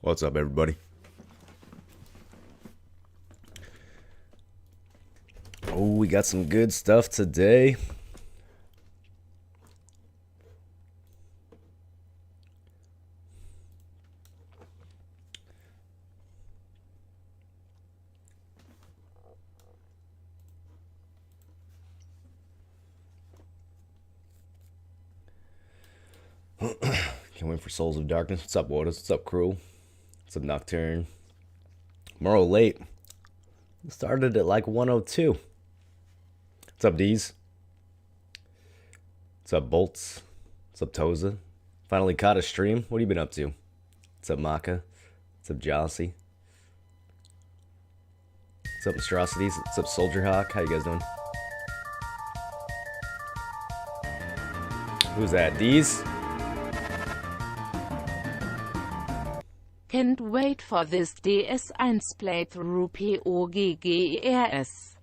What's up, everybody? Oh, we got some good stuff today. Can't wait for Souls of Darkness. What's up, Waters? What's up, Cruel? What's up, Nocturne? Morrow late. Started at like 102. What's up, D's? What's up, Bolts? What's up, Toza? Finally caught a stream. What have you been up to? What's up, Maka? What's up, Jossie? What's up, Monstrosities? What's up, Soldier Hawk? How you guys doing? Who's that? D's? Can't wait for this DS1 playthrough POGGERS.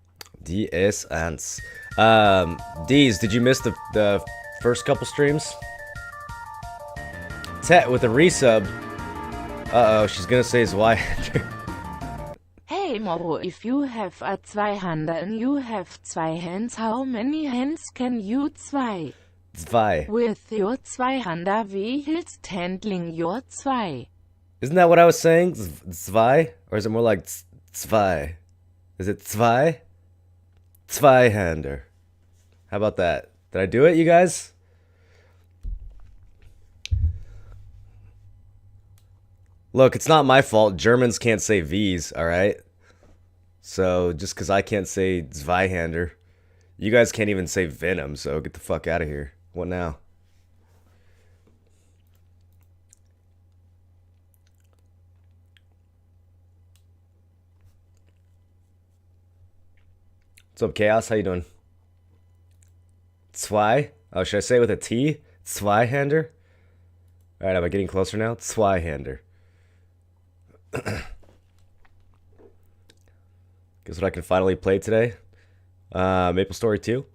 DS1. D's, did you miss the first couple streams? Tet with a resub. Uh-oh, she's gonna say Zwei. Hey Moro, if you have a Zweihand and you have zwei hands, how many hands can you zwei? Zwei. With your Zweihander, wie hilst handling your zwei? Isn't that what I was saying? Zwei? Or is it more like zwei? Is it zwei? Zweihander. How about that? Did I do it, you guys? Look, it's not my fault. Germans can't say V's, alright? So, just because I can't say Zweihander, you guys can't even say Venom, so get the fuck out of here. What now? What's up, Chaos? How you doing? Zwei? Oh, should I say it with a T? Zweihander? Alright, am I getting closer now? Zweihander. Guess what I can finally play today? Maple Story 2.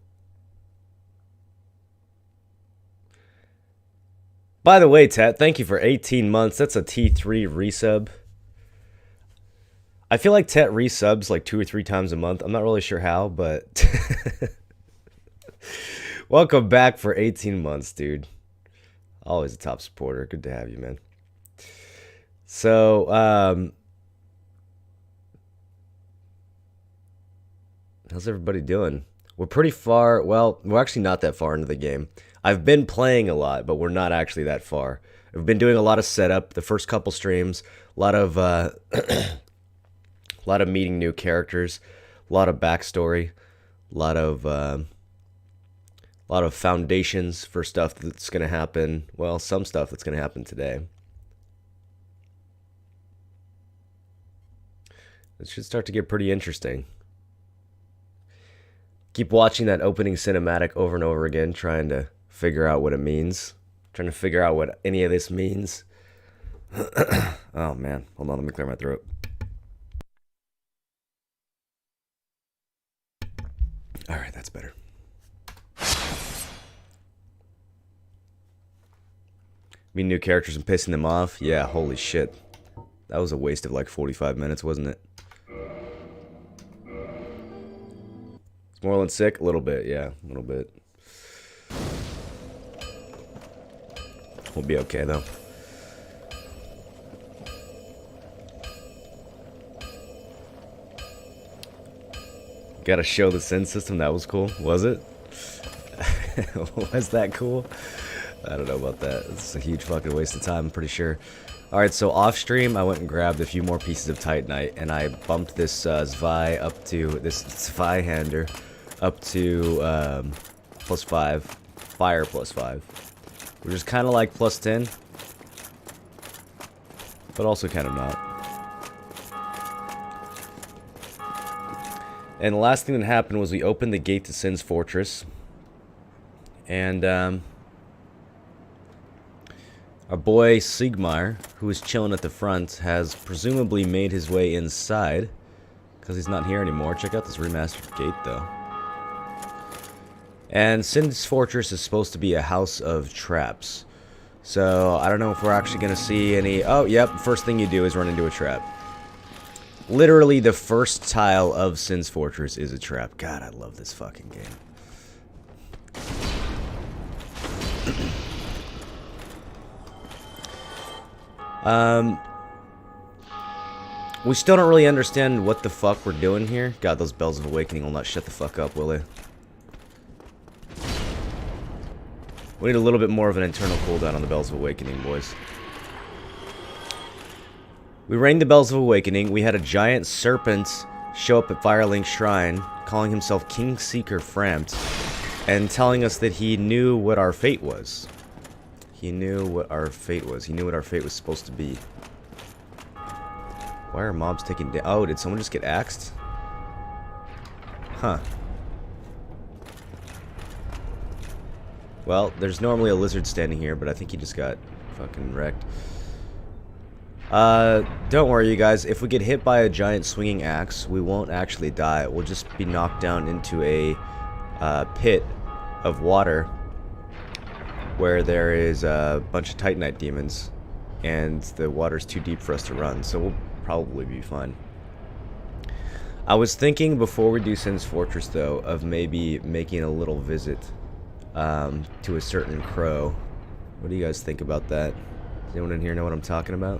By the way, Tat, thank you for 18 months. That's a T3 resub. I feel like Tet resubs like 2 or 3 times a month. I'm not really sure how, but welcome back for 18 months, dude. Always a top supporter. Good to have you, man. So, how's everybody doing? We're pretty far. Well, we're actually not that far into the game. I've been playing a lot, but we're not actually that far. I've been doing a lot of setup. The first couple streams, a lot of a lot of meeting new characters, a lot of backstory, a lot of foundations for stuff that's gonna happen. Well, some stuff that's gonna happen today. It should start to get pretty interesting. Keep watching that opening cinematic over and over again, trying to figure out what it means. Trying to figure out what any of this means. Oh man, hold on, let me clear my throat. All right, that's better. Meeting new characters and pissing them off? Yeah, holy shit. That was a waste of like 45 minutes, wasn't it? Is Moreland sick? A little bit, yeah, a little bit. We'll be okay, though. Gotta show the Sin system. That was cool. Was it? Was that cool? I don't know about that. It's a huge fucking waste of time, I'm pretty sure. Alright, so off stream, I went and grabbed a few more pieces of Titanite, and I bumped this Zwei up to, this Zweihander, up to +5. Fire +5. Which is kind of like +10. But also kind of not. And the last thing that happened was we opened the gate to Sin's Fortress. And our boy Sigmar, who is chilling at the front, has presumably made his way inside. Because he's not here anymore. Check out this remastered gate, though. And Sin's Fortress is supposed to be a house of traps. So, I don't know if we're actually going to see any... Oh, yep, first thing you do is run into a trap. Literally, the first tile of Sin's Fortress is a trap. God, I love this fucking game. We still don't really understand what the fuck we're doing here. God, those Bells of Awakening will not shut the fuck up, will they? We need a little bit more of an internal cooldown on the Bells of Awakening, boys. We rang the Bells of Awakening. We had a giant serpent show up at Firelink Shrine, calling himself King Seeker Frampt, and telling us that he knew what our fate was. He knew what our fate was. He knew what our fate was supposed to be. Why are mobs taking down? Oh, did someone just get axed? Huh. Well, there's normally a lizard standing here, but I think he just got fucking wrecked. Don't worry, you guys. If we get hit by a giant swinging axe, we won't actually die. We'll just be knocked down into a pit of water where there is a bunch of Titanite demons, and the water's too deep for us to run, so we'll probably be fine. I was thinking before we do Sin's Fortress, though, of maybe making a little visit to a certain crow. What do you guys think about that? Does anyone in here know what I'm talking about?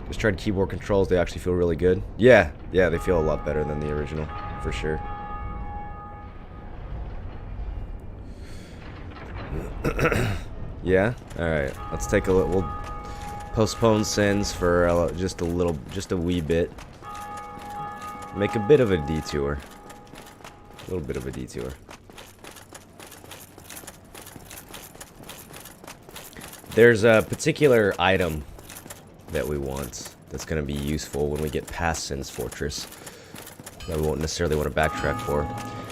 Just tried keyboard controls. They actually feel really good. Yeah, they feel a lot better than the original, for sure. Yeah? Alright, let's take a look. We'll postpone Sins for just a wee bit. Make a bit of a detour. A little bit of a detour. There's a particular item that we want that's going to be useful when we get past Sin's Fortress that we won't necessarily want to backtrack for.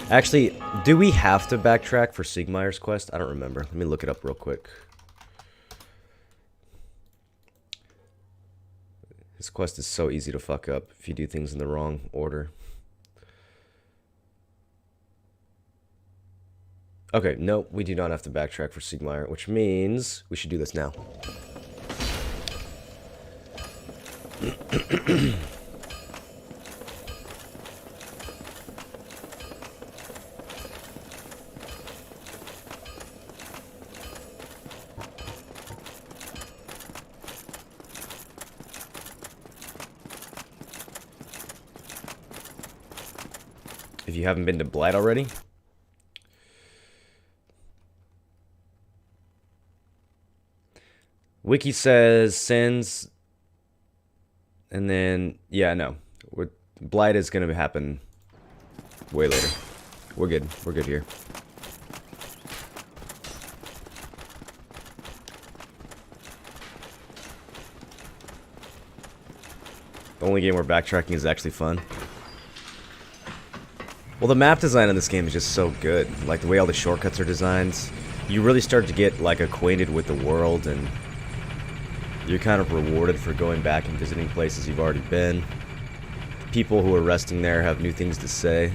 Actually, do we have to backtrack for Siegmeyer's quest? I don't remember. Let me look it up real quick. This quest is so easy to fuck up if you do things in the wrong order. Okay, no, we do not have to backtrack for Siegmeyer, which means we should do this now. If you haven't been to Blight already, Wiki says Sins, and then, yeah, no. Blight is going to happen way later. We're good. We're good here. The only game where backtracking is actually fun. Well, the map design in this game is just so good. Like, the way all the shortcuts are designed. You really start to get, like, acquainted with the world, and you're kind of rewarded for going back and visiting places you've already been. People who are resting there have new things to say.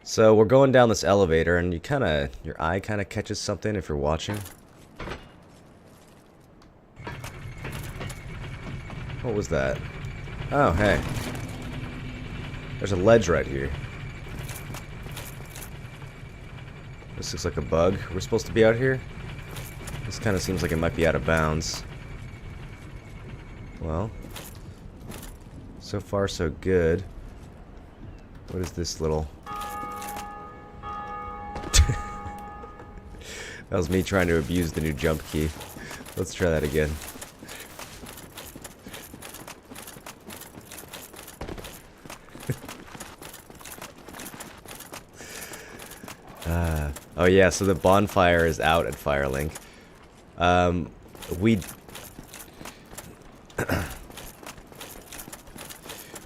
So we're going down this elevator, and your eye kind of catches something if you're watching. What was that? Oh, hey. There's a ledge right here. This looks like a bug. We're supposed to be out here? This kind of seems like it might be out of bounds. Well, so far so good. What is this little... That was me trying to abuse the new jump key. Let's try that again. Oh yeah, so the bonfire is out at Firelink.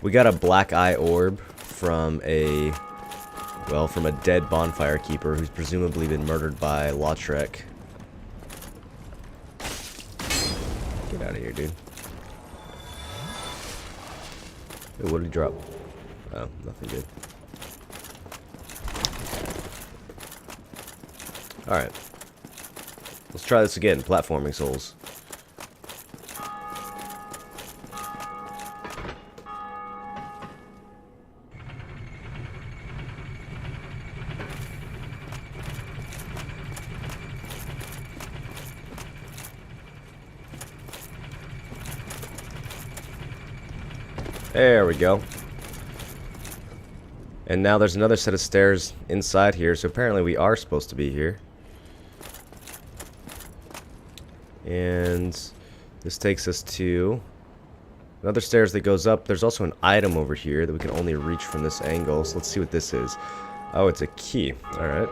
We got a black eye orb from a dead bonfire keeper who's presumably been murdered by Lautrec. Get out of here, dude. Ooh, what did he drop? Oh, nothing good. Alright. Let's try this again. Platforming Souls. There we go. And now there's another set of stairs inside here, so apparently we are supposed to be here. And this takes us to another stairs that goes up. There's also an item over here that we can only reach from this angle, so let's see what this is. Oh, it's a key. Alright.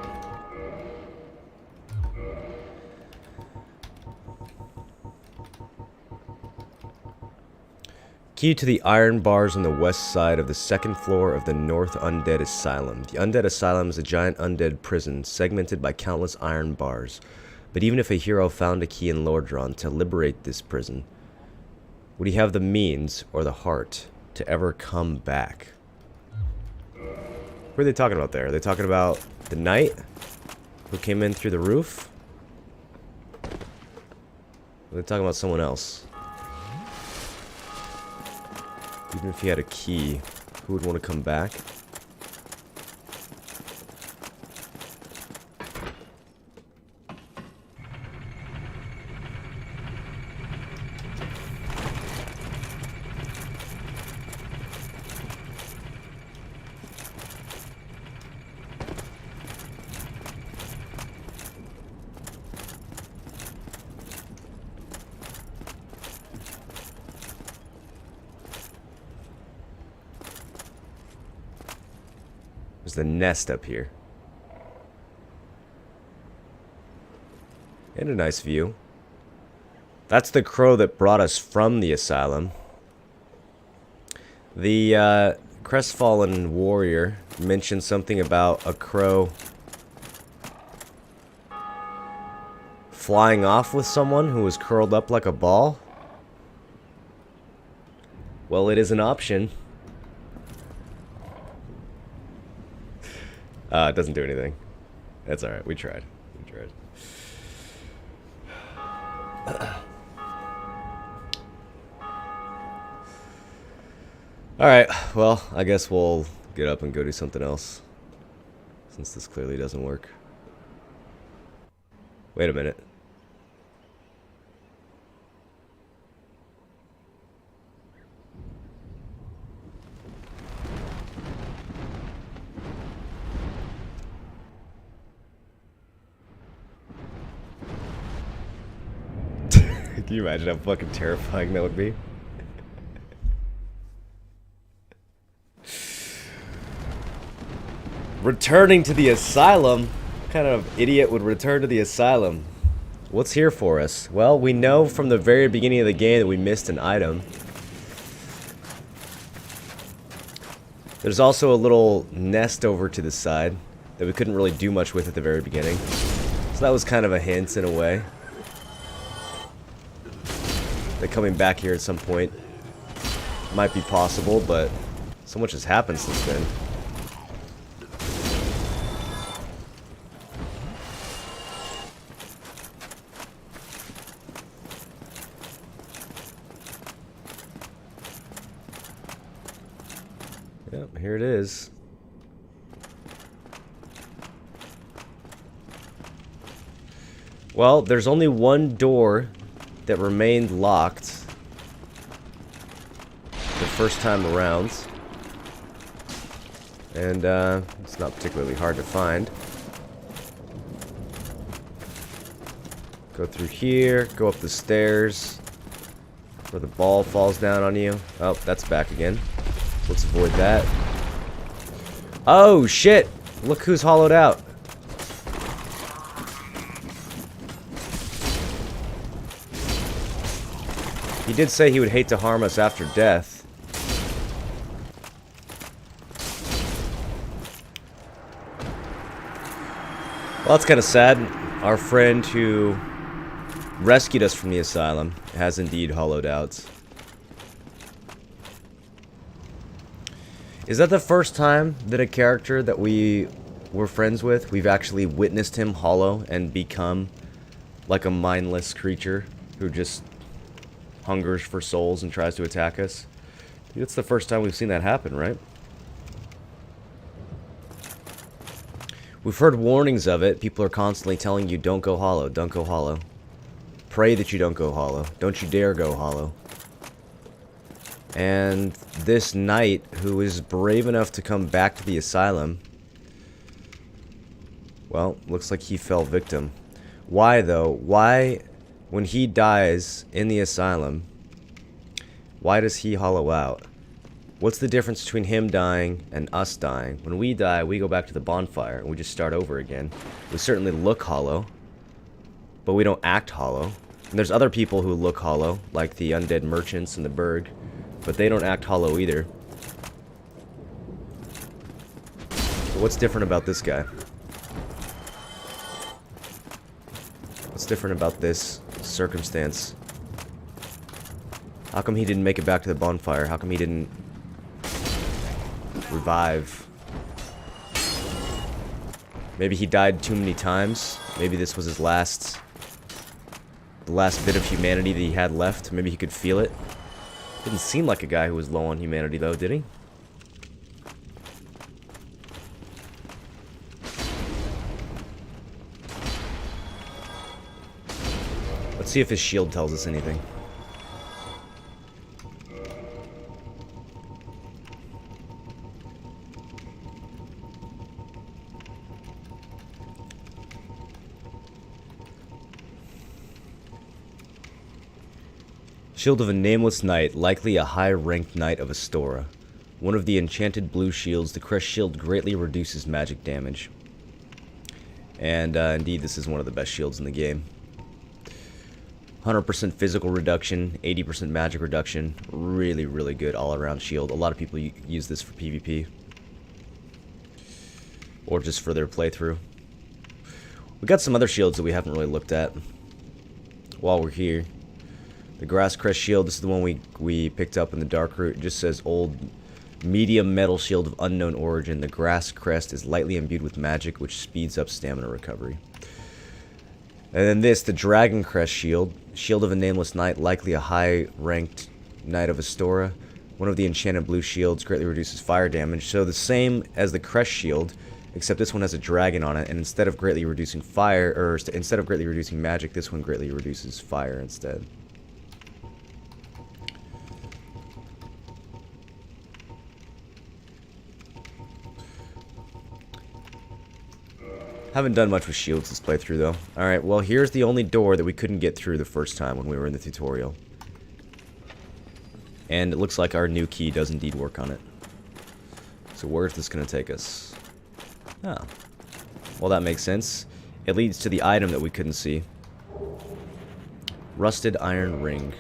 Key to the iron bars on the west side of the second floor of the North Undead Asylum. The Undead Asylum is a giant undead prison, segmented by countless iron bars. But even if a hero found a key in Lordran to liberate this prison, would he have the means or the heart to ever come back? What are they talking about there? Are they talking about the knight who came in through the roof? Or are they talking about someone else? Even if he had a key, who would want to come back? There's the nest up here. And a nice view. That's the crow that brought us from the asylum. The crestfallen warrior mentioned something about a crow flying off with someone who was curled up like a ball. Well, it is an option. It doesn't do anything. That's alright, we tried. We tried. Alright, well, I guess we'll get up and go do something else. Since this clearly doesn't work. Wait a minute. Can you imagine how fucking terrifying that would be? Returning to the asylum? What kind of idiot would return to the asylum? What's here for us? Well, we know from the very beginning of the game that we missed an item. There's also a little nest over to the side that we couldn't really do much with at the very beginning. So that was kind of a hint in a way. That coming back here at some point might be possible, but so much has happened since then. Yep, here it is. Well, there's only one door that remained locked the first time around, and it's not particularly hard to find. Go through here, go up the stairs where the ball falls down on you. Oh, that's back again. Let's avoid that. Oh shit, look who's hollowed out. He did say he would hate to harm us after death. Well, that's kind of sad. Our friend who rescued us from the asylum has indeed hollowed out. Is that the first time that a character that we were friends with, we've actually witnessed him hollow and become Like a mindless creature who just hungers for souls and tries to attack us. It's the first time we've seen that happen, right? We've heard warnings of it. People are constantly telling you, don't go hollow, don't go hollow. Pray that you don't go hollow. Don't you dare go hollow. And this knight, who is brave enough to come back to the asylum, well, looks like he fell victim. Why, though? Why, when he dies in the asylum, why does he hollow out? What's the difference between him dying and us dying? When we die, we go back to the bonfire and we just start over again. We certainly look hollow, but we don't act hollow. And there's other people who look hollow, like the undead merchants in the Burg, but they don't act hollow either. So what's different about this guy? What's different about this circumstance? How come he didn't make it back to the bonfire? How come he didn't revive? Maybe he died too many times. Maybe this was his last... the last bit of humanity that he had left. Maybe he could feel it. Didn't seem like a guy who was low on humanity, though, did he? Let's see if his shield tells us anything. Shield of a nameless knight, likely a high-ranked knight of Astora. One of the enchanted blue shields, the crest shield greatly reduces magic damage. And indeed, this is one of the best shields in the game. 100% physical reduction, 80% magic reduction. Really, really good all-around shield. A lot of people use this for PvP. Or just for their playthrough. We got some other shields that we haven't really looked at while we're here. The Grass Crest Shield, this is the one we picked up in the Dark Route. It just says old medium metal shield of unknown origin. The Grass Crest is lightly imbued with magic, which speeds up stamina recovery. And then this, the Dragon Crest Shield. Shield of a nameless knight, likely a high-ranked knight of Astora. One of the enchanted blue shields, greatly reduces fire damage. So the same as the Crest Shield, except this one has a dragon on it. And instead of greatly reducing fire, or instead of greatly reducing magic, this one greatly reduces fire instead. Haven't done much with shields this playthrough, though. Alright, well, here's the only door that we couldn't get through the first time when we were in the tutorial. And it looks like our new key does indeed work on it. So where is this going to take us? Oh. Well, that makes sense. It leads to the item that we couldn't see. Rusted iron ring.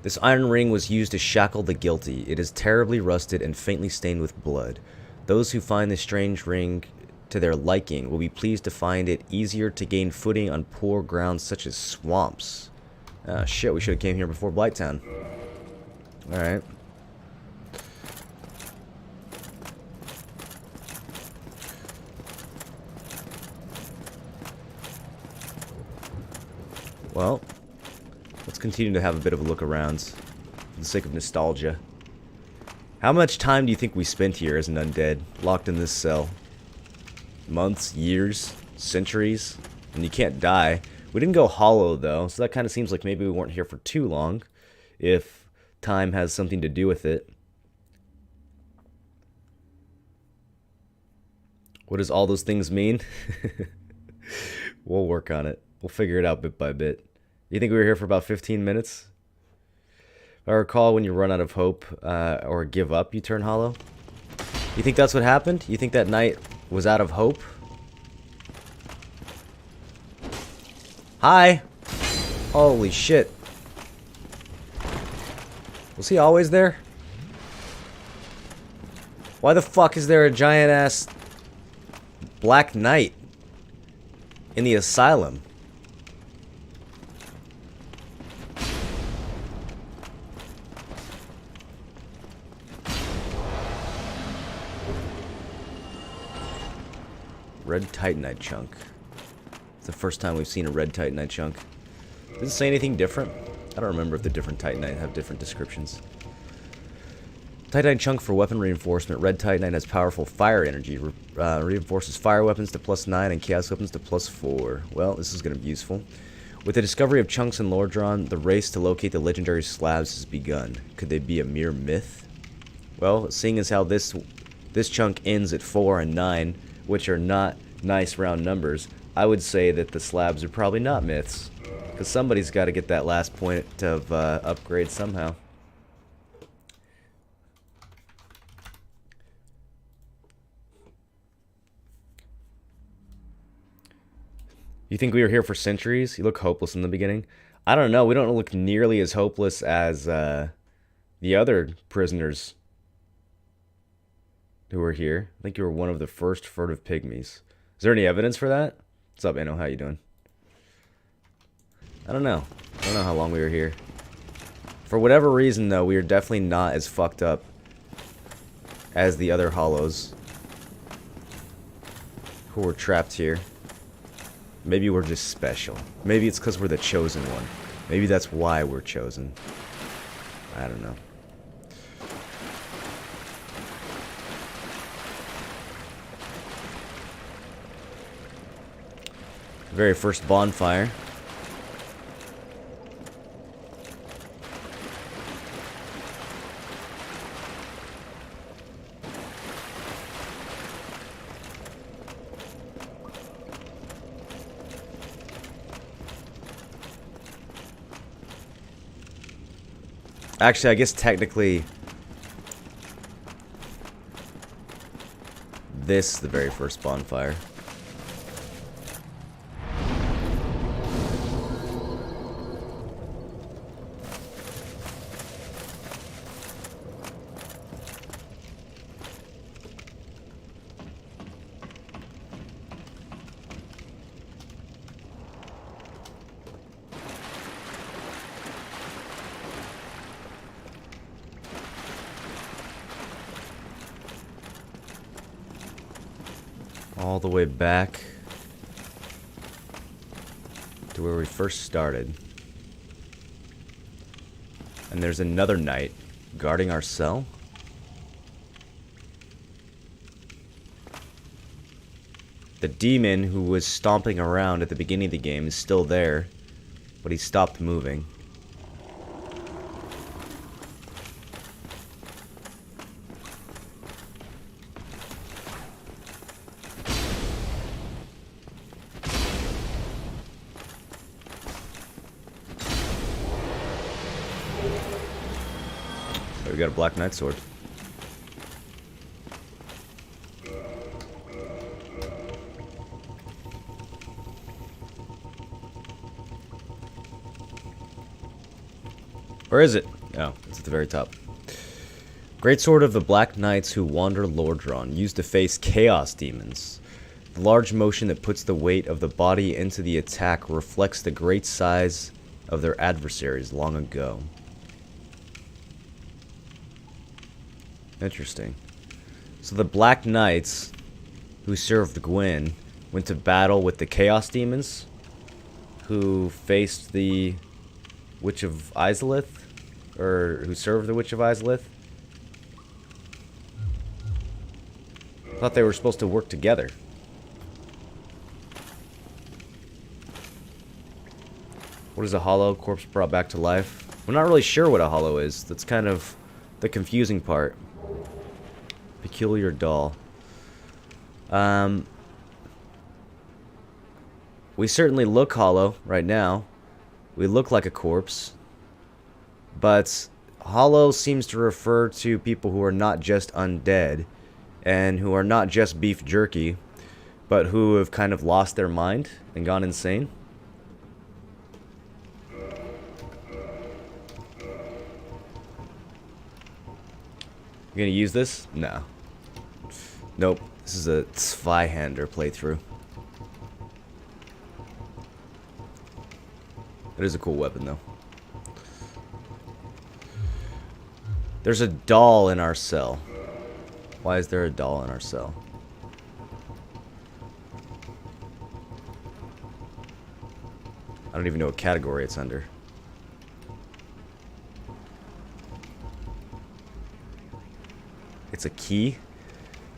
This iron ring was used to shackle the guilty. It is terribly rusted and faintly stained with blood. Those who find this strange ring to their liking will be pleased to find it easier to gain footing on poor grounds such as swamps. Ah, shit, we should have came here before Blighttown. Alright. Well, let's continue to have a bit of a look around for the sake of nostalgia. How much time do you think we spent here as an undead, locked in this cell? Months, years, centuries? And you can't die. We didn't go hollow, though, so that kind of seems like maybe we weren't here for too long, if time has something to do with it. What does all those things mean? We'll work on it. We'll figure it out bit by bit. You think we were here for about 15 minutes? If I recall, when you run out of hope or give up, you turn hollow. You think that's what happened? You think that knight was out of hope? Hi! Holy shit. Was he always there? Why the fuck is there a giant-ass black knight in the asylum? Red Titanite chunk. It's the first time we've seen a red Titanite chunk. Does it say anything different? I don't remember if the different Titanite have different descriptions. Titanite chunk for weapon reinforcement. Red Titanite has powerful fire energy. Reinforces fire weapons to +9 and chaos weapons to +4. Well, this is going to be useful. With the discovery of chunks in Lordran, the race to locate the legendary slabs has begun. Could they be a mere myth? Well, seeing as how this chunk ends at 4 and 9, which are not nice round numbers, I would say that the slabs are probably not myths. Because somebody's got to get that last point of upgrade somehow. You think we were here for centuries? You look hopeless in the beginning. I don't know. We don't look nearly as hopeless as the other prisoners who were here. I think you were one of the first furtive pygmies. Is there any evidence for that? What's up, Anno? How you doing? I don't know. I don't know how long we were here. For whatever reason, though, we are definitely not as fucked up as the other hollows who were trapped here. Maybe we're just special. Maybe it's because we're the chosen one. Maybe that's why we're chosen. I don't know. Very first bonfire. Actually, I guess technically this is the very first bonfire. All the way back to where we first started. And there's another knight guarding our cell. The demon who was stomping around at the beginning of the game is still there, but he stopped moving. We got a Black Knight sword. Where is it? Oh, it's at the very top. Great sword of the Black Knights who wander Lordran, used to face chaos demons. The large motion that puts the weight of the body into the attack reflects the great size of their adversaries long ago. Interesting. So the Black Knights who served Gwyn went to battle with the Chaos Demons who faced the Witch of Izalith, or who served the Witch of Izalith. I thought they were supposed to work together. What is a hollow? Corpse brought back to life. We're not really sure what a hollow is. That's kind of the confusing part. Peculiar doll. We certainly look hollow right now. We look like a corpse. But hollow seems to refer to people who are not just undead and who are not just beef jerky, but who have kind of lost their mind and gone insane. You gonna use this? No. Nope. This is a Zweihander playthrough. It is a cool weapon, though. There's a doll in our cell. Why is there a doll in our cell? I don't even know what category it's under. It's a key.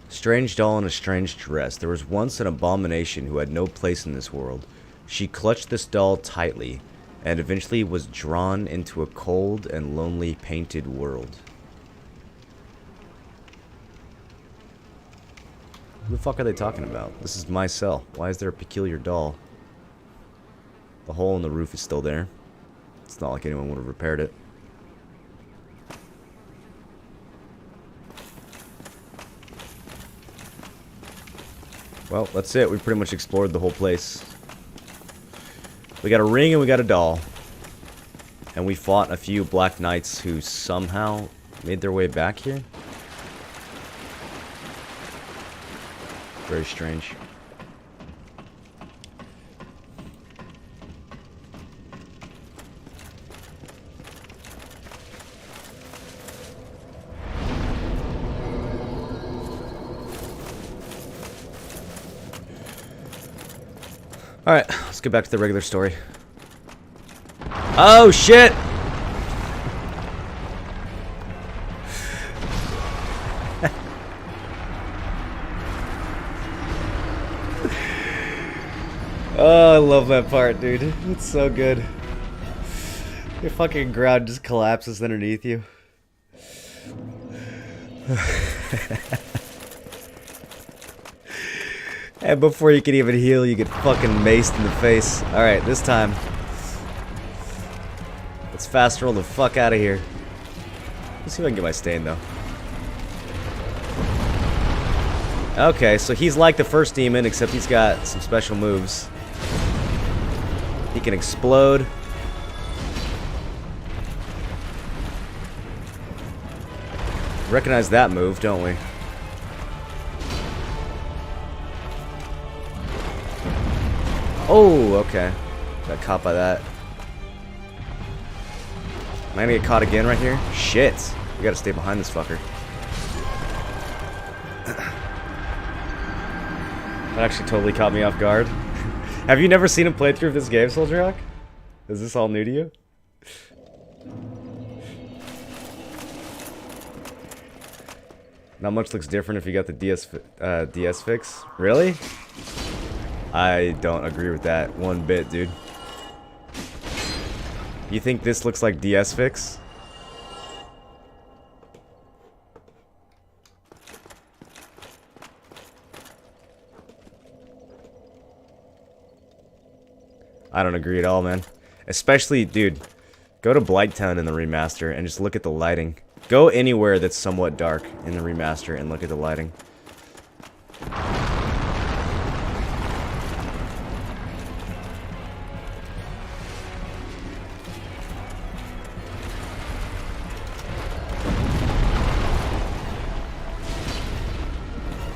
Strange doll in a strange dress. There was once an abomination who had no place in this world. She clutched this doll tightly, and eventually was drawn into a cold and lonely painted world. Who the fuck are they talking about? This is my cell. Why is there a peculiar doll? The hole in the roof is still there. It's not like anyone would have repaired it. Well, that's it. We pretty much explored the whole place. We got a ring and we got a doll. And we fought a few Black Knights who somehow made their way back here. Very strange. Alright, let's get back to the regular story. Oh, shit! Oh, I love that part, dude. It's so good. Your fucking ground just collapses underneath you. And before you can even heal, you get fucking maced in the face. Alright, this time. Let's fast roll the fuck out of here. Let's see if I can get my stain, though. Okay, so he's like the first demon, except he's got some special moves. He can explode. Recognize that move, don't we? Oh, okay. Got caught by that. Am I gonna get caught again right here? Shit. We gotta stay behind this fucker. That actually totally caught me off guard. Have you never seen a playthrough of this game, Soldier Rock? Is this all new to you? Not much looks different if you got the DS fix. Really? I don't agree with that one bit, dude. You think this looks like DS fix? I don't agree at all, man. Especially, dude, go to Blighttown in the remaster and just look at the lighting. Go anywhere that's somewhat dark in the remaster and look at the lighting.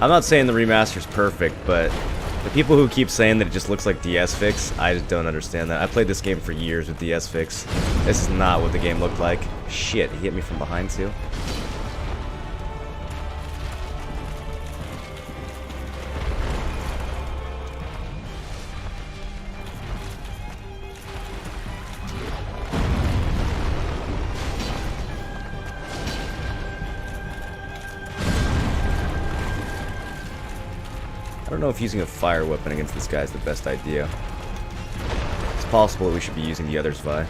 I'm not saying the remaster's perfect, but the people who keep saying that it just looks like DS fix, I just don't understand that. I played this game for years with DS fix. This is not what the game looked like. Shit, he hit me from behind too. I don't know if using a fire weapon against this guy is the best idea. It's possible that we should be using the other Zwei.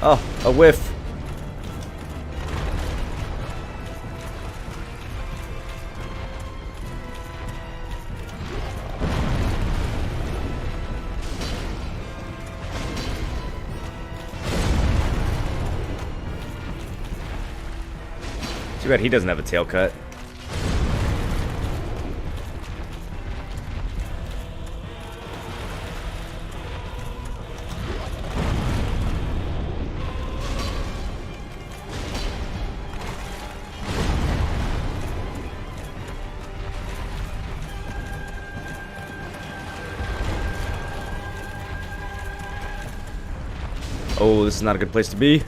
Oh, a whiff. Too bad he doesn't have a tail cut. Oh, this is not a good place to be.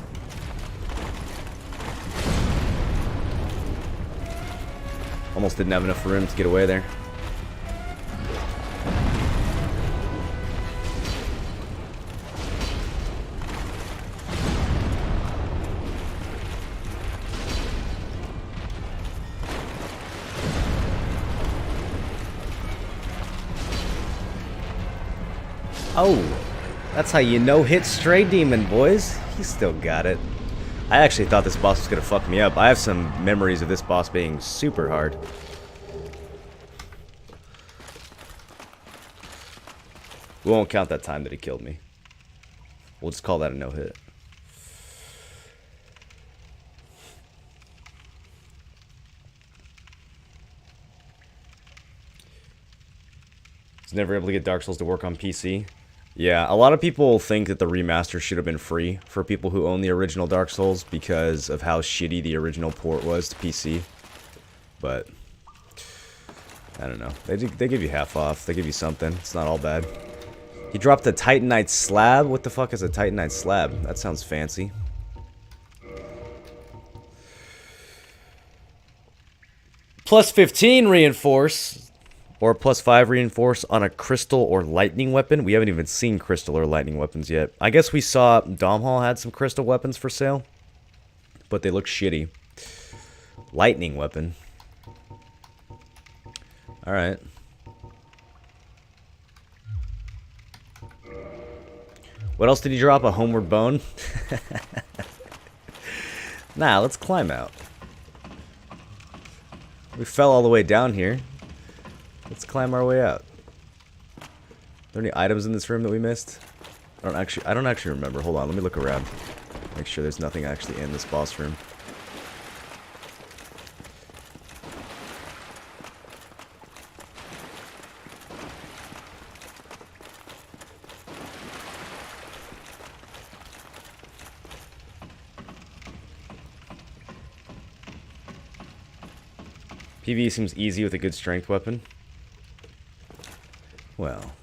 Almost didn't have enough room to get away there. Oh, that's how you no-hit Stray Demon, boys. He still got it. I actually thought this boss was gonna fuck me up. I have some memories of this boss being super hard. We won't count that time that he killed me. We'll just call that a no-hit. Was never able to get Dark Souls to work on PC. Yeah, a lot of people think that the remaster should have been free for people who own the original Dark Souls because of how shitty the original port was to PC. But I don't know. They give you half off. They give you something. It's not all bad. He dropped a Titanite slab? What the fuck is a Titanite slab? That sounds fancy. Plus 15 reinforce. Or plus 5 reinforce on a crystal or lightning weapon. We haven't even seen crystal or lightning weapons yet. I guess we saw Domhall had some crystal weapons for sale. But they look shitty. Lightning weapon. Alright. What else did he drop? A homeward bone? Nah, let's climb out. We fell all the way down here. Let's climb our way out. Are there any items in this room that we missed? I don't actually remember. Hold on, let me look around. Make sure there's nothing actually in this boss room. PvE seems easy with a good strength weapon. Well,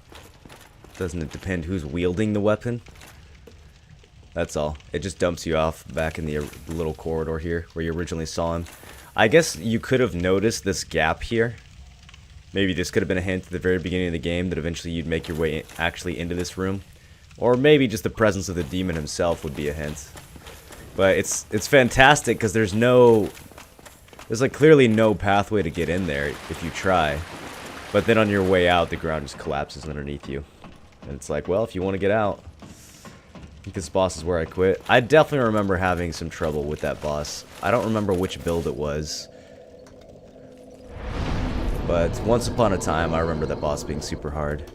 doesn't it depend who's wielding the weapon? That's all. It just dumps you off back in the little corridor here where you originally saw him. I guess you could have noticed this gap here. Maybe this could have been a hint at the very beginning of the game that eventually you'd make your way actually into this room. Or maybe just the presence of the demon himself would be a hint. But it's fantastic because there's like clearly no pathway to get in there if you try. But then on your way out, the ground just collapses underneath you. And it's like, well, if you want to get out, I think this boss is where I quit. I definitely remember having some trouble with that boss. I don't remember which build it was. But once upon a time, I remember that boss being super hard.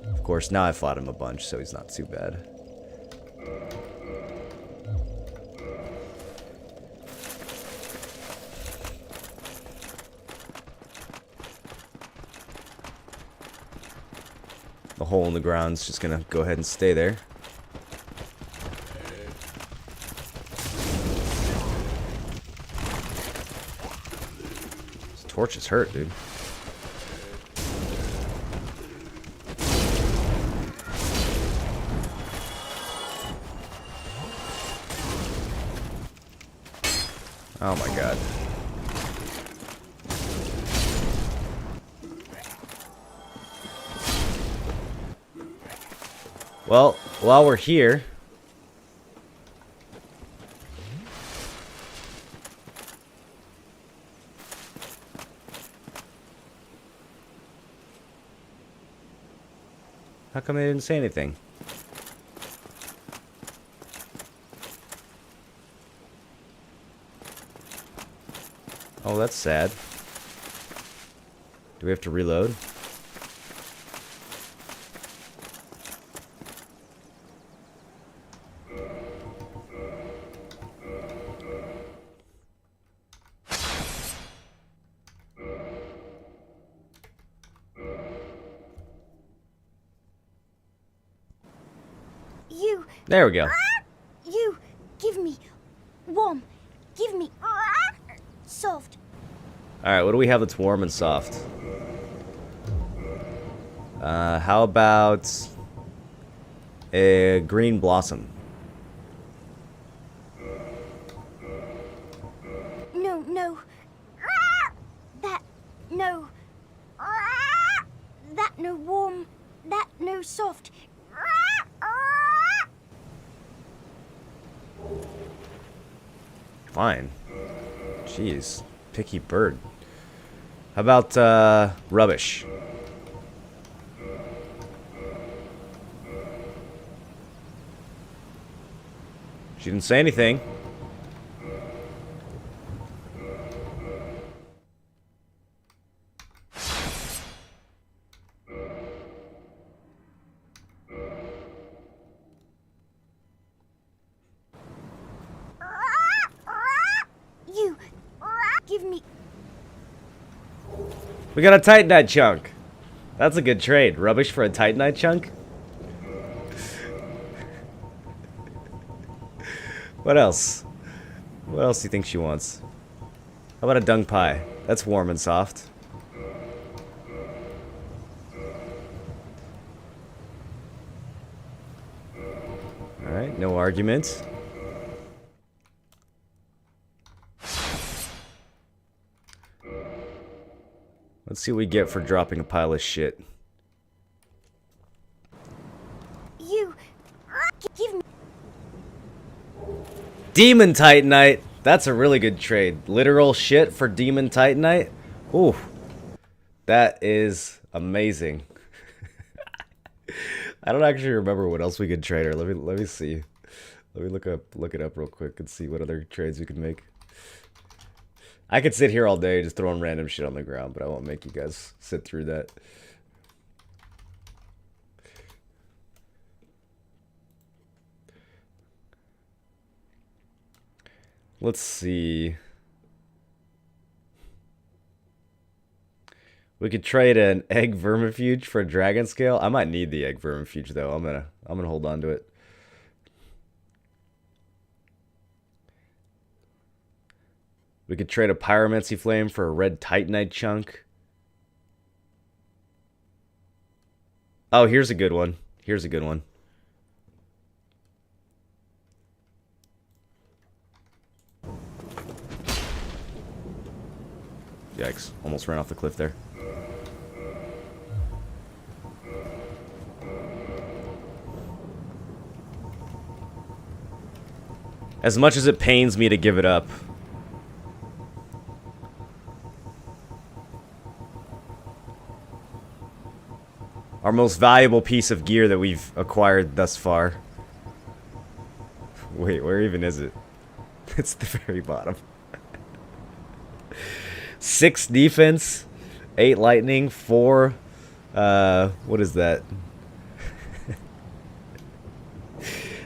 Of course, now I fought him a bunch, so he's not too bad. The hole in the ground's just gonna go ahead and stay there. This torch is hurt, dude. Oh my god. Well, while we're here, how come they didn't say anything? Oh, that's sad. Do we have to reload? There we go. You give me warm. Give me soft. Alright, what do we have that's warm and soft? How about a green blossom? so soft. Fine. Jeez. Picky bird. How about, rubbish? She didn't say anything. You give me. We got a Titanite chunk. That's a good trade. Rubbish for a Titanite chunk? What else? What else do you think she wants? How about a dung pie? That's warm and soft. Alright, no argument. Let's see what we get for dropping a pile of shit. You give me. Demon Titanite! That's a really good trade. Literal shit for Demon Titanite? Ooh. That is amazing. I don't actually remember what else we could trade her. Let me see. Let me look it up real quick and see what other trades we could make. I could sit here all day just throwing random shit on the ground, but I won't make you guys sit through that. Let's see. We could trade an egg vermifuge for a dragon scale. I might need the egg vermifuge though. I'm gonna hold on to it. We could trade a pyromancy flame for a red titanite chunk. Oh, here's a good one. Here's a good one. Yikes, almost ran off the cliff there. As much as it pains me to give it up, our most valuable piece of gear that we've acquired thus far. Wait, where even is it? It's the very bottom. 6 defense, 8 lightning, 4, what is that?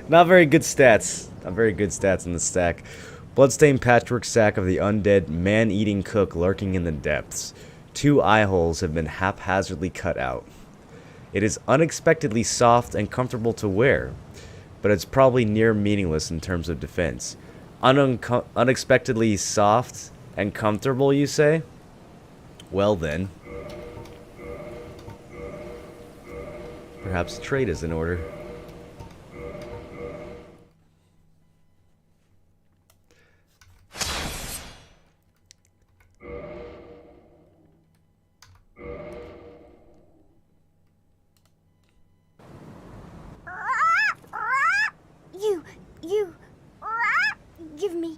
Not very good stats. Not very good stats in the stack. Bloodstained patchwork sack of the undead man-eating cook lurking in the depths. 2 eye holes have been haphazardly cut out. It is unexpectedly soft and comfortable to wear, but it's probably near meaningless in terms of defense. Unexpectedly soft and comfortable, you say? Well then. Perhaps trade is in order. You give me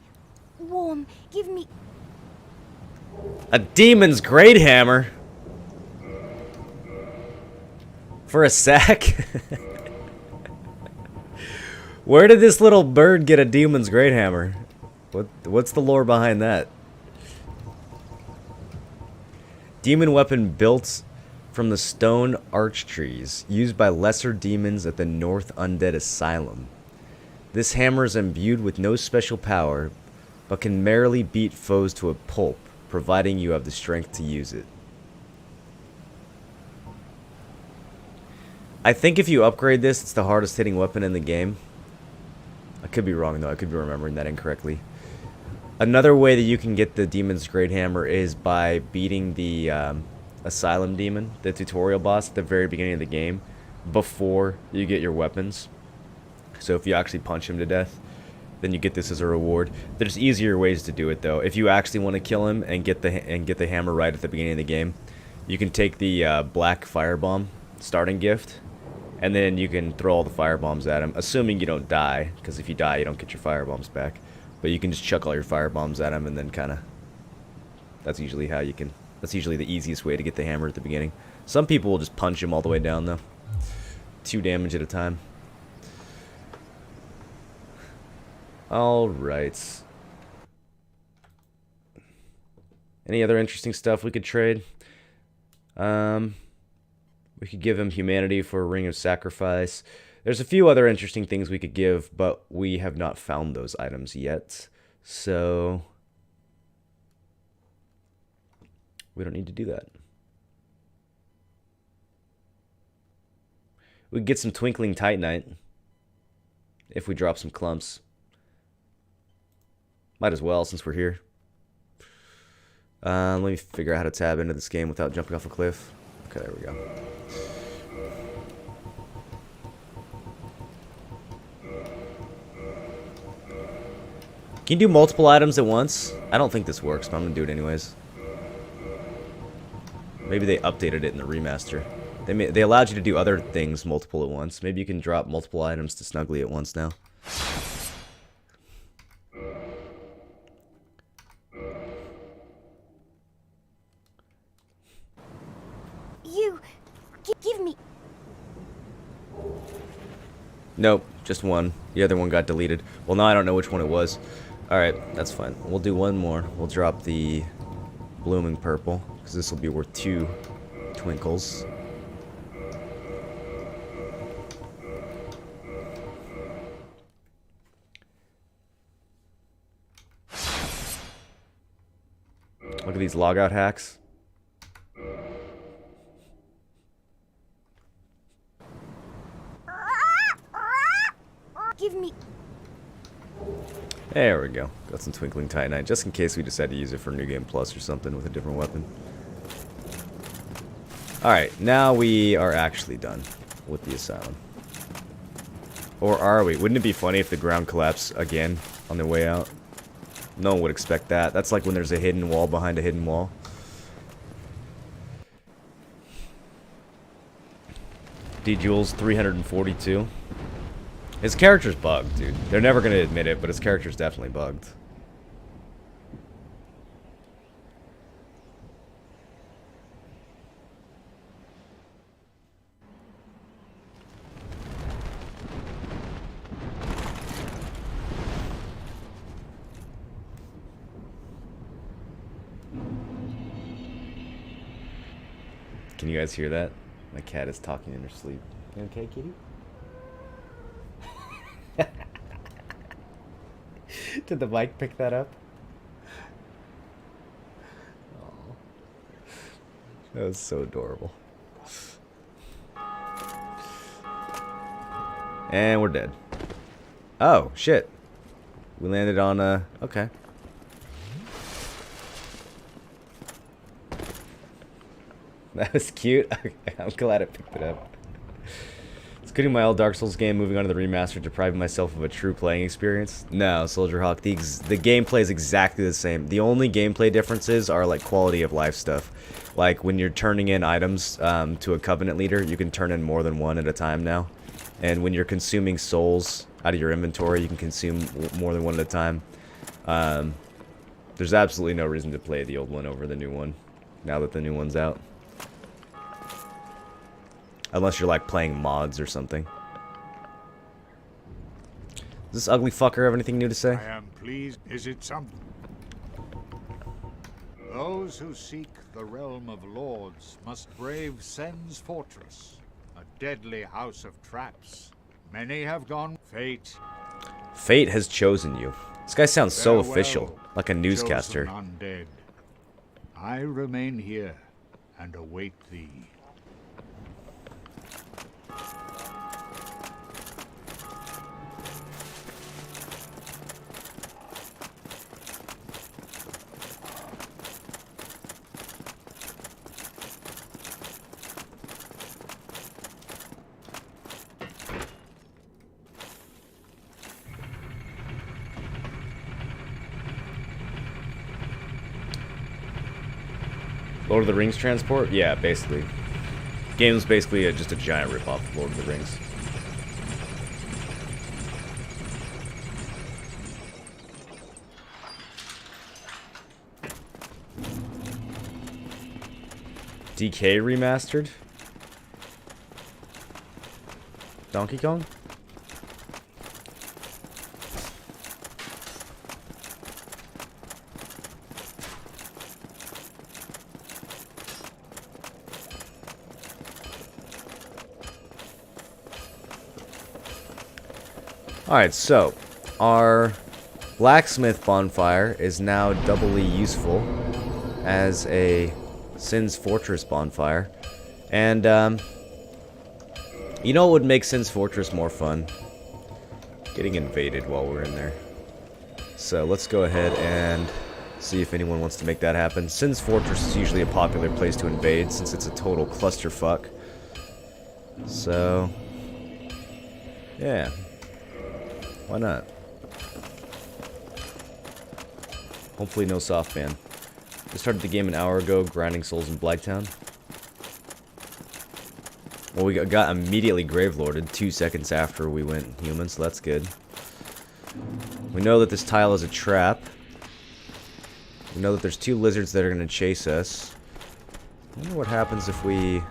warm. Give me. A demon's great hammer for a sack. Where did this little bird get a demon's great hammer? What's the lore behind that? Demon weapon built from the stone arch trees used by lesser demons at the North Undead Asylum. This hammer is imbued with no special power, but can merrily beat foes to a pulp, providing you have the strength to use it. I think if you upgrade this, it's the hardest hitting weapon in the game. I could be wrong though, I could be remembering that incorrectly. Another way that you can get the Demon's Great Hammer is by beating the Asylum Demon, the tutorial boss at the very beginning of the game, before you get your weapons. So if you actually punch him to death, then you get this as a reward. There's easier ways to do it though. If you actually want to kill him and get the hammer right at the beginning of the game, you can take the Black Firebomb starting gift And then you can throw all the firebombs at him, assuming you don't die, because if you die, you don't get your firebombs back. But you can just chuck all your firebombs at him, and then kind of... That's usually how you can... That's usually the easiest way to get the hammer at the beginning. Some people will just punch him all the way down, though. 2 damage at a time. Alright. Any other interesting stuff we could trade? We could give him humanity for a ring of sacrifice. There's a few other interesting things we could give, but we have not found those items yet. So we don't need to do that. We could get some Twinkling Titanite if we drop some clumps. Might as well, since we're here. Let me figure out how to tab into this game without jumping off a cliff. Okay, there we go. Can you do multiple items at once? I don't think this works, but I'm gonna do it anyways. Maybe they updated it in the remaster. They allowed you to do other things multiple at once. Maybe you can drop multiple items to Snuggly at once now. You... give me... Nope, just one. The other one got deleted. Well, now I don't know which one it was. Alright, that's fine. We'll do one more. We'll drop the blooming purple, because this will be worth 2 twinkles. Look at these logout hacks. Give me... There we go. Got some Twinkling Titanite, just in case we decide to use it for New Game Plus or something with a different weapon. Alright, now we are actually done with the Asylum. Or are we? Wouldn't it be funny if the ground collapsed again on their way out? No one would expect that. That's like when there's a hidden wall behind a hidden wall. D-Jules 342. His character's bugged, dude. They're never going to admit it, but his character's definitely bugged. Can you guys hear that? My cat is talking in her sleep. You okay, kitty? Did the mic pick that up? Oh. That was so adorable. And we're dead. Oh, shit. We landed on okay. That was cute. Okay, I'm glad I picked it up. Quitting my old Dark Souls game, moving on to the remaster, depriving myself of a true playing experience? No, Soldier Hawk. The gameplay is exactly the same. The only gameplay differences are like quality of life stuff. Like when you're turning in items to a Covenant leader, you can turn in more than one at a time now. And when you're consuming souls out of your inventory, you can consume more than one at a time. There's absolutely no reason to play the old one over the new one, now that the new one's out. Unless you're like playing mods or something. Does this ugly fucker have anything new to say? I am pleased. Is it something? Those who seek the realm of lords must brave Sen's fortress, a deadly house of traps. Many have gone. Fate. Fate has chosen you. This guy sounds so Farewell, official, like a newscaster. chosen undead. I remain here and await thee. Lord of the Rings transport? Yeah, basically. Game's basically just a giant ripoff of Lord of the Rings. DK remastered? Donkey Kong? Alright, so our blacksmith bonfire is now doubly useful as a Sin's Fortress bonfire. And, you know what would make Sin's Fortress more fun? Getting invaded while we're in there. So let's go ahead and see if anyone wants to make that happen. Sin's Fortress is usually a popular place to invade since it's a total clusterfuck. So, yeah. Why not? Hopefully no soft ban. We started the game an hour ago, grinding souls in Blighttown. Well, we got immediately Gravelorded 2 seconds after we went human, so that's good. We know that this tile is a trap. We know that there's 2 lizards that are going to chase us. I wonder what happens if we...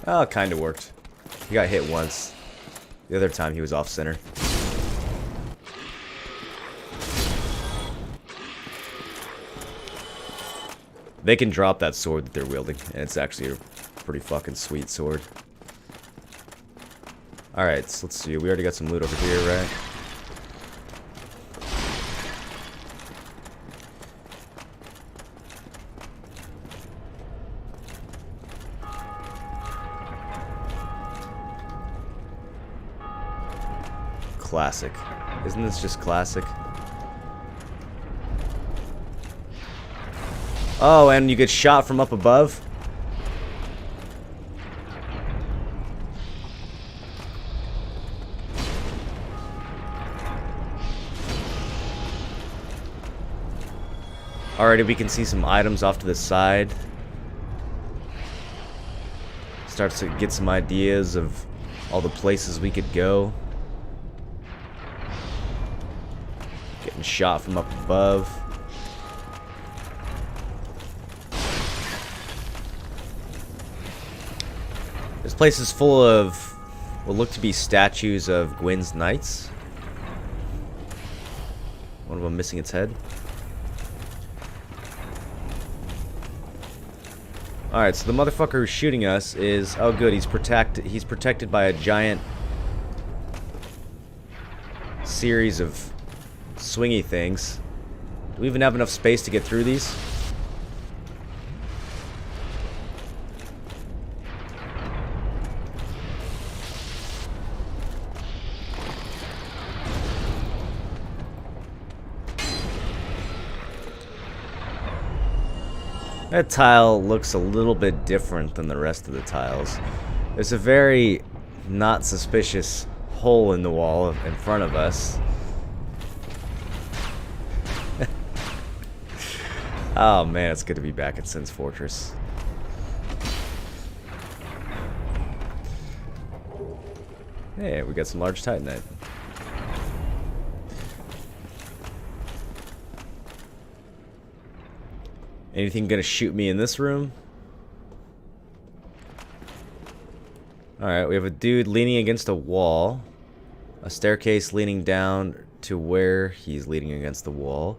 Oh, it kind of worked. He got hit once. The other time he was off center. They can drop that sword that they're wielding, and it's actually a pretty fucking sweet sword. Alright, so let's see. We already got some loot over here, right? Classic. Isn't this just classic? Oh, and you get shot from up above? Alrighty, we can see some items off to the side. Starts to get some ideas of all the places we could go. Getting shot from up above. This place is full of what look to be statues of Gwyn's knights. One of them missing its head. Alright, so the motherfucker who's shooting us is... Oh good, he's protected by a giant series of swingy things. Do we even have enough space to get through these? That tile looks a little bit different than the rest of the tiles. There's a very not suspicious hole in the wall in front of us. Oh man, it's good to be back at Sin's Fortress. Hey, we got some large titanite. Anything gonna shoot me in this room? Alright, we have a dude leaning against a wall. A staircase leaning down to where he's leaning against the wall.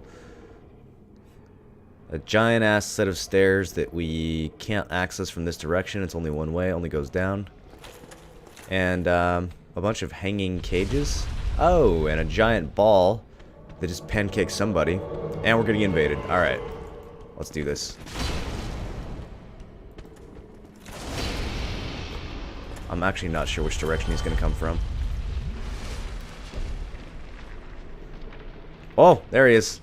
A giant ass set of stairs that we can't access from this direction. It's only one way, only goes down. And a bunch of hanging cages. Oh, and a giant ball that just pancakes somebody. And we're getting invaded. Alright. Let's do this. I'm actually not sure which direction he's going to come from. Oh, there he is.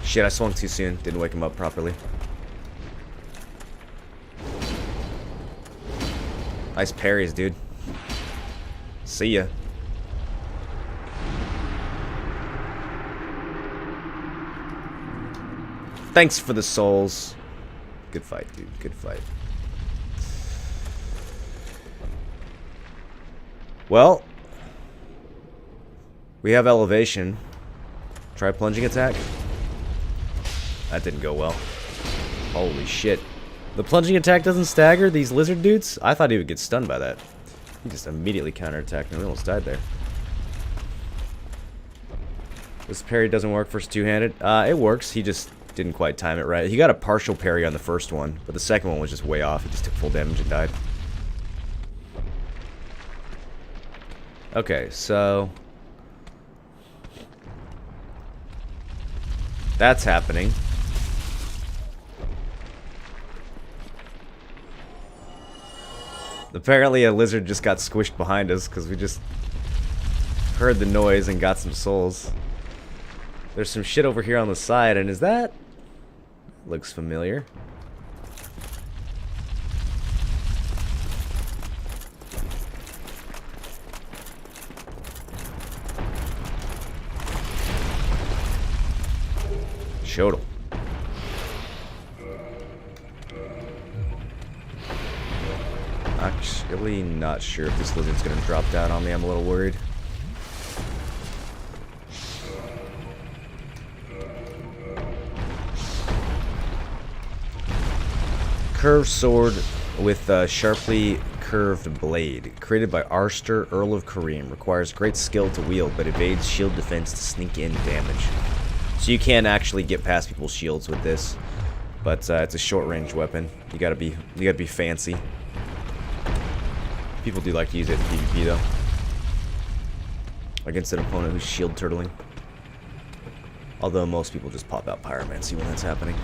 Shit, I swung too soon. Didn't wake him up properly. Nice parries, dude. See ya. Thanks for the souls. Good fight, dude. Good fight. Well, we have elevation. Try plunging attack. That didn't go well. Holy shit. The plunging attack doesn't stagger these lizard dudes? I thought he would get stunned by that. He just immediately counterattacked and we almost died there. This parry doesn't work for two-handed. It works. He just didn't quite time it right. He got a partial parry on the first one, but the second one was just way off. He just took full damage and died. Okay, so that's happening. Apparently a lizard just got squished behind us because we just heard the noise and got some souls. There's some shit over here on the side, and is that... looks familiar. Shodel. Actually not sure if this lizard's gonna drop down on me. I'm a little worried. Curved sword with a sharply curved blade. Created by Arster, Earl of Kareem. Requires great skill to wield, but evades shield defense to sneak in damage. So you can actually get past people's shields with this, but it's a short-range weapon. You gotta be fancy. People do like to use it in PvP though, against an opponent who's shield turtling. Although most people just pop out pyromancy when that's happening.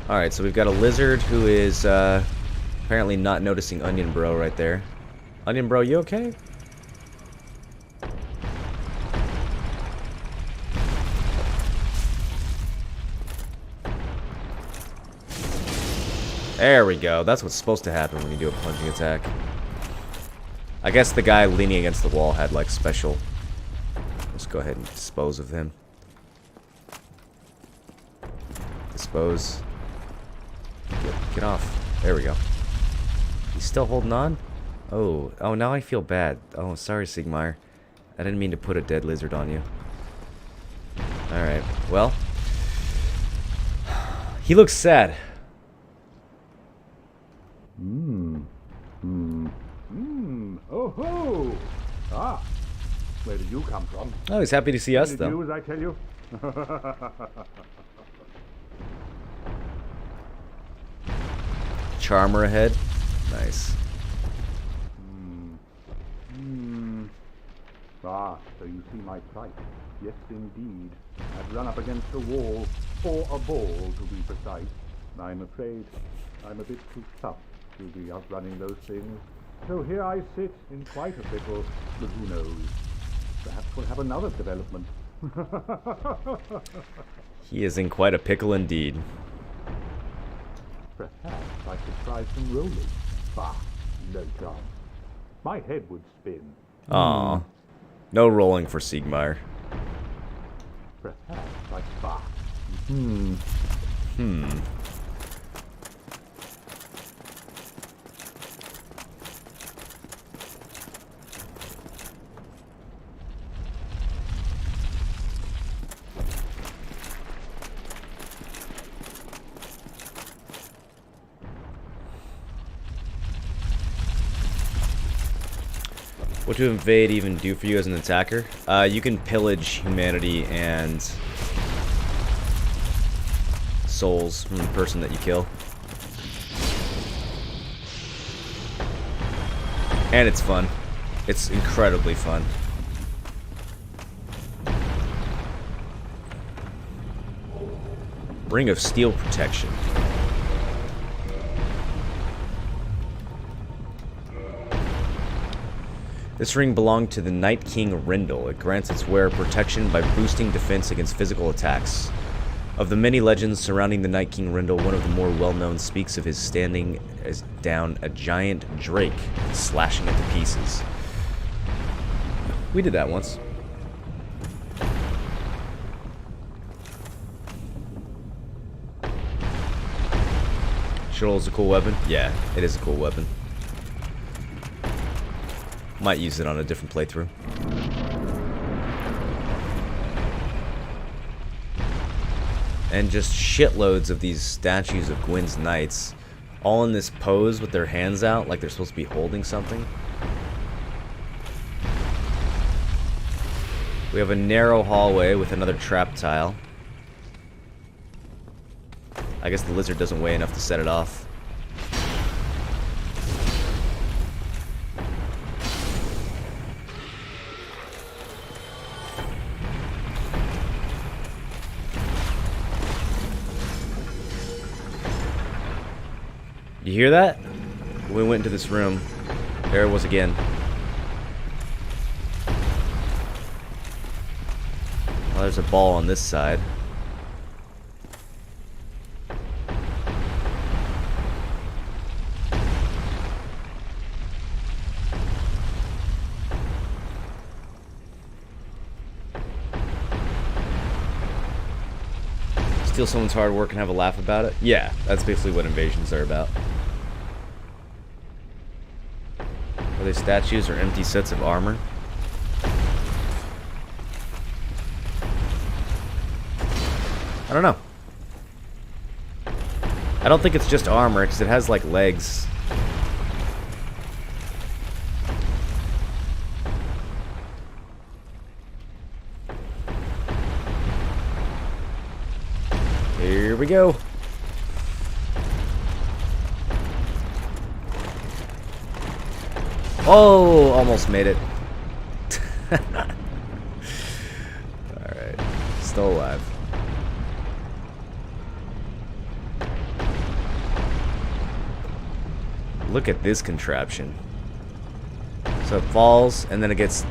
All right, so we've got a lizard who is apparently not noticing Onion Bro right there. Onion Bro, you okay? There we go. That's what's supposed to happen when you do a plunging attack. I guess the guy leaning against the wall had like special. Let's go ahead and dispose of him. Dispose. Get off. There we go. He's still holding on? Oh, now I feel bad. Oh, sorry, Sigmar. I didn't mean to put a dead lizard on you. Alright, well. He looks sad. Oh ho! Ah, where did you come from? Oh, he's happy to see us, though. News, I tell you. Charmer ahead. Nice. Ah, so you see my plight. Yes, indeed. I've run up against a wall, or a ball to be precise. I'm afraid I'm a bit too tough to be outrunning those things. So here I sit in quite a pickle, but who knows? Perhaps we'll have another development. He is in quite a pickle indeed. Perhaps I could try some rolling. Bah, no chance. My head would spin. Aw. No rolling for Sigmar. Perhaps I bah. What do invade even do for you as an attacker? You can pillage humanity and souls from the person that you kill. And it's fun. It's incredibly fun. Ring of Steel Protection. This ring belonged to the Night King Rindle. It grants its wearer protection by boosting defense against physical attacks. Of the many legends surrounding the Night King Rindle, one of the more well-known speaks of his standing down a giant drake, slashing it to pieces. We did that once. Shuttle is a cool weapon? Yeah, it is a cool weapon. Might use it on a different playthrough. And just shitloads of these statues of Gwyn's knights, all in this pose with their hands out like they're supposed to be holding something. We have a narrow hallway with another trap tile. I guess the lizard doesn't weigh enough to set it off. You hear that? We went into this room. There it was again. Well, there's a ball on this side. Steal someone's hard work and have a laugh about it? Yeah, that's basically what invasions are about. Are they statues or empty sets of armor? I don't know. I don't think it's just armor, because it has, like, legs. Here we go. Oh, almost made it. Alright. Still alive. Look at this contraption. So it falls, and then it gets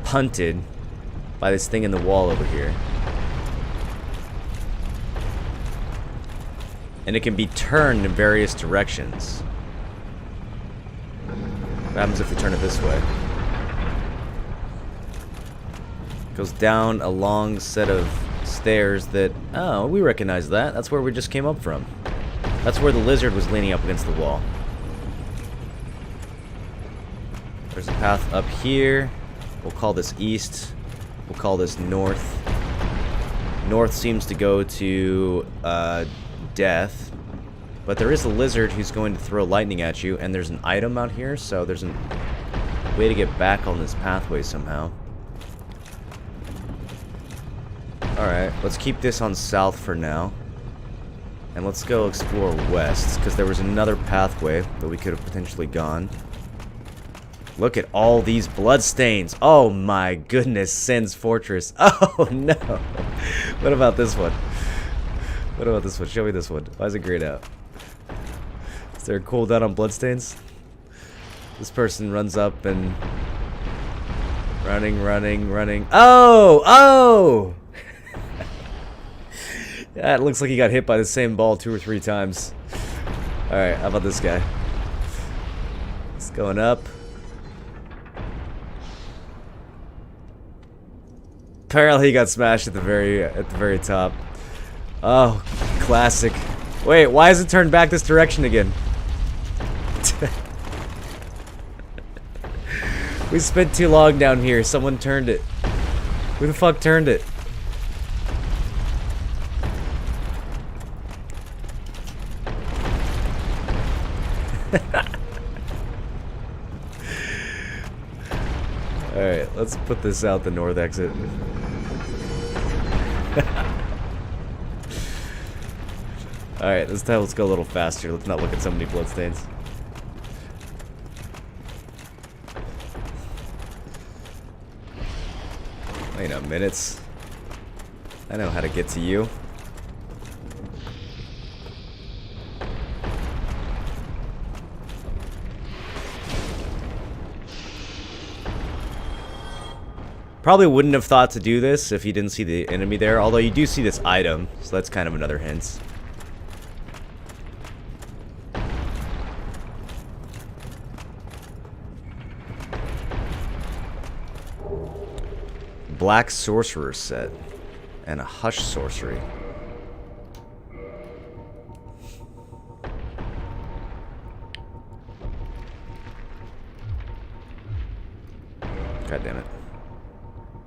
punted by this thing in the wall over here. And it can be turned in various directions. What happens if we turn it this way? It goes down a long set of stairs that... Oh, we recognize that. That's where we just came up from. That's where the lizard was leaning up against the wall. There's a path up here. We'll call this east. We'll call this north. North seems to go to death. But there is a lizard who's going to throw lightning at you, and there's an item out here, so there's a way to get back on this pathway somehow. Alright, let's keep this on south for now. And let's go explore west, because there was another pathway that we could have potentially gone. Look at all these bloodstains. Oh my goodness, Sen's Fortress. Oh no. What about this one? What about this one? Show me this one. Why is it grayed out? Is there a cooldown on bloodstains? This person runs up and... Running. Oh! Oh! Yeah, it looks like he got hit by the same ball 2 or 3 times. Alright, how about this guy? It's going up. Apparently he got smashed at the very top. Oh, classic. Wait, why is it turned back this direction again? We spent too long down here. Someone turned it. Who the fuck turned it? Alright, let's put this out the north exit. Alright, this time let's go a little faster. Let's not look at so many bloodstains. Wait a minute. I know how to get to you. Probably wouldn't have thought to do this if you didn't see the enemy there, although you do see this item, so that's kind of another hint. Black Sorcerer set and a Hush Sorcery. God damn it.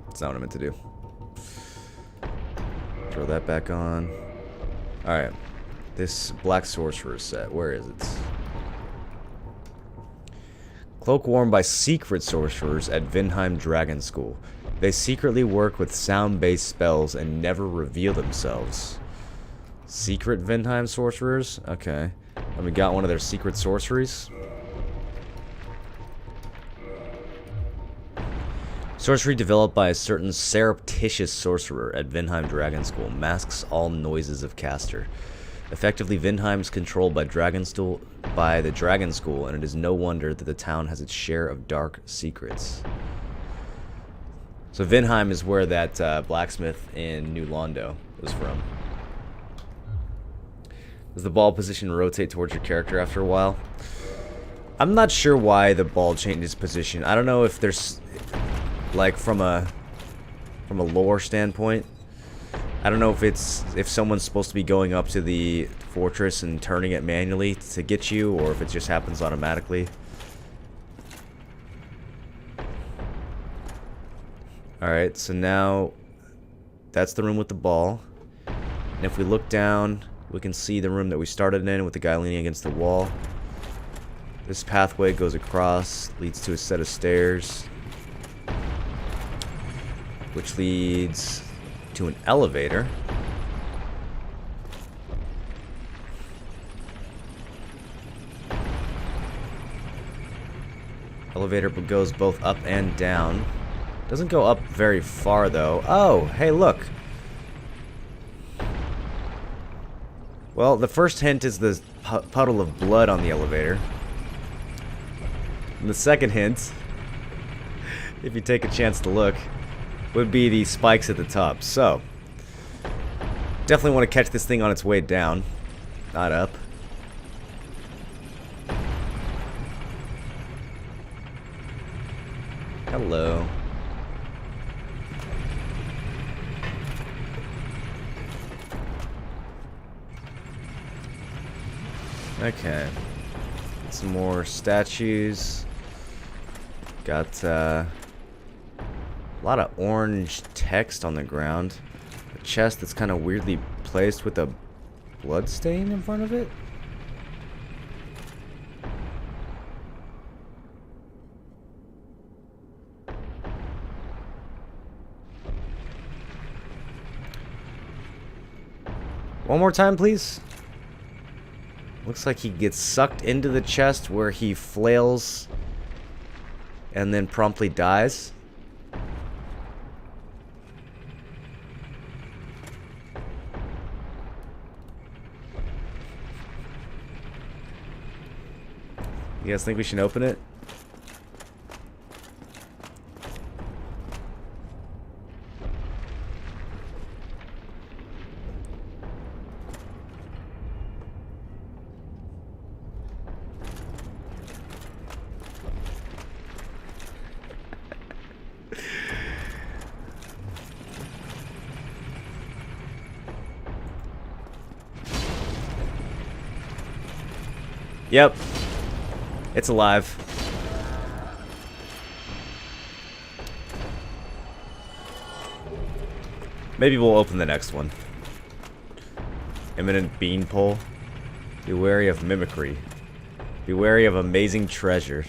That's not what I meant to do. Throw that back on. Alright. This Black Sorcerer set. Where is it? Cloak worn by secret sorcerers at Vinheim Dragon School. They secretly work with sound-based spells and never reveal themselves. Secret Vinheim sorcerers? Okay. And we got one of their secret sorceries. Sorcery developed by a certain surreptitious sorcerer at Vinheim Dragon School masks all noises of caster. Effectively, Vinheim is controlled by the Dragon School, and it is no wonder that the town has its share of dark secrets. So Vinheim is where that blacksmith in New Londo was from. Does the ball position rotate towards your character after a while? I'm not sure why the ball changes position. I don't know if there's, like, from a lore standpoint, I don't know if someone's supposed to be going up to the fortress and turning it manually to get you, or if it just happens automatically. Alright, so now that's the room with the ball. And if we look down, we can see the room that we started in with the guy leaning against the wall. This pathway goes across, leads to a set of stairs, which leads to an elevator. Elevator goes both up and down. Doesn't go up very far though. Oh, hey, look. Well, the first hint is the puddle of blood on the elevator. And the second hint, if you take a chance to look, would be the spikes at the top. So, definitely want to catch this thing on its way down, not up. Hello. Okay. Some more statues. Got a lot of orange text on the ground. A chest that's kind of weirdly placed with a blood stain in front of it. One more time, please. Looks like he gets sucked into the chest where he flails and then promptly dies. You guys think we should open it? Yep. It's alive. Maybe we'll open the next one. Imminent beanpole. Be wary of mimicry. Be wary of amazing treasure.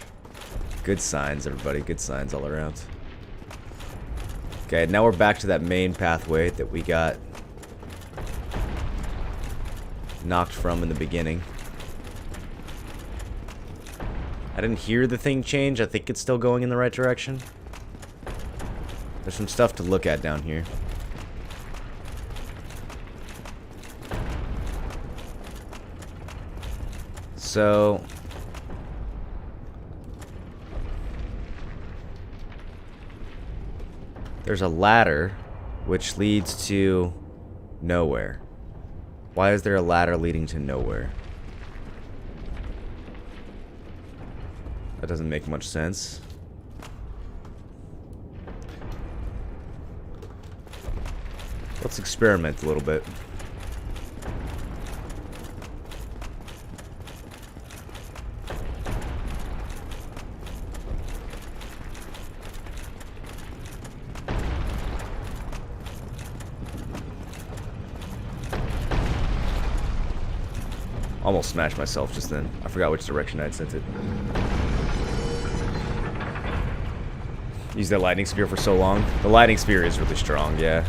Good signs, everybody. Good signs all around. Okay, now we're back to that main pathway that we got knocked from in the beginning. I didn't hear the thing change. I think it's still going in the right direction. There's some stuff to look at down here. So there's a ladder which leads to nowhere. Why is there a ladder leading to nowhere? That doesn't make much sense. Let's experiment a little bit. Almost smashed myself just then. I forgot which direction I'd sent it. Used that lightning spear for so long. The lightning spear is really strong, yeah.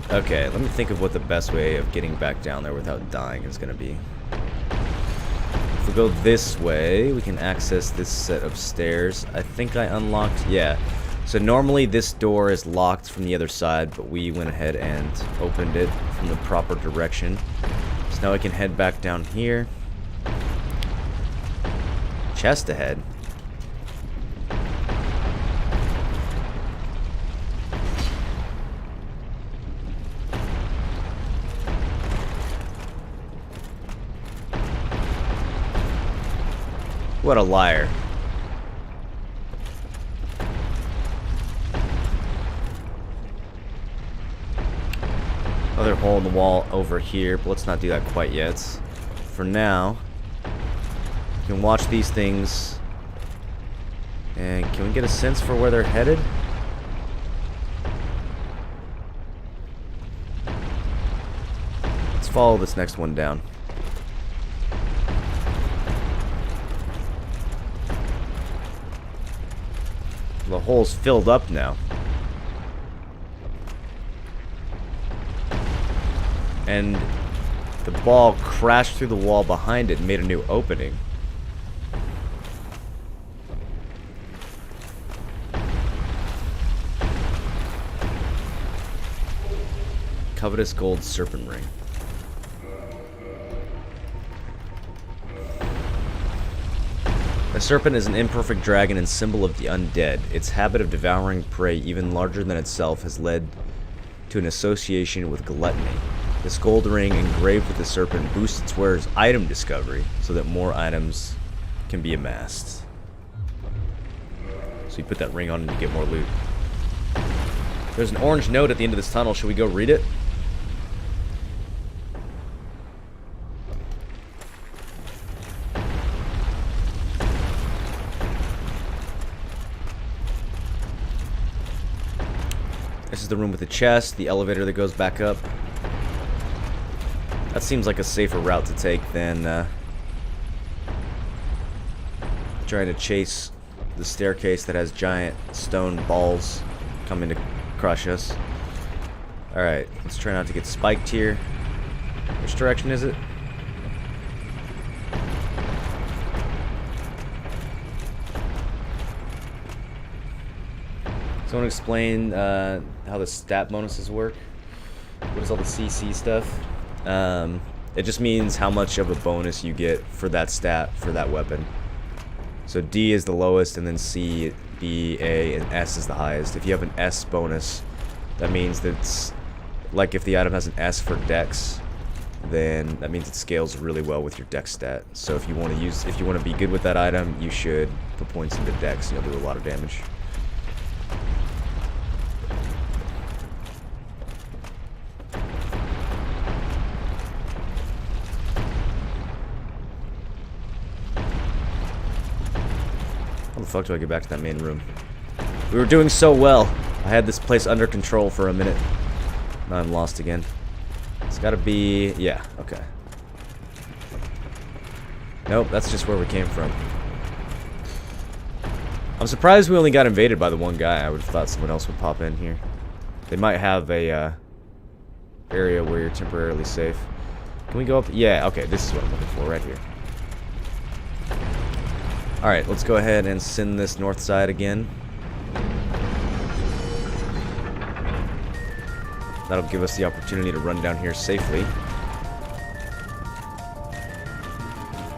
Okay, let me think of what the best way of getting back down there without dying is going to be. If we go this way, we can access this set of stairs. I think I unlocked... Yeah. So normally this door is locked from the other side, but we went ahead and opened it from the proper direction. So now I can head back down here. Chest ahead. What a liar. Another hole in the wall over here, but let's not do that quite yet. For now, you can watch these things. And can we get a sense for where they're headed? Let's follow this next one down. The hole's filled up now. And the ball crashed through the wall behind it and made a new opening. Covetous gold serpent ring. A serpent is an imperfect dragon and symbol of the undead. Its habit of devouring prey even larger than itself has led to an association with gluttony. This gold ring engraved with the serpent boosts its wearer's item discovery so that more items can be amassed. So you put that ring on and you get more loot. There's an orange note at the end of this tunnel. Should we go read it? This is the room with the chest, the elevator that goes back up. That seems like a safer route to take than trying to chase the staircase that has giant stone balls coming to crush us. Alright, let's try not to get spiked here. Which direction is it? Someone explain how the stat bonuses work? What is all the CC stuff? It just means how much of a bonus you get for that stat for that weapon. So D is the lowest, and then C, B, A, and S is the highest. If you have an S bonus, that means that's like if the item has an S for Dex, then that means it scales really well with your Dex stat. So if you want to be good with that item, you should put points into Dex. You'll do a lot of damage. How the fuck do I get back to that main room? We were doing so well. I had this place under control for a minute. Now I'm lost again. It's gotta be... yeah, okay. Nope, that's just where we came from. I'm surprised we only got invaded by the one guy. I would have thought someone else would pop in here. They might have a area where you're temporarily safe. Can we go up? Yeah, okay, this is what I'm looking for right here. Alright, let's go ahead and send this north side again. That'll give us the opportunity to run down here safely.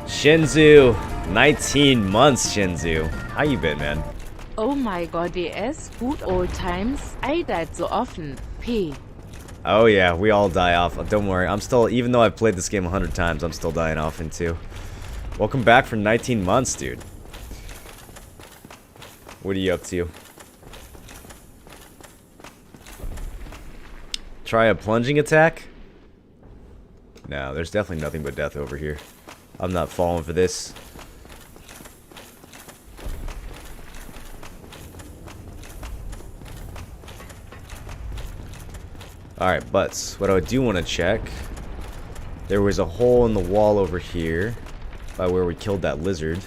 Shinzu! 19 months, Shinzu. How you been, man? Oh my god, yes, good old times. I died so often. P. Oh yeah, we all die off. Don't worry, I'm still, even though I've played this game 100 times, I'm still dying often too. Welcome back for 19 months, dude. What are you up to? Try a plunging attack? No, there's definitely nothing but death over here. I'm not falling for this. Alright, butts. What I do want to check There was a hole in the wall over here by where we killed that lizard.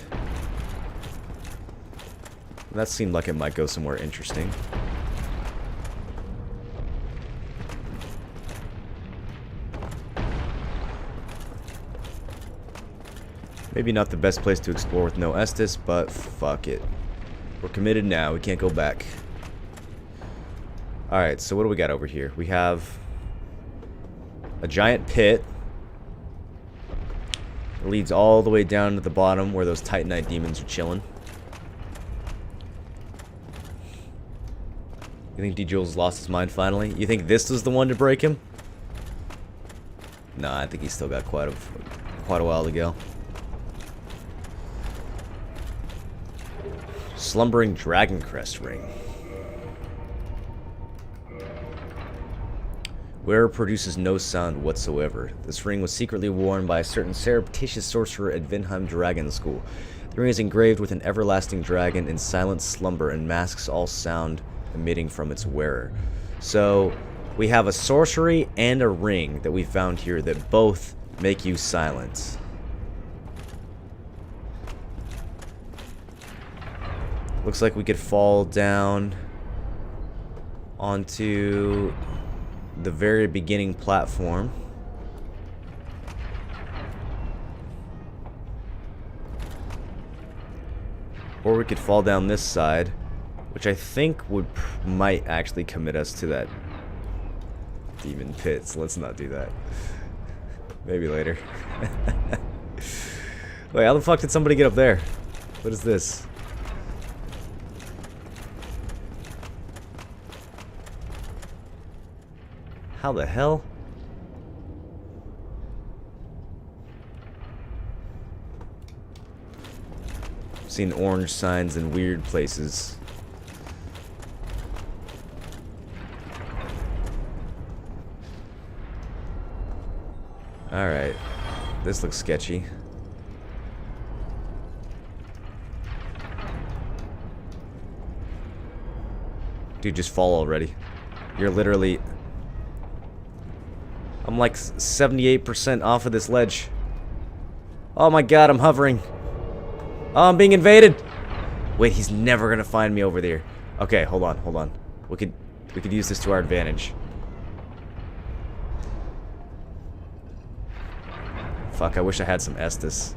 That seemed like it might go somewhere interesting. Maybe not the best place to explore with no Estus, but fuck it. We're committed now. We can't go back. Alright, so what do we got over here? We have a giant pit. It leads all the way down to the bottom where those Titanite demons are chilling. You think D-Jules lost his mind finally? You think this was the one to break him? Nah, I think he's still got quite a while to go. Slumbering Dragon Crest Ring. Wearer produces no sound whatsoever. This ring was secretly worn by a certain surreptitious sorcerer at Vinheim Dragon School. The ring is engraved with an everlasting dragon in silent slumber and masks all sound emitting from its wearer. So, we have a sorcery and a ring that we found here that both make you silent. Looks like we could fall down onto the very beginning platform. Or we could fall down this side, which I think might actually commit us to that demon pit. So let's not do that. Maybe later. Wait, how the fuck did somebody get up there? What is this? How the hell? Seen orange signs in weird places. Alright. This looks sketchy. Dude, just fall already. You're literally... I'm like 78% off of this ledge. Oh my god, I'm hovering. Oh, I'm being invaded. Wait, he's never gonna find me over there. Okay, hold on, hold on. We could use this to our advantage. Fuck, I wish I had some Estus.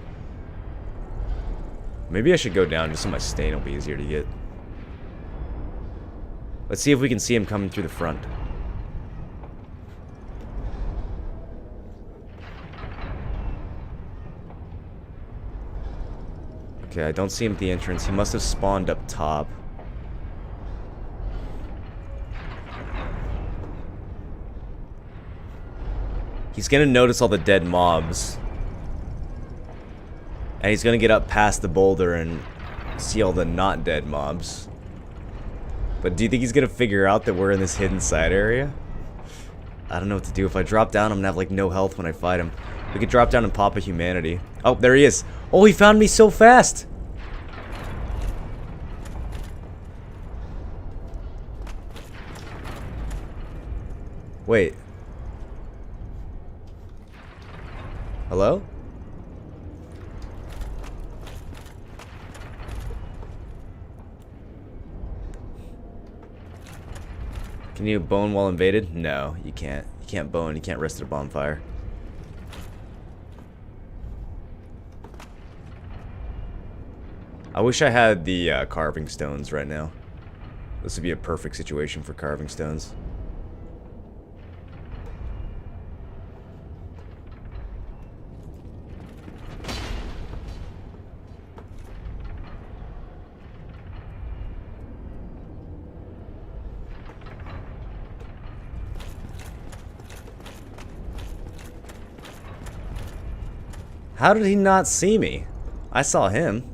Maybe I should go down just so my stain will be easier to get. Let's see if we can see him coming through the front. Okay, I don't see him at the entrance. He must have spawned up top. He's gonna notice all the dead mobs. And he's gonna get up past the boulder and see all the not dead mobs. But do you think he's gonna figure out that we're in this hidden side area? I don't know what to do. If I drop down, I'm gonna have like no health when I fight him. We could drop down and pop a humanity. Oh, there he is. Oh, he found me so fast. Wait. Hello? Can you bone while invaded? No, you can't. You can't bone. You can't rest at a bonfire. I wish I had the carving stones right now. This would be a perfect situation for carving stones. How did he not see me? I saw him.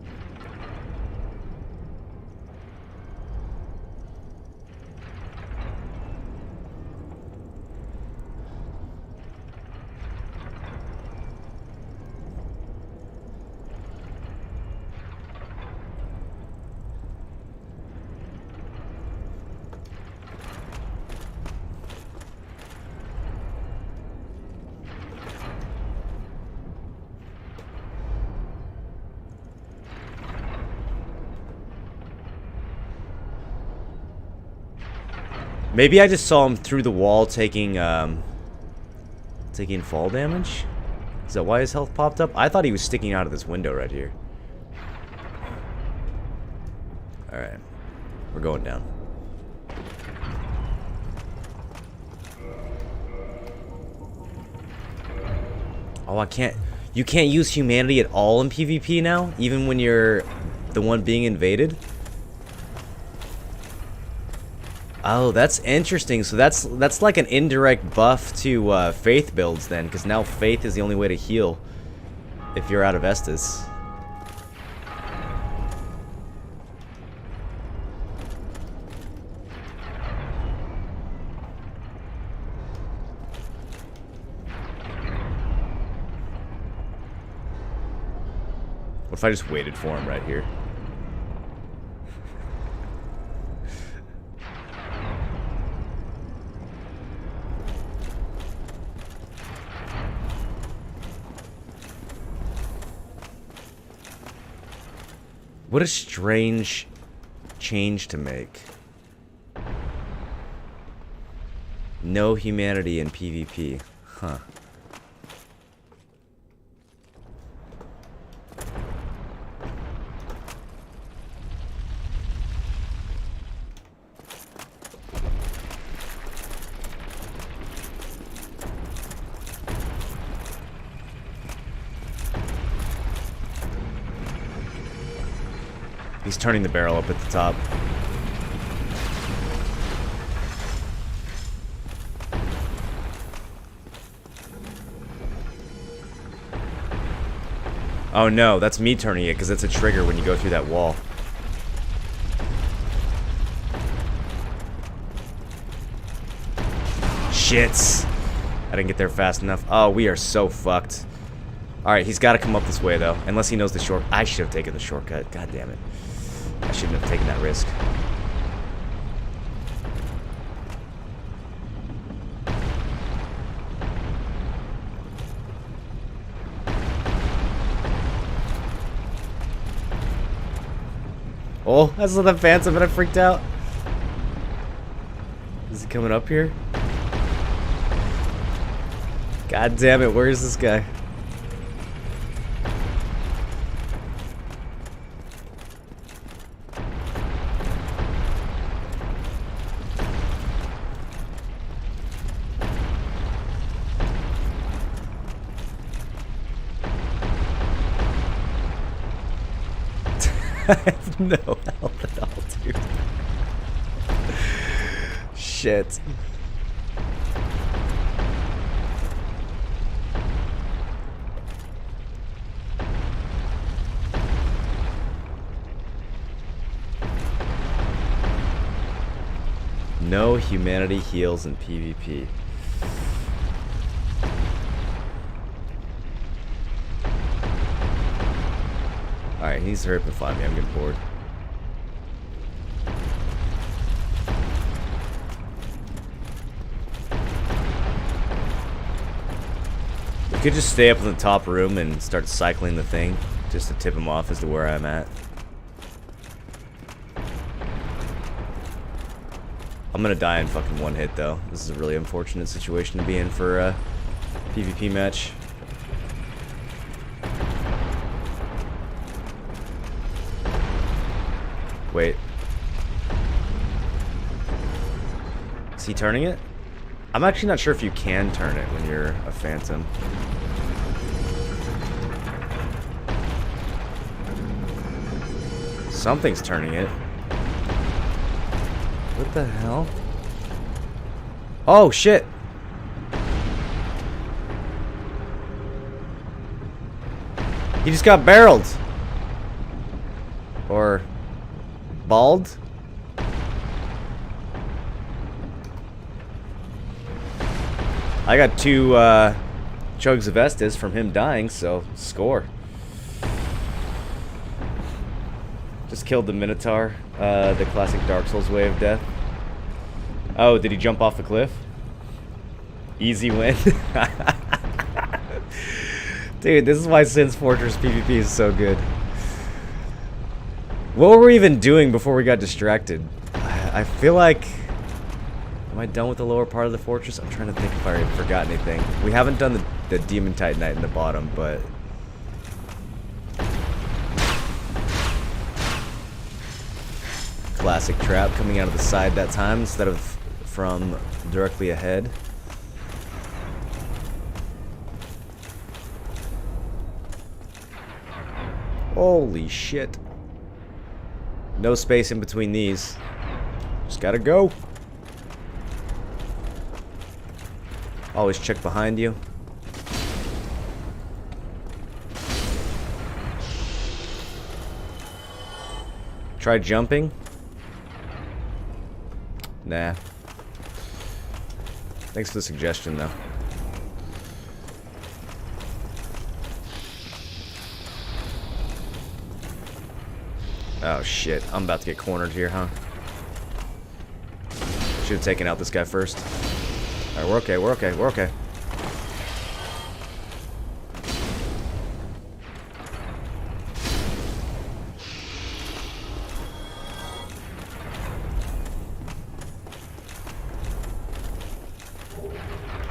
Maybe I just saw him through the wall taking taking fall damage? Is that why his health popped up? I thought he was sticking out of this window right here. Alright. We're going down. Oh, I can't... You can't use humanity at all in PvP now? Even when you're the one being invaded? Oh, that's interesting. So that's like an indirect buff to Faith builds then, because now Faith is the only way to heal if you're out of Estus. What if I just waited for him right here? What a strange change to make. No humanity in PvP. Huh. He's turning the barrel up at the top. Oh no, that's me turning it because it's a trigger when you go through that wall. Shit. I didn't get there fast enough. Oh, we are so fucked. Alright, he's got to come up this way though. Unless he knows the short... I should have taken the shortcut. God damn it. I shouldn't have taken that risk. Oh, I saw the Phantom and I freaked out. Is he coming up here? God damn it, where is this guy? I have no health at all, dude. Shit. No humanity heals in PvP. Alright, he needs to hurry up and find me. I'm getting bored. We could just stay up in the top room and start cycling the thing, just to tip him off as to where I'm at. I'm gonna die in fucking one hit though. This is a really unfortunate situation to be in for a PvP match. Wait. Is he turning it? I'm actually not sure if you can turn it when you're a Phantom. Something's turning it. What the hell? Oh, shit! He just got barreled! Or... bald? I got 2 chugs of Estus from him dying, so score. Just killed the Minotaur, the classic Dark Souls way of death. Oh, did he jump off the cliff? Easy win. Dude, this is why Sin's Fortress PvP is so good. What were we even doing before we got distracted? I feel like Am I done with the lower part of the fortress? I'm trying to think if I forgot anything. We haven't done the Demon Titanite in the bottom, but... Classic trap coming out of the side that time instead of from directly ahead. Holy shit. No space in between these. Just gotta go. Always check behind you. Try jumping. Nah. Thanks for the suggestion, though. Oh shit, I'm about to get cornered here, huh? Should have taken out this guy first. Alright, we're okay, we're okay, we're okay.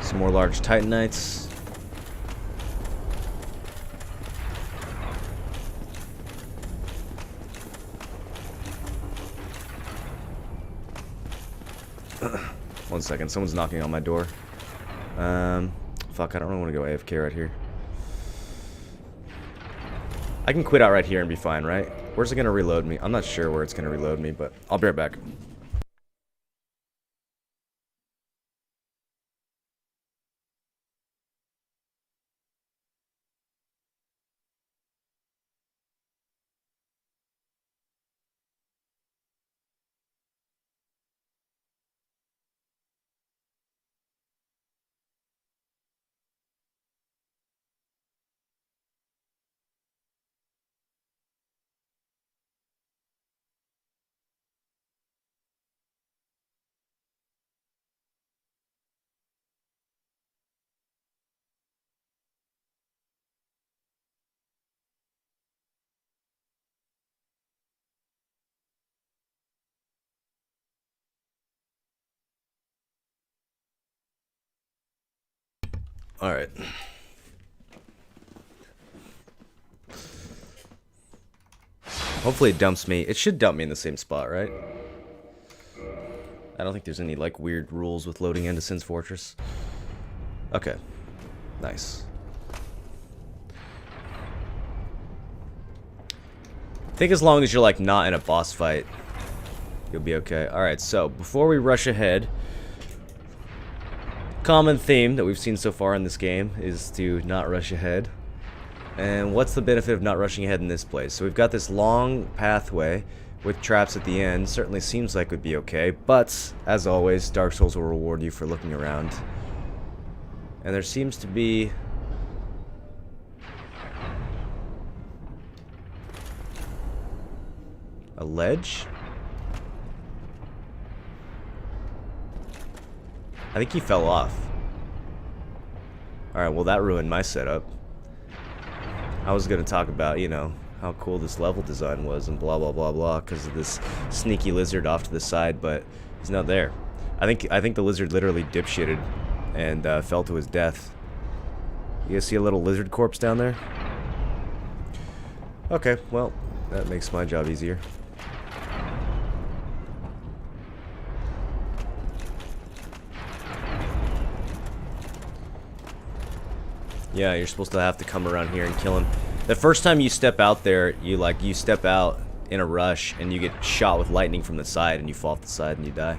Some more large Titanites. One second, someone's knocking on my door. Fuck, I don't really want to go AFK right here. I can quit out right here and be fine, right? Where's it gonna reload me? I'm not sure where it's gonna reload me, but I'll be right back. Alright. Hopefully it dumps me. It should dump me in the same spot, right? I don't think there's any, like, weird rules with loading into Sin's Fortress. Okay. Nice. I think as long as you're, like, not in a boss fight, you'll be okay. Alright, so, before we rush ahead... Common theme that we've seen so far in this game is to not rush ahead. And what's the benefit of not rushing ahead in this place? So we've got this long pathway with traps at the end. Certainly seems like it would be okay, but as always, Dark Souls will reward you for looking around. And there seems to be a ledge? I think he fell off. Alright, well that ruined my setup. I was gonna talk about, you know, how cool this level design was and blah blah blah blah because of this sneaky lizard off to the side, but he's not there. I think the lizard literally dipshitted and fell to his death. You guys see a little lizard corpse down there? Okay, well, that makes my job easier. Yeah, you're supposed to have to come around here and kill him. The first time you step out there, you step out in a rush and you get shot with lightning from the side and you fall off the side and you die.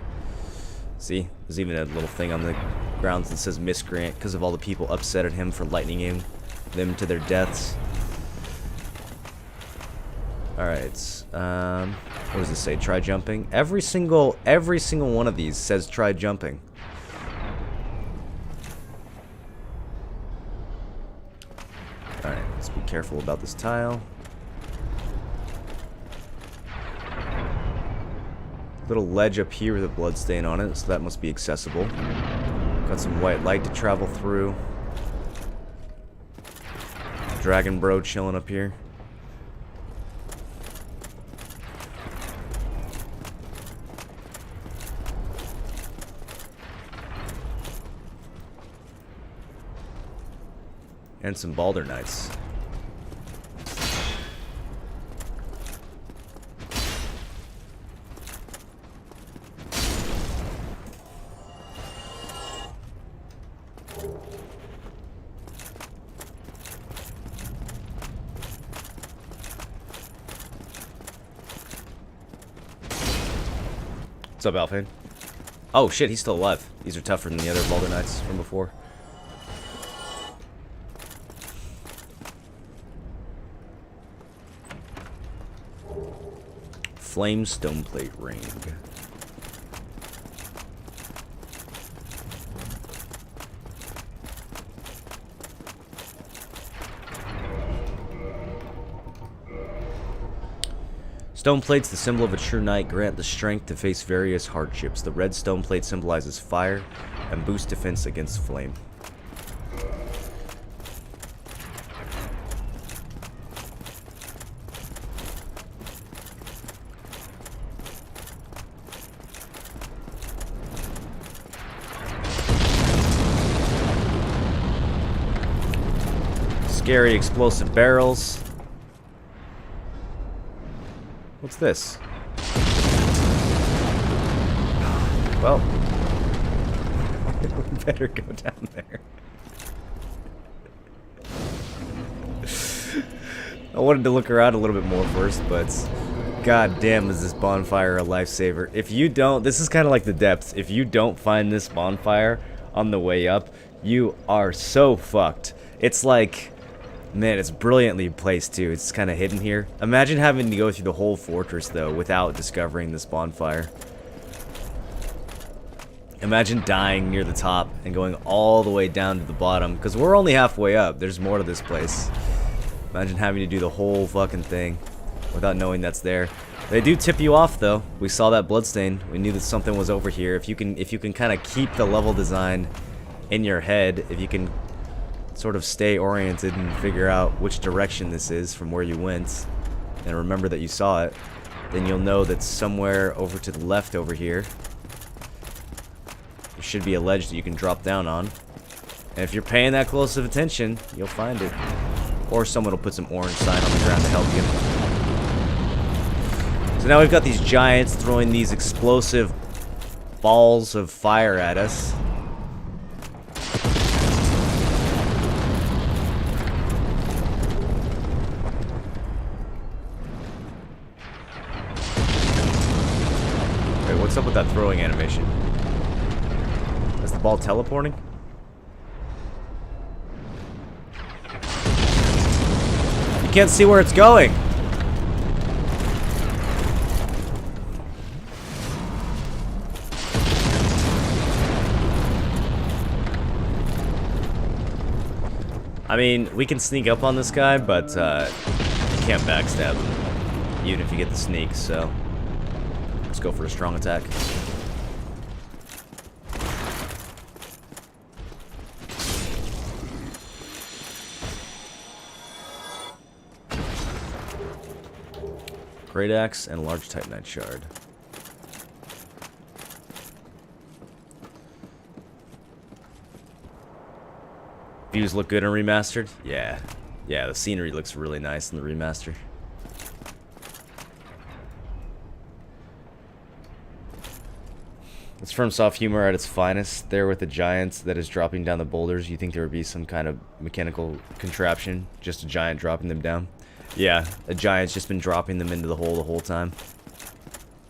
See? There's even a little thing on the grounds that says miscreant because of all the people upset at him for lightninging them to their deaths. Alright, what does this say? Try jumping? Every single one of these says try jumping. Alright, let's be careful about this tile. Little ledge up here with a bloodstain on it, so that must be accessible. Got some white light to travel through. Dragon Bro chilling up here. And some Balder Knights. What's up, Alfheim? Oh shit, he's still alive. These are tougher than the other Balder Knights from before. Flame Stoneplate Ring. Stone plates, the symbol of a true knight, grant the strength to face various hardships. The red stone plate symbolizes fire and boosts defense against flame. Scary explosive barrels. What's this? Well, we better go down there. I wanted to look around a little bit more first, but god damn is this bonfire a lifesaver. If you don't, this is kind of like the depths. If you don't find this bonfire on the way up, you are so fucked. It's like, man, it's brilliantly placed too. It's kind of hidden here. Imagine having to go through the whole fortress though without discovering this bonfire. Imagine dying near the top and going all the way down to the bottom, because we're only halfway up. There's more to this place. Imagine having to do the whole fucking thing without knowing that's there. They do tip you off though. We saw that bloodstain. We knew that something was over here. If you can kind of keep the level design in your head, if you can sort of stay oriented and figure out which direction this is from where you went, and remember that you saw it, then you'll know that somewhere over to the left over here there should be a ledge that you can drop down on. And if you're paying that close of attention, you'll find it. Or someone will put some orange sign on the ground to help you. So now we've got these giants throwing these explosive balls of fire at us. What's up with that throwing animation? Is the ball teleporting? You can't see where it's going. I mean, we can sneak up on this guy, but you can't backstab him, even if you get the sneak, so let's go for a strong attack. Great Axe and a large Titanite shard. Views look good in remastered? Yeah. Yeah, the scenery looks really nice in the remaster. It's FromSoft humor at its finest. There with the giants that is dropping down the boulders, you think there would be some kind of mechanical contraption, just a giant dropping them down. Yeah, a giant's just been dropping them into the hole the whole time.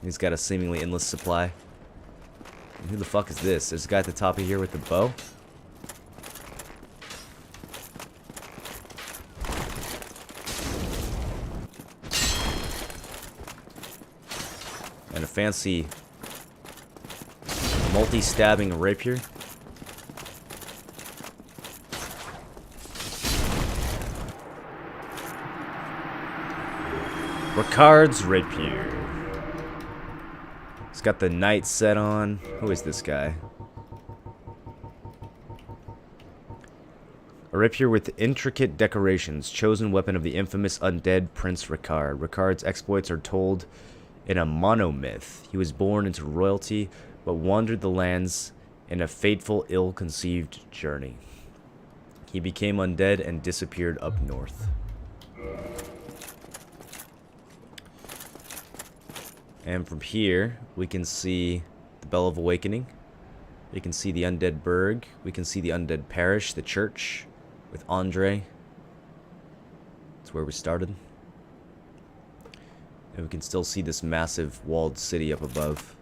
He's got a seemingly endless supply. And who the fuck is this? There's a guy at the top of here with the bow? And a fancy multi-stabbing rapier. Ricard's rapier. He's got the knight set on. Who is this guy? A rapier with intricate decorations, chosen weapon of the infamous undead Prince Ricard. Ricard's exploits are told in a monomyth. He was born into royalty, but wandered the lands in a fateful, ill-conceived journey. He became undead and disappeared up north. And from here, we can see the Bell of Awakening. We can see the Undead Burg. We can see the Undead Parish, the church, with Andre. That's where we started. And we can still see this massive walled city up above.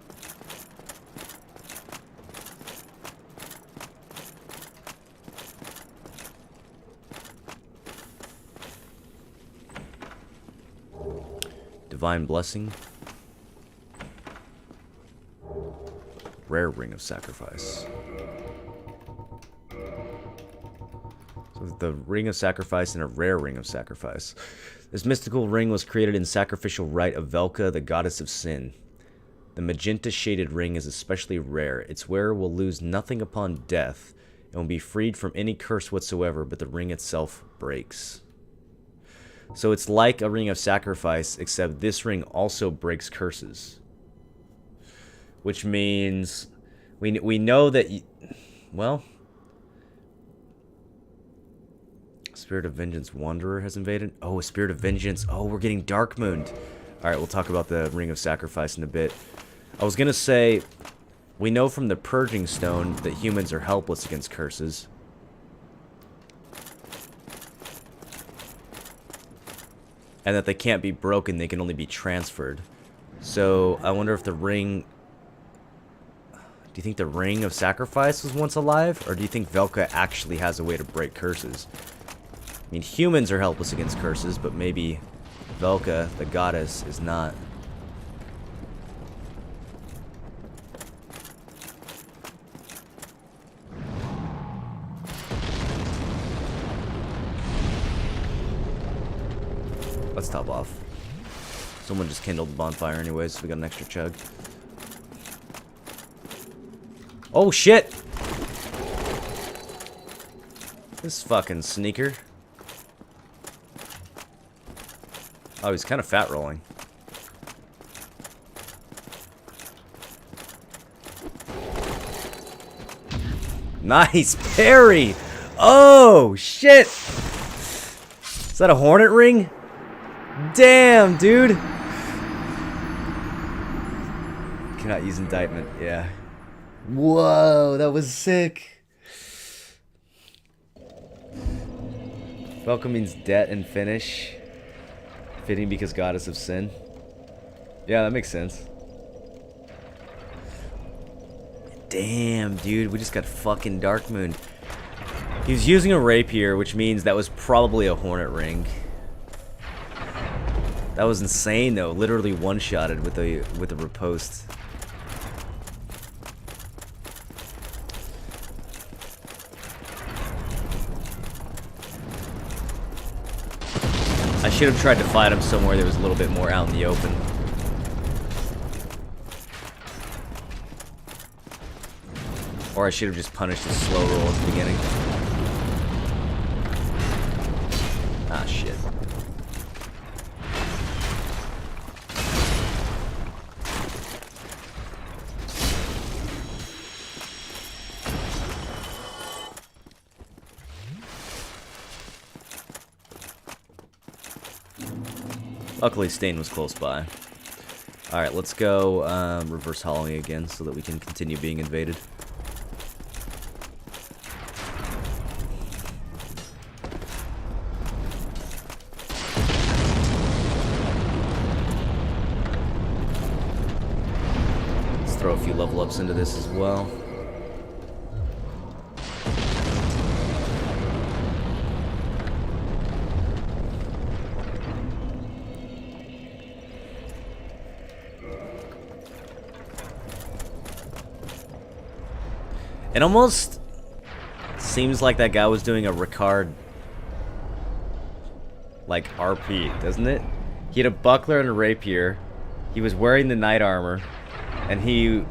Divine Blessing. Rare Ring of Sacrifice. So the Ring of Sacrifice and a Rare Ring of Sacrifice. This mystical ring was created in sacrificial rite of Velka, the goddess of sin. The magenta-shaded ring is especially rare. Its wearer will lose nothing upon death and will be freed from any curse whatsoever, but the ring itself breaks. So it's like a Ring of Sacrifice, except this ring also breaks curses. Which means we know that, well, Spirit of Vengeance Wanderer has invaded. Oh, a Spirit of Vengeance. Oh, we're getting Darkmooned. All right, we'll talk about the Ring of Sacrifice in a bit. I was gonna say, we know from the Purging Stone that humans are helpless against curses. And that they can't be broken, they can only be transferred. So, I wonder if the ring... Do you think the Ring of Sacrifice was once alive? Or do you think Velka actually has a way to break curses? I mean, humans are helpless against curses, but maybe Velka, the goddess, is not. Let's top off. Someone just kindled the bonfire anyways, so we got an extra chug. Oh shit! This fucking sneaker. Oh, he's kind of fat rolling. Nice parry! Oh shit! Is that a hornet ring? Damn, dude! Cannot use indictment, yeah. Whoa, that was sick. Velka means debt and finish. Fitting because goddess of sin. Yeah, that makes sense. Damn, dude, we just got fucking Darkmoon. He was using a rapier, which means that was probably a hornet ring. That was insane, though. Literally one-shotted with a riposte. I should have tried to fight him somewhere that was a little bit more out in the open. Or I should have just punished his slow roll at the beginning. Ah, shit. Luckily, Stain was close by. Alright, let's go reverse hollowing again so that we can continue being invaded. Let's throw a few level ups into this as well. It almost seems like that guy was doing a Ricard, like, RP, doesn't it? He had a buckler and a rapier, he was wearing the knight armor, and he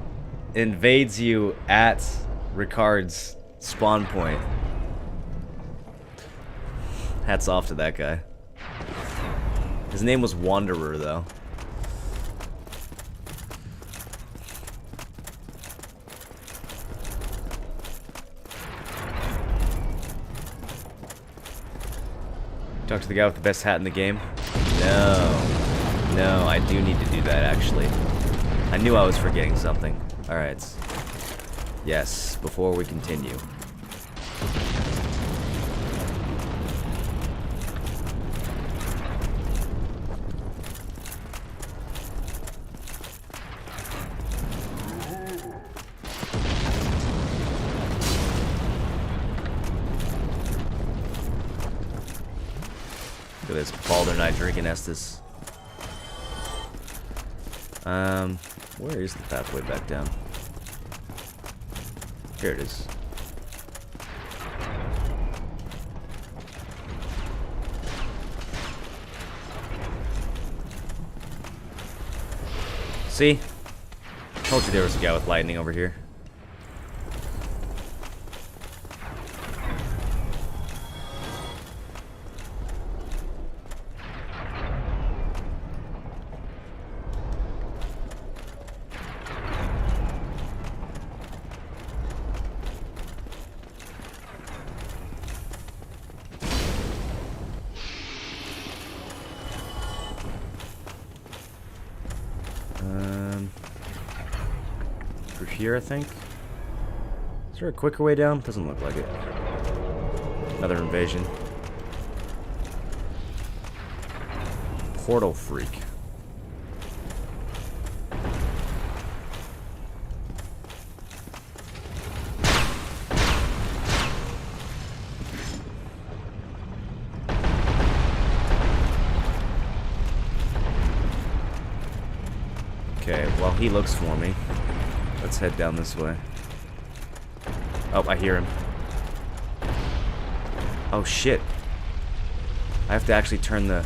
invades you at Ricard's spawn point. Hats off to that guy. His name was Wanderer, though. Talk to the guy with the best hat in the game. No. No, I do need to do that, actually. I knew I was forgetting something. Alright. Yes, before we continue. Look at this Baldur Knight drinking Estus. Where is the pathway back down? Here it is. See? Told you there was a guy with lightning over here. Through here, I think. Is there a quicker way down? Doesn't look like it. Another invasion. Portal freak. Okay, while he looks for me, let's head down this way. Oh, I hear him. Oh, shit. I have to actually turn the...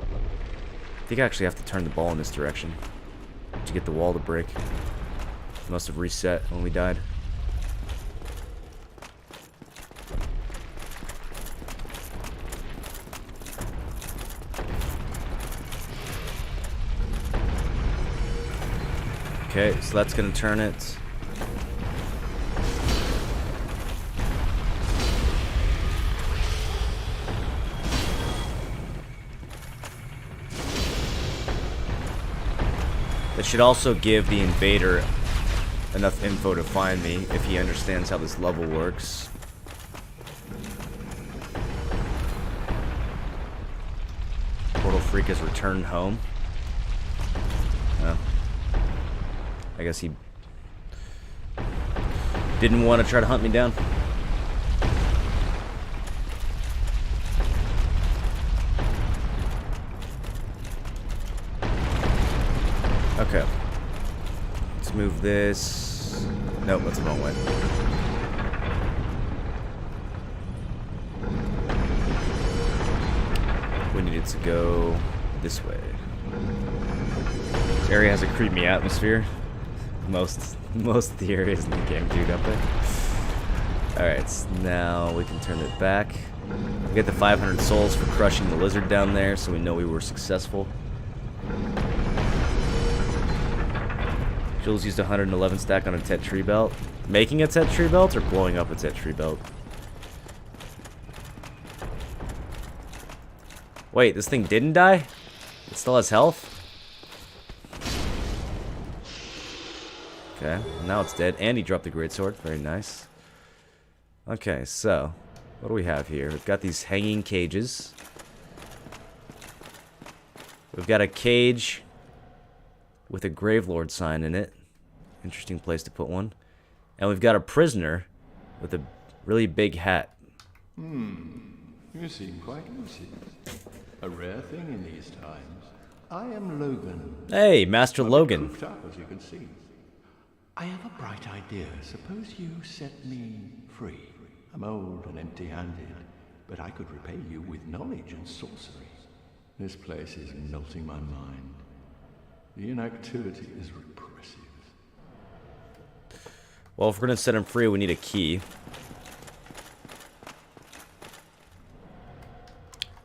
I think I actually have to turn the ball in this direction to get the wall to break. It must have reset when we died. Okay, so that's gonna turn it. It should also give the invader enough info to find me if he understands how this level works. Portal Freak has returned home. I guess he didn't want to try to hunt me down. Okay. Let's move this. Nope, that's the wrong way. We needed to go this way. This area has a creepy atmosphere. Most of the areas in the game do, don't they? Alright, so now we can turn it back. We get the 500 souls for crushing the lizard down there, so we know we were successful. Jules used 111 stack on a Tet tree belt. Making a Tet tree belt or blowing up a Tet tree belt? Wait, this thing didn't die? It still has health? Okay, now it's dead. And he dropped the greatsword. Very nice. Okay, so what do we have here? We've got these hanging cages. We've got a cage with a Gravelord sign in it. Interesting place to put one. And we've got a prisoner with a really big hat. You seem quite lucid. A rare thing in these times. I am Logan. Hey, Master Logan. Cooped up, as you can see. I have a bright idea. Suppose you set me free. I'm old and empty-handed, but I could repay you with knowledge and sorcery. This place is melting my mind. The inactivity is repressive. Well, if we're going to set him free, we need a key.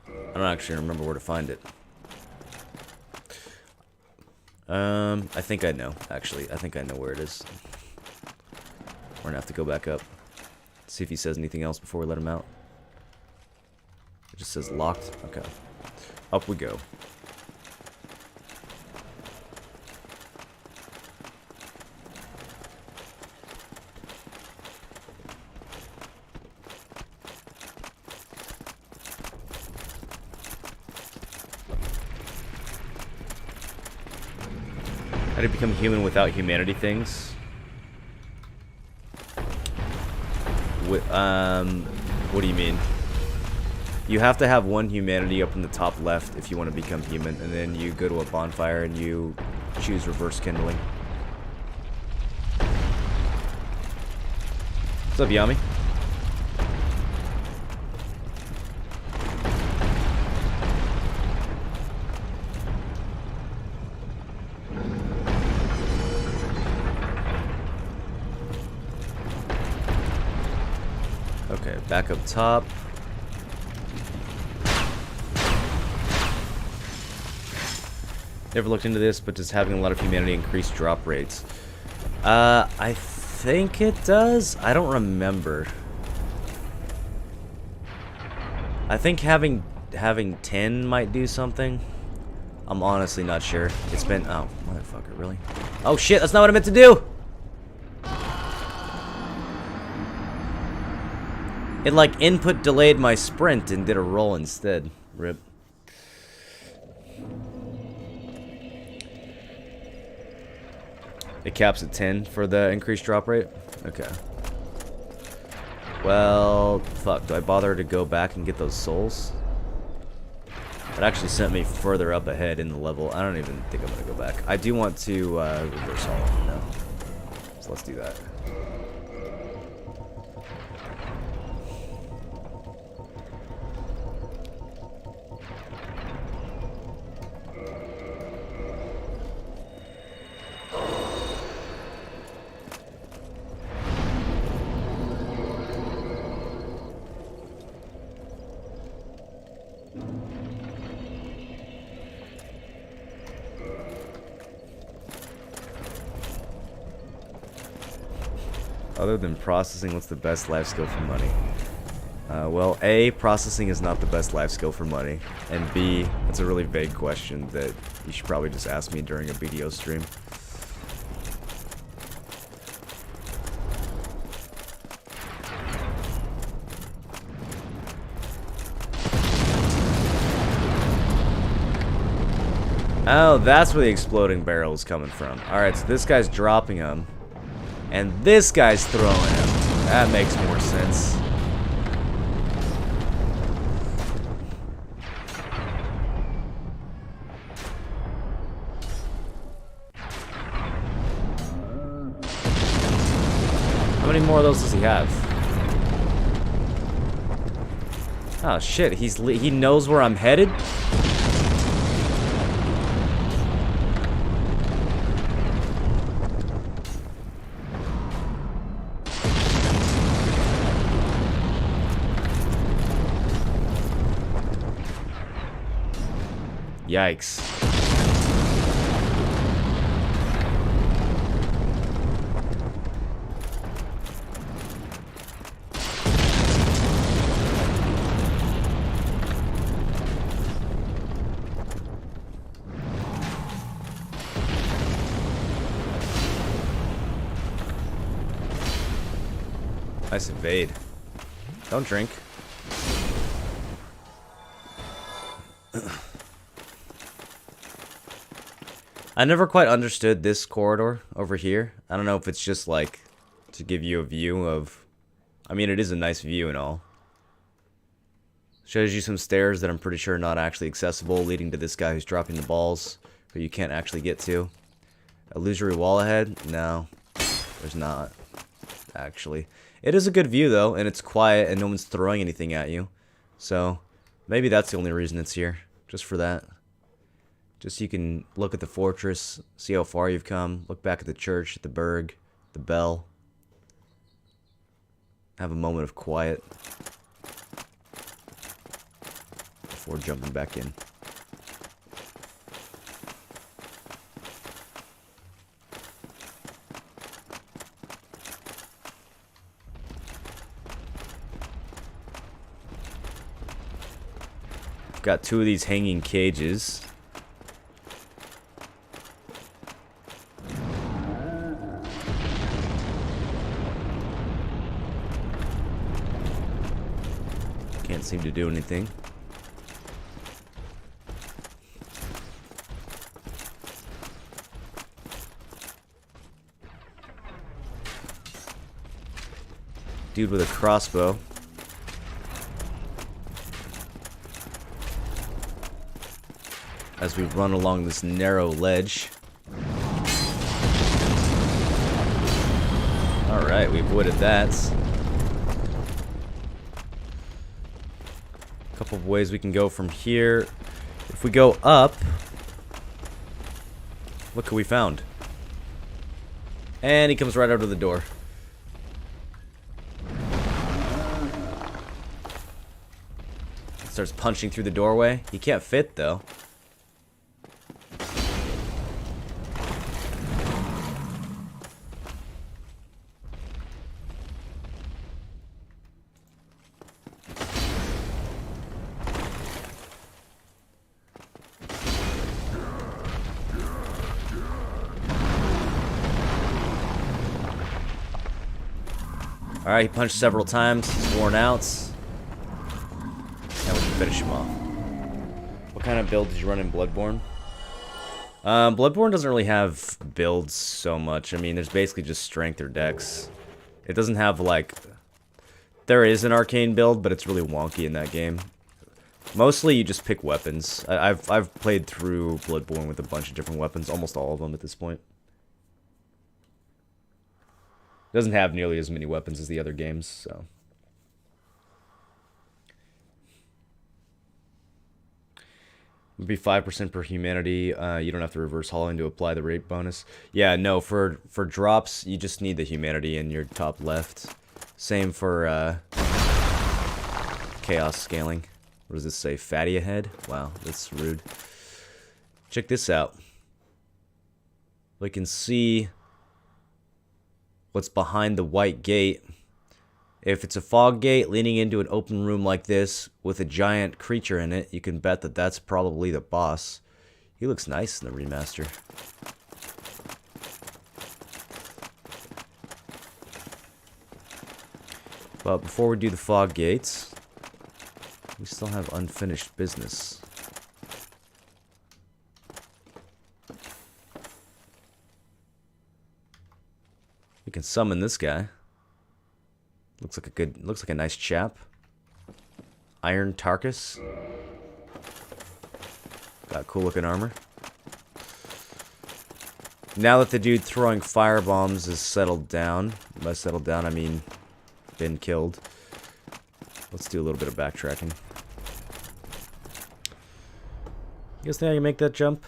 I don't actually remember where to find it. I think I know, actually. I think I know where it is. We're gonna have to go back up. See if he says anything else before we let him out. It just says locked. Okay. Up we go. How do you become human without humanity things? What do you mean? You have to have one humanity up in the top left if you want to become human, and then you go to a bonfire and you choose reverse kindling. What's up, Yami? Okay, back up top. Never looked into this, but does having a lot of humanity increase drop rates? I think it does. I don't remember. I think having 10 might do something. I'm honestly not sure. It's been... Oh, motherfucker, really? Oh shit, that's not what I meant to do! It like input delayed my sprint and did a roll instead. RIP. It caps at 10 for the increased drop rate? Okay. Well, fuck. Do I bother to go back and get those souls? It actually sent me further up ahead in the level. I don't even think I'm gonna go back. I do want to reverse all of them now. So let's do that. Other than processing, what's the best life skill for money? Well, A, processing is not the best life skill for money. And B, that's a really vague question that you should probably just ask me during a BDO stream. Oh, that's where the exploding barrel is coming from. Alright, so this guy's dropping them. And this guy's throwing him. That makes more sense. How many more of those does he have? Oh shit, he knows where I'm headed? Yikes. Nice evade. Don't drink. I never quite understood this corridor over here. I don't know if it's just like to give you a view of... I mean, it is a nice view and all. Shows you some stairs that I'm pretty sure are not actually accessible, leading to this guy who's dropping the balls, who you can't actually get to. Illusory wall ahead? No, there's not, actually. It is a good view, though, and it's quiet, and no one's throwing anything at you. So, maybe that's the only reason it's here. Just for that. Just so you can look at the fortress, see how far you've come, look back at the church, the burg, the bell. Have a moment of quiet before jumping back in. Got 2 of these hanging cages. Can't seem to do anything. Dude with a crossbow. As we run along this narrow ledge. Alright, we avoided that. A couple of ways we can go from here. If we go up, look who we found. And he comes right out of the door. Starts punching through the doorway. He can't fit though. Alright, he punched several times. He's worn out. Now we can finish him off. What kind of build did you run in Bloodborne? Bloodborne doesn't really have builds so much. I mean, there's basically just strength or dex. It doesn't have, like... There is an arcane build, but it's really wonky in that game. Mostly, you just pick weapons. I've played through Bloodborne with a bunch of different weapons. Almost all of them at this point. Doesn't have nearly as many weapons as the other games, so... Would be 5% per humanity. You don't have to reverse hauling to apply the rate bonus. Yeah, no, for drops, you just need the humanity in your top left. Same for chaos scaling. What does this say? Fatty ahead? Wow, that's rude. Check this out. We can see what's behind the white gate. If it's a fog gate leading into an open room like this with a giant creature in it, you can bet that that's probably the boss. He looks nice in the remaster. But before we do the fog gates, we still have unfinished business. We can summon this guy. Looks like a nice chap. Iron Tarkus. Got cool looking armor. Now that the dude throwing fire bombs is settled down, by settled down I mean been killed. Let's do a little bit of backtracking. You guys think I can make that jump?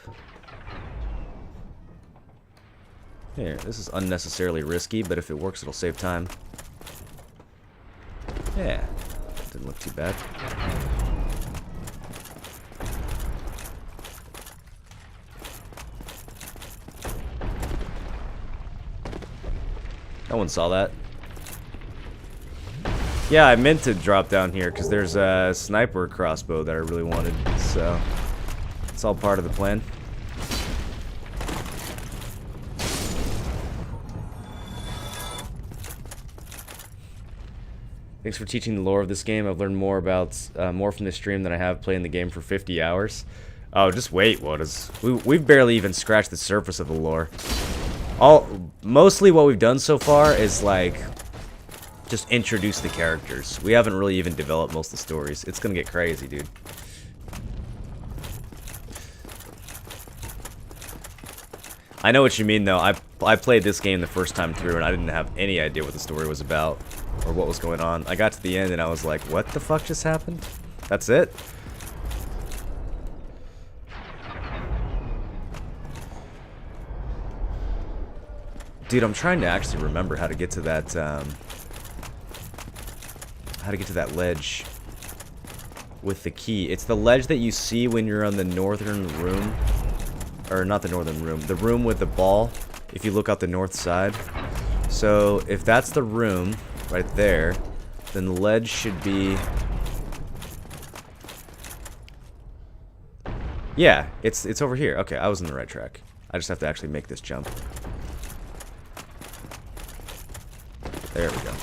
Here, this is unnecessarily risky, but if it works it'll save time. Yeah, didn't look too bad. No one saw that. Yeah, I meant to drop down here because there's a sniper crossbow that I really wanted, so it's all part of the plan. Thanks for teaching the lore of this game. I've learned more from this stream than I have playing the game for 50 hours. Oh, just wait, we've barely even scratched the surface of the lore. Mostly what we've done so far is like just introduce the characters. We haven't really even developed most of the stories. It's gonna get crazy, dude. I know what you mean though. I played this game the first time through and I didn't have any idea what the story was about or what was going on. I got to the end and I was like, what the fuck just happened? That's it? Dude, I'm trying to actually remember how to get to that ledge with the key. It's the ledge that you see when you're on the northern room. Or not the northern room, the room with the ball, if you look out the north side. So if that's the room right there, then the ledge should be Yeah, it's over here. Okay, I was on the right track. I just have to actually make this jump. There we go.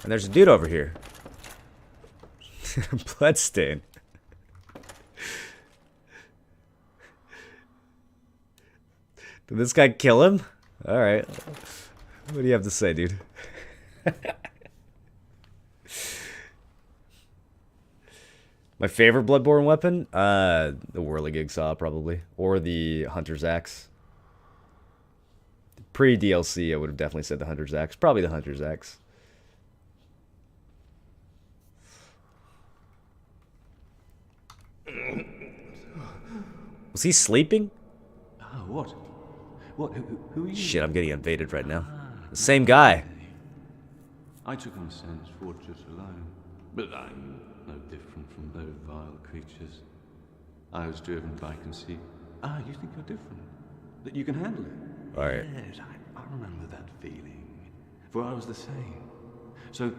And there's a dude over here. Bloodstain. Did this guy kill him? Alright. What do you have to say, dude? My favorite Bloodborne weapon? The Whirligig Saw, probably. Or the Hunter's Axe. Pre-DLC, I would have definitely said the Hunter's Axe. Probably the Hunter's Axe. Was he sleeping? Oh, what? What? Who are you? Shit, I'm getting invaded right now. The same guy. I took on Sen's fortress alone, but I'm no different from those vile creatures. I was driven by conceit. Ah, you think you're different? That you can handle it? Alright. Yes, I remember that feeling. For I was the same. So,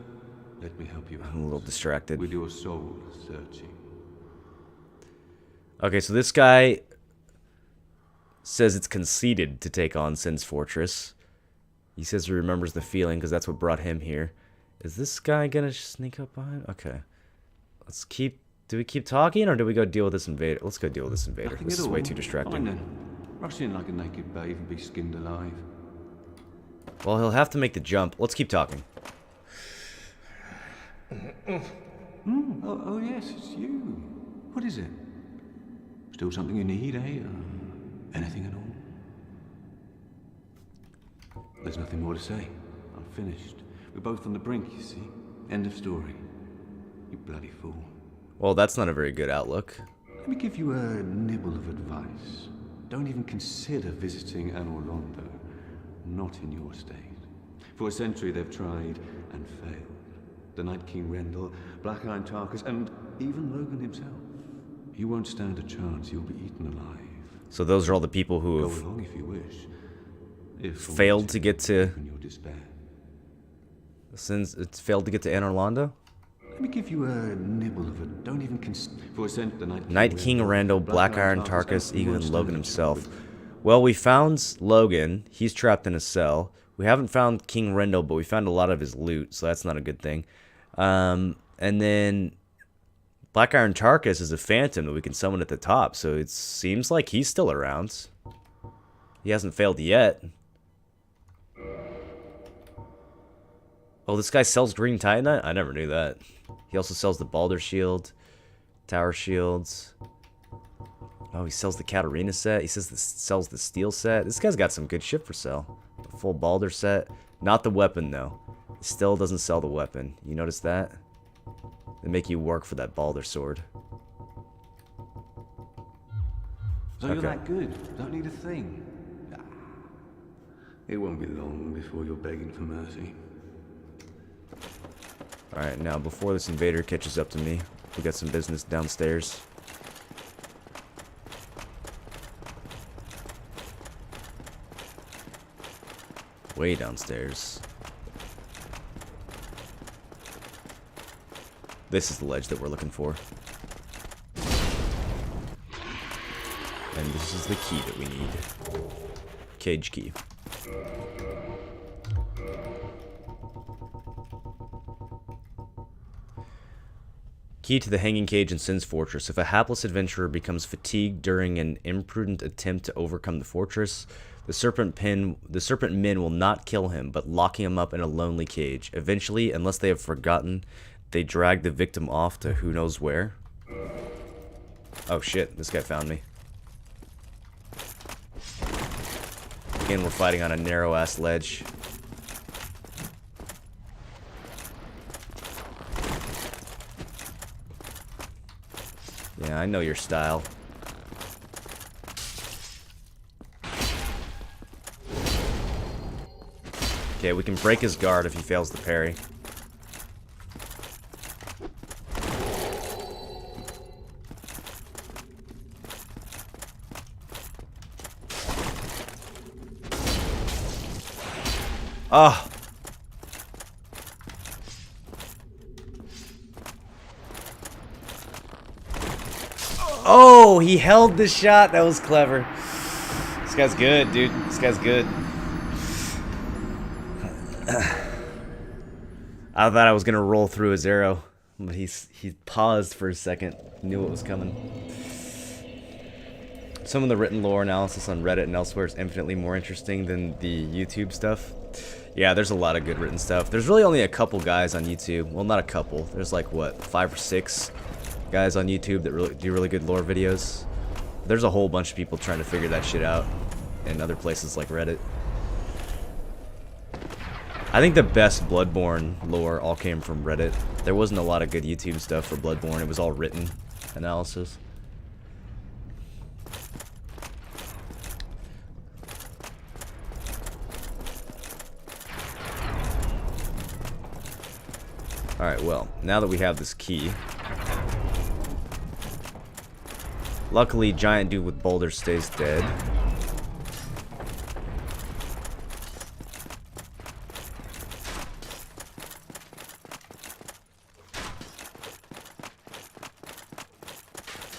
let me help you out. I'm a little distracted. With your soul searching. Okay, so this guy says it's conceited to take on Sin's Fortress. He says he remembers the feeling because that's what brought him here. Is this guy gonna sneak up behind? Okay. Let's keep... Do we keep talking or do we go deal with this invader? Let's go deal with this invader. Nothing This at is way all. too distracting. Fine then. Rush in like a naked babe and be skinned alive. Well, he'll have to make the jump. Let's keep talking. Oh, yes, it's you. What is it? Still something you need, eh? Anything at all? There's nothing more to say. I'm finished. We're both on the brink, you see. End of story. You bloody fool. Well, that's not a very good outlook. Let me give you a nibble of advice. Don't even consider visiting Anor Londo. Not in your state. For a century they've tried and failed. The Night King Rendell, Black Iron Tarkus, and even Logan himself. You won't stand a chance. You'll be eaten alive. So those are all the people who Go have along if you wish. If failed to get to... in your despair. Since it's failed to get to Anor Londo? Let me give you a nibble of it. Don't even consider. For a cent, the Night King Randall, Black Iron Tarkus, and even won't Logan stand a himself. chance. Well, we found Logan. He's trapped in a cell. We haven't found King Rendell, but we found a lot of his loot, so that's not a good thing. And then Black Iron Tarkus is a phantom that we can summon at the top, so it seems like he's still around. He hasn't failed yet. Oh, this guy sells green titanite? I never knew that. He also sells the Baldur shield, tower shields. Oh, he sells the Katarina set. He says this sells the steel set. This guy's got some good shit for sale. The full Baldur set. Not the weapon, though. He still doesn't sell the weapon. You notice that? They make you work for that Baldur sword. So Okay. you're that good. Don't need a thing. Ah. It won't be long before you're begging for mercy. Alright, now before this invader catches up to me, we got some business downstairs. Way downstairs. This is the ledge that we're looking for. And this is the key that we need. Cage key. Key to the hanging cage in Sin's fortress. If a hapless adventurer becomes fatigued during an imprudent attempt to overcome the fortress, the serpent men will not kill him, but locking him up in a lonely cage. Eventually, unless they have forgotten, they drag the victim off to who knows where. Oh shit, this guy found me. Again, we're fighting on a narrow-ass ledge. Yeah, I know your style. Okay, we can break his guard if he fails the parry. Ah! Oh, he held the shot. That was clever. This guy's good, dude. This guy's good. I thought I was gonna roll through his arrow, but he paused for a second. Knew what was coming. Some of the written lore analysis on Reddit and elsewhere is infinitely more interesting than the YouTube stuff. Yeah, there's a lot of good written stuff. There's really only a couple guys on YouTube. Well, not a couple. There's like, what, 5 or 6 guys on YouTube that really do really good lore videos. There's a whole bunch of people trying to figure that shit out in other places like Reddit. I think the best Bloodborne lore all came from Reddit. There wasn't a lot of good YouTube stuff for Bloodborne. It was all written analysis. Alright, well, now that we have this key. Luckily, giant dude with boulder stays dead.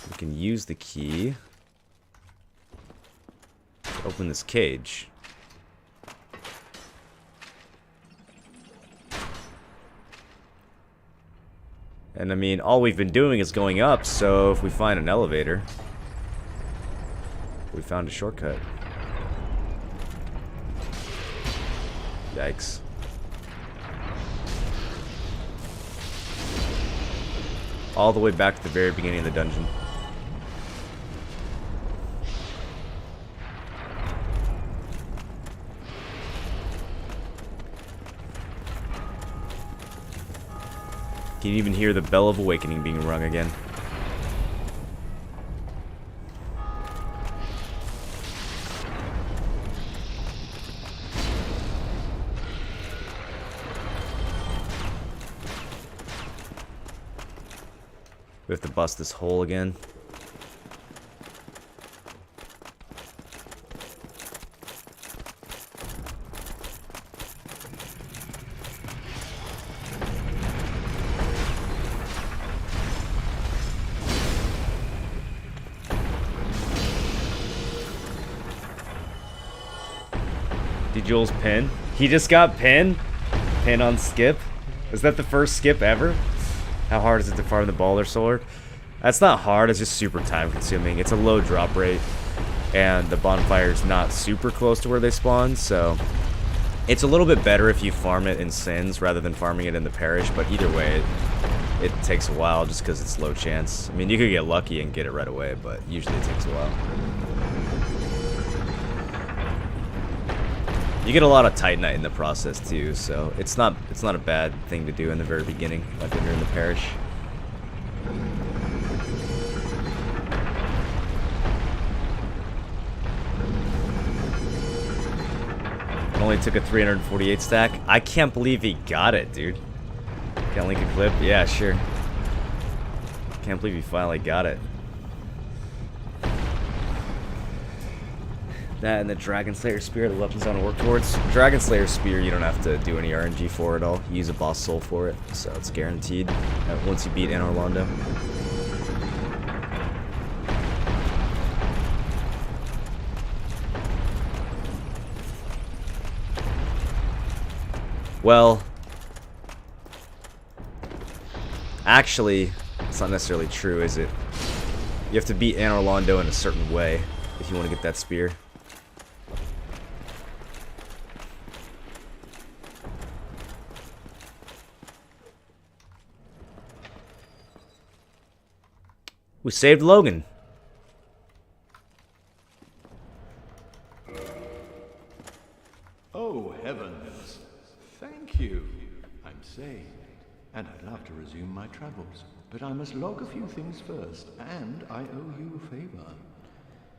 We can use the key to open this cage. And I mean, all we've been doing is going up, so if we find an elevator, we found a shortcut. Yikes. All the way back to the very beginning of the dungeon. Can you even hear the bell of awakening being rung again? We have to bust this hole again. Did Jules pin? He just got pin? Pin on skip? Is that the first skip ever? How hard is it to farm the Balder Sword? That's not hard, it's just super time consuming. It's a low drop rate, and the bonfire's not super close to where they spawn, so it's a little bit better if you farm it in Sins rather than farming it in the Parish, but either way, it takes a while just because it's low chance. I mean, you could get lucky and get it right away, but usually it takes a while. You get a lot of Titanite in the process too, so it's not a bad thing to do in the very beginning, like when you're in the Parish. It only took a 348 stack. I can't believe he got it, dude. Can I link a clip? Yeah, sure. Can't believe he finally got it. That and the Dragon Slayer Spear, the weapons I want to work towards. Dragon Slayer Spear, you don't have to do any RNG for it all. You use a boss soul for it, so it's guaranteed once you beat Anor Londo. Well, actually, it's not necessarily true, is it? You have to beat Anor Londo in a certain way if you want to get that spear. We saved Logan. Oh, heavens. Thank you. I'm saved, and I'd love to resume my travels. But I must log a few things first, and I owe you a favor.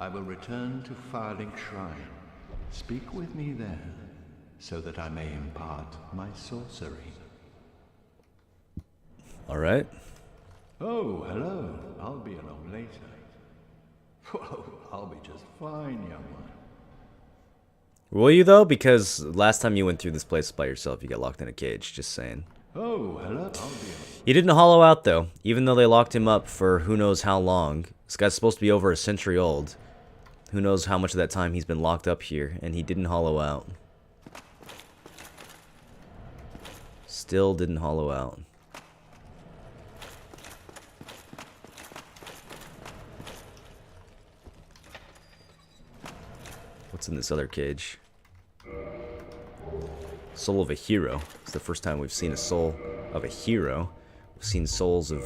I will return to Firelink Shrine. Speak with me there, so that I may impart my sorcery. Alright. Oh, hello. I'll be along later. Whoa, I'll be just fine, young one. Will you though? Because last time you went through this place by yourself, you got locked in a cage, just saying. Oh, hello. I'll be along. He didn't hollow out though, even though they locked him up for who knows how long. This guy's supposed to be over a century old. Who knows how much of that time he's been locked up here, and he didn't hollow out. Still didn't hollow out. What's in this other cage? Soul of a hero. It's the first time we've seen a soul of a hero. We've seen souls of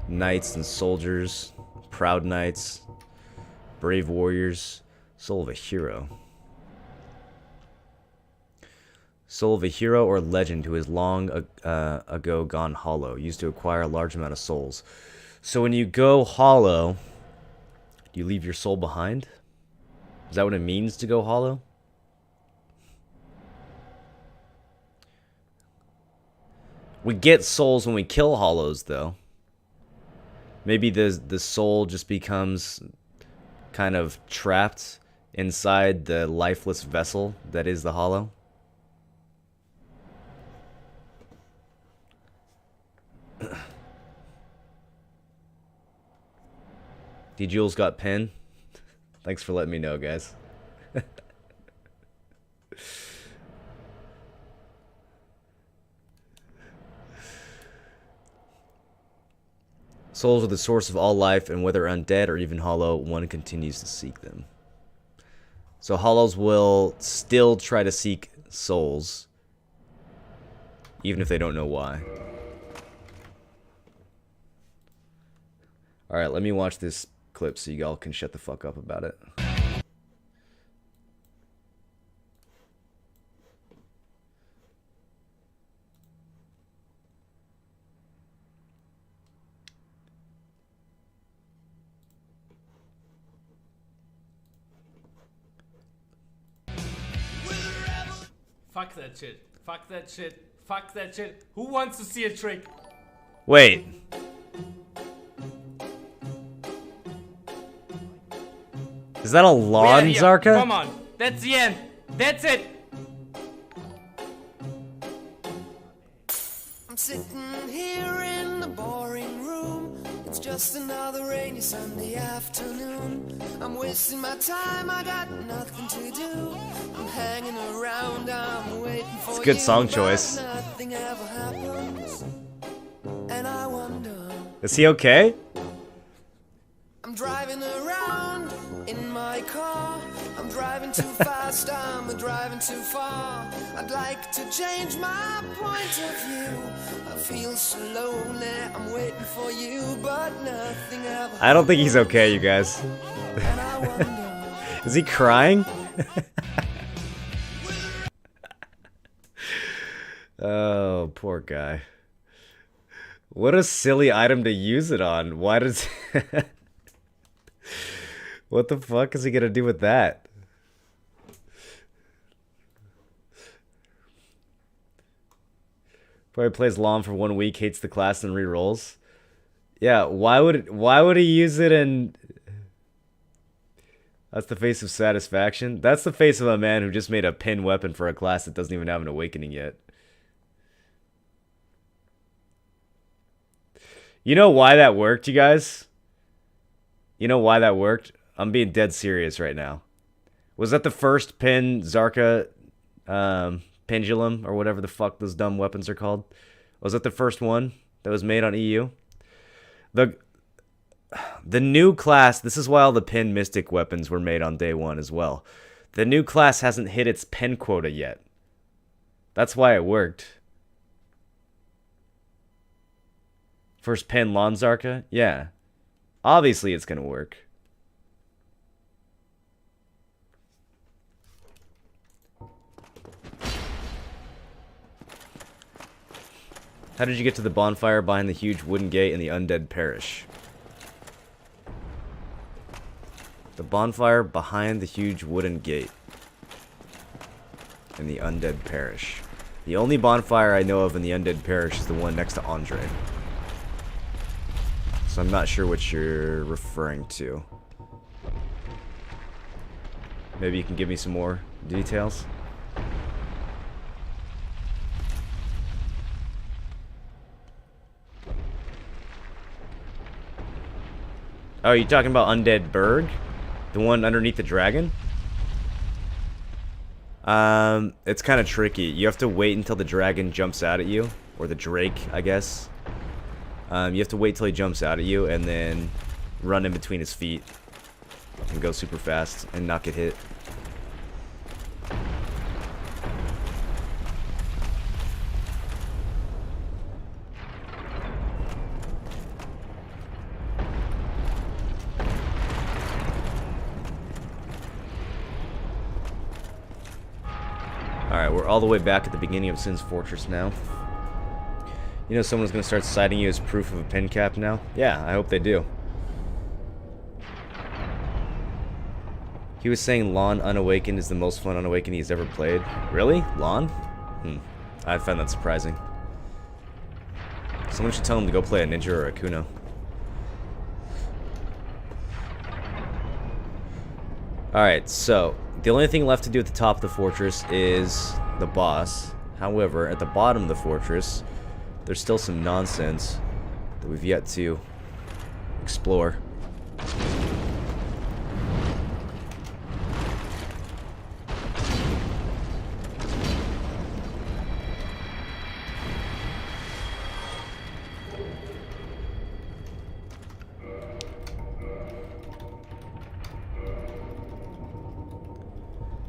knights and soldiers, proud knights, brave warriors. Soul of a hero. Soul of a hero or legend who is long ago gone hollow, used to acquire a large amount of souls. So when you go hollow, do you leave your soul behind? Is that what it means to go hollow? We get souls when we kill hollows, though. Maybe the soul just becomes kind of trapped inside the lifeless vessel that is the hollow. D Jules got pen. Thanks for letting me know, guys. Souls are the source of all life, and whether undead or even hollow, one continues to seek them. So hollows will still try to seek souls, even if they don't know why. Alright, let me watch this clip so y'all can shut the fuck up about it. Fuck that shit. Fuck that shit. Fuck that shit. Who wants to see a trick? Wait. Is that a lawn, We are here. Zarka? Come on. That's the end. That's it. I'm sitting here in the boring room. It's just another rainy Sunday afternoon. I'm wasting my time, I got nothing to do. I'm hanging around, I'm waiting for you. It's a good song choice. But nothing ever happens. And I wonder. Is he okay? I'm driving around in my car. I'm driving too fast, I'm driving too far. I'd like to change my point of view. I feel so lonely, I'm waiting for you, but nothing ever. I don't think he's okay, you guys. And I wonder. Is he crying? Oh, poor guy. What a silly item to use it on. Why does... What the fuck is he gonna do with that? Probably plays LOM for 1 week, hates the class, and re-rolls. Yeah, why would he use it in... That's the face of satisfaction? That's the face of a man who just made a pin weapon for a class that doesn't even have an awakening yet. You know why that worked, you guys? You know why that worked? I'm being dead serious right now. Was that the first pin Zarka pendulum or whatever the fuck those dumb weapons are called? Was that the first one that was made on EU? The new class, this is why all the pin mystic weapons were made on day one as well. The new class hasn't hit its pen quota yet. That's why it worked. First pen Lon Zarka? Yeah. Obviously it's gonna work. How did you get to the bonfire behind the huge wooden gate in the undead parish? The bonfire behind the huge wooden gate in the undead parish. The only bonfire I know of in the undead parish is the one next to Andre. So I'm not sure what you're referring to. Maybe you can give me some more details? Oh, you talking about Undead Berg? The one underneath the dragon? It's kind of tricky. You have to wait until the dragon jumps out at you. Or the drake, I guess. You have to wait till he jumps out at you and then run in between his feet. And go super fast and not get hit. Alright, we're all the way back at the beginning of Sin's Fortress now. You know someone's gonna start citing you as proof of a pin cap now? Yeah, I hope they do. He was saying Lawn Unawakened is the most fun Unawakened he's ever played. Really? Lawn? I find that surprising. Someone should tell him to go play a Ninja or a Kuno. Alright, so the only thing left to do at the top of the fortress is the boss. However, at the bottom of the fortress, there's still some nonsense that we've yet to explore.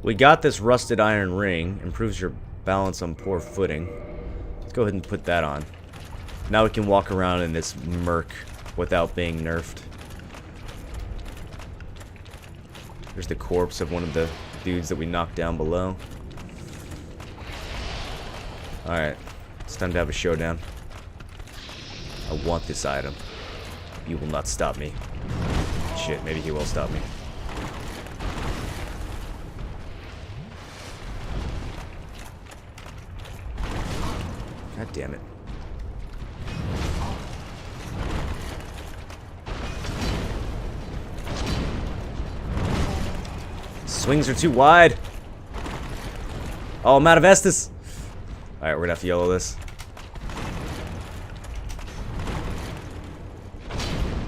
We got this rusted iron ring. Improves your balance on poor footing. Let's go ahead and put that on. Now we can walk around in this murk without being nerfed. There's the corpse of one of the dudes that we knocked down below. Alright. It's time to have a showdown. I want this item. You will not stop me. Shit, maybe he will stop me. God damn it. Swings are too wide. Oh, I'm out of Estus. Alright, we're gonna have to YOLO this.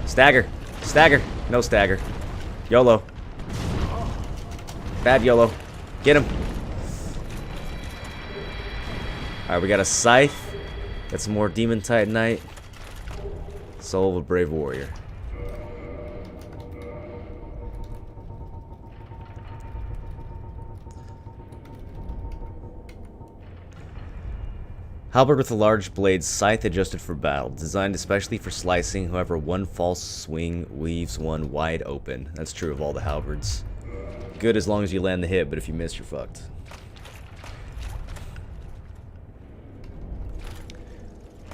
Stagger. Stagger. No stagger. YOLO. Bad YOLO. Get him. Alright, we got a scythe. Got some more Demon Titanite. Soul of a Brave Warrior. Halberd with a large blade, scythe adjusted for battle. Designed especially for slicing, however one false swing leaves one wide open. That's true of all the halberds. Good as long as you land the hit, but if you miss, you're fucked.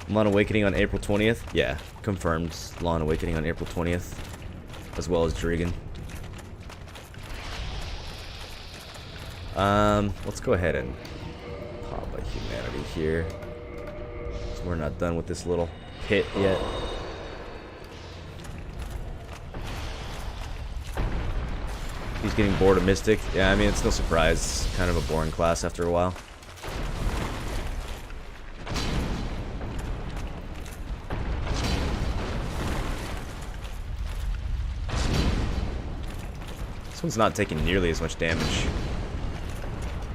Lawn Awakening on April 20th? Yeah, confirmed. Lawn Awakening on April 20th. As well as Drigan. Let's go ahead and pop a humanity here. So we're not done with this little pit yet. He's getting bored of Mystic. Yeah, I mean, it's no surprise. It's kind of a boring class after a while. This one's not taking nearly as much damage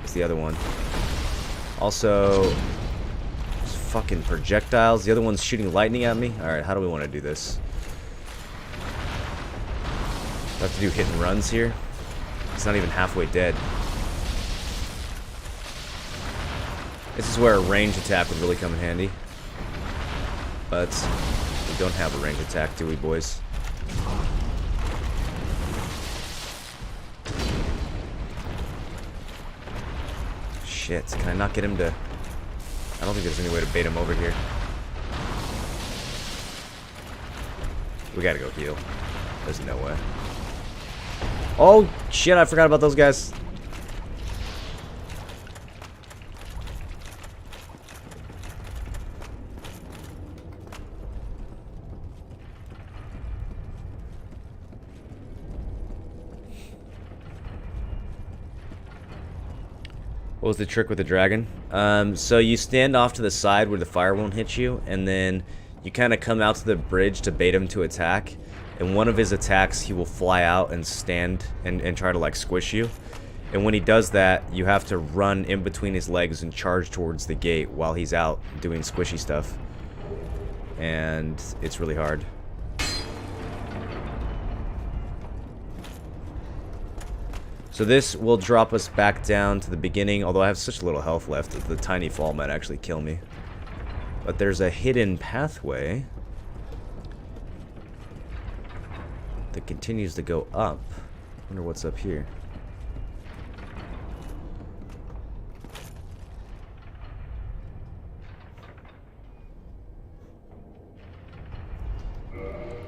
as the other one. Also, fucking projectiles. The other one's shooting lightning at me. Alright, how do we want to do this? I have to do hit and runs here. It's not even halfway dead. This is where a range attack would really come in handy. But we don't have a range attack, do we, boys? Shit, can I not get him to... I don't think there's any way to bait him over here. We gotta go heal. There's no way. Oh, shit, I forgot about those guys. What was the trick with the dragon? So you stand off to the side where the fire won't hit you, and then you kind of come out to the bridge to bait him to attack, and one of his attacks he will fly out and stand and try to like squish you. And when he does that, you have to run in between his legs and charge towards the gate while he's out doing squishy stuff. And it's really hard. So this will drop us back down to the beginning, although I have such little health left that the tiny fall might actually kill me. But there's a hidden pathway that continues to go up. I wonder what's up here.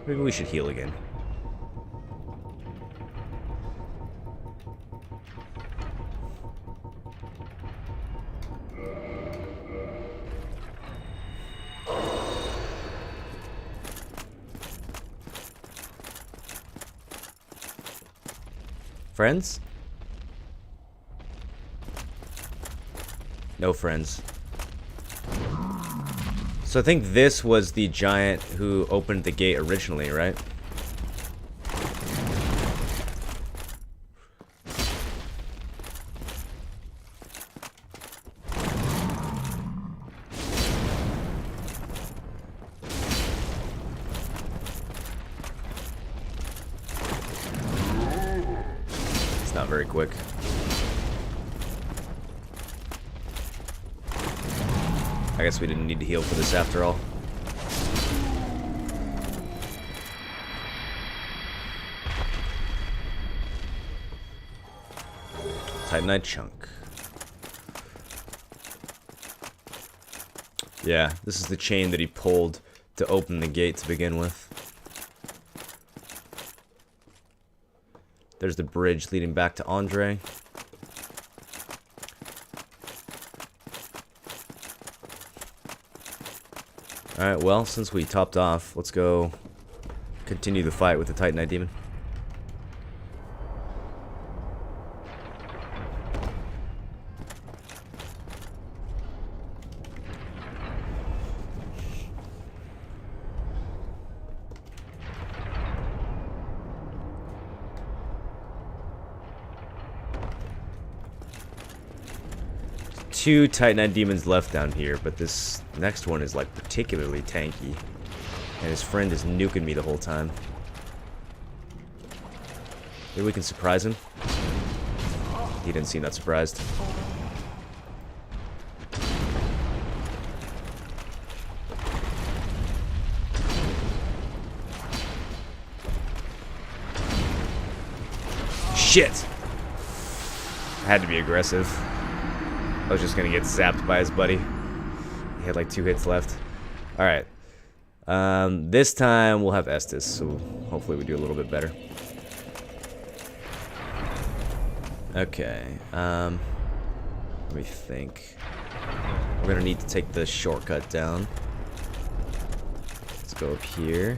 Maybe we should heal again. Friends? No friends. So I think this was the giant who opened the gate originally, right? It's not very quick. I guess we didn't need to heal for this after all. Titanite chunk. Yeah, this is the chain that he pulled to open the gate to begin with. There's the bridge leading back to Andre. Alright, well, since we topped off, let's go continue the fight with the Titanite demon. Two Titanite demons left down here, but this next one is like particularly tanky. And his friend is nuking me the whole time. Maybe we can surprise him? He didn't seem that surprised. Shit! I had to be aggressive. I was just gonna get zapped by his buddy. He had like 2 hits left. Alright. This time we'll have Estus, so hopefully we do a little bit better. Okay. Let me think. We're gonna need to take the shortcut down. Let's go up here.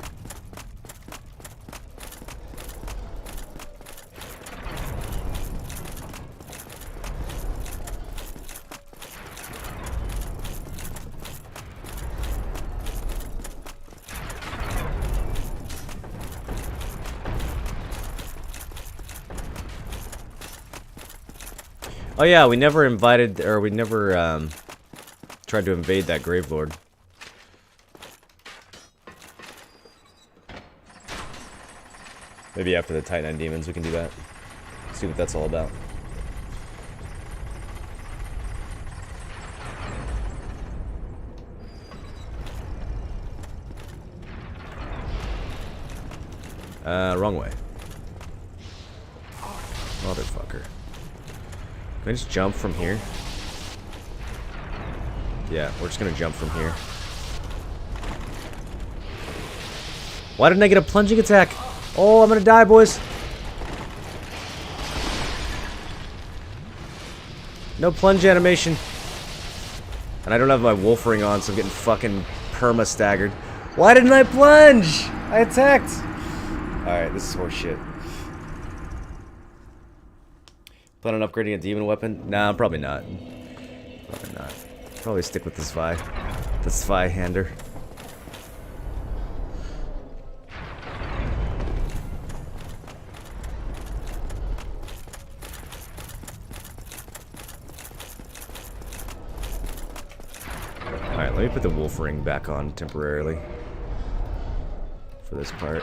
Oh yeah, we never invited, or we never tried to invade that Gravelord. Maybe after the Titanite demons we can do that. See what that's all about. Wrong way. Motherfucker. Can I just jump from here? Yeah, we're just gonna jump from here. Why didn't I get a plunging attack? Oh, I'm gonna die, boys. No plunge animation. And I don't have my wolf ring on, so I'm getting fucking perma-staggered. Why didn't I plunge? I attacked. Alright, this is horse shit. Plan on upgrading a demon weapon? Nah, probably not. Probably not. Probably stick with the Zwei. The Zwei-hander. Let me put the wolf ring back on temporarily for this part.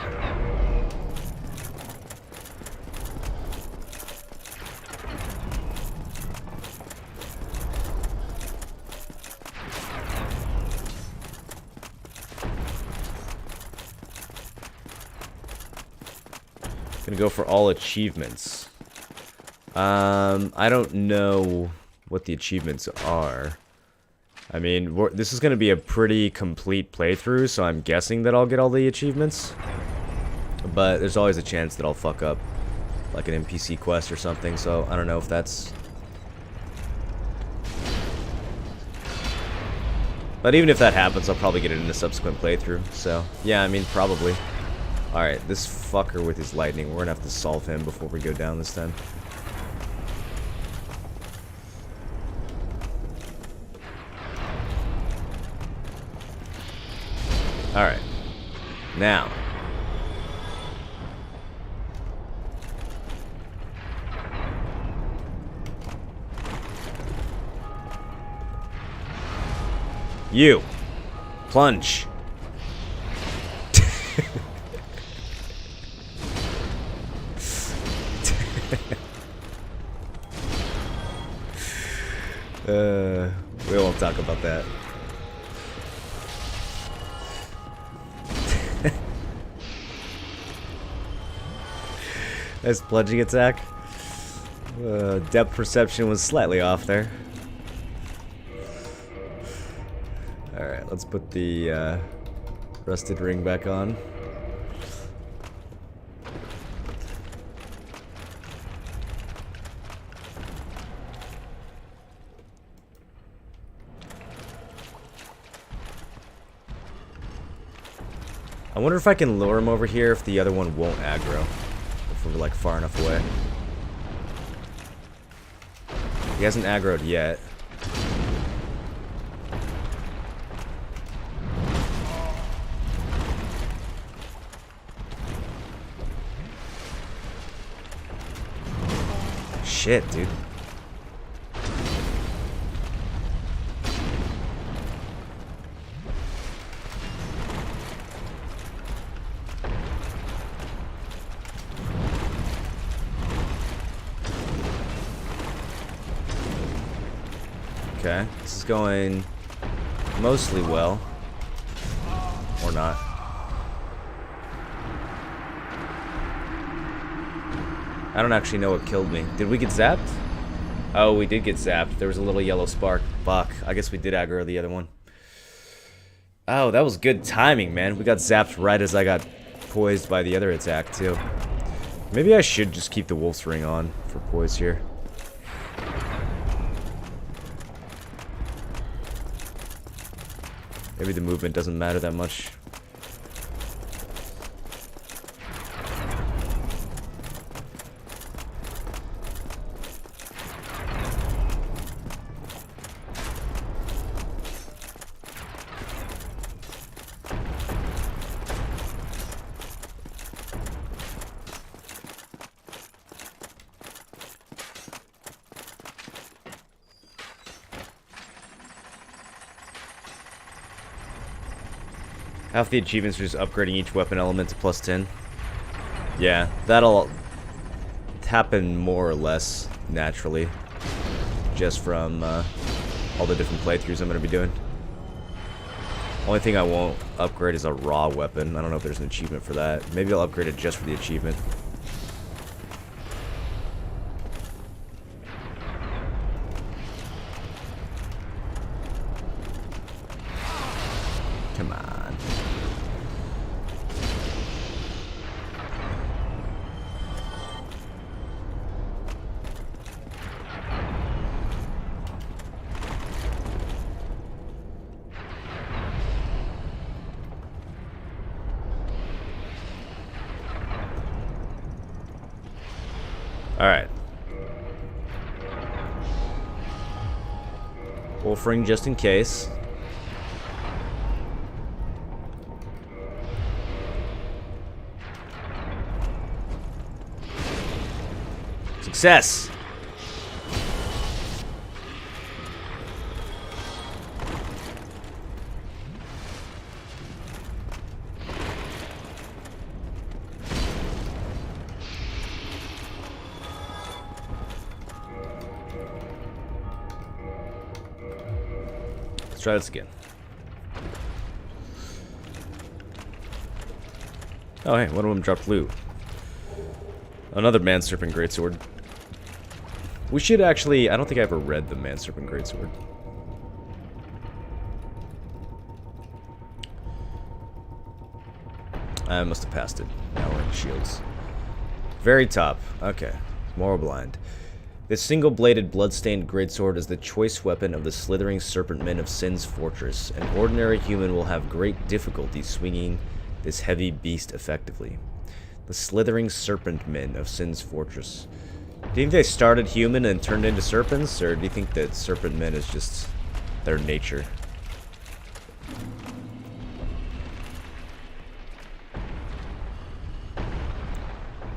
Gonna go for all achievements. I don't know what the achievements are. I mean, this is gonna be a pretty complete playthrough, so I'm guessing that I'll get all the achievements. But there's always a chance that I'll fuck up, like an NPC quest or something, so I don't know if that's... But even if that happens, I'll probably get it in a subsequent playthrough, so... Yeah, I mean, probably. Alright, this fucker with his lightning, we're gonna have to solve him before we go down this time. Alright. Now. You. Plunge. We won't talk about that. Nice plunging attack. Depth perception was slightly off there. Alright, let's put the rusted ring back on. I wonder if I can lure him over here if the other one won't aggro. If we're like far enough away. He hasn't aggroed yet. Shit, dude. Okay, this is going mostly well. Or not. I don't actually know what killed me. Did we get zapped? Oh, we did get zapped. There was a little yellow spark. Fuck. I guess we did aggro the other one. Oh, that was good timing, man. We got zapped right as I got poised by the other attack, too. Maybe I should just keep the wolf's ring on for poise here. Maybe the movement doesn't matter that much. Half the achievements are just upgrading each weapon element to +10. Yeah, that'll happen more or less naturally. Just from all the different playthroughs I'm going to be doing. Only thing I won't upgrade is a raw weapon. I don't know if there's an achievement for that. Maybe I'll upgrade it just for the achievement. Come on. Alright. Wolf ring just in case. Success! Let's try this again. Oh, hey, one of them dropped loot. Another Man Serpent Greatsword. We should actually... I don't think I ever read the Man Serpent Greatsword. I must have passed it. Now we're in shields. Very top. Okay. Morrowblind. This single-bladed, blood-stained greatsword is the choice weapon of the slithering serpent men of Sin's fortress. An ordinary human will have great difficulty swinging this heavy beast effectively. The slithering serpent men of Sin's fortress. Do you think they started human and turned into serpents, or do you think that serpent men is just their nature?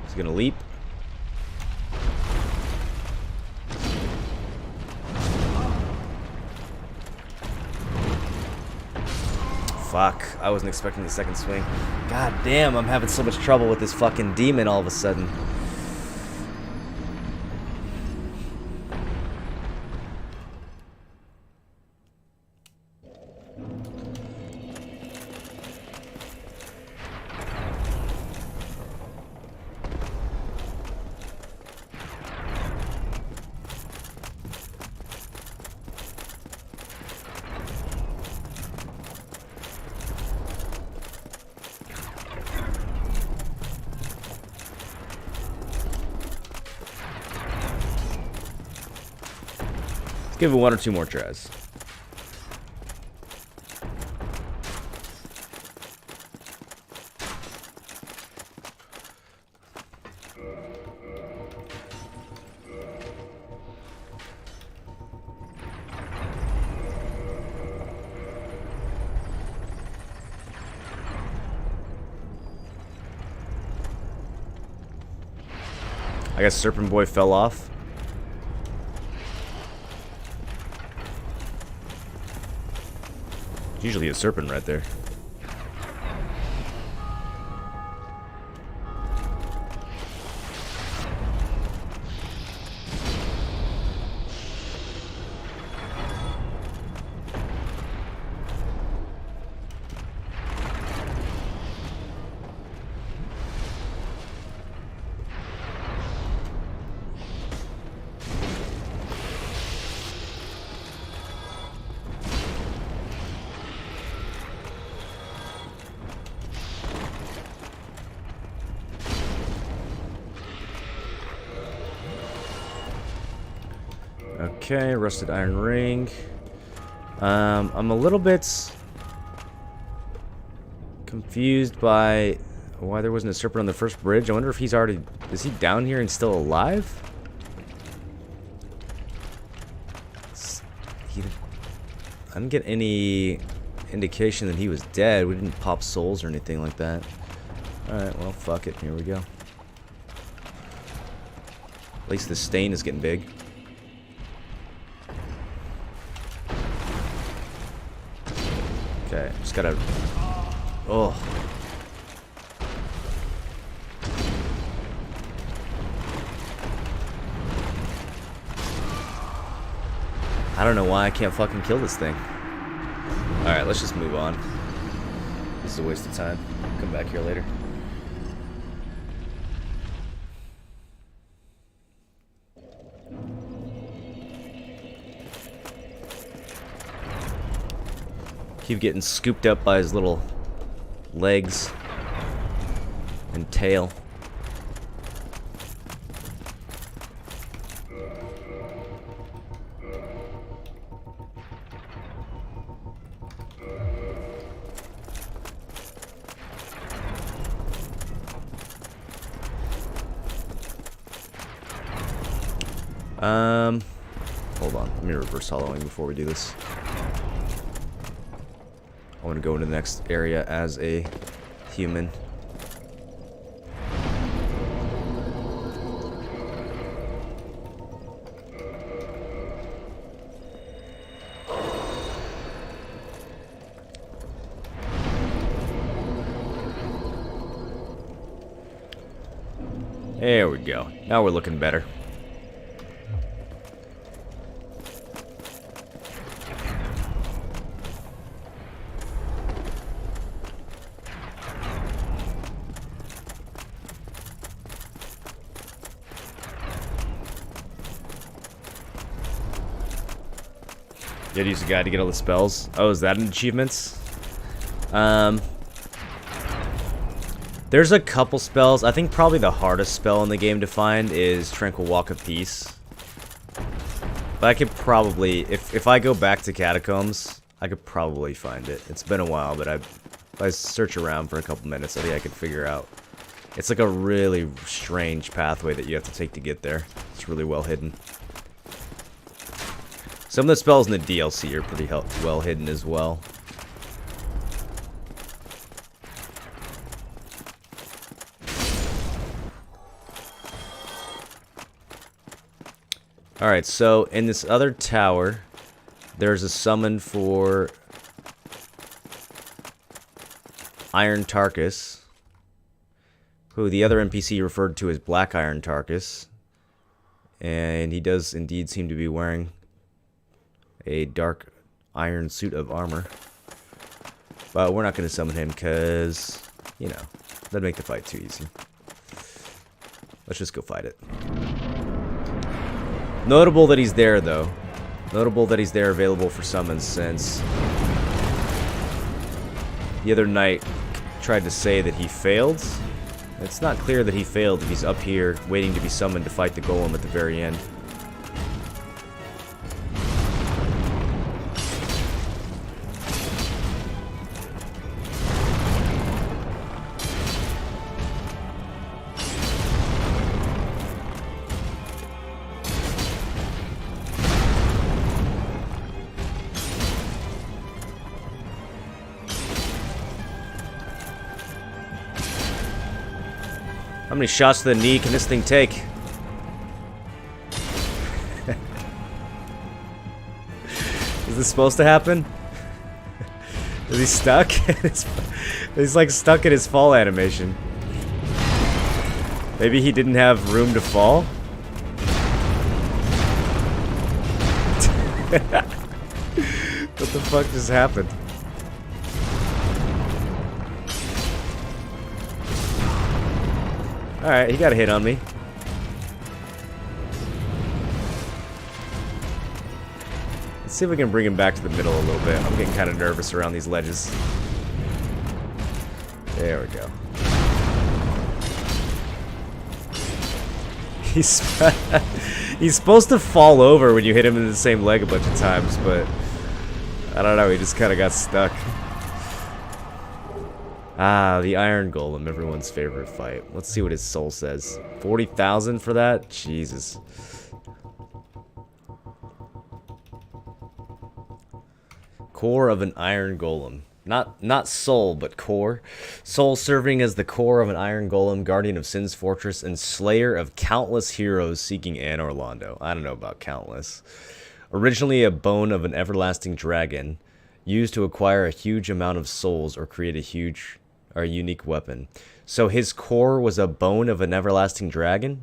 He's gonna leap. Fuck, I wasn't expecting the second swing. God damn, I'm having so much trouble with this fucking demon all of a sudden. Give it one or two more tries. I guess Serpent Boy fell off. Usually a serpent right there. Okay, rusted iron ring. I'm a little bit confused by why there wasn't a serpent on the first bridge. I wonder if he's already... Is he down here and still alive? I didn't get any indication that he was dead. We didn't pop souls or anything like that. Alright, well, fuck it. Here we go. At least the stain is getting big. Okay, just gotta... Oh. I don't know why I can't fucking kill this thing. Alright, let's just move on. This is a waste of time. Come back here later. Keep getting scooped up by his little legs and tail. Hold on. Let me reverse hollowing before we do this. I want to go into the next area as a human. There we go. Now we're looking better. You had to use a guide to get all the spells. Oh, is that an achievements? There's a couple spells. I think probably the hardest spell in the game to find is Tranquil Walk of Peace. But I could probably, if I go back to Catacombs, I could probably find it. It's been a while, but if I search around for a couple minutes, I think I could figure out. It's like a really strange pathway that you have to take to get there. It's really well hidden. Some of the spells in the DLC are pretty well hidden as well. Alright, so in this other tower, there's a summon for Iron Tarkus, who the other NPC referred to as Black Iron Tarkus. And he does indeed seem to be wearing a dark iron suit of armor. But we're not going to summon him because, you know, that'd make the fight too easy. Let's just go fight it. Notable that he's there, though. Notable that he's there available for summons, since the other knight tried to say that he failed. It's not clear that he failed if he's up here waiting to be summoned to fight the golem at the very end. How many shots to the knee can this thing take? Is this supposed to happen? Is he stuck? He's like stuck in his fall animation. Maybe he didn't have room to fall? What the fuck just happened? Alright, he got a hit on me. Let's see if we can bring him back to the middle a little bit. I'm getting kind of nervous around these ledges. There we go. He's supposed to fall over when you hit him in the same leg a bunch of times, but I don't know, he just kind of got stuck. Ah, the Iron Golem, everyone's favorite fight. Let's see what his soul says. 40,000 for that? Jesus. Core of an Iron Golem. Not soul, but core. Soul serving as the core of an Iron Golem, guardian of Sin's fortress, and slayer of countless heroes seeking Anor Londo. I don't know about countless. Originally a bone of an everlasting dragon, used to acquire a huge amount of souls or create a unique weapon. So his core was a bone of an everlasting dragon?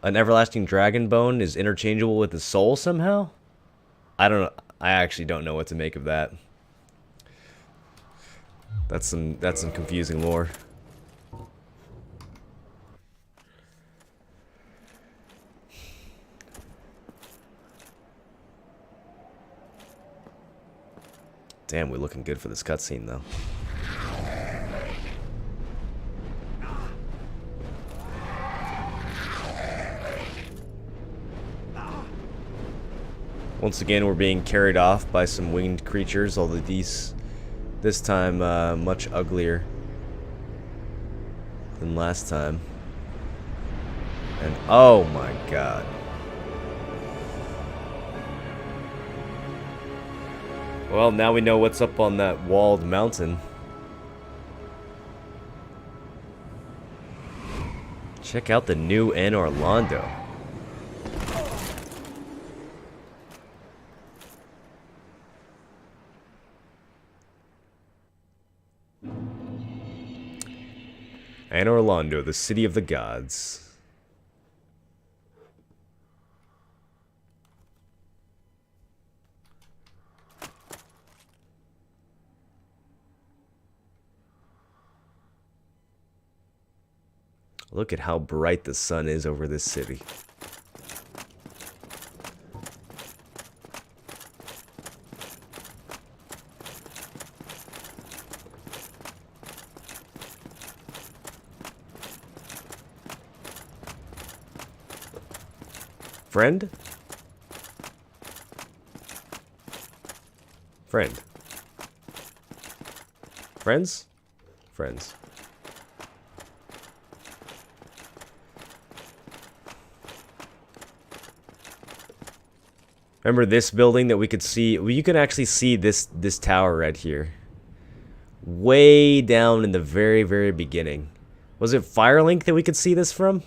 An everlasting dragon bone is interchangeable with the soul somehow? I don't know. I actually don't know what to make of that. That's some confusing lore. Damn, we're looking good for this cutscene though. Once again, we're being carried off by some winged creatures, although this time much uglier than last time. And oh my god. Well, now we know what's up on that walled mountain. Check out the new Anor Londo. Anor Londo, the city of the gods. Look at how bright the sun is over this city. Friend? Friend. Friends? Friends. Remember this building that we could see? Well, you can actually see this tower right here. Way down in the very, very beginning. Was it Firelink that we could see this from?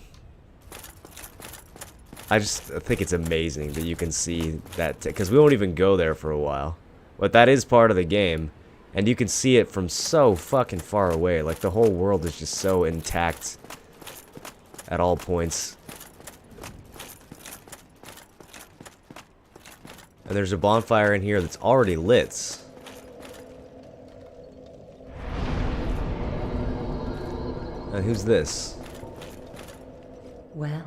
I think it's amazing that you can see that, because we won't even go there for a while. But that is part of the game, and you can see it from so fucking far away. Like, the whole world is just so intact at all points. And there's a bonfire in here that's already lit. And who's this? Well,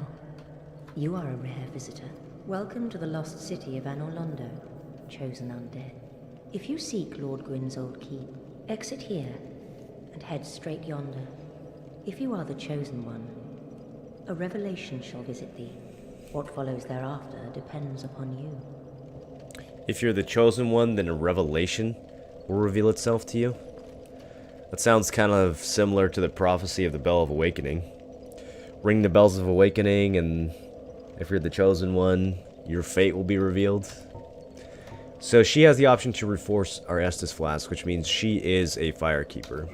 you are a rare visitor. Welcome to the lost city of Anor Londo, chosen undead. If you seek Lord Gwyn's old keep, exit here and head straight yonder. If you are the chosen one, a revelation shall visit thee. What follows thereafter depends upon you. If you're the chosen one, then a revelation will reveal itself to you. That sounds kind of similar to the prophecy of the Bell of Awakening. Ring the bells of awakening, and if you're the chosen one, your fate will be revealed. So she has the option to reforce our Estus Flask, which means she is a Firekeeper.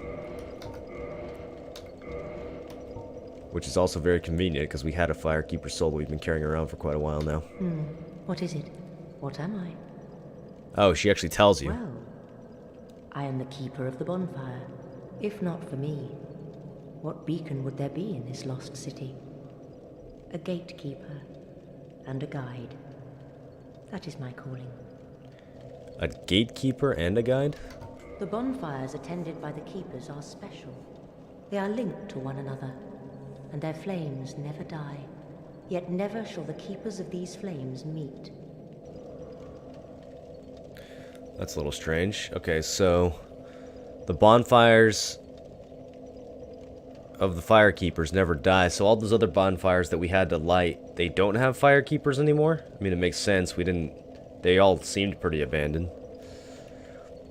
Which is also very convenient, because we had a Firekeeper soul that we've been carrying around for quite a while now. What is it? What am I? Oh, she actually tells you. Well, I am the keeper of the bonfire. If not for me, what beacon would there be in this lost city? A gatekeeper and a guide. That is my calling. A gatekeeper and a guide? The bonfires attended by the keepers are special. They are linked to one another, and their flames never die. Yet never shall the keepers of these flames meet. That's a little strange. Okay, so the bonfires of the Firekeepers never die, so all those other bonfires that we had to light, they don't have Firekeepers anymore? I mean, it makes sense. They all seemed pretty abandoned.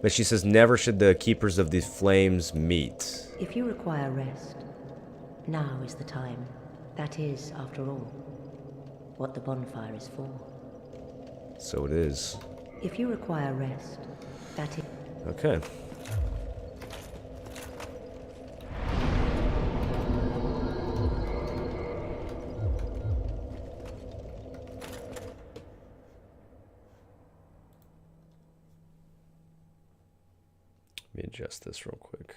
But she says, never should the keepers of these flames meet. If you require rest, now is the time. That is, after all, what the bonfire is for. So it is. If you require rest, that is... Okay. Let me adjust this real quick.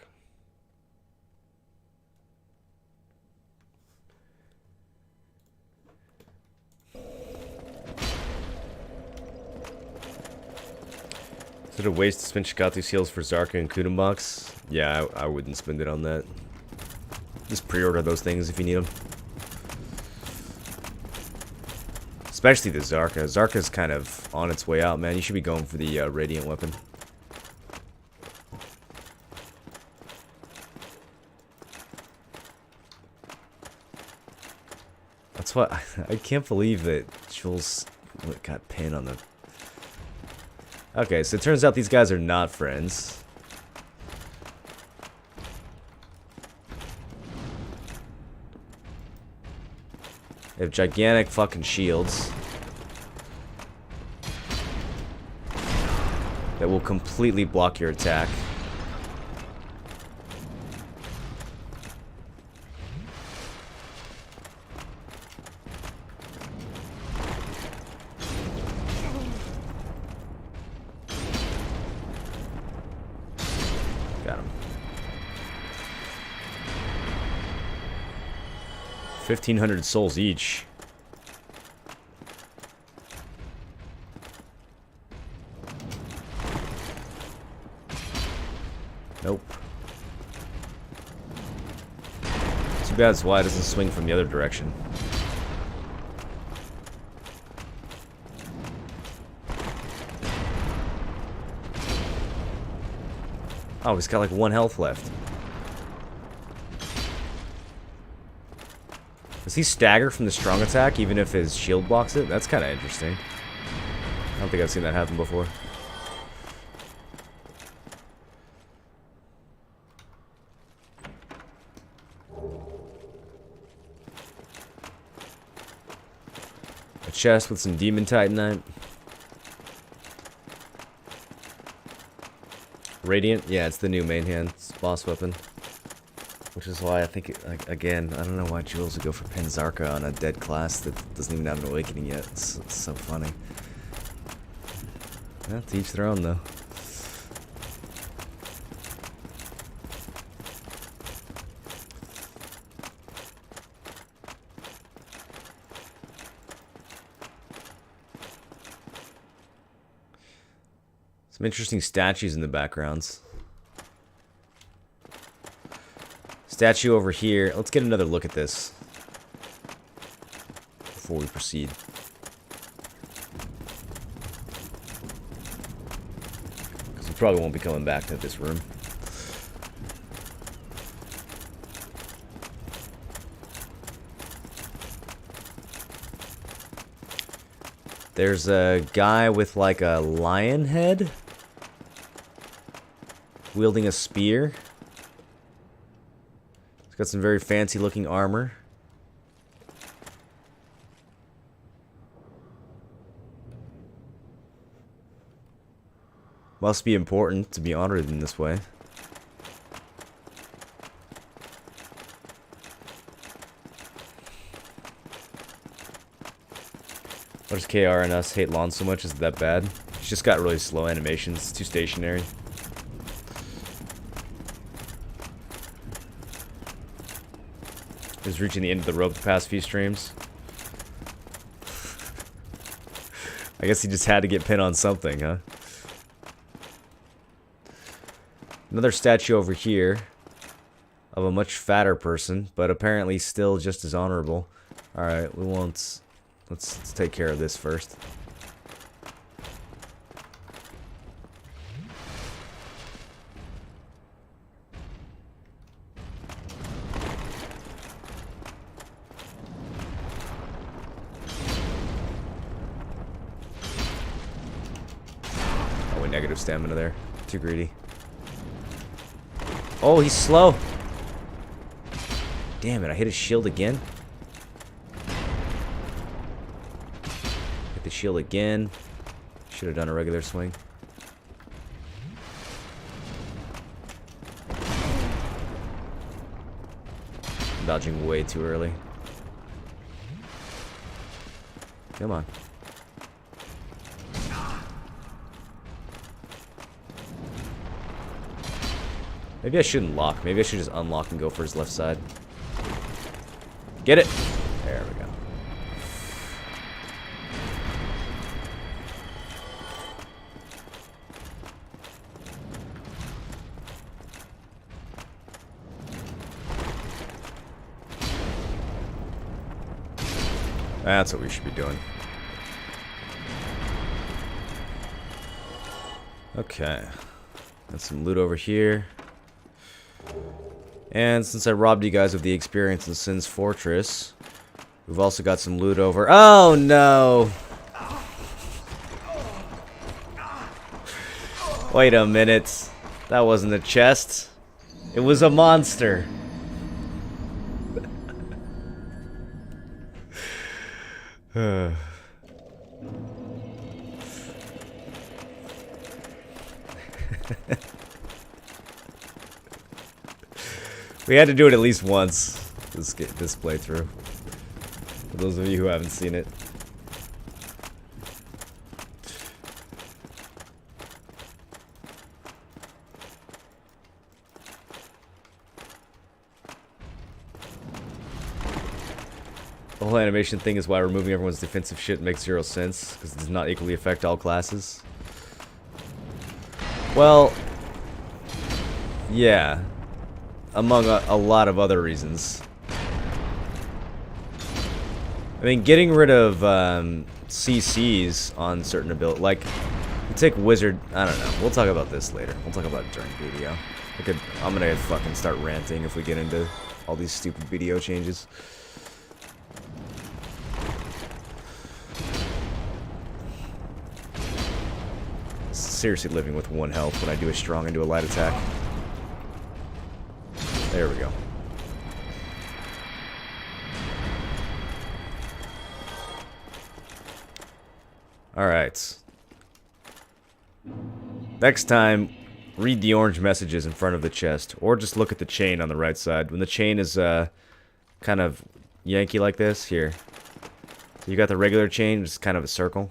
Is it a waste to spend Shikatu seals for Zarka and Kudenbox? Yeah, I wouldn't spend it on that. Just pre-order those things if you need them. Especially the Zarka. Zarka's kind of on its way out, man. You should be going for the Radiant weapon. That's what I can't believe that Jules got pinned on the... Okay, so it turns out these guys are not friends. They have gigantic fucking shields that will completely block your attack. Got him. 1,500 souls each. Nope. Too bad it's why it doesn't swing from the other direction. Oh, he's got like 1 health left. Does he stagger from the strong attack even if his shield blocks it? That's kind of interesting. I don't think I've seen that happen before. A chest with some demon titanite. Radiant? Yeah, it's the new main hand boss weapon. Which is why I think, like, again, I don't know why Jules would go for Penzarka on a dead class that doesn't even have an awakening yet. It's so funny. Yeah, to each their own, though. Some interesting statues in the backgrounds. Statue over here. Let's get another look at this before we proceed. Because we probably won't be coming back to this room. There's a guy with like a lion head wielding a spear. He's got some very fancy looking armor. Must be important to be honored in this way. Why does KR and us hate Lon so much? Is it that bad? He's just got really slow animations. It's too stationary. He's reaching the end of the rope the past few streams. I guess he just had to get pinned on something, huh? Another statue over here of a much fatter person, but apparently still just as honorable. Alright, we won't... Let's take care of this first. Oh, negative stamina there. Too greedy. Oh, he's slow. Damn it, I hit his shield again. Hit the shield again. Should have done a regular swing. Dodging way too early. Come on. Maybe I shouldn't lock. Maybe I should just unlock and go for his left side. Get it! There we go. That's what we should be doing. Okay. Got some loot over here. And since I robbed you guys of the experience in Sin's Fortress, we've also got some loot over... Oh, no! Wait a minute. That wasn't a chest. It was a monster. We had to do it at least once, this playthrough. For those of you who haven't seen it. The whole animation thing is why removing everyone's defensive shit makes zero sense, because it does not equally affect all classes. Well, yeah. Among a lot of other reasons. I mean, getting rid of CCs on certain ability, like, you take Wizard, I don't know, we'll talk about this later. We'll talk about it during the video. I'm gonna fucking start ranting if we get into all these stupid video changes. seriously living with 1 health when I do a strong and do a light attack. There we go. Alright. Next time, read the orange messages in front of the chest. Or just look at the chain on the right side. When the chain is kind of Yankee like this, here. So you got the regular chain, which is kind of a circle.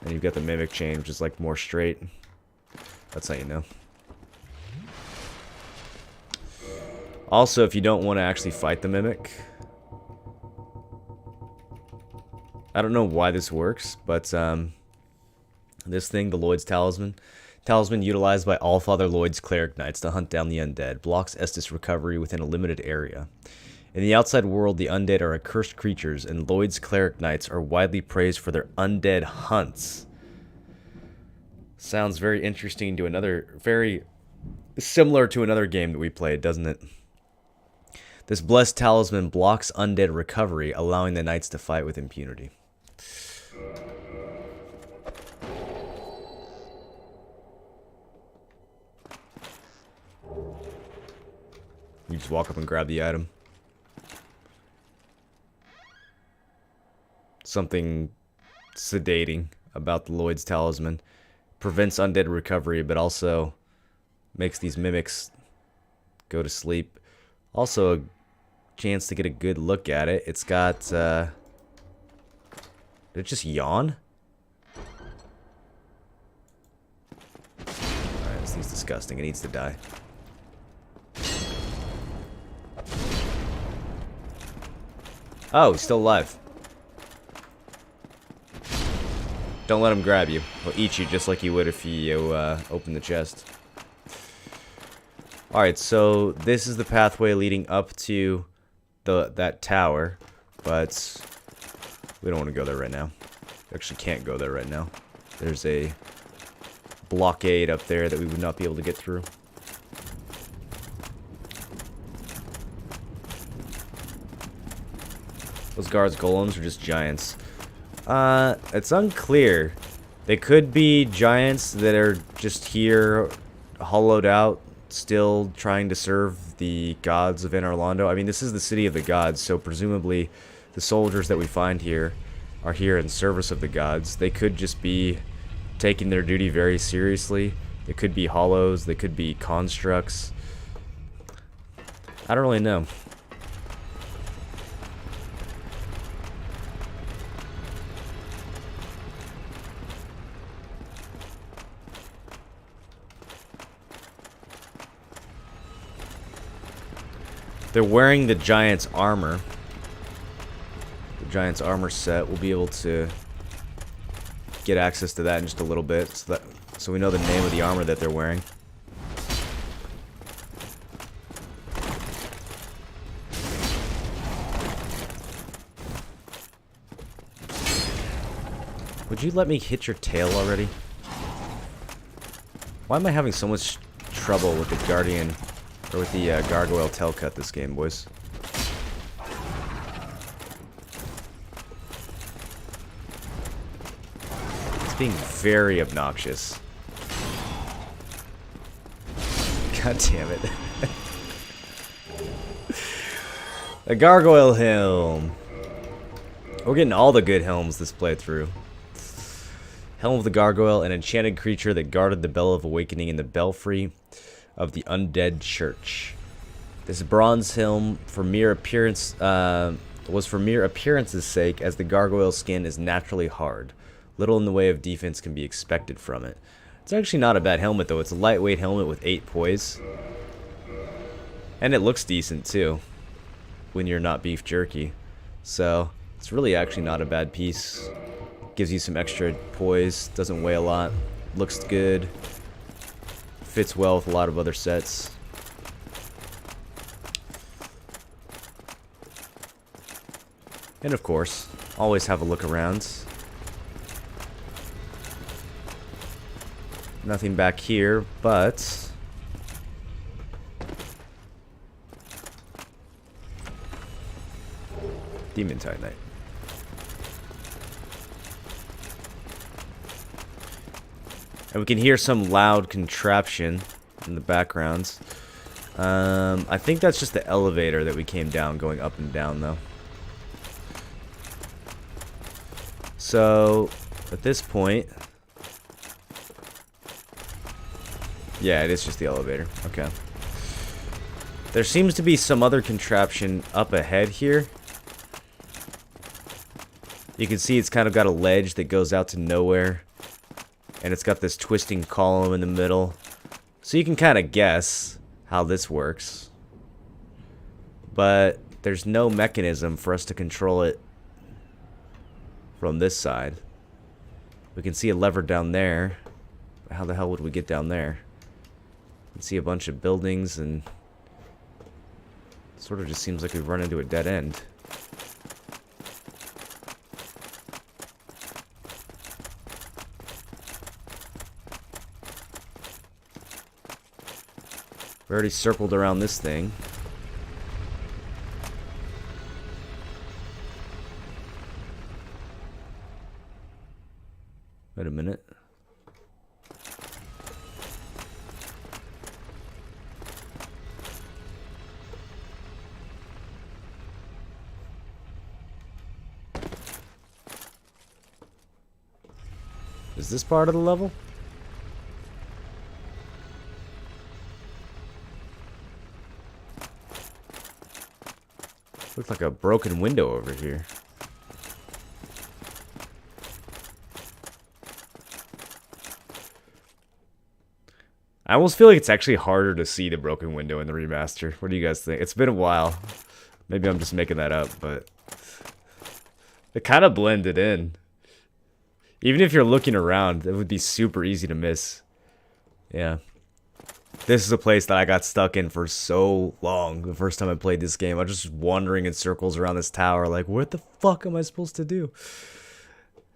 And you've got the mimic chain, which is like more straight. That's how you know. Also, if you don't want to actually fight the mimic, I don't know why this works, but this thing, the Lloyd's Talisman, talisman utilized by Allfather Lloyd's cleric knights to hunt down the undead, blocks Estus recovery within a limited area. In the outside world, the undead are accursed creatures, and Lloyd's cleric knights are widely praised for their undead hunts. Sounds very interesting to another, very similar to another game that we played, doesn't it? This blessed talisman blocks undead recovery, allowing the knights to fight with impunity. You just walk up and grab the item. Something sedating about the Lloyd's Talisman. Prevents undead recovery, but also makes these mimics go to sleep. Also a chance to get a good look at it. It's got, did it just yawn? Alright, this thing's disgusting. It needs to die. Oh, he's still alive. Don't let him grab you. He'll eat you just like he would if you open the chest. Alright, so this is the pathway leading up to that tower, but we don't want to go there right now. We actually can't go there right now. There's a blockade up there that we would not be able to get through. Those guards' golems are just giants. It's unclear. They could be giants that are just here, hollowed out, still trying to serve the gods of Anor Londo. I mean, this is the city of the gods, so presumably the soldiers that we find here are here in service of the gods. They could just be taking their duty very seriously. They could be hollows. They could be constructs. I don't really know. They're wearing the Giant's armor. The Giant's armor set. We'll be able to get access to that in just a little bit, so we know the name of the armor that they're wearing. Would you let me hit your tail already? Why am I having so much trouble with the Guardian, or with the Gargoyle tail cut this game, boys? It's being very obnoxious. God damn it. A Gargoyle Helm. We're getting all the good helms this playthrough. Helm of the Gargoyle, an enchanted creature that guarded the Bell of Awakening in the Belfry of the Undead Church. This bronze helm for mere appearance was for mere appearance's sake, as the gargoyle skin is naturally hard. Little in the way of defense can be expected from it. It's actually not a bad helmet though. It's a lightweight helmet with 8 poise. And it looks decent too when you're not beef jerky. So it's really actually not a bad piece. Gives you some extra poise, doesn't weigh a lot, looks good. Fits well with a lot of other sets. And of course, always have a look around. Nothing back here, but Demon Titanite. And we can hear some loud contraption in the backgrounds. I think that's just the elevator that we came down, going up and down, though. So, at this point... Yeah, it is just the elevator. Okay. There seems to be some other contraption up ahead here. You can see it's kind of got a ledge that goes out to nowhere. And it's got this twisting column in the middle. So you can kind of guess how this works. But there's no mechanism for us to control it from this side. We can see a lever down there. How the hell would we get down there? You can see a bunch of buildings and it sort of just seems like we've run into a dead end. We already circled around this thing. Wait a minute. Is this part of the level? Looks like a broken window over here. I almost feel like it's actually harder to see the broken window in the remaster. What do you guys think? It's been a while. Maybe I'm just making that up, but it kind of blended in. Even if you're looking around, it would be super easy to miss. Yeah. This is a place that I got stuck in for so long the first time I played this game. I was just wandering in circles around this tower like, what the fuck am I supposed to do?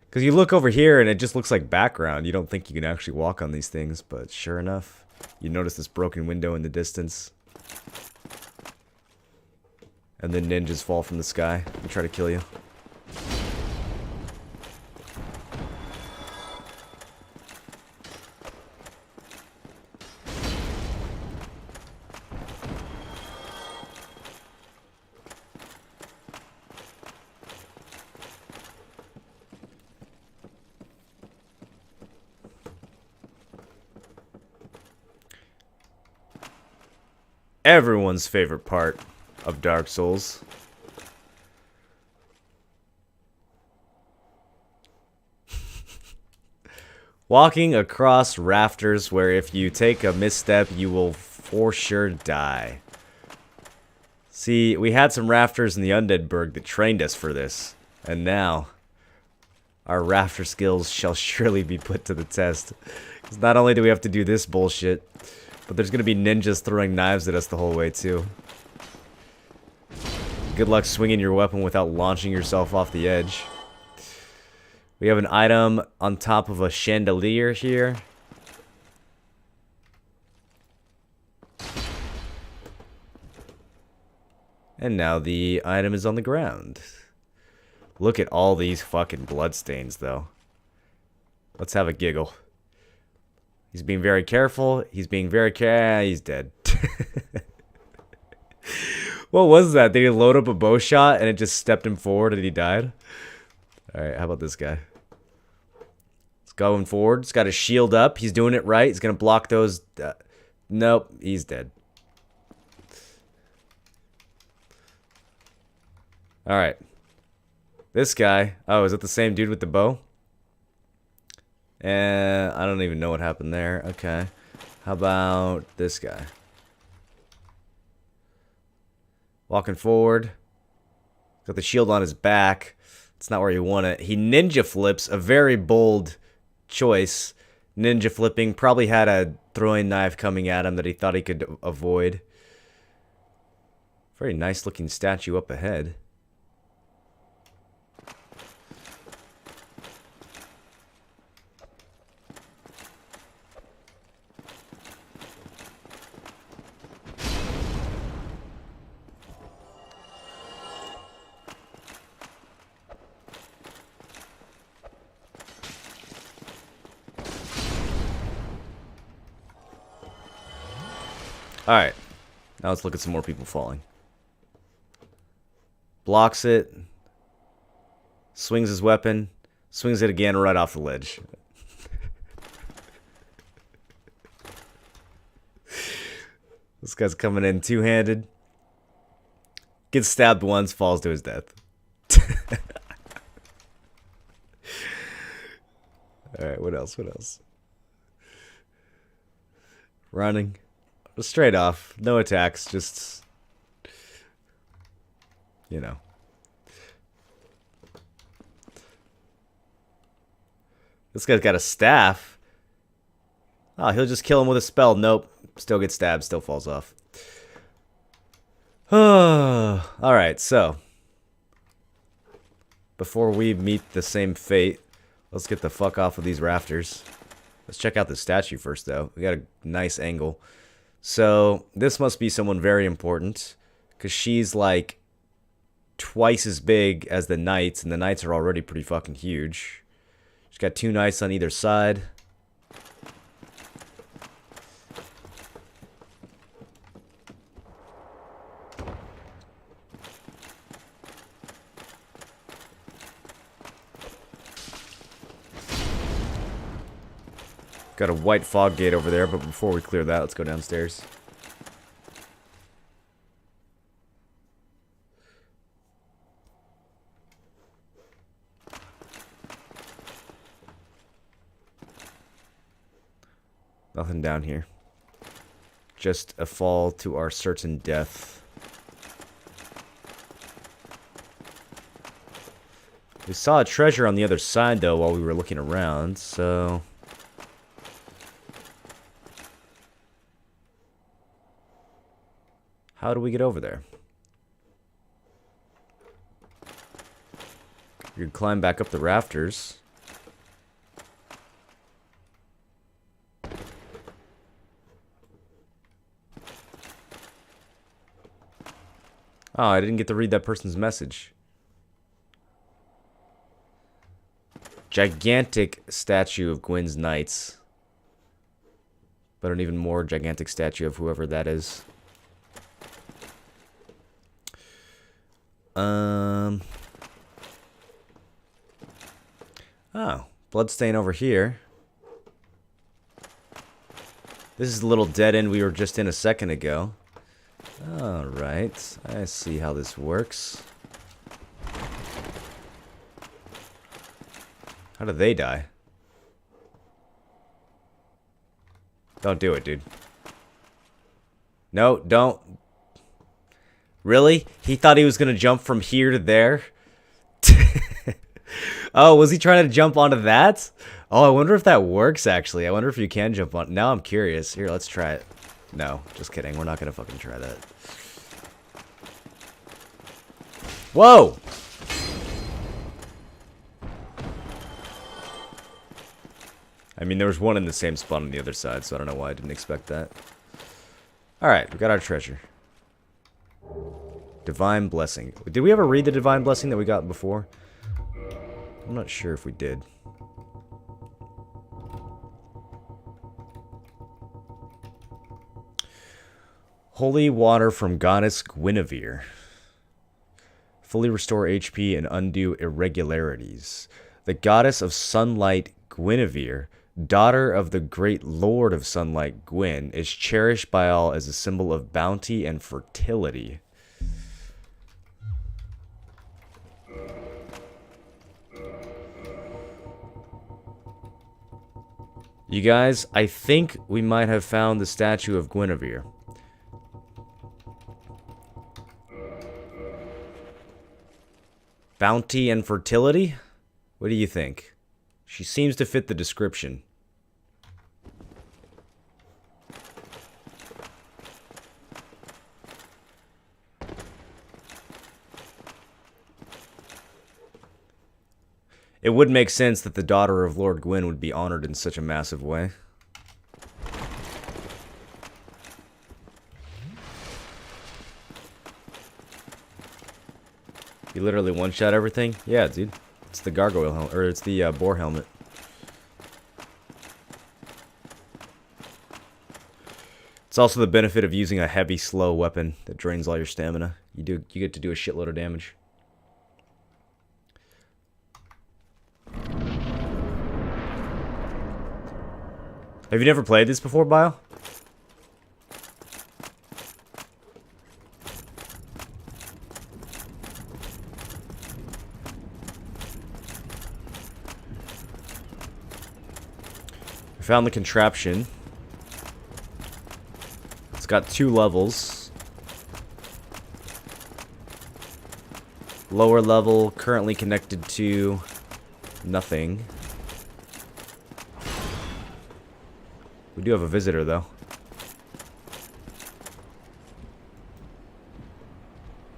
Because you look over here and it just looks like background. You don't think you can actually walk on these things, but sure enough, you notice this broken window in the distance. And then ninjas fall from the sky and try to kill you. Everyone's favorite part of Dark Souls. Walking across rafters where if you take a misstep, you will for sure die. See, we had some rafters in the Undead Burg that trained us for this. And now, our rafter skills shall surely be put to the test. Because not only do we have to do this bullshit, but there's gonna be ninjas throwing knives at us the whole way, too. Good luck swinging your weapon without launching yourself off the edge. We have an item on top of a chandelier here. And now the item is on the ground. Look at all these fucking bloodstains, though. Let's have a giggle. He's being very careful. He's being very he's dead. What was that? Did he load up a bow shot and it just stepped him forward and he died? Alright, how about this guy? He's going forward. He's got his shield up. He's doing it right. He's going to block those. Nope, he's dead. Alright. This guy. Oh, is that the same dude with the bow? I don't even know what happened there. Okay. How about this guy? Walking forward. Got the shield on his back. It's not where you want it. He ninja flips. A very bold choice. Ninja flipping. Probably had a throwing knife coming at him that he thought he could avoid. Very nice looking statue up ahead. Alright. Now let's look at some more people falling. Blocks it. Swings his weapon. Swings it again right off the ledge. This guy's coming in two-handed. Gets stabbed once, falls to his death. Alright, what else? What else? Running. Straight off. No attacks, just... You know. This guy's got a staff. Oh, he'll just kill him with a spell. Nope. Still gets stabbed, still falls off. Alright, so. Before we meet the same fate, let's get the fuck off of these rafters. Let's check out the statue first, though. We got a nice angle. So, this must be someone very important. Because she's like twice as big as the knights, and the knights are already pretty fucking huge. She's got two knights on either side. Got a white fog gate over there, but before we clear that, let's go downstairs. Nothing down here. Just a fall to our certain death. We saw a treasure on the other side, though, while we were looking around, so... How do we get over there? You can climb back up the rafters. Oh, I didn't get to read that person's message. Gigantic statue of Gwyn's Knights. But an even more gigantic statue of whoever that is. Oh, bloodstain over here. This is the little dead end we were just in a second ago. Alright, I see how this works. How did they die? Don't do it, dude. No, don't. Really? He thought he was gonna jump from here to there? Oh, was he trying to jump onto that? Oh, I wonder if that works, actually. I wonder if you can jump on... Now I'm curious. Here, let's try it. No, just kidding. We're not gonna fucking try that. Whoa! I mean, there was one in the same spot on the other side, so I don't know why I didn't expect that. Alright, we got our treasure. Divine Blessing. Did we ever read the Divine Blessing that we got before? I'm not sure if we did. Holy water from Goddess Guinevere. Fully restore HP and undo irregularities. The Goddess of Sunlight Guinevere, daughter of the great Lord of Sunlight Gwyn, is cherished by all as a symbol of bounty and fertility. You guys, I think we might have found the statue of Guinevere. Bounty and fertility? What do you think? She seems to fit the description. It would make sense that the daughter of Lord Gwyn would be honored in such a massive way. You literally one-shot everything? Yeah, dude. It's the gargoyle helmet, or it's the boar helmet. It's also the benefit of using a heavy, slow weapon that drains all your stamina. You get to do a shitload of damage. Have you never played this before, Bio? I found the contraption. It's got 2 levels. Lower level currently connected to nothing. We do have a visitor though.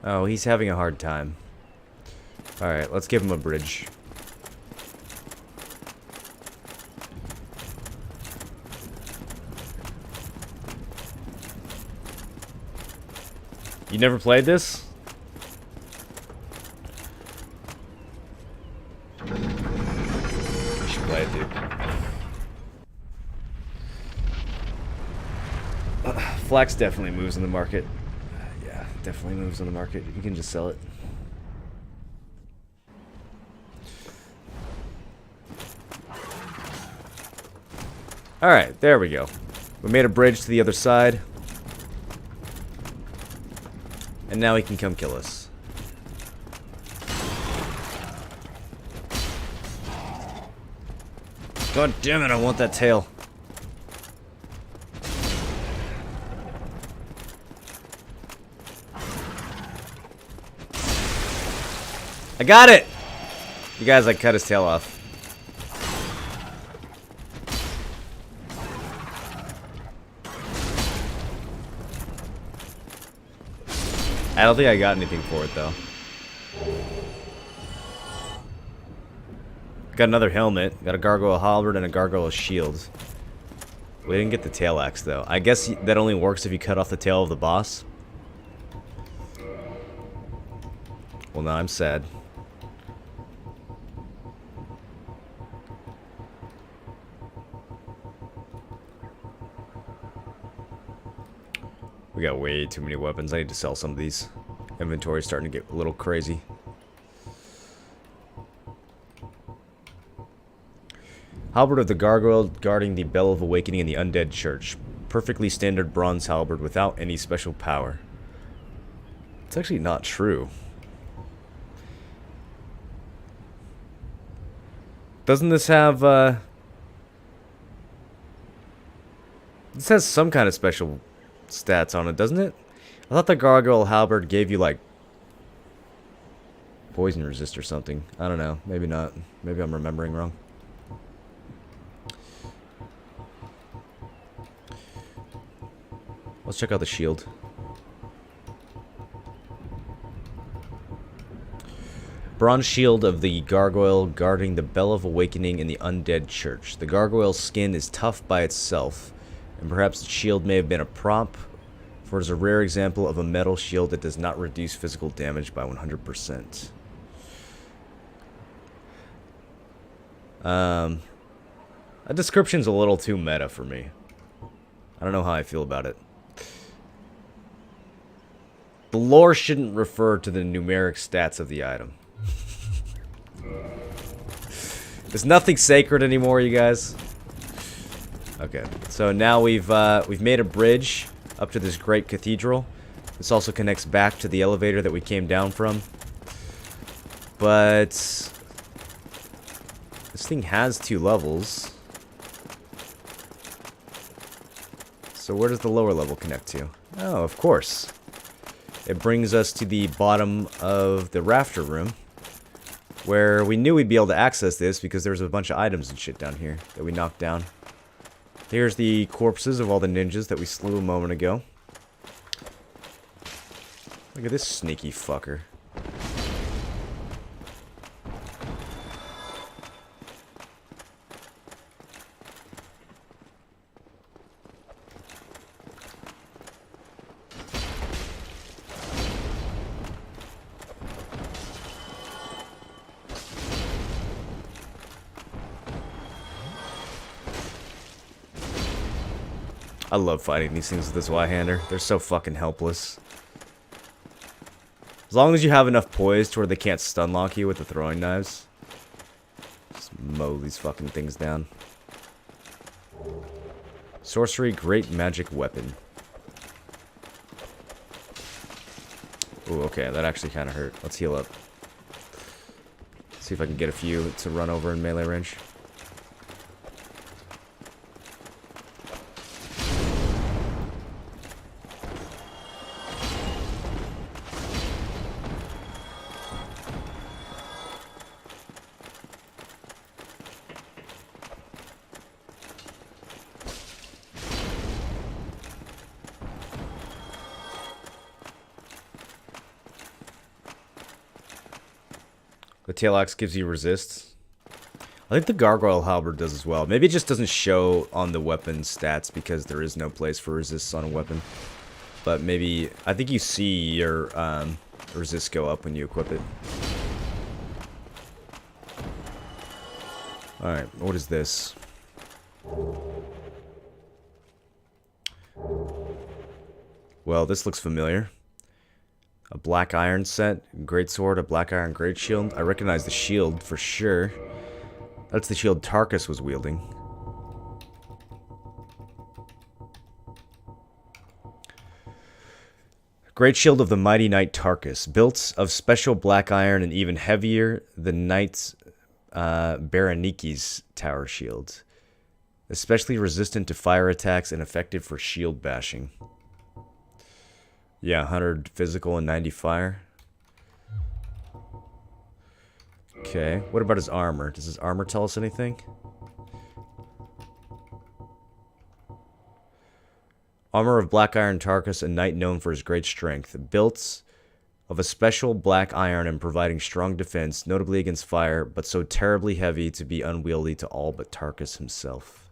Oh, he's having a hard time. Alright, let's give him a bridge. You never played this? You should play it, dude. Flax definitely moves in the market. Yeah, definitely moves in the market. You can just sell it. Alright, there we go. We made a bridge to the other side. And now he can come kill us. God damn it, I want that tail. I got it! You guys, I cut his tail off. I don't think I got anything for it, though. Got another helmet. Got a gargoyle halberd and a gargoyle shield. We didn't get the tail axe, though. I guess that only works if you cut off the tail of the boss. Well, now I'm sad. We got way too many weapons. I need to sell some of these. Inventory's starting to get a little crazy. Halberd of the Gargoyle guarding the Bell of Awakening in the Undead Church. Perfectly standard bronze halberd without any special power. It's actually not true. Doesn't this have, this has some kind of special stats on it, doesn't it? I thought the Gargoyle halberd gave you, like, poison resist or something. I don't know. Maybe not. Maybe I'm remembering wrong. Let's check out the shield. Bronze shield of the Gargoyle guarding the Bell of Awakening in the Undead Church. The Gargoyle's skin is tough by itself, and perhaps the shield may have been a prop, for it is a rare example of a metal shield that does not reduce physical damage by 100%. That description's a little too meta for me. I don't know how I feel about it. The lore shouldn't refer to the numeric stats of the item. There's nothing sacred anymore, you guys. Okay, so now we've made a bridge up to this great cathedral. This also connects back to the elevator that we came down from. But this thing has 2 levels. So where does the lower level connect to? Oh, of course. It brings us to the bottom of the rafter room, where we knew we'd be able to access this because there's a bunch of items and shit down here that we knocked down. Here's the corpses of all the ninjas that we slew a moment ago. Look at this sneaky fucker. I love fighting these things with this Y-hander. They're so fucking helpless. As long as you have enough poise to where they can't stun lock you with the throwing knives. Just mow these fucking things down. Sorcery, great magic weapon. Ooh, okay, that actually kind of hurt. Let's heal up. See if I can get a few to run over in melee range. The tail axe gives you resist. I think the gargoyle halberd does as well. Maybe it just doesn't show on the weapon stats because there is no place for resists on a weapon. But maybe, I think you see your resist go up when you equip it. Alright, what is this? Well, this looks familiar. A black iron set, great sword, a black iron great shield. I recognize the shield for sure. That's the shield Tarkus was wielding. Great shield of the mighty knight Tarkus, built of special black iron and even heavier than knight Berenice's tower shield. Especially resistant to fire attacks and effective for shield bashing. Yeah, 100 physical and 90 fire. Okay, what about his armor? Does his armor tell us anything? Armor of black iron Tarkus, a knight known for his great strength. Built of a special black iron and providing strong defense, notably against fire, but so terribly heavy to be unwieldy to all but Tarkus himself.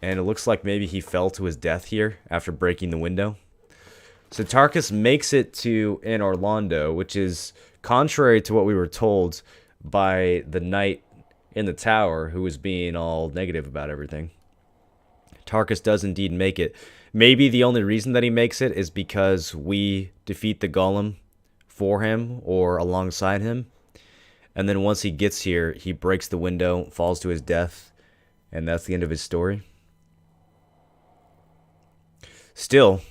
And it looks like maybe he fell to his death here after breaking the window. So Tarkus makes it to Anor Londo, which is contrary to what we were told by the knight in the tower who was being all negative about everything. Tarkus does indeed make it. Maybe the only reason that he makes it is because we defeat the golem for him or alongside him. And then once he gets here, he breaks the window, falls to his death, and that's the end of his story. Still,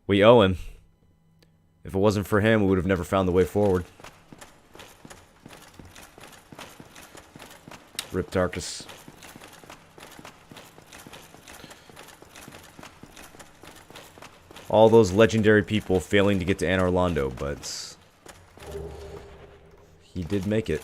we owe him. If it wasn't for him, we would have never found the way forward. Rip Tarkus. All those legendary people failing to get to Anor Londo, but he did make it.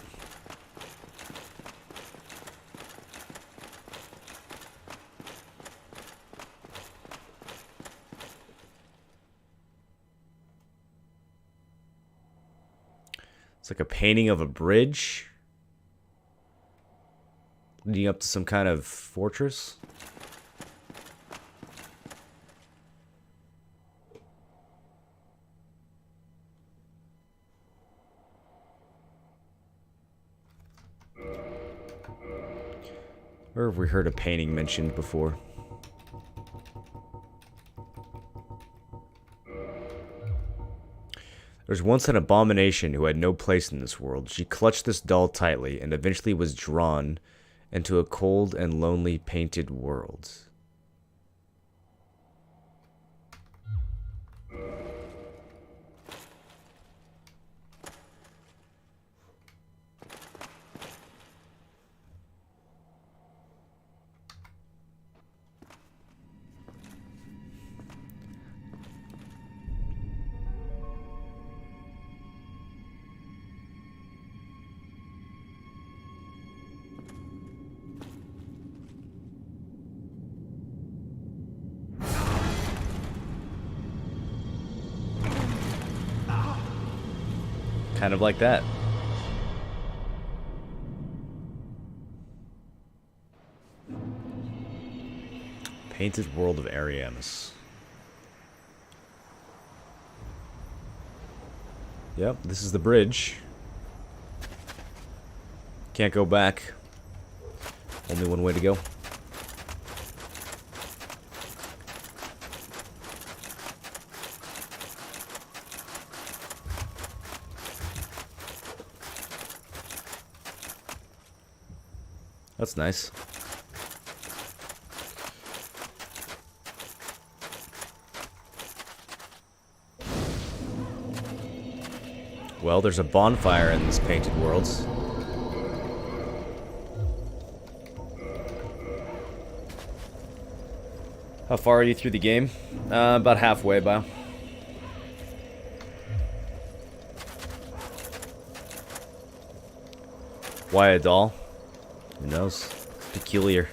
It's like a painting of a bridge leading up to some kind of fortress. Where have we heard a painting mentioned before? There was once an abomination who had no place in this world. She clutched this doll tightly and eventually was drawn into a cold and lonely painted world. Kind of like that. Painted World of Ariamis. Yep, this is the bridge. Can't go back. Only one way to go. That's nice. Well, there's a bonfire in this Painted Worlds. How far are you through the game? About halfway, Bio. Why a doll? Who knows? Peculiar.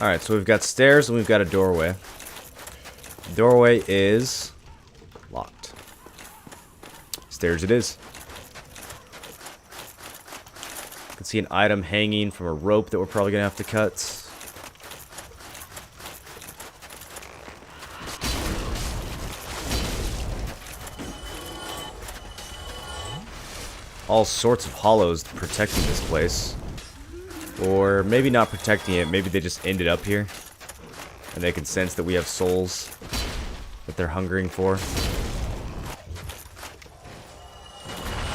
Alright, so we've got stairs and we've got a doorway. Doorway is locked. Stairs it is. You can see an item hanging from a rope that we're probably gonna have to cut. All sorts of hollows protecting this place. Or maybe not protecting it, maybe they just ended up here. And they can sense that we have souls that they're hungering for.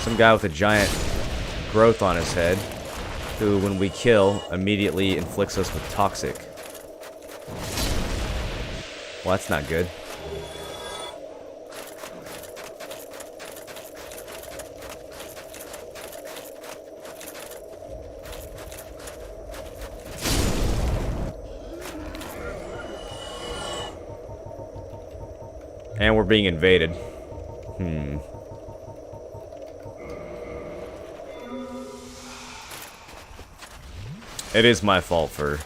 Some guy with a giant growth on his head, who, when we kill, immediately inflicts us with toxic. Well, that's not good. And we're being invaded. It is my fault for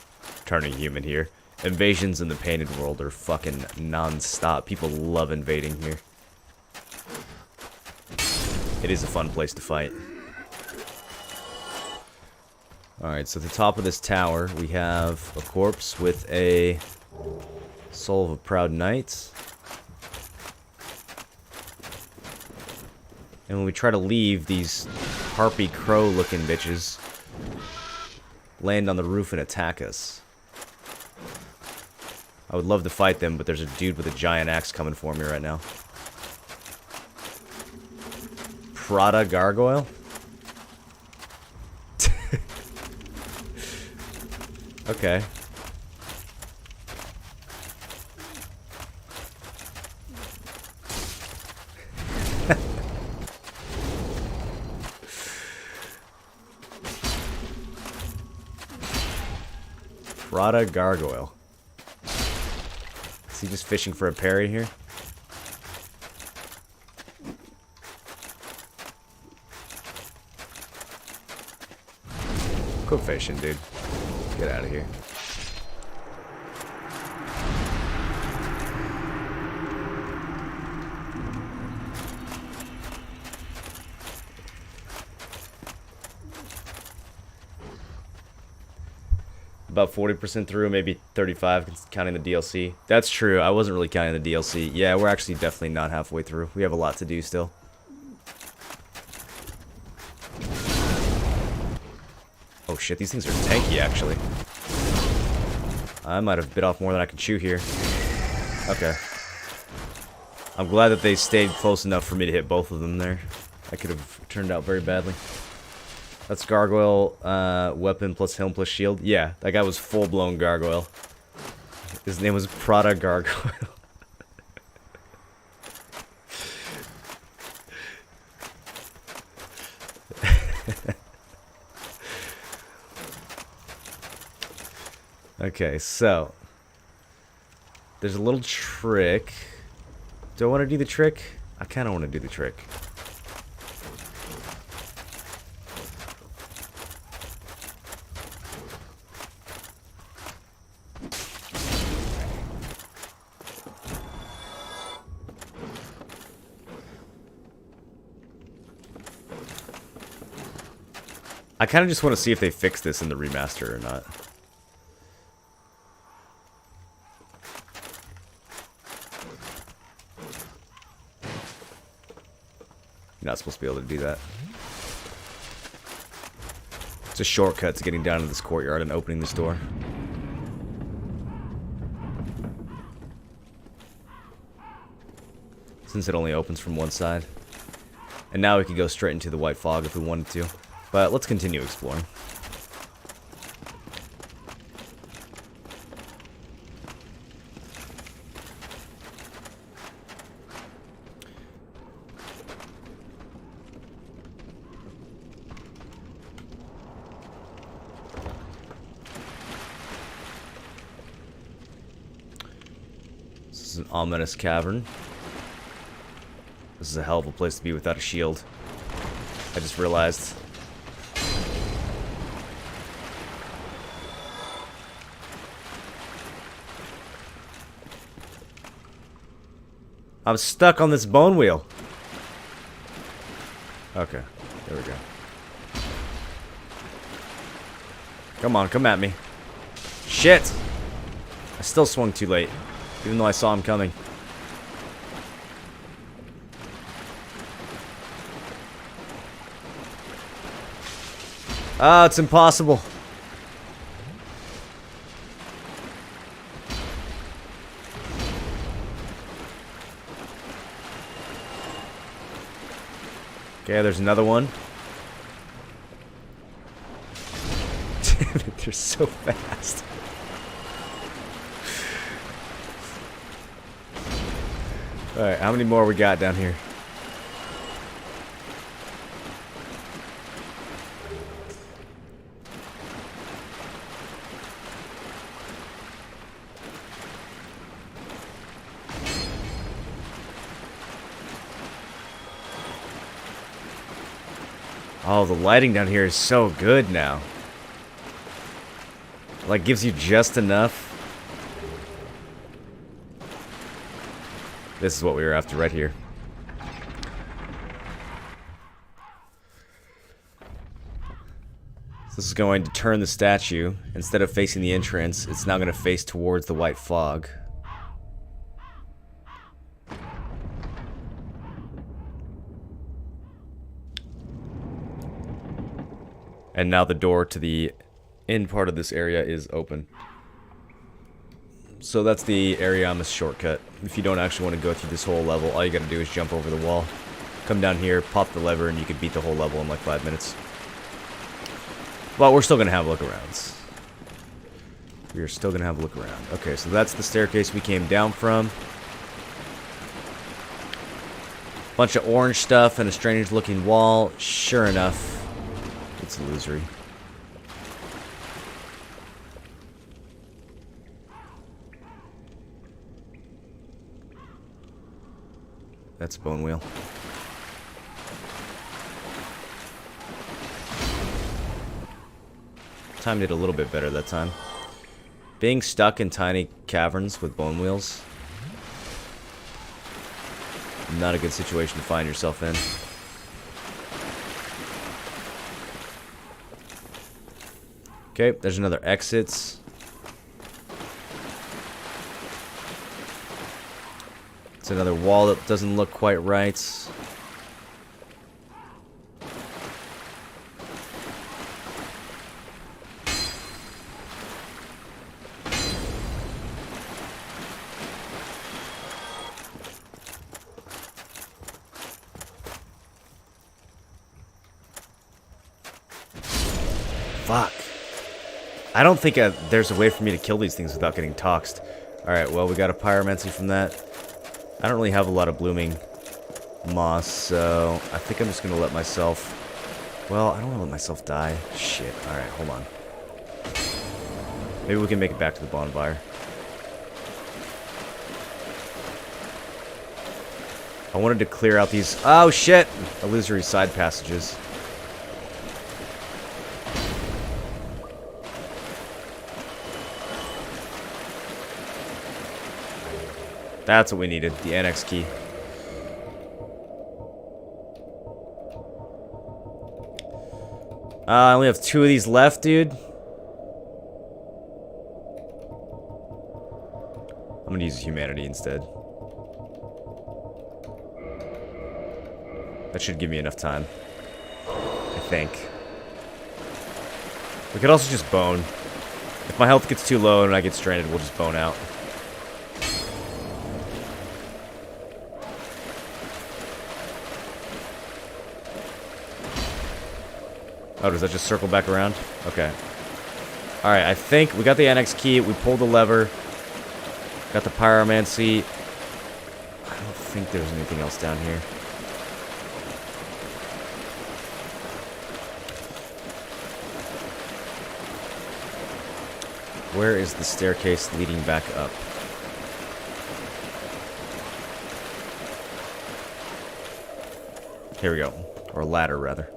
turning human here. Invasions in the Painted World are fucking non-stop. People love invading here. It is a fun place to fight. Alright, so at the top of this tower, we have a corpse with a soul of a proud knight. And when we try to leave, these harpy crow looking bitches land on the roof and attack us. I would love to fight them, but there's a dude with a giant axe coming for me right now. Prada Gargoyle? Okay. Prada Gargoyle. Is he just fishing for a parry here? Quit fishing, dude. Get out of here. About 40% through, maybe 35 counting the DLC. That's true, I wasn't really counting the DLC. Yeah, we're actually definitely not halfway through. We have a lot to do still. Oh shit, these things are tanky actually. I might have bit off more than I can chew here. Okay. I'm glad that they stayed close enough for me to hit both of them there. That could have turned out very badly. That's Gargoyle, weapon plus helm plus shield. Yeah, that guy was full-blown Gargoyle. His name was Prada Gargoyle. Okay, so there's a little trick. Do I want to do the trick? I kind of want to do the trick. I kind of just want to see if they fix this in the remaster or not. You're not supposed to be able to do that. It's a shortcut to getting down to this courtyard and opening this door. Since it only opens from one side. And now we could go straight into the White Fog if we wanted to. But let's continue exploring. This is an ominous cavern. This is a hell of a place to be without a shield. I just realized. I'm stuck on this bone wheel. Okay, there we go. Come on, come at me. Shit! I still swung too late, even though I saw him coming. Ah, it's impossible. Okay, there's another one. Damn it, they're so fast. Alright, how many more we got down here? Oh, the lighting down here is so good now. Like, gives you just enough. This is what we were after right here. This is going to turn the statue. Instead of facing the entrance, it's now going to face towards the White Fog. And now the door to the end part of this area is open. So that's the Ariamis shortcut. If you don't actually want to go through this whole level, all you gotta do is jump over the wall. Come down here, pop the lever, and you can beat the whole level in like 5 minutes. But we're still gonna have a look around. We are still gonna have a look around. Okay, so that's the staircase we came down from. Bunch of orange stuff and a strange looking wall. Sure enough, it's illusory. That's a bone wheel. Timed it a little bit better that time. Being stuck in tiny caverns with bone wheels, not a good situation to find yourself in. Okay, there's another exit. It's another wall that doesn't look quite right. Fuck. I don't think there's a way for me to kill these things without getting toxed. Alright, well, we got a pyromancy from that. I don't really have a lot of blooming moss, so I think I'm just going to let myself... Well, I don't want to let myself die. Shit. Alright, hold on. Maybe we can make it back to the bonfire. I wanted to clear out these... Oh, shit! Illusory side passages. That's what we needed, the annex key. I only have 2 of these left, dude. I'm gonna use humanity instead. That should give me enough time, I think. We could also just bone. If my health gets too low and I get stranded, we'll just bone out. Oh, does that just circle back around? Okay. Alright, I think we got the annex key. We pulled the lever. Got the pyromancy. I don't think there's anything else down here. Where is the staircase leading back up? Here we go. Or ladder, rather.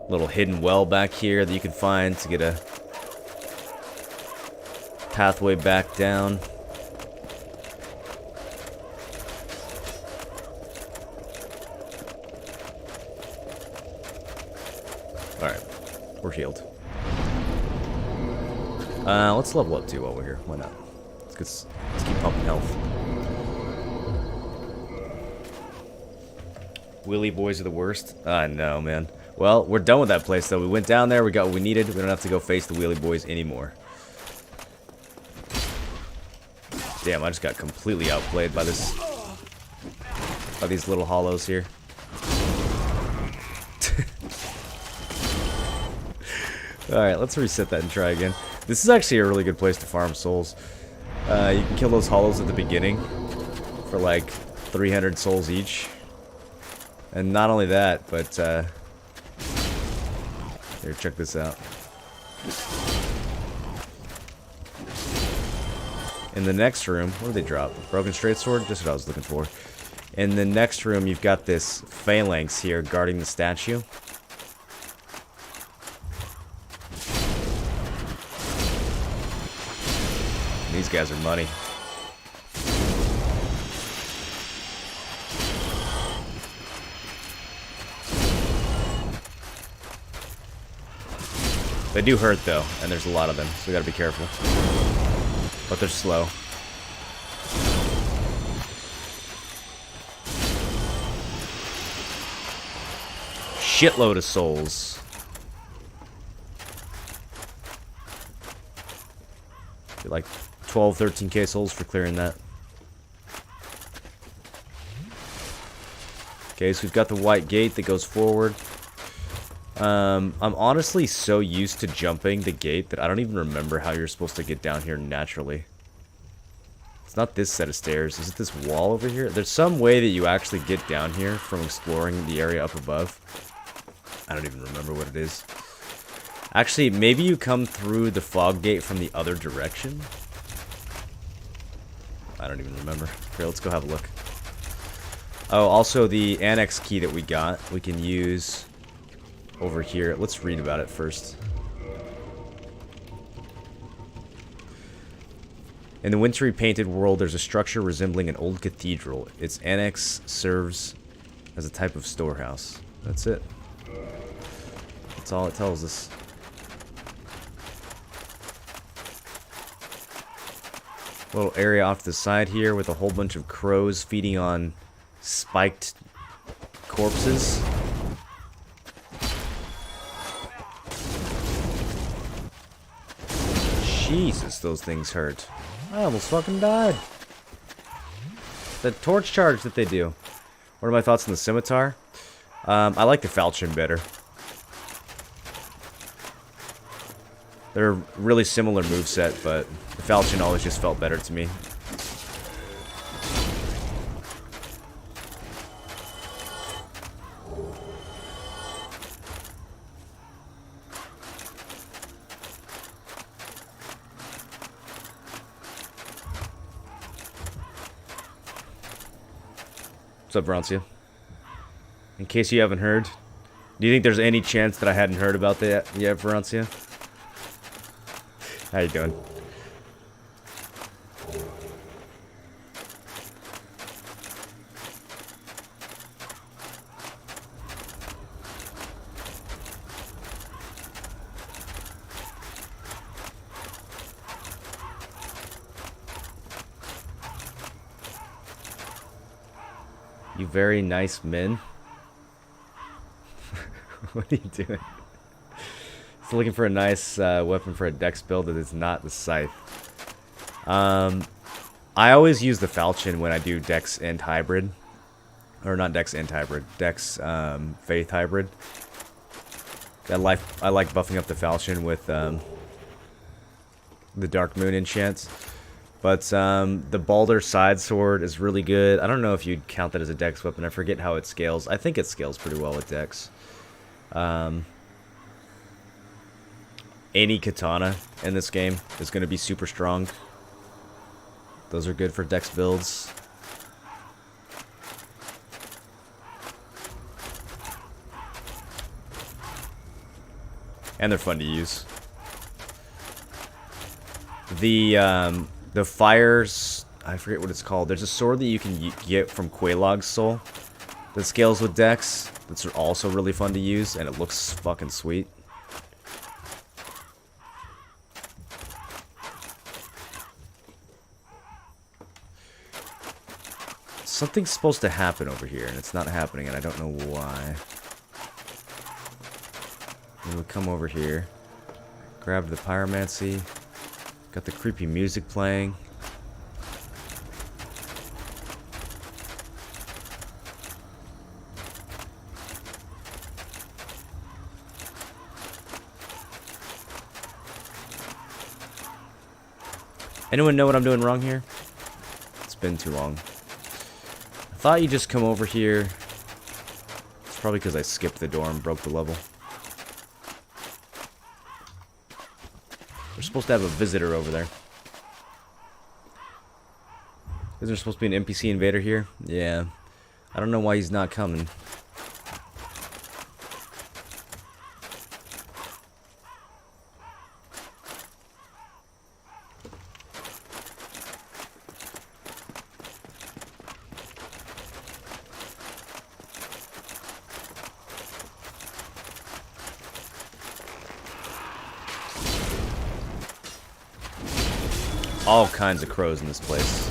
Little hidden well back here that you can find to get a pathway back down. Alright, we're healed. Let's level up too while we're here. Why not? Let's keep pumping health. Willy boys are the worst. I know, man. Well, we're done with that place, though. We went down there, we got what we needed. We don't have to go face the wheelie boys anymore. Damn, I just got completely outplayed by this... by these little hollows here. Alright, let's reset that and try again. This is actually a really good place to farm souls. You can kill those hollows at the beginning for like 300 souls each. And not only that, but here, check this out. In the next room, what did they drop? Broken straight sword? Just what I was looking for. In the next room, you've got this phalanx here guarding the statue. These guys are money. They do hurt, though, and there's a lot of them, so we gotta be careful. But they're slow. Shitload of souls. Get like 12, 13k souls for clearing that. Okay, so we've got the white gate that goes forward. I'm honestly so used to jumping the gate that I don't even remember how you're supposed to get down here naturally. It's not this set of stairs. Is it this wall over here? There's some way that you actually get down here from exploring the area up above. I don't even remember what it is. Actually, maybe you come through the fog gate from the other direction? I don't even remember. Here, let's go have a look. Oh, also the annex key that we got, we can use over here. Let's read about it first. In the wintry painted world, there's a structure resembling an old cathedral. Its annex serves as a type of storehouse. That's it. That's all it tells us. Little area off to the side here with a whole bunch of crows feeding on spiked corpses. Jesus, those things hurt. I almost fucking died. The torch charge that they do. What are my thoughts on the scimitar? I like the falchion better. They're a really similar moveset, but the falchion always just felt better to me. What's up, Vrancia? In case you haven't heard, do you think there's any chance that I hadn't heard about that yet, Vrancia? How you doing? You very nice men. What are you doing? Just looking for a nice weapon for a dex build that is not the scythe. I always use the falchion when I do dex and hybrid. Or not dex and hybrid. Dex faith hybrid. I like buffing up the falchion with the Dark Moon enchants. But the Balder side sword is really good. I don't know if you'd count that as a dex weapon. I forget how it scales. I think it scales pretty well with dex. Any katana in this game is going to be super strong. Those are good for dex builds. And they're fun to use. The fires, I forget what it's called. There's a sword that you can get from Quelaag's soul that scales with dex. That's also really fun to use, and it looks fucking sweet. Something's supposed to happen over here, and it's not happening, and I don't know why. We'll come over here. Grab the pyromancy. Got the creepy music playing. Anyone know what I'm doing wrong here? It's been too long. I thought you just come over here. It's probably because I skipped the door and broke the level. We're supposed to have a visitor over there. Isn't there supposed to be an NPC invader here? Yeah. I don't know why he's not coming. All kinds of crows in this place.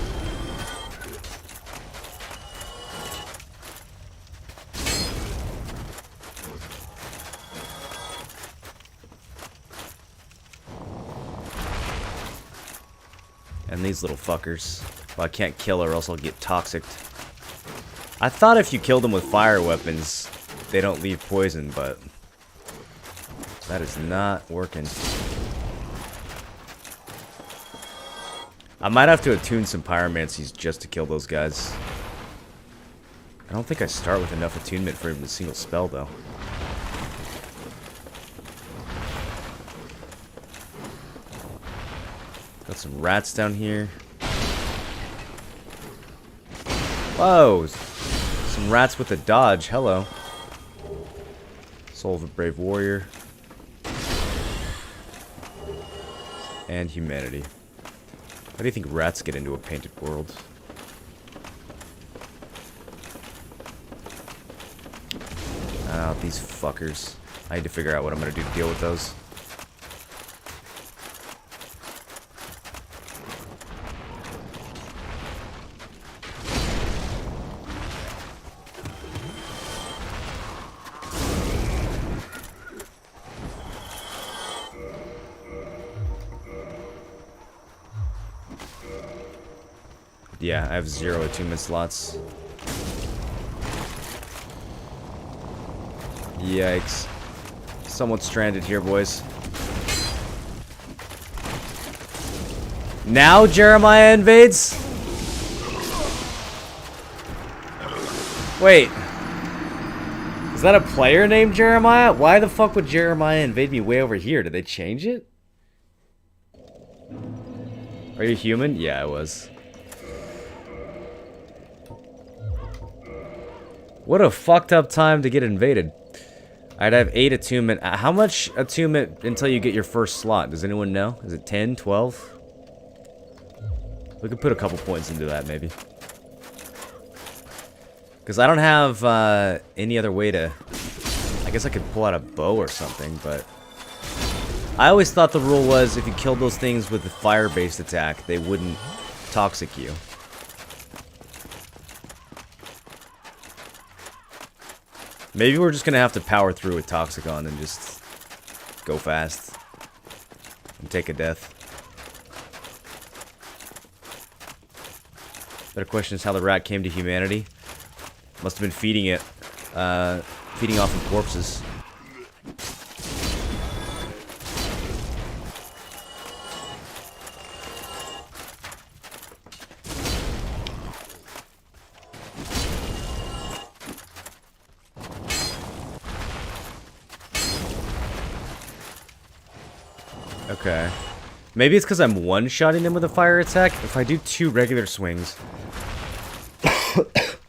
And these little fuckers. Well, I can't kill her or else I'll get toxic. I thought if you killed them with fire weapons, they don't leave poison, but that is not working. I might have to attune some pyromancies just to kill those guys. I don't think I start with enough attunement for even a single spell, though. Got some rats down here. Whoa! Some rats with a dodge. Hello. Soul of a Brave Warrior. And humanity. How do you think rats get into a painted world? Ah, these fuckers. I need to figure out what I'm gonna do to deal with those. Yeah, I have 0 attunement slots. Yikes. Someone's stranded here, boys. Now Jeremiah invades? Wait. Is that a player named Jeremiah? Why the fuck would Jeremiah invade me way over here? Did they change it? Are you human? Yeah, I was. What a fucked up time to get invaded. I'd have 8 attunement. How much attunement until you get your first slot? Does anyone know? Is it 10, 12? We could put a couple points into that, maybe. Because I don't have any other way to... I guess I could pull out a bow or something, but... I always thought the rule was if you killed those things with a fire-based attack, they wouldn't toxic you. Maybe we're just gonna have to power through with Toxicon and just go fast. And take a death. Better question is how the rat came to humanity. Must have been feeding it. Feeding off of corpses. Okay. Maybe it's because I'm one-shotting him with a fire attack. If I do 2 regular swings...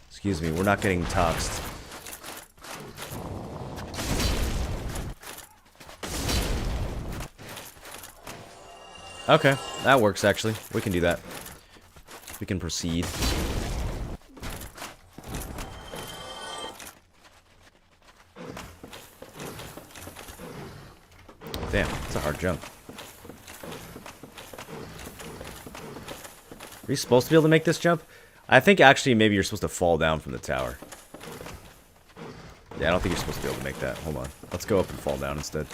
Excuse me, we're not getting toxed. Okay, that works actually. We can do that. We can proceed. Damn, it's a hard jump. Are you supposed to be able to make this jump? I think actually maybe you're supposed to fall down from the tower. Yeah, I don't think you're supposed to be able to make that. Hold on. Let's go up and fall down instead.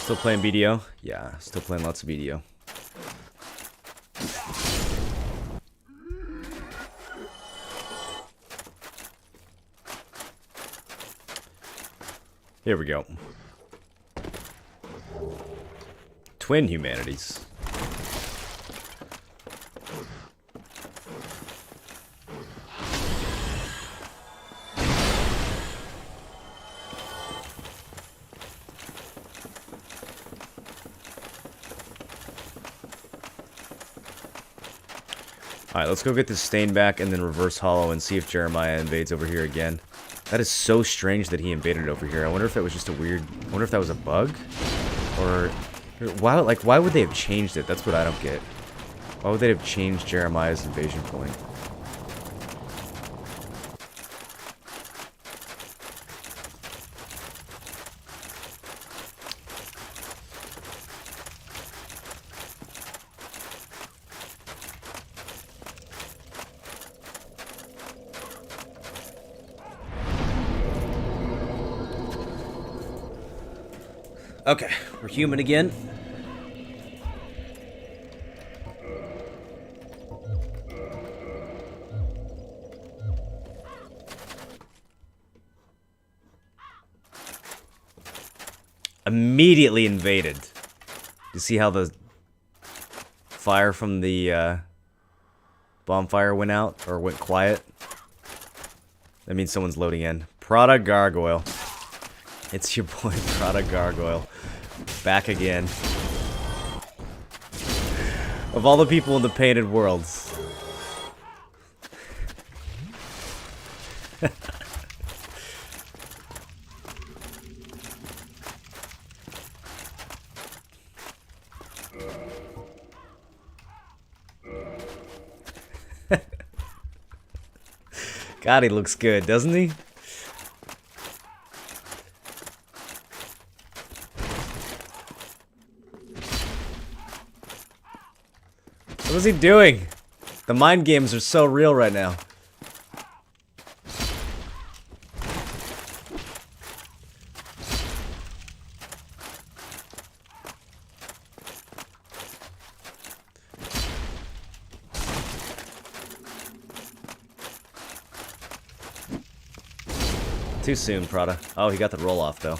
Still playing BDO? Yeah, still playing lots of BDO. Here we go. Twin humanities. Alright, let's go get this stain back and then reverse hollow and see if Jeremiah invades over here again. That is so strange that he invaded over here. I wonder if it was just a weird... I wonder if that was a bug? Or... why would they have changed it? That's what I don't get. Why would they have changed Jeremiah's invasion point? Okay, we're human again. Immediately invaded. You see how the fire from the bonfire went out or went quiet? That means someone's loading in. Prada Gargoyle. It's your boy Prada Gargoyle. Back again. Of all the people in the painted worlds. God, he looks good, doesn't he? What is he doing? The mind games are so real right now. Too soon, Prada. Oh, he got the roll off though.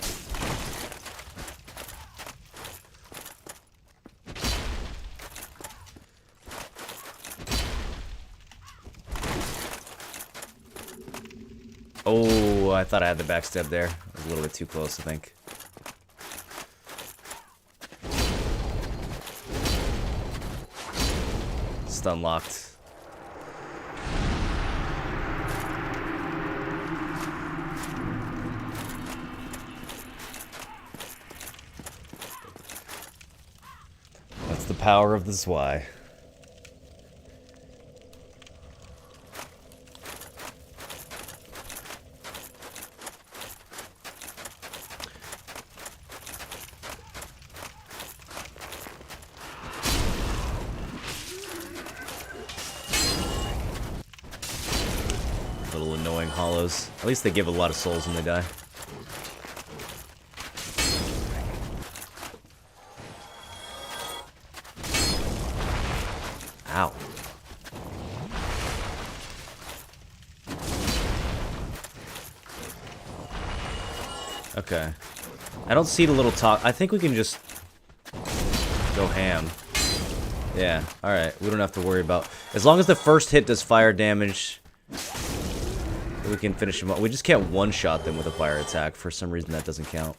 Oh, I thought I had the backstab there. I was a little bit too close, I think. Stun locked. That's the power of the Zwei. annoying hollows. At least they give a lot of souls when they die. Ow. Okay. I don't see the little top. I think we can just go ham. Yeah, alright. We don't have to worry about... As long as the first hit does fire damage, we can finish them up. We just can't one-shot them with a fire attack. For some reason, that doesn't count.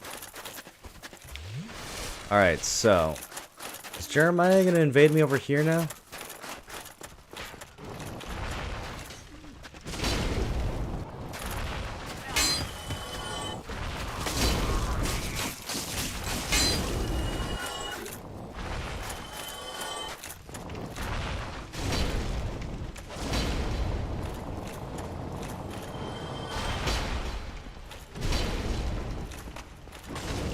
Alright, so... Is Jeremiah gonna invade me over here now?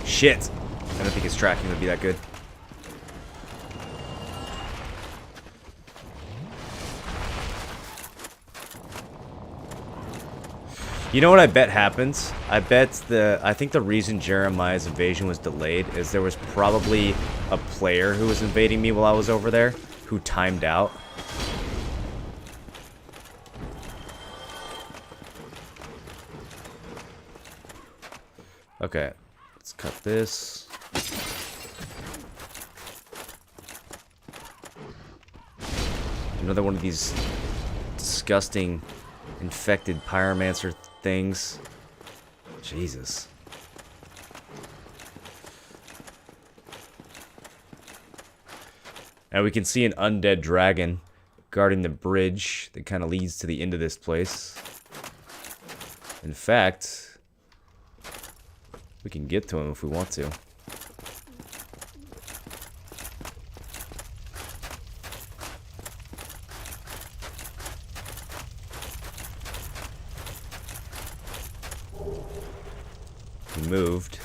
Shit! I don't think his tracking would be that good. You know what I bet happens? I think the reason Jeremiah's invasion was delayed is there was probably a player who was invading me while I was over there who timed out. Okay. Let's cut this. Another one of these disgusting infected pyromancer things. Jesus. Now we can see an undead dragon guarding the bridge that kind of leads to the end of this place. In fact, we can get to him if we want to. He moved.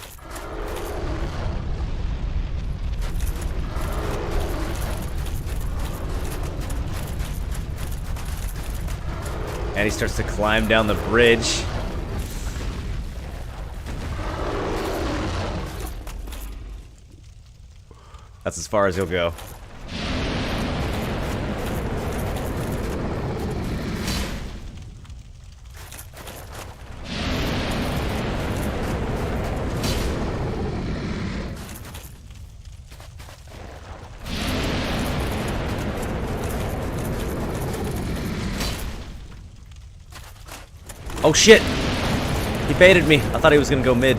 And he starts to climb down the bridge. That's as far as he'll go. Oh shit! He baited me. I thought he was gonna go mid.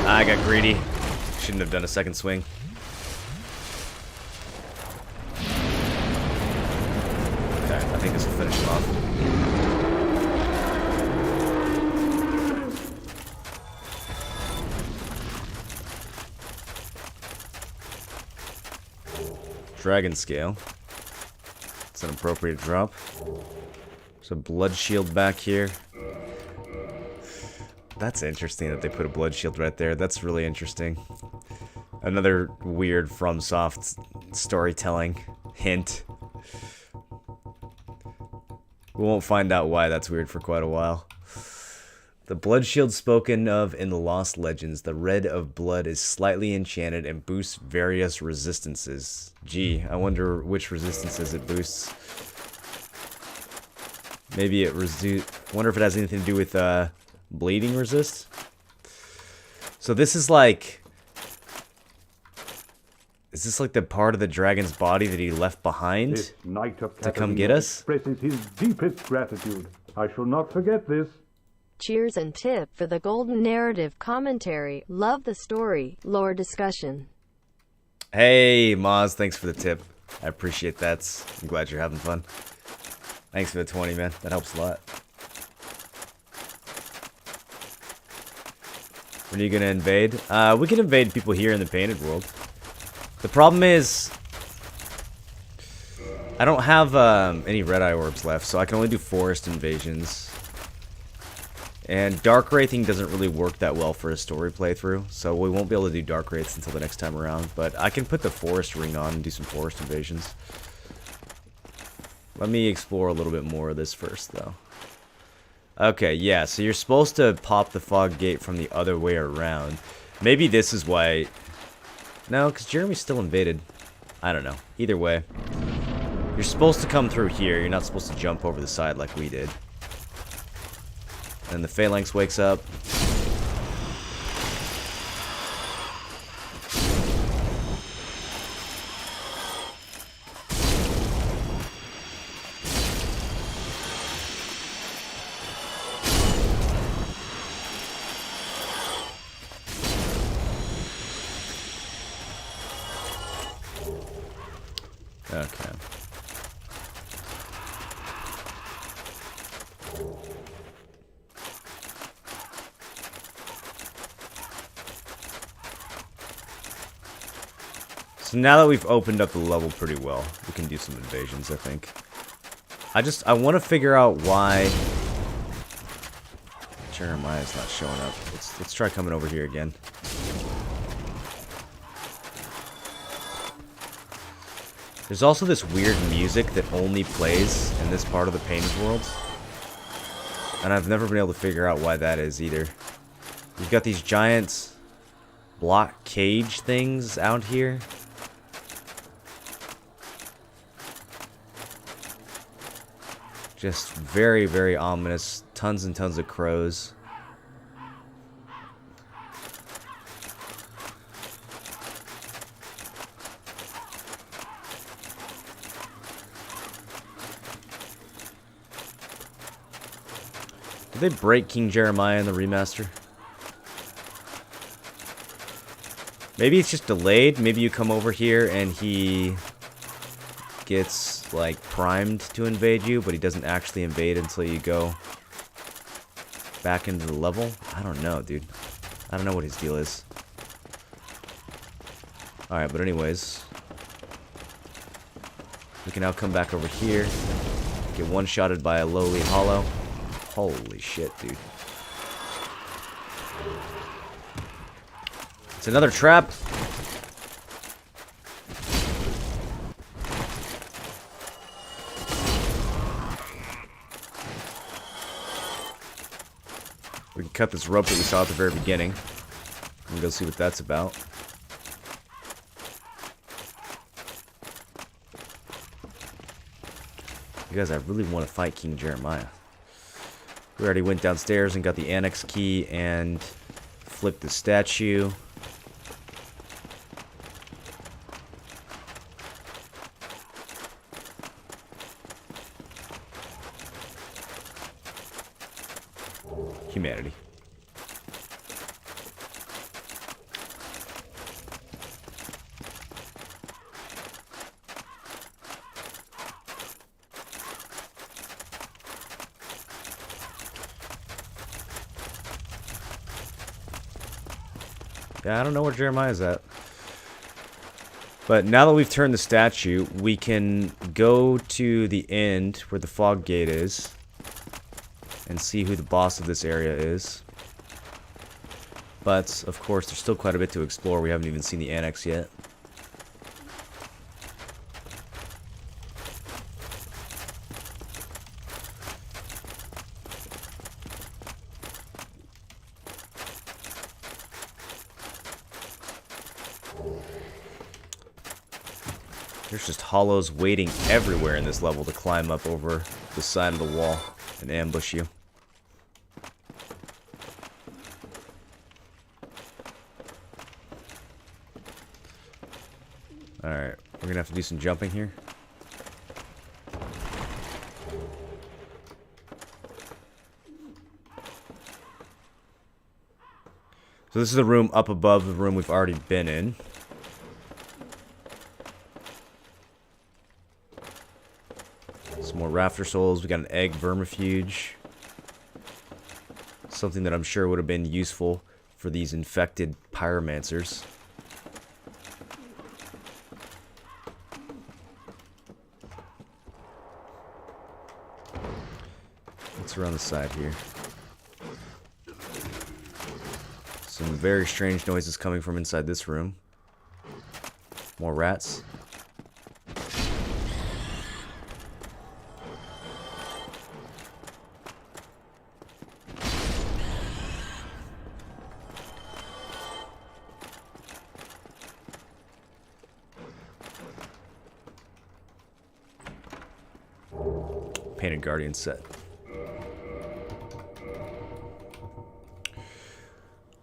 I got greedy. Shouldn't have done a second swing. Okay, I think this will finish him off. Dragon Scale. It's an appropriate drop. There's a blood shield back here. That's interesting that they put a blood shield right there. That's really interesting. Another weird FromSoft storytelling hint. We won't find out why that's weird for quite a while. The blood shield spoken of in the Lost Legends. The red of blood is slightly enchanted and boosts various resistances. Gee, I wonder which resistances it boosts. Maybe it wonder if it has anything to do with bleeding resist. So this is like... Is this like the part of the dragon's body that he left behind This knight of to come get us? expresses his deepest gratitude. I shall not forget this. Cheers and tip for the golden narrative commentary. Love the story. Lore discussion. Hey, Moz, thanks for the tip. I appreciate that. I'm glad you're having fun. Thanks for the 20, man. That helps a lot. When are you gonna invade? We can invade people here in the painted world. The problem is, I don't have any red eye orbs left, so I can only do forest invasions. And Dark Wraithing doesn't really work that well for a story playthrough, so we won't be able to do Dark Wraiths until the next time around. But I can put the forest ring on and do some forest invasions. Let me explore a little bit more of this first, though. Okay, yeah, so you're supposed to pop the fog gate from the other way around. Maybe this is why... No, because Jeremy's still invaded. I don't know. Either way. You're supposed to come through here. You're not supposed to jump over the side like we did. And the Phalanx wakes up. Okay. So now that we've opened up the level pretty well, we can do some invasions, I think. I want to figure out why Jeremiah's not showing up. Let's try coming over here again. There's also this weird music that only plays in this part of the painted world. And I've never been able to figure out why that is either. You've got these giant block cage things out here. Just very, very ominous. Tons and tons of crows. Did they break King Jeremiah in the remaster? Maybe it's just delayed. Maybe you come over here and he gets, like, primed to invade you, but he doesn't actually invade until you go back into the level. I don't know, dude. I don't know what his deal is. Alright, but anyways. We can now come back over here. Get one-shotted by a lowly hollow. Holy shit, dude. It's another trap. We can cut this rope that we saw at the very beginning. And go see what that's about. You guys, I really want to fight King Jeremiah. We already went downstairs and got the annex key and flipped the statue. Humanity. Yeah, I don't know where Jeremiah's at. But now that we've turned the statue, we can go to the end where the fog gate is and see who the boss of this area is. But, of course, there's still quite a bit to explore. We haven't even seen the annex yet. There's just hollows waiting everywhere in this level to climb up over the side of the wall and ambush you. Alright, we're gonna have to do some jumping here. So this is the room up above the room we've already been in. Some more rafter souls. We got an egg vermifuge. Something that I'm sure would have been useful for these infected pyromancers. What's around the side here? Some very strange noises coming from inside this room. More rats. Painted Guardian set.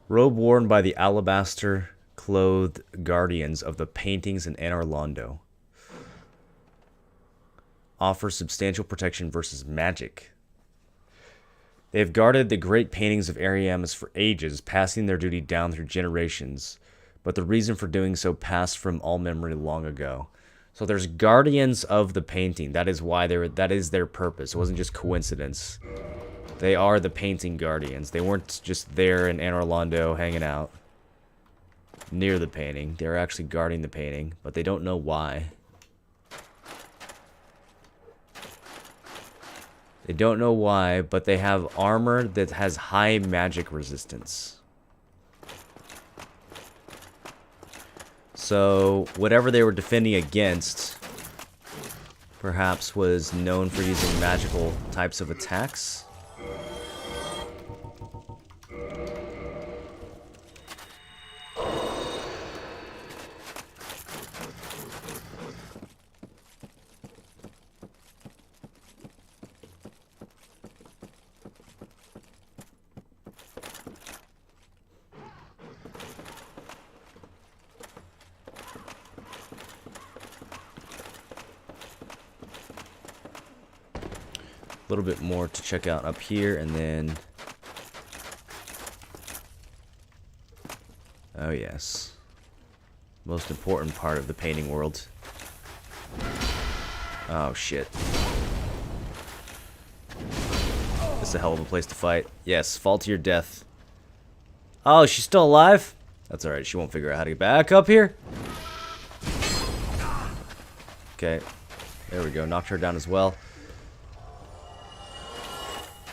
Robe worn by the alabaster-clothed guardians of the paintings in Anor Londo. Offers substantial protection versus magic. They have guarded the great paintings of Ariamis for ages, passing their duty down through generations, but the reason for doing so passed from all memory long ago. So there's guardians of the painting. That is why that is their purpose. It wasn't just coincidence. They are the painting guardians. They weren't just there in Anor Londo hanging out near the painting. They're actually guarding the painting, but they don't know why. They don't know why, but they have armor that has high magic resistance. So, whatever they were defending against, perhaps was known for using magical types of attacks. A little bit more to check out up here, and then oh yes, most important part of the painting world. Oh shit, this is a hell of a place to fight. Yes, fall to your death. Oh, she's still alive? That's alright, she won't figure out how to get back up here. Okay, there we go, knocked her down as well.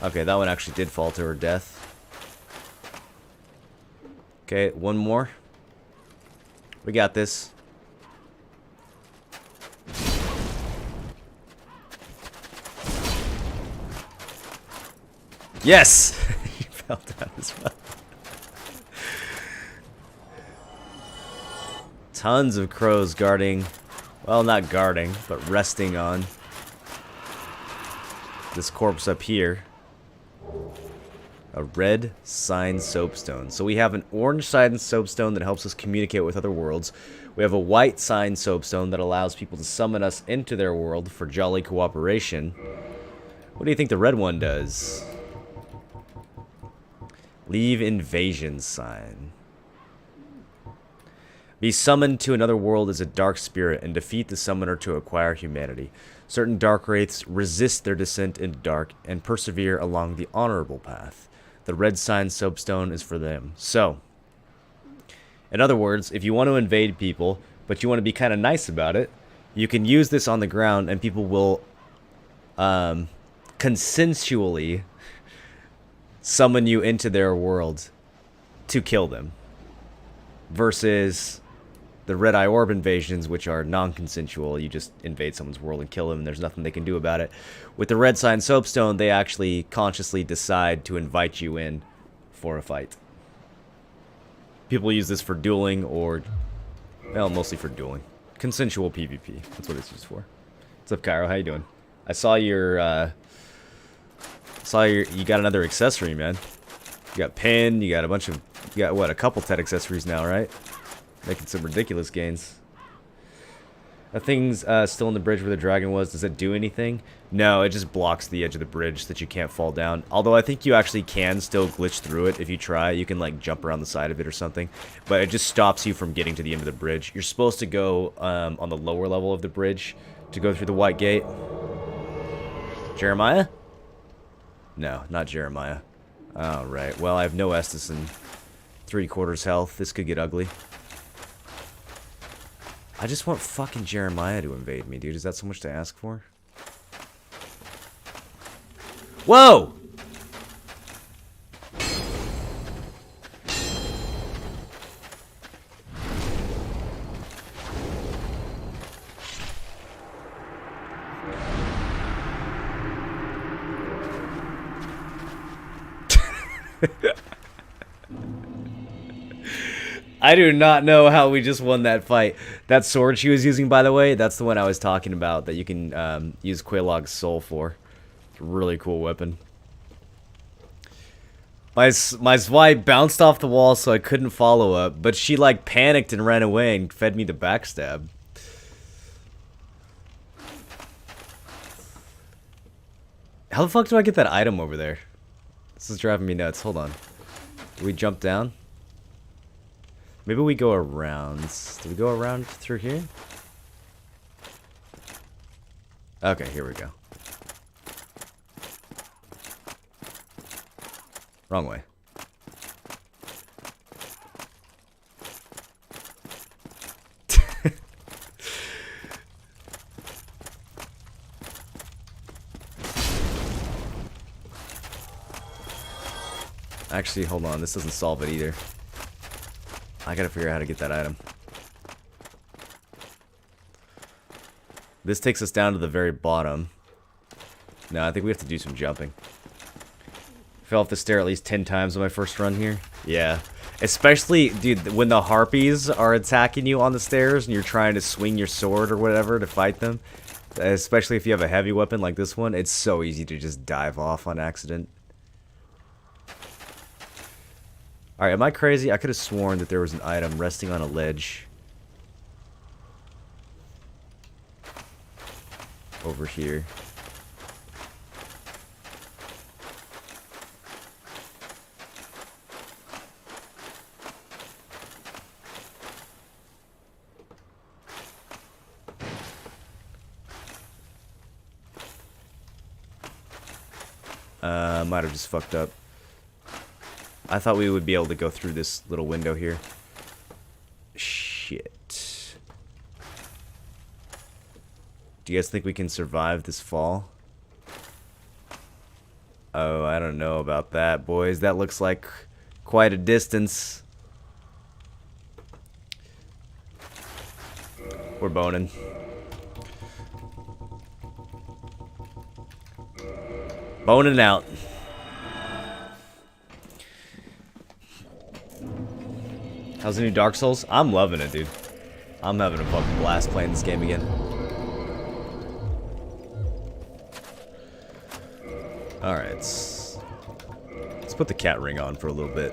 Okay, that one actually did fall to her death. Okay, one more. We got this. Yes! He fell down as well. Tons of crows guarding. Well, not guarding, but resting on this corpse up here. A red sign soapstone. So we have an orange sign soapstone that helps us communicate with other worlds. We have a white sign soapstone that allows people to summon us into their world for jolly cooperation. What do you think the red one does? Leave invasion sign. Be summoned to another world as a dark spirit and defeat the summoner to acquire humanity. Certain dark wraiths resist their descent into dark and persevere along the honorable path. The red sign soapstone is for them. So, in other words, if you want to invade people, but you want to be kind of nice about it, you can use this on the ground and people will consensually summon you into their world to kill them. Versus the Red Eye Orb invasions, which are non-consensual. You just invade someone's world and kill them, and there's nothing they can do about it. With the Red Sign Soapstone, they actually consciously decide to invite you in for a fight. People use this for dueling or, well, mostly for dueling. Consensual PvP. That's what it's used for. What's up, Cairo? How you doing? I saw your, you got another accessory, man. You got pin, you got a bunch of, you got, what, a couple TED accessories now, right? Making some ridiculous gains. The thing's still in the bridge where the dragon was. Does it do anything? No, it just blocks the edge of the bridge so that you can't fall down. Although I think you actually can still glitch through it if you try. You can like jump around the side of it or something. But it just stops you from getting to the end of the bridge. You're supposed to go on the lower level of the bridge to go through the white gate. Jeremiah? No, not Jeremiah. Alright, well I have no Estus and 3/4 health. This could get ugly. I just want fucking Jeremiah to invade me, dude. Is that so much to ask for? Whoa! I do not know how we just won that fight. That sword she was using, by the way, that's the one I was talking about that you can use Quelaag's soul for. It's a really cool weapon. My Zwei bounced off the wall so I couldn't follow up, but she like panicked and ran away and fed me the backstab. How the fuck do I get that item over there? This is driving me nuts. Hold on. Do we jump down? Maybe we go around. Do we go around through here? Okay, here we go. Wrong way. Actually, hold on. This doesn't solve it either. I gotta figure out how to get that item. This takes us down to the very bottom. No, I think we have to do some jumping. Fell off the stair at least 10 times on my first run here. Yeah. Especially, dude, when the harpies are attacking you on the stairs and you're trying to swing your sword or whatever to fight them. Especially if you have a heavy weapon like this one. It's so easy to just dive off on accident. Alright, am I crazy? I could have sworn that there was an item resting on a ledge. Over here. Might have just fucked up. I thought we would be able to go through this little window here. Shit. Do you guys think we can survive this fall? Oh, I don't know about that, boys. That looks like quite a distance. We're boning. Boning out. How's the new Dark Souls? I'm loving it, dude. I'm having a fucking blast playing this game again. Alright. Let's put the cat ring on for a little bit.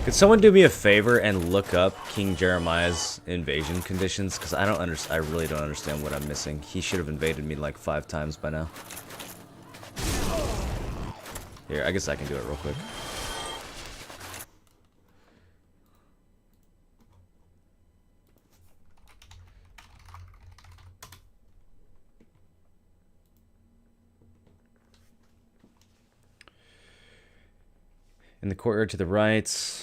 Could someone do me a favor and look up King Jeremiah's invasion conditions? Because I really don't understand what I'm missing. He should have invaded me like 5 times by now. Here, I guess I can do it real quick. In the courtyard to the right.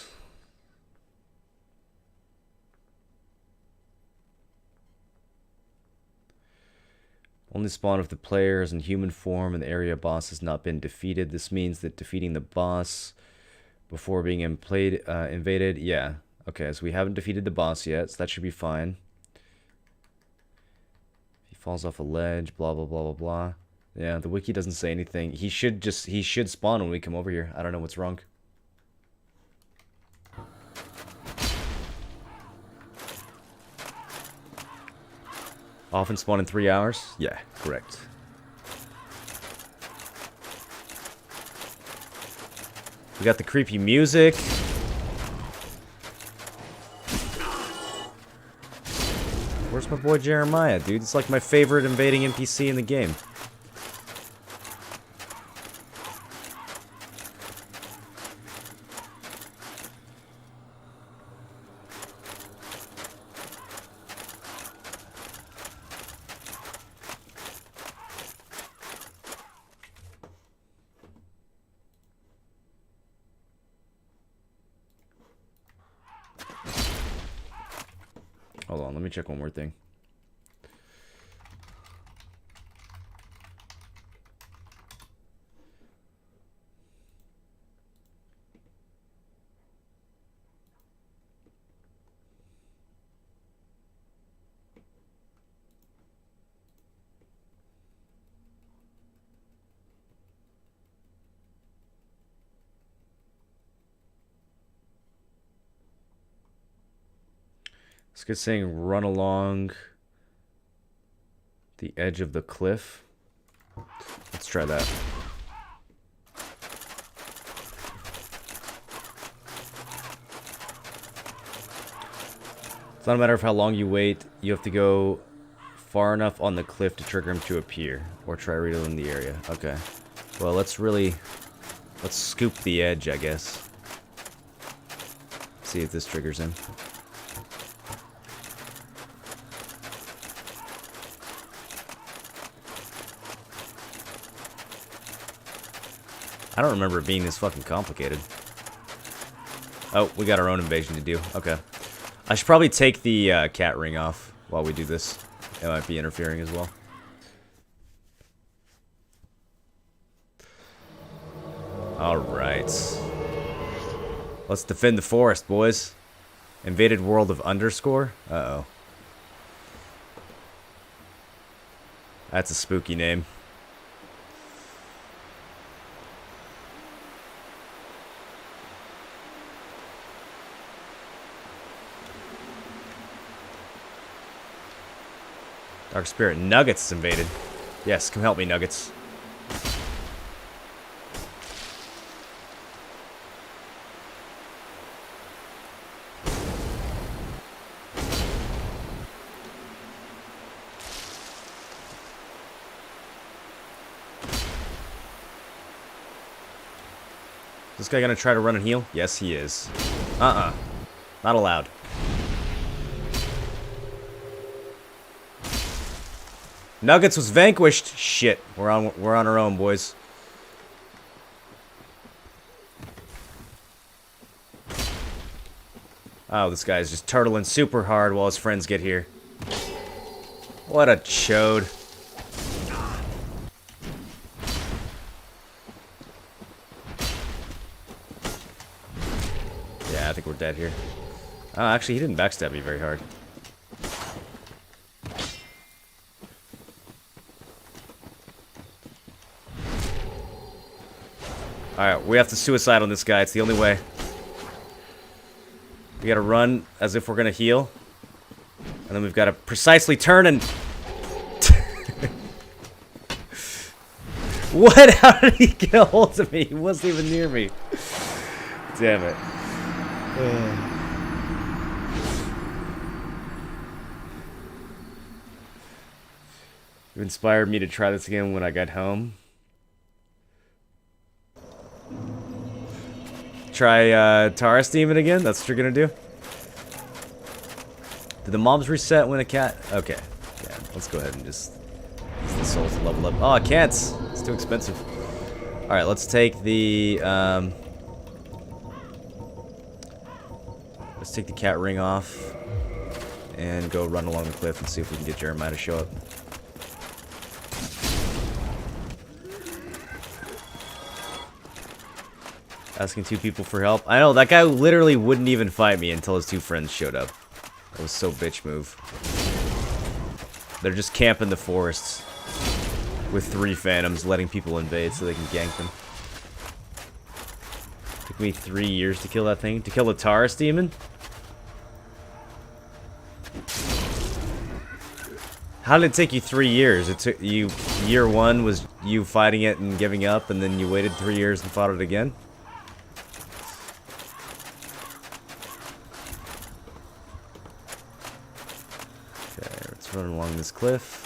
Only spawn if the player is in human form and the area boss has not been defeated. This means that defeating the boss before being invaded. Yeah. Okay, so we haven't defeated the boss yet, so that should be fine. He falls off a ledge, blah, blah, blah, blah, blah. Yeah, the wiki doesn't say anything. He should spawn when we come over here. I don't know what's wrong. Often spawn in 3 hours? Yeah, correct. We got the creepy music. Where's my boy Jeremiah, dude? It's like my favorite invading NPC in the game. Hold on, let me check one more thing. It's good saying run along the edge of the cliff. Let's try that. It's not a matter of how long you wait. You have to go far enough on the cliff to trigger him to appear. Or try reloading the area. Okay. Well, let's scoop the edge, I guess. See if this triggers him. I don't remember it being this fucking complicated. Oh, we got our own invasion to do. Okay. I should probably take the cat ring off while we do this. It might be interfering as well. Alright. Let's defend the forest, boys. Invaded world of underscore? Uh-oh. That's a spooky name. Dark Spirit Nuggets invaded. Yes, come help me, Nuggets. Is this guy gonna try to run and heal? Yes, he is. Not allowed. Nuggets was vanquished. Shit, we're on our own, boys. Oh, this guy's just turtling super hard while his friends get here. What a chode. Yeah, I think we're dead here. Oh, actually, he didn't backstab me very hard. Alright, we have to suicide on this guy. It's the only way. We gotta run as if we're gonna heal. And then we've gotta precisely turn and... What? How did he get a hold of me? He wasn't even near me. Damn it. You inspired me to try this again when I got home. Try Taurus Demon again? That's what you're gonna do? Did the mobs reset when a cat... Okay. Yeah, let's go ahead and just use the souls to level up. Oh, I can't! It's too expensive. Alright, let's take the... Let's take the cat ring off. And go run along the cliff and see if we can get Jeremiah to show up. Asking 2 people for help. I know, that guy literally wouldn't even fight me until his 2 friends showed up. That was so bitch move. They're just camping the forests with 3 phantoms, letting people invade so they can gank them. Took me 3 years to kill that thing. To kill the Taurus demon? How did it take you 3 years? It took you... Year 1 was you fighting it and giving up, and then you waited 3 years and fought it again? Okay, let's run along this cliff.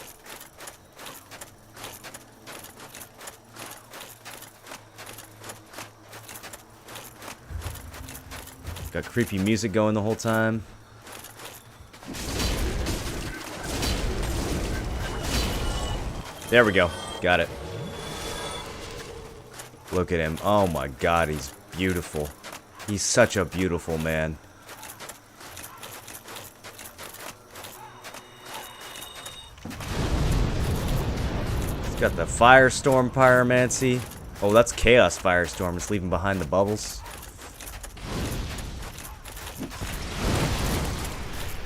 Got creepy music going the whole time. There we go. Got it. Look at him. Oh my god, he's beautiful. He's such a beautiful man. He's got the Firestorm Pyromancy. Oh, that's Chaos Firestorm. It's leaving behind the bubbles.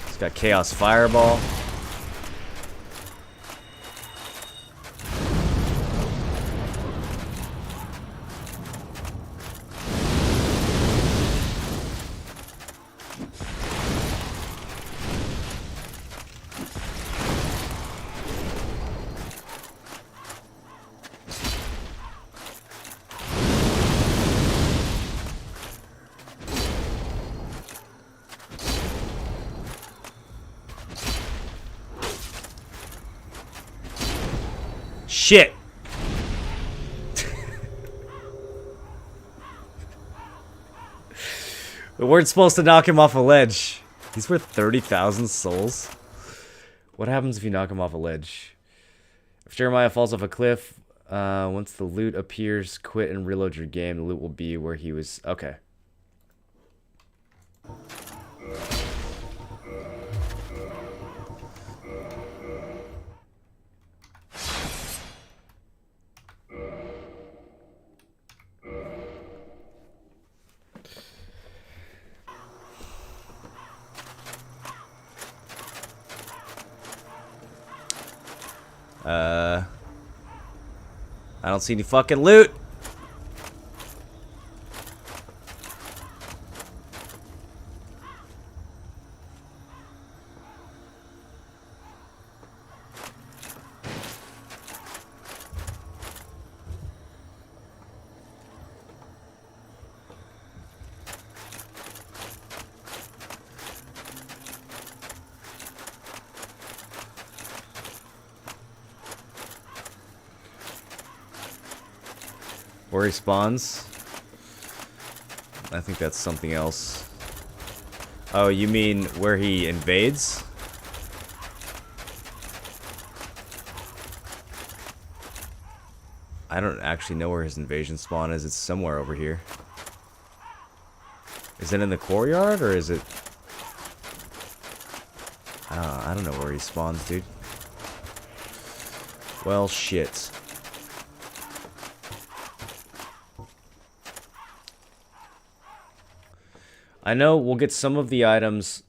He's got Chaos Fireball. Shit! We weren't supposed to knock him off a ledge. He's worth 30,000 souls. What happens if you knock him off a ledge? If Jeremiah falls off a cliff, once the loot appears, quit and reload your game. The loot will be where he was. Okay. I don't see any fucking loot. Where he spawns? I think that's something else. Oh, you mean where he invades? I don't actually know where his invasion spawn is. It's somewhere over here. Is it in the courtyard or is it... I don't know where he spawns, dude. Well, shit. I know we'll get some of the items.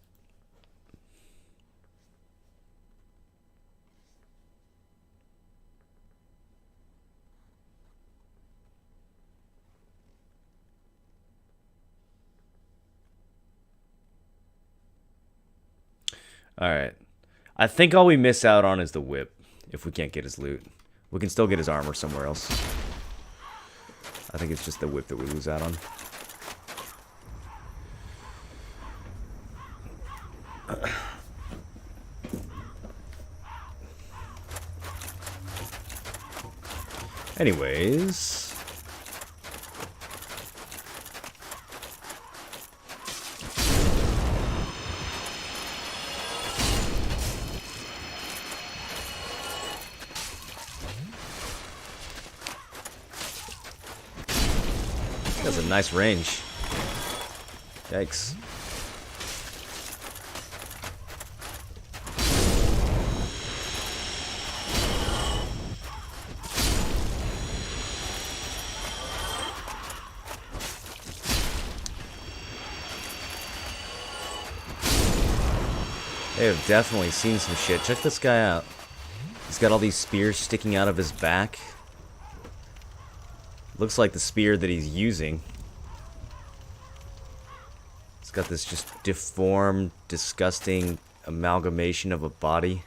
Alright. I think all we miss out on is the whip. If we can't get his loot. We can still get his armor somewhere else. I think it's just the whip that we lose out on. Anyways, that's a nice range. Yikes. They have definitely seen some shit. Check this guy out. He's got all these spears sticking out of his back. Looks like the spear that he's using. It's got this just deformed, disgusting amalgamation of a body.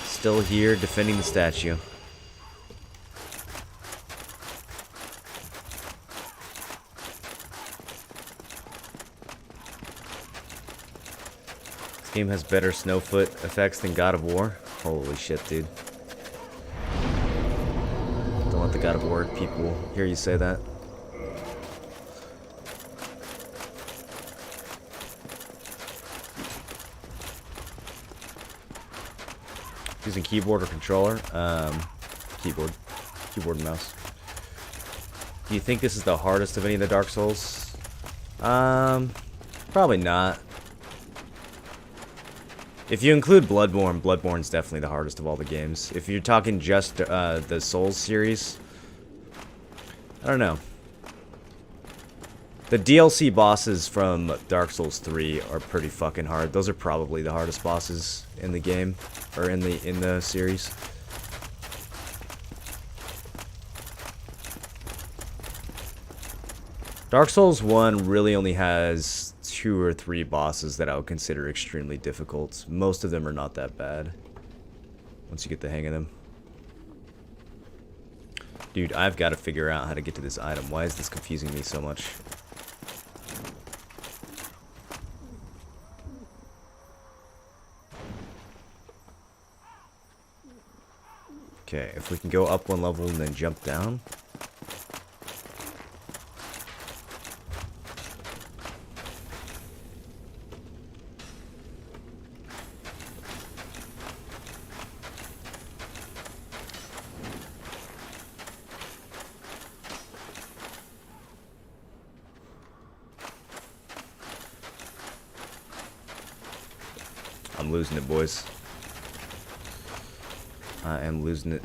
Still here, defending the statue. This game has better Snowfoot effects than God of War. Holy shit, dude. Don't let the God of War people hear you say that. Using keyboard or controller? Keyboard and mouse. Do you think this is the hardest of any of the Dark Souls? Probably not. If you include Bloodborne, Bloodborne's definitely the hardest of all the games. If you're talking just the Souls series, I don't know. The DLC bosses from Dark Souls 3 are pretty fucking hard. Those are probably the hardest bosses in the game, or in the series. Dark Souls 1 really only has 2 or 3 bosses that I would consider extremely difficult. Most of them are not that bad once you get the hang of them. Dude, I've got to figure out how to get to this item. Why is this confusing me so much? Okay, if we can go up one level and then jump down. I'm losing it, boys. I am losing it.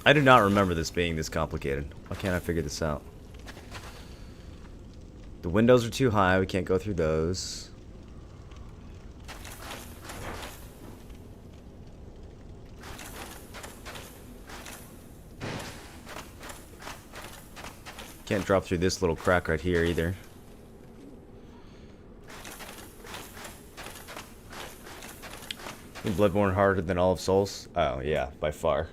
I do not remember this being this complicated. Why can't I figure this out? The windows are too high. We can't go through those. Can't drop through this little crack right here either. Is Bloodborne harder than all of Souls? Oh yeah, by far.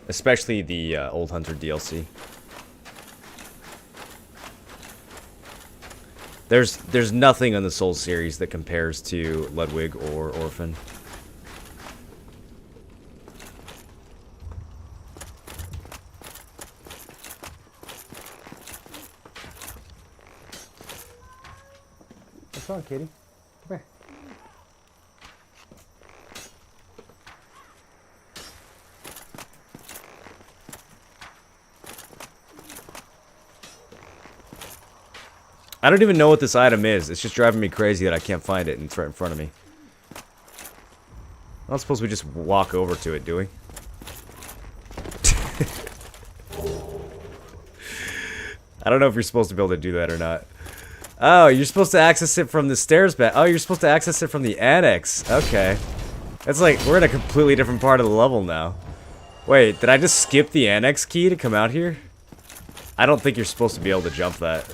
Especially the Old Hunter DLC. There's nothing on the Souls series that compares to Ludwig or Orphan. What's wrong, Katie? Come here. I don't even know what this item is. It's just driving me crazy that I can't find it in front of me. I don't suppose we just walk over to it, do we? I don't know if you're supposed to be able to do that or not. Oh, you're supposed to access it from the stairs back. Oh, you're supposed to access it from the annex. Okay. It's like, we're in a completely different part of the level now. Wait, did I just skip the annex key to come out here? I don't think you're supposed to be able to jump that.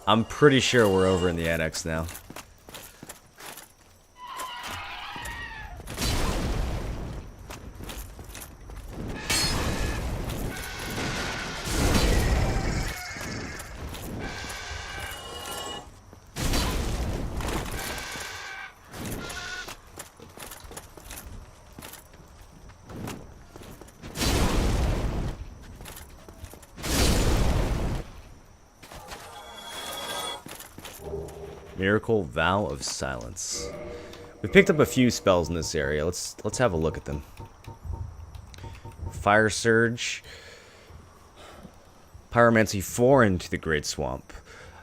I'm pretty sure we're over in the annex now. Miracle, Vow of Silence. We picked up a few spells in this area. Let's have a look at them. Fire Surge. Pyromancy foreign to the Great Swamp.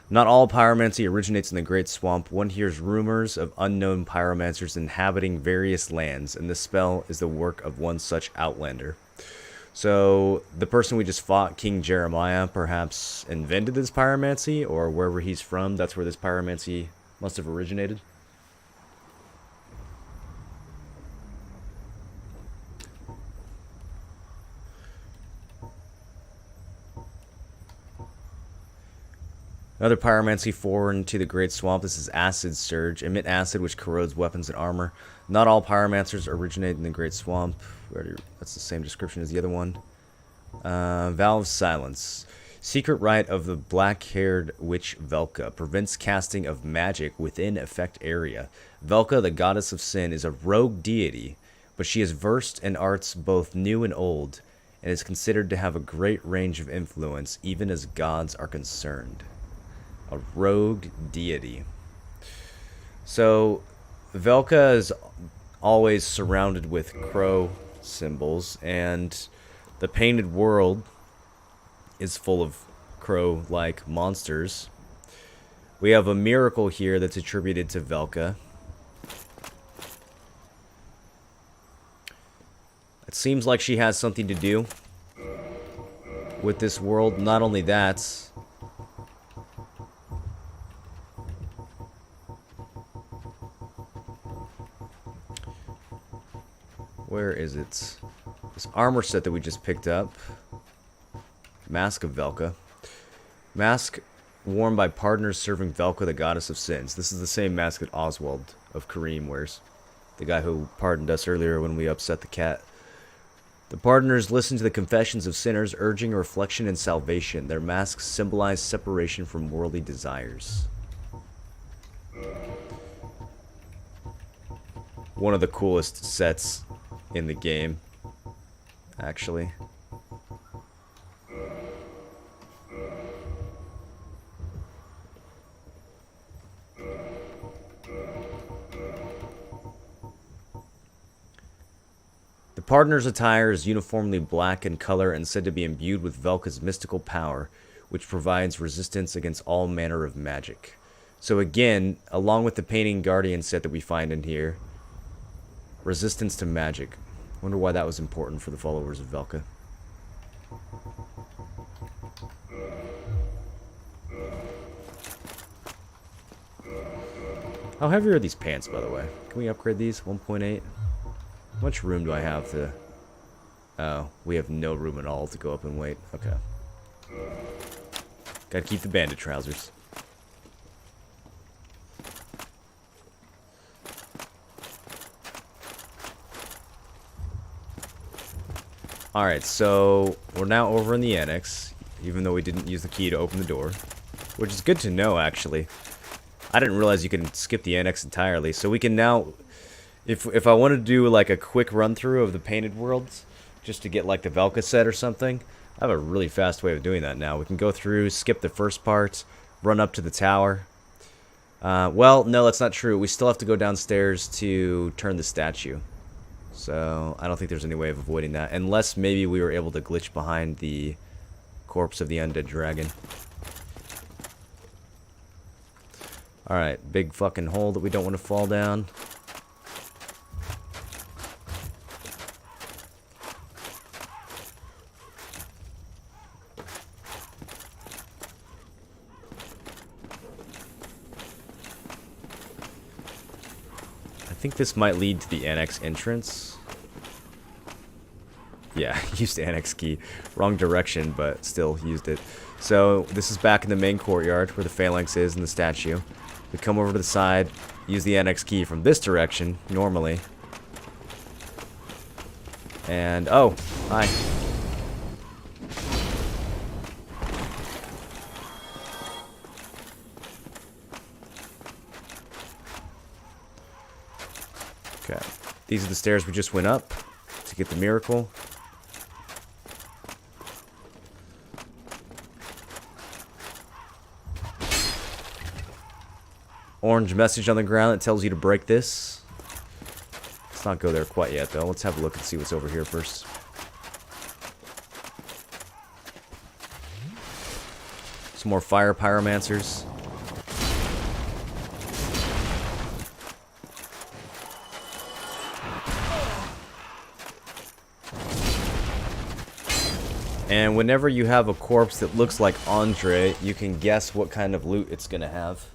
Not all pyromancy originates in the Great Swamp. One hears rumors of unknown pyromancers inhabiting various lands, and this spell is the work of one such outlander. So, the person we just fought, King Jeremiah, perhaps invented this pyromancy, or wherever he's from, that's where this pyromancy must have originated. Another pyromancy foreign to the Great Swamp. This is Acid Surge. Emit acid which corrodes weapons and armor. Not all pyromancers originate in the Great Swamp. That's the same description as the other one. Vow of Silence. Secret rite of the black-haired witch Velka. Prevents casting of magic within effect area. Velka, the goddess of sin, is a rogue deity, but she is versed in arts both new and old, and is considered to have a great range of influence, even as gods are concerned. A rogue deity. So, Velka is always surrounded with crow symbols, and the painted world is full of crow-like monsters. We have a miracle here that's attributed to Velka. It seems like she has something to do with this world. Not only that, where is it? This armor set that we just picked up. Mask of Velka. Mask worn by partners serving Velka, the goddess of sins. This is the same mask that Oswald of Kareem wears. The guy who pardoned us earlier when we upset the cat. The partners listen to the confessions of sinners, urging a reflection and salvation. Their masks symbolize separation from worldly desires. One of the coolest sets in the game, actually. The partner's attire is uniformly black in color and said to be imbued with Velka's mystical power, which provides resistance against all manner of magic. So again, along with the Painting Guardian set that we find in here, resistance to magic. Wonder why that was important for the followers of Velka. How heavy are these pants, by the way? Can we upgrade these? 1.8? How much room do I have to... Oh, we have no room at all to go up in weight. Okay. Gotta keep the bandit trousers. Alright, so we're now over in the annex, even though we didn't use the key to open the door. Which is good to know, actually. I didn't realize you can skip the annex entirely, so we can now... If I want to do like a quick run-through of the Painted Worlds, just to get like the Velka set or something, I have a really fast way of doing that now. We can go through, skip the first part, run up to the tower. Well, no, that's not true. We still have to go downstairs to turn the statue. So, I don't think there's any way of avoiding that. Unless maybe we were able to glitch behind the corpse of the undead dragon. Alright, big fucking hole that we don't want to fall down. I think this might lead to the annex entrance. Yeah, used the annex key. Wrong direction, but still used it. So, this is back in the main courtyard where the phalanx is and the statue. We come over to the side, use the annex key from this direction, normally. And, oh, hi. Okay, these are the stairs we just went up to get the miracle. orange message on the ground that tells you to break this. Let's not go there quite yet, though. Let's have a look and see what's over here first. Some more fire pyromancers. And whenever you have a corpse that looks like Andre, you can guess what kind of loot it's gonna have.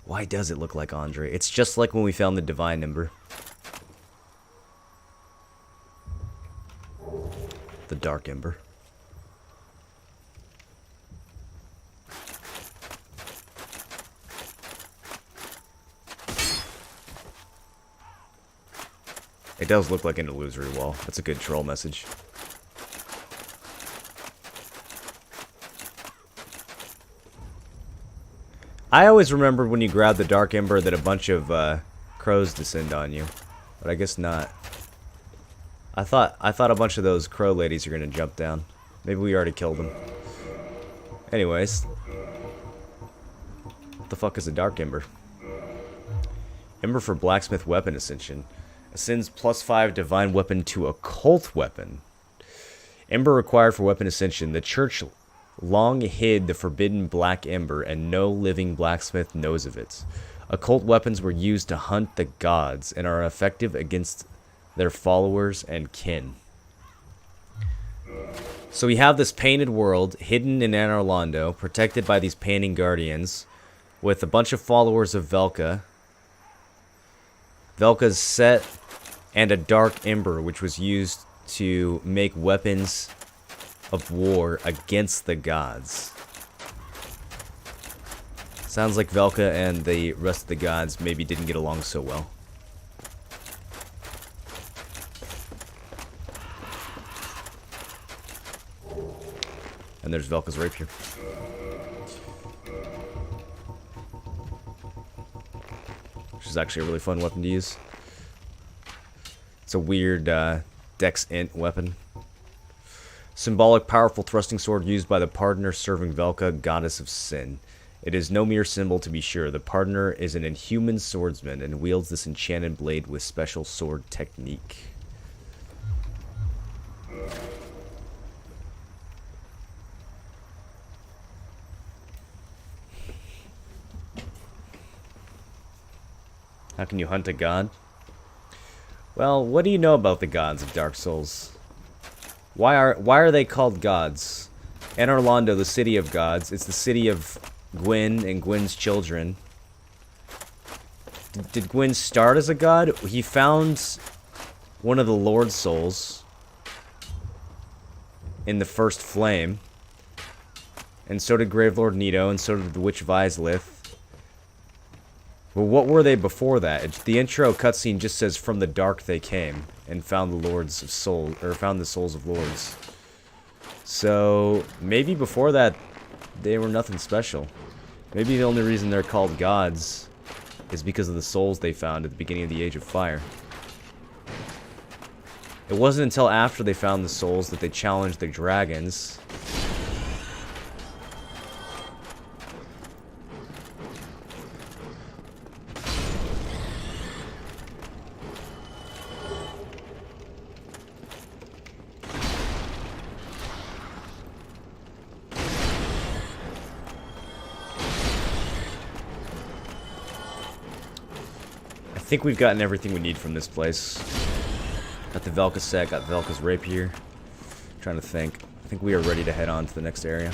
Why does it look like Andre? It's just like when we found the Divine Ember. The Dark Ember. It does look like an illusory wall. That's a good troll message. I always remembered when you grab the Dark Ember that a bunch of crows descend on you, but I guess not. I thought a bunch of those crow ladies are gonna jump down. Maybe we already killed them. Anyways, what the fuck is a Dark Ember? Ember for blacksmith weapon ascension. Ascends +5 divine weapon to occult weapon. Ember required for weapon ascension. The church long hid the forbidden black ember, and no living blacksmith knows of it. Occult weapons were used to hunt the gods and are effective against their followers and kin. So we have this painted world hidden in Anor Londo, protected by these painting guardians, with a bunch of followers of Velka. Velka's set and a dark ember, which was used to make weapons of war against the gods. Sounds like Velka and the rest of the gods maybe didn't get along so well. And there's Velka's rapier. Which is actually a really fun weapon to use. It's a weird Dex Int weapon. Symbolic, powerful thrusting sword used by the Pardoner serving Velka, goddess of sin. It is no mere symbol, to be sure. The Pardoner is an inhuman swordsman and wields this enchanted blade with special sword technique. How can you hunt a god? Well, what do you know about the gods of Dark Souls? Why are they called gods? Anor Londo, the city of gods. It's the city of Gwyn and Gwyn's children. Did Gwyn start as a god? He found one of the Lord Souls in the first flame. And so did Gravelord Nito, and so did the Witch Vizlith. Well, what were they before that? The intro cutscene just says, "From the dark they came and found the lords of soul, or found the souls of lords." So maybe before that, they were nothing special. Maybe the only reason they're called gods is because of the souls they found at the beginning of the Age of Fire. It wasn't until after they found the souls that they challenged the dragons. I think we've gotten everything we need from this place. Got the Velka set, got Velka's rapier. Trying to think. I think we are ready to head on to the next area.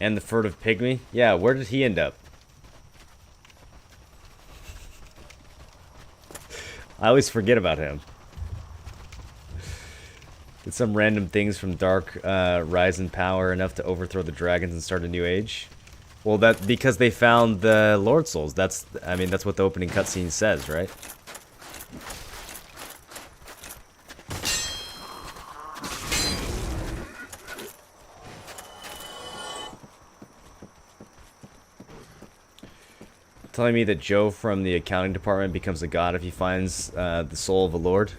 And the furtive pygmy? Yeah, where did he end up? I always forget about him. Did some random things from Dark rise in power enough to overthrow the dragons and start a new age? Well, that because they found the Lord Souls. That's, I mean, that's what the opening cutscene says, right? Telling me that Joe from the accounting department becomes a god if he finds the soul of a lord?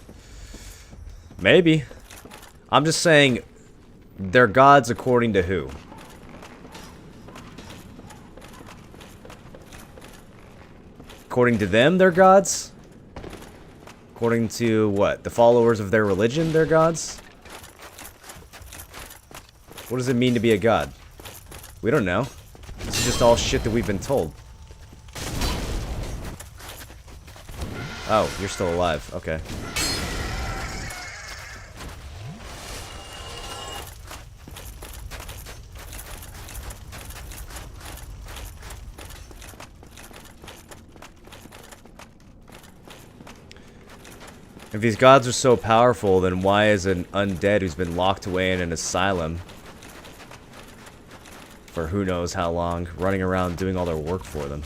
Maybe. I'm just saying, they're gods according to who? According to them, they're gods? According to what? The followers of their religion, they're gods? What does it mean to be a god? We don't know. This is just all shit that we've been told. Oh, you're still alive. Okay. If these gods are so powerful, then why is an undead who's been locked away in an asylum for who knows how long, running around doing all their work for them?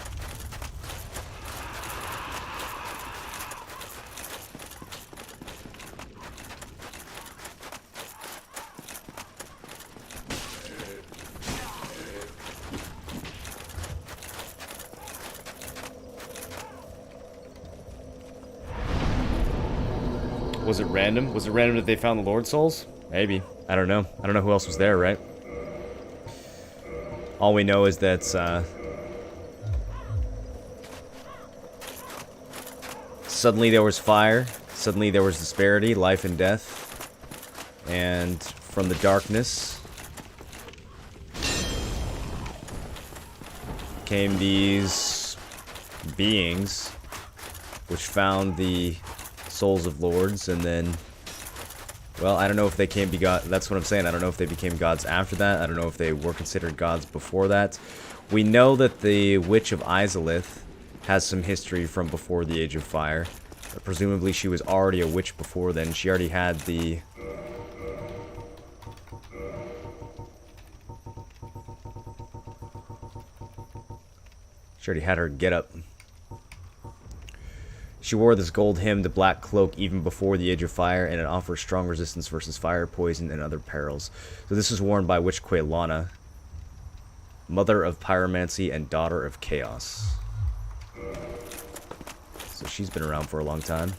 Was it random? Was it random that they found the Lord Souls? Maybe. I don't know. I don't know who else was there, right? All we know is that, suddenly there was fire. Suddenly there was disparity, life and death. And from the darkness came these beings which found the souls of lords, and then, well, I don't know if they came be god. That's what I'm saying. I don't know if they became gods after that. I don't know if they were considered gods before that. We know that the Witch of Izalith has some history from before the Age of Fire. Presumably she was already a witch before then. She already had the... She already had her get-up. She wore this gold hemmed black cloak even before the Age of Fire, and it offers strong resistance versus fire, poison, and other perils. So this is worn by Witch Quelana, mother of pyromancy and daughter of chaos. So she's been around for a long time.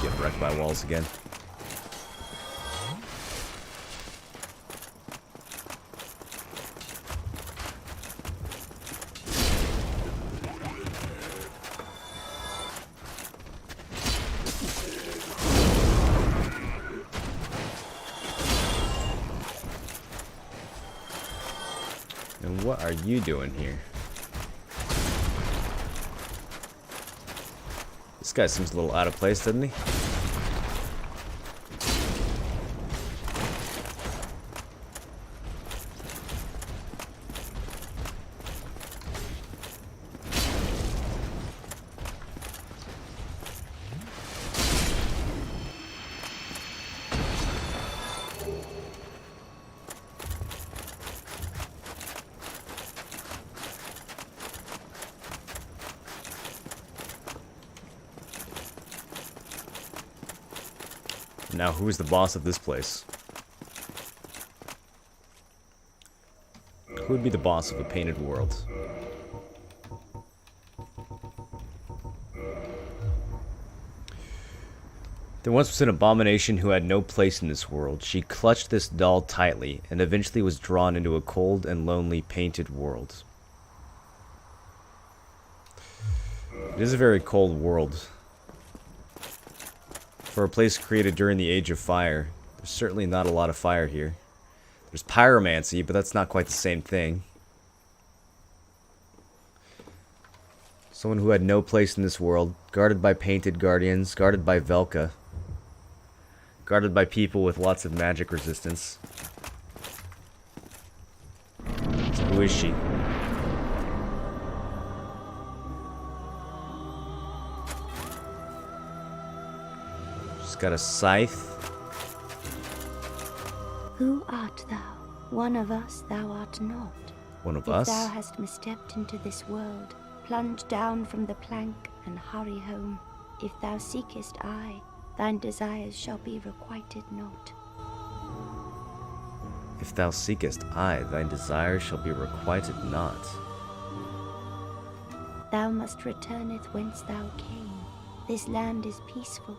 Get wrecked by walls again. And what are you doing here? This guy seems a little out of place, doesn't he? Now, who is the boss of this place? Who would be the boss of a painted world? There once was an abomination who had no place in this world. She clutched this doll tightly, and eventually was drawn into a cold and lonely painted world. It is a very cold world. For a place created during the Age of Fire, there's certainly not a lot of fire here. There's pyromancy, but that's not quite the same thing. Someone who had no place in this world, guarded by painted guardians, guarded by Velka, guarded by people with lots of magic resistance. So who is she? She's got a scythe. Who art thou? One of us thou art not. One of If us? thou hast misstepped into this world, plunge down from the plank and hurry home. If thou seekest I, thine desires shall be requited not. If thou seekest I, thine desires shall be requited not. Thou must returneth whence thou came. This land is peaceful,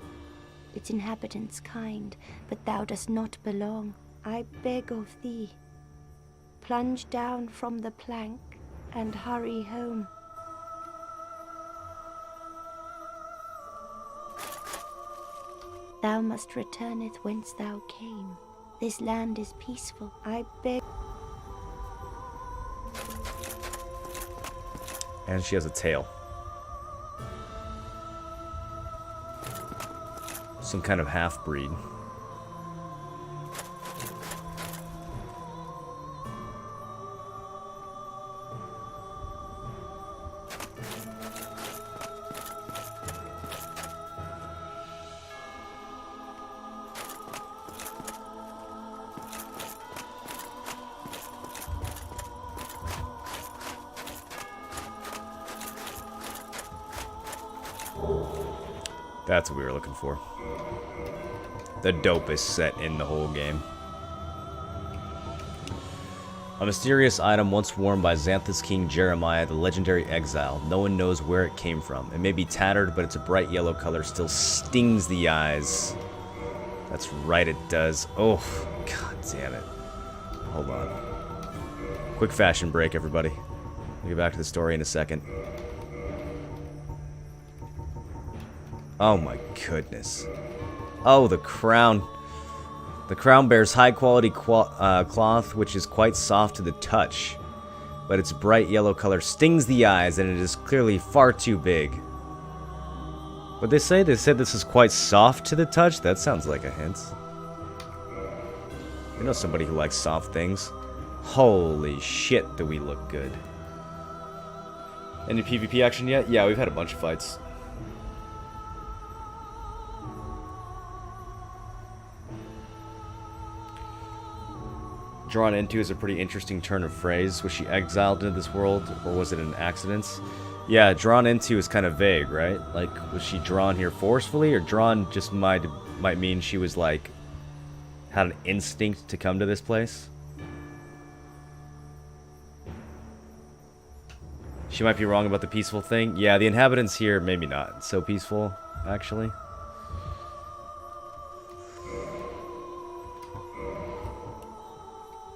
its inhabitants kind, but thou dost not belong. I beg of thee, plunge down from the plank and hurry home. Thou must returneth whence thou came. This land is peaceful, I beg. And she has a tail. Some kind of half-breed. That's what we were looking for. The dopest set in the whole game. A mysterious item once worn by Xanthus King Jeremiah, the legendary exile. No one knows where it came from. It may be tattered, but its a bright yellow color still stings the eyes. That's right, it does. Oh, god damn it. Hold on. Quick fashion break, everybody. We'll get back to the story in a second. Oh my goodness. Oh, the crown. The crown bears high quality cloth, which is quite soft to the touch. But its bright yellow color stings the eyes, and it is clearly far too big. What they say? They said this is quite soft to the touch? That sounds like a hint. You know somebody who likes soft things. Holy shit, do we look good. Any PvP action yet? Yeah, we've had a bunch of fights. Drawn into is a pretty interesting turn of phrase. Was she exiled into this world, or was it an accident? Yeah, drawn into is kind of vague, right? Like, was she drawn here forcefully, or drawn just might mean she was like had an instinct to come to this place? She might be wrong about the peaceful thing. Yeah, the inhabitants here maybe not so peaceful, actually.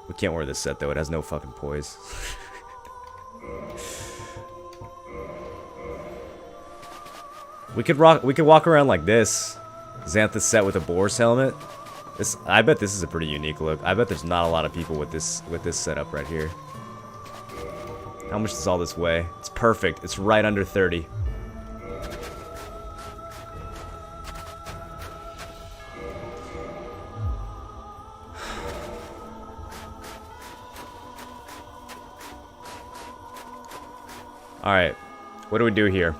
We can't wear this set though, it has no fucking poise. We could walk around like this. Xanthus set with a Boris helmet. I bet this is a pretty unique look. I bet there's not a lot of people with this setup right here. How much does all this weigh? It's perfect. It's right under 30. Alright, what do we do here?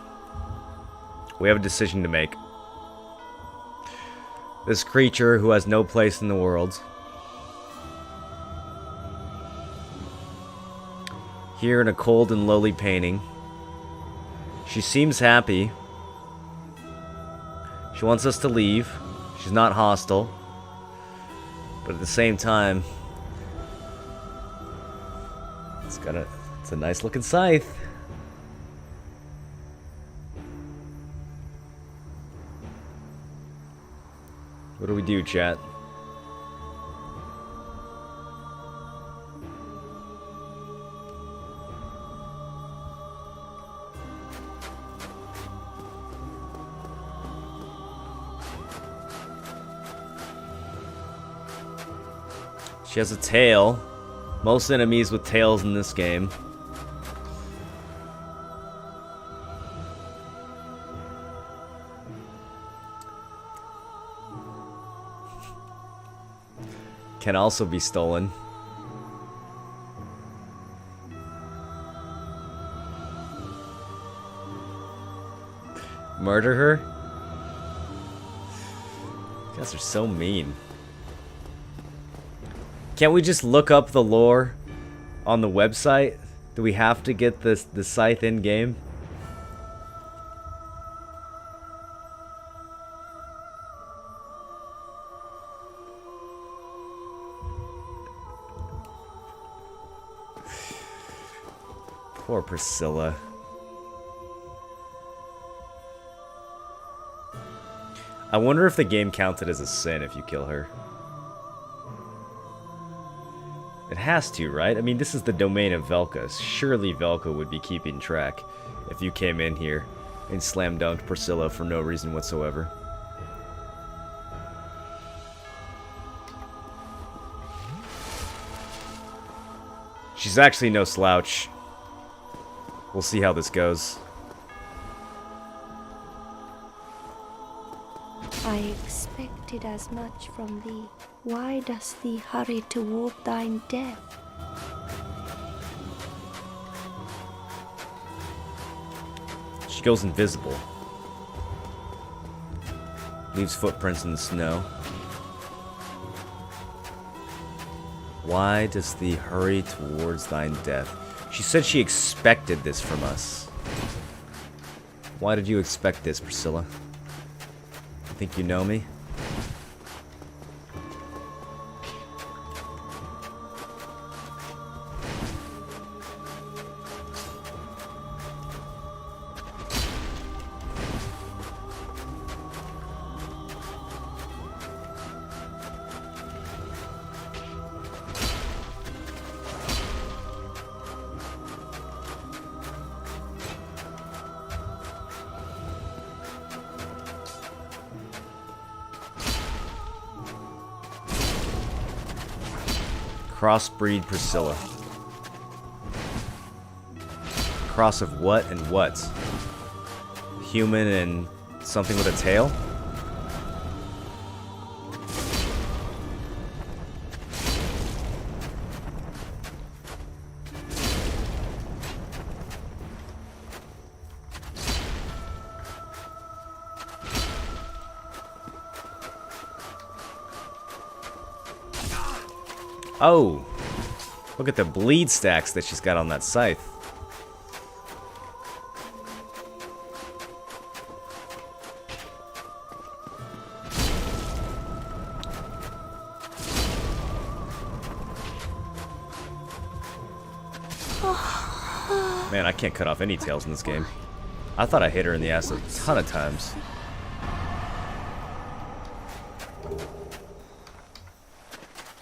We have a decision to make. This creature who has no place in the world. Here in a cold and lowly painting. She seems happy. She wants us to leave. She's not hostile. But at the same time, it's a nice looking scythe. What do we do, chat? She has a tail. Most enemies with tails in this game. Can also be stolen. Murder her? You guys are so mean. Can't we just look up the lore on the website? Do we have to get the scythe in game? Poor Priscilla. I wonder if the game counted as a sin if you kill her. It has to, right? I mean, this is the domain of Velka. Surely Velka would be keeping track if you came in here and slam dunked Priscilla for no reason whatsoever. She's actually no slouch. We'll see how this goes. I expected as much from thee. Why dost thee hurry toward thine death? She goes invisible. Leaves footprints in the snow. Why does thee hurry towards thine death? She said she expected this from us. Why did you expect this, Priscilla? You think you know me? Crossbreed Priscilla. Cross of what and what? Human and something with a tail? Oh, look at the bleed stacks that she's got on that scythe. Man, I can't cut off any tails in this game. I thought I hit her in the ass a ton of times.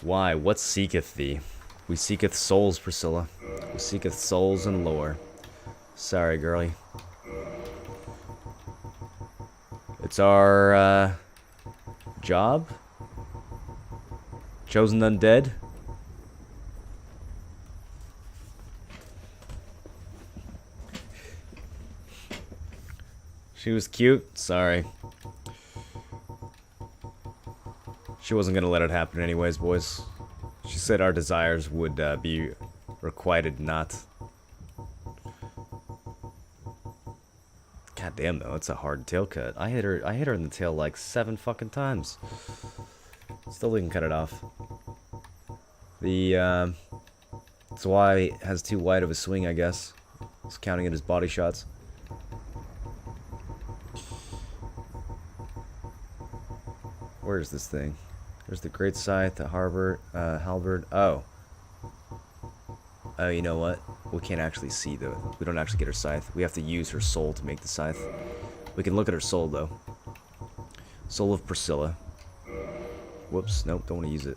Why? What seeketh thee? We seeketh souls, Priscilla. We seeketh souls and lore. Sorry, girlie. It's our, job? Chosen undead? She was cute? Sorry. She wasn't gonna let it happen anyways, boys. She said our desires would be requited not. God damn though, it's a hard tail cut. I hit her in the tail like 7 fucking times. Still didn't cut it off. The that's why it has too wide of a swing, I guess. It's counting it as body shots. Where is this thing? There's the Great Scythe, the Halberd. Oh. Oh, you know what? We can't actually see we don't actually get her scythe. We have to use her soul to make the scythe. We can look at her soul though. Soul of Priscilla. Whoops, nope, don't want to use it.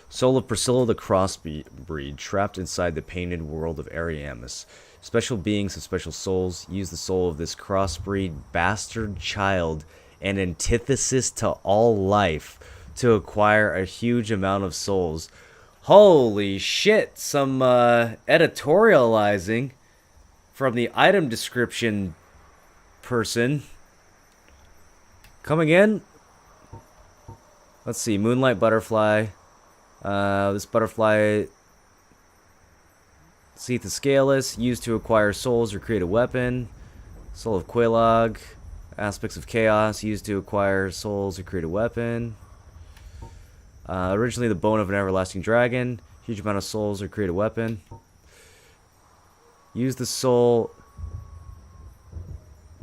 Soul of Priscilla the Crossbreed, trapped inside the painted world of Ariamis. Special beings of special souls use the soul of this crossbreed bastard child, an antithesis to all life, to acquire a huge amount of souls. Holy shit, some editorializing from the item description person. Coming in. Let's see, Moonlight Butterfly. This butterfly, Seath Scaleless, used to acquire souls or create a weapon. Soul of Quelaag. Aspects of chaos used to acquire souls or create a weapon. Originally the bone of an everlasting dragon. Huge amount of souls or create a weapon. Use the soul.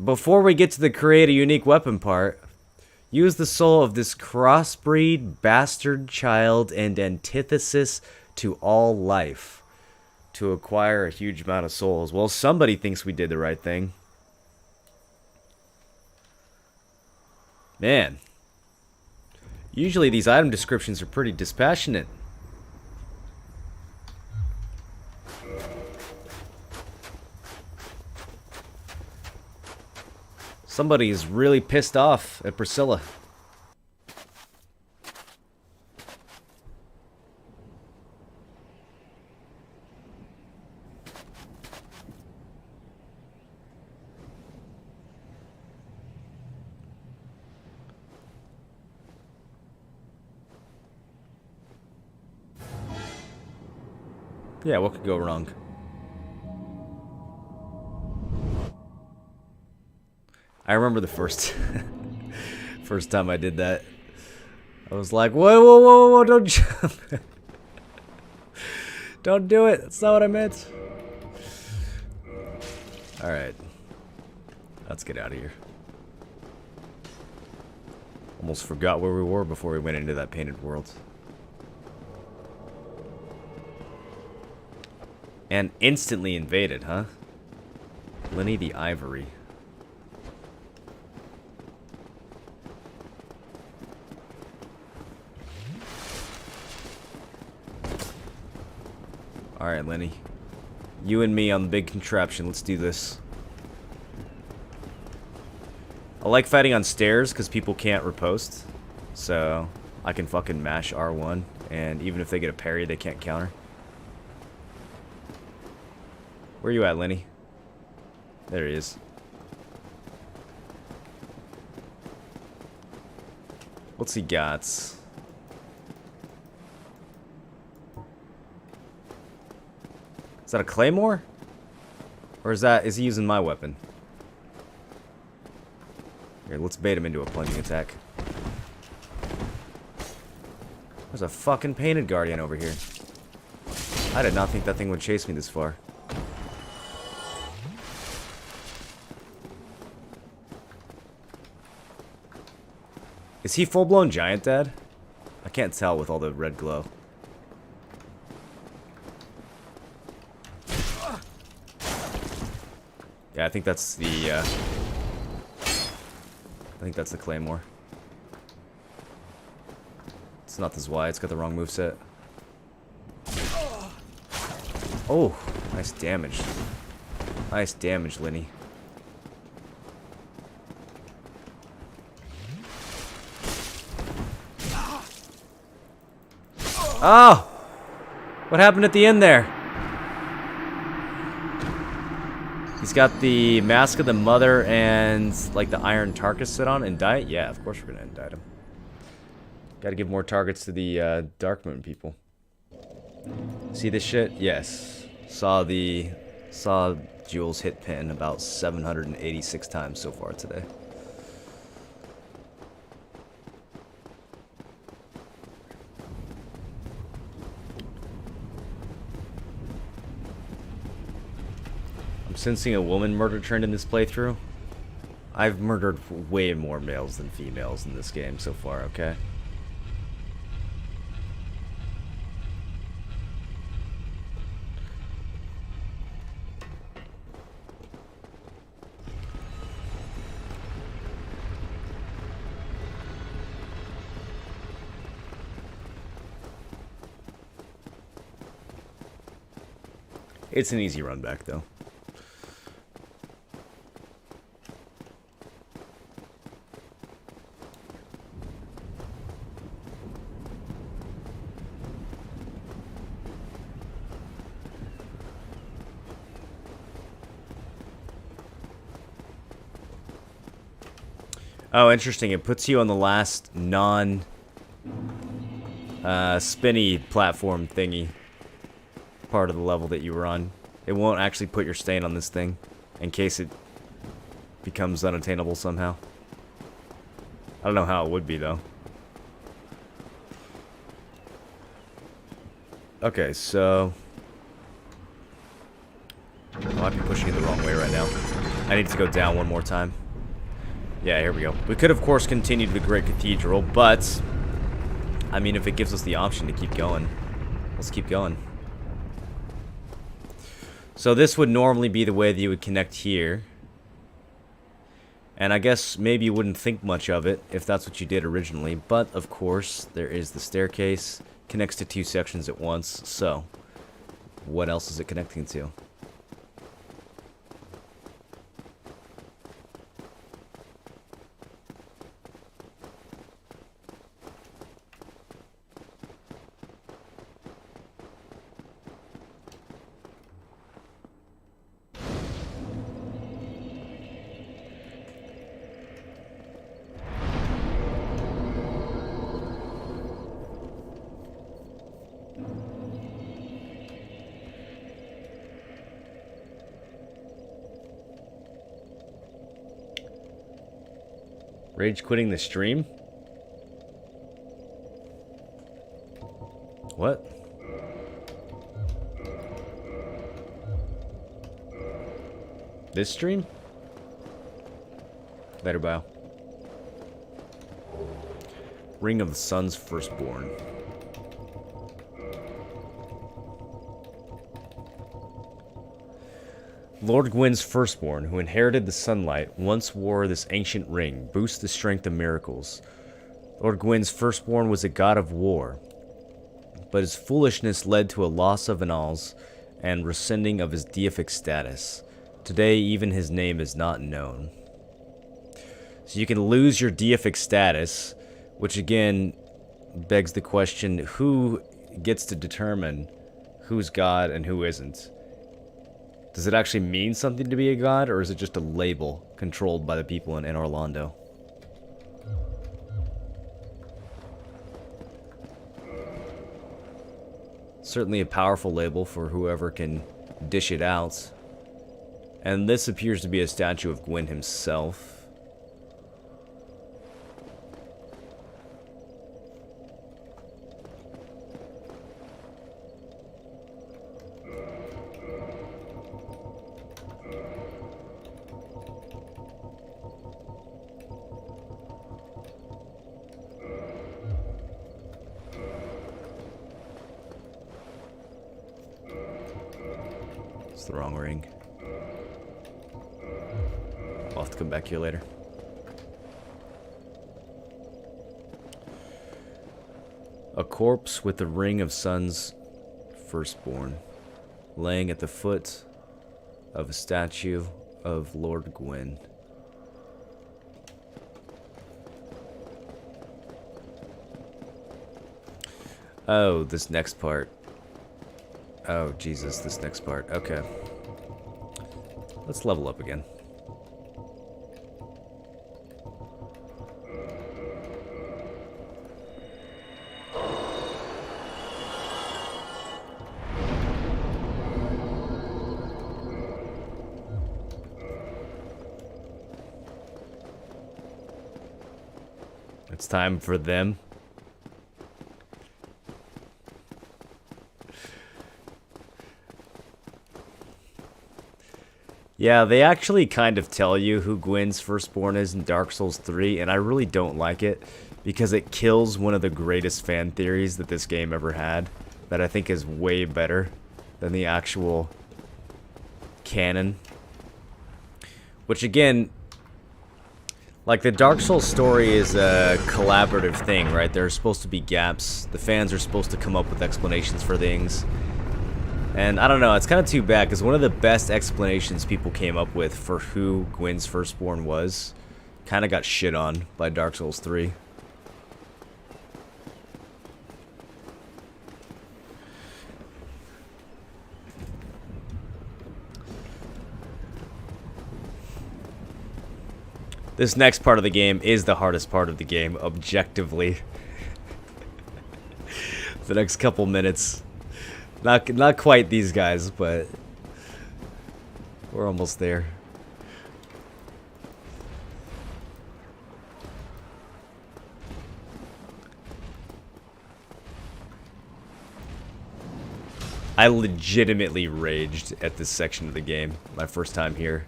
Before we get to the create a unique weapon part, use the soul of this crossbreed, bastard child, and antithesis to all life to acquire a huge amount of souls. Well, somebody thinks we did the right thing. Man. Usually these item descriptions are pretty dispassionate. Somebody is really pissed off at Priscilla. Yeah, what could go wrong? I remember the first time I did that. I was like, whoa, whoa, whoa, whoa, don't jump. Don't do it. That's not what I meant. Alright. Let's get out of here. Almost forgot where we were before we went into that painted world. And instantly invaded, huh? Lenny the Ivory. Alright, Lenny. You and me on the big contraption. Let's do this. I like fighting on stairs because people can't riposte. So I can fucking mash R1. And even if they get a parry, they can't counter. Where you at, Lenny? There he is. What's he got? Is that a claymore? Or is he using my weapon? Here, let's bait him into a plunging attack. There's a fucking painted guardian over here. I did not think that thing would chase me this far. Is he full-blown giant, Dad? I can't tell with all the red glow. Yeah, I think that's the, I think that's the Claymore. It's not the Zwei, it's got the wrong moveset. Oh, nice damage. Nice damage, Lenny. Oh! What happened at the end there? He's got the Mask of the Mother and like the Iron Tarkus sit on. Indict? Yeah, of course we're gonna indict him. Gotta give more targets to the Dark Moon people. See this shit? Yes. Saw Jules hit pin about 786 times so far today. I'm sensing a woman murder trend in this playthrough. I've murdered way more males than females in this game so far, okay? It's an easy run back, though. Oh, interesting. It puts you on the last spinny platform thingy part of the level that you were on. It won't actually put your stain on this thing in case it becomes unattainable somehow. I don't know how it would be, though. Okay, so... I might be pushing it the wrong way right now. I need to go down one more time. Yeah, here we go. We could, of course, continue to the Great Cathedral, but... I mean, if it gives us the option to keep going, let's keep going. So this would normally be the way that you would connect here. And I guess maybe you wouldn't think much of it if that's what you did originally. But, of course, there is the staircase. Connects to 2 sections at once. So, what else is it connecting to? Rage quitting the stream? What? This stream? Later, Bio. Ring of the Sun's Firstborn. Lord Gwyn's firstborn, who inherited the sunlight, once wore this ancient ring, boosts the strength of miracles. Lord Gwyn's firstborn was a god of war, but his foolishness led to a loss of annals and rescinding of his deific status. Today, even his name is not known. So you can lose your deific status, which again begs the question, who gets to determine who's god and who isn't? Does it actually mean something to be a god, or is it just a label controlled by the people in Orlando? Certainly a powerful label for whoever can dish it out. And this appears to be a statue of Gwyn himself. It's the wrong ring. I'll have to come back here later. A corpse with the ring of Sun's firstborn, laying at the foot of a statue of Lord Gwyn. Oh, this next part. Oh, Jesus, this next part. Okay. Let's level up again. It's time for them. Yeah, they actually kind of tell you who Gwyn's firstborn is in Dark Souls 3, and I really don't like it, because it kills one of the greatest fan theories that this game ever had, that I think is way better than the actual canon. Which again, like the Dark Souls story is a collaborative thing, right? There are supposed to be gaps. The fans are supposed to come up with explanations for things. And I don't know, it's kind of too bad, because one of the best explanations people came up with for who Gwyn's firstborn was kind of got shit on by Dark Souls 3. This next part of the game is the hardest part of the game, objectively. The next couple minutes. Not quite these guys, but we're almost there. I legitimately raged at this section of the game. My first time here.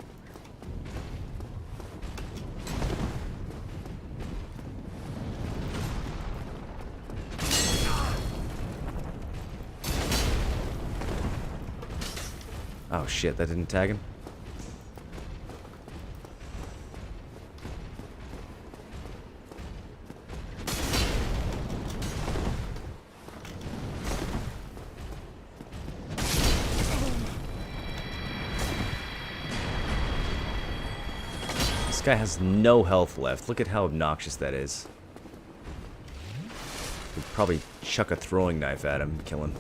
Oh shit, that didn't tag him. This guy has no health left. Look at how obnoxious that is. We'd probably chuck a throwing knife at him and kill him.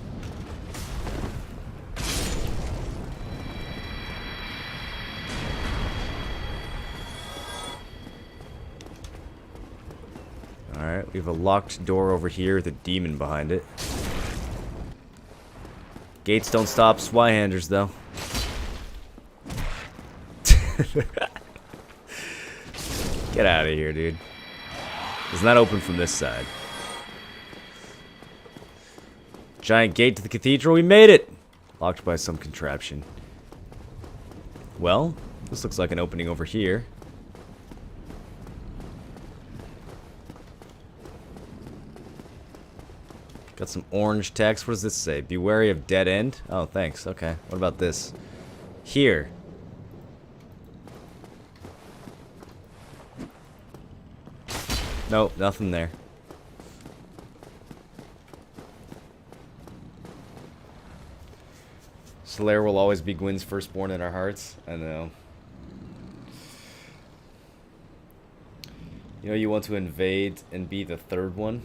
Alright, we have a locked door over here with a demon behind it. Gates don't stop Swyhanders, though. Get out of here, dude. It's not open from this side. Giant gate to the cathedral. We made it! Locked by some contraption. Well, this looks like an opening over here. Got some orange text. What does this say? Be wary of dead end? Oh, thanks. Okay. What about this? Here. Nope, nothing there. Solaire will always be Gwyn's firstborn in our hearts. I know. You know you want to invade and be the third one?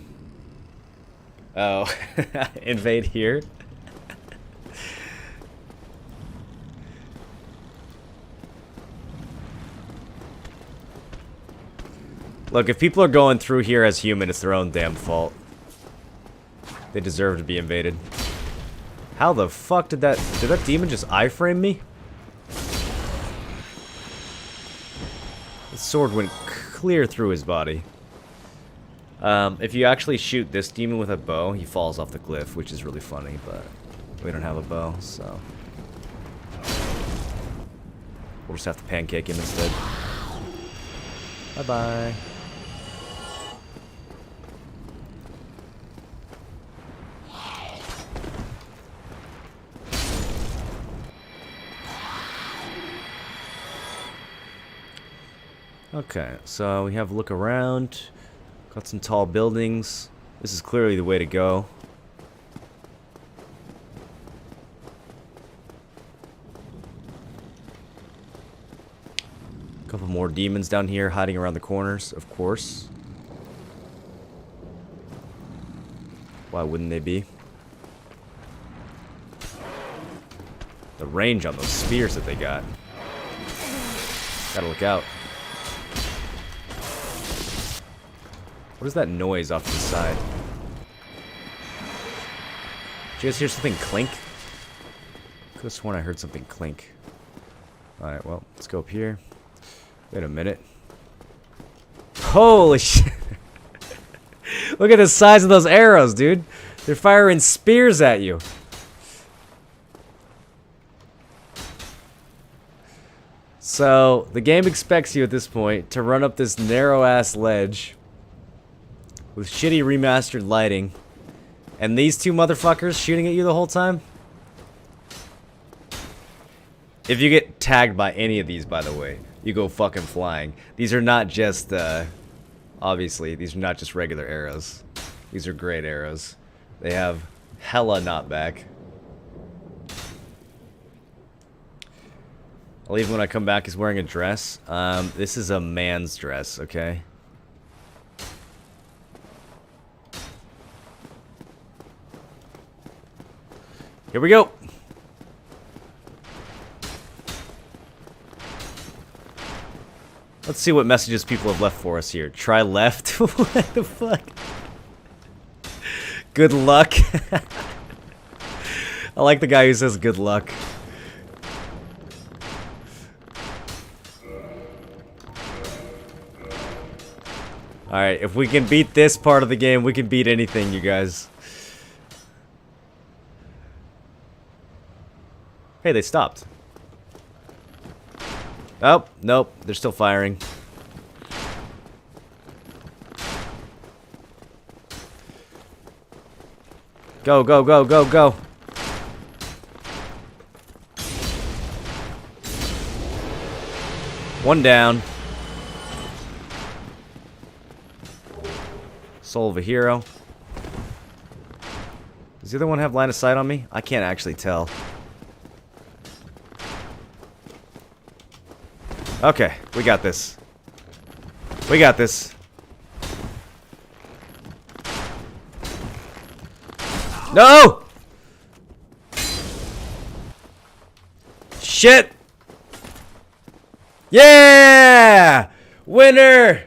Oh, invade here? Look, if people are going through here as human, it's their own damn fault. They deserve to be invaded. How the fuck did that demon just iframe me? The sword went clear through his body. If you actually shoot this demon with a bow, he falls off the cliff, which is really funny, but we don't have a bow, so we'll just have to pancake him instead. Bye-bye. Okay, so we have a look around. Got some tall buildings. This is clearly the way to go. A couple more demons down here hiding around the corners, of course. Why wouldn't they be? The range on those spears that they got. Gotta look out. What is that noise off to the side? Did you guys hear something clink? Could have sworn I heard something clink. Alright, well, let's go up here. Wait a minute. Holy shit! Look at the size of those arrows, dude! They're firing spears at you. So, the game expects you at this point to run up this narrow-ass ledge with shitty remastered lighting, and these two motherfuckers shooting at you the whole time? If you get tagged by any of these, by the way, you go fucking flying. These are not just, obviously, these are not just regular arrows. These are great arrows. They have hella knockback. I'll leave when I come back. He's wearing a dress. This is a man's dress, okay? Here we go. Let's see what messages people have left for us here. Try left. What the fuck? Good luck. I like the guy who says good luck. Alright, if we can beat this part of the game, we can beat anything, you guys. Hey, they stopped. Oh, nope. They're still firing. Go, go, go, go, go. One down. Soul of a hero. Does the other one have line of sight on me? I can't actually tell. Okay, we got this. We got this. No! Shit! Yeah! Winner!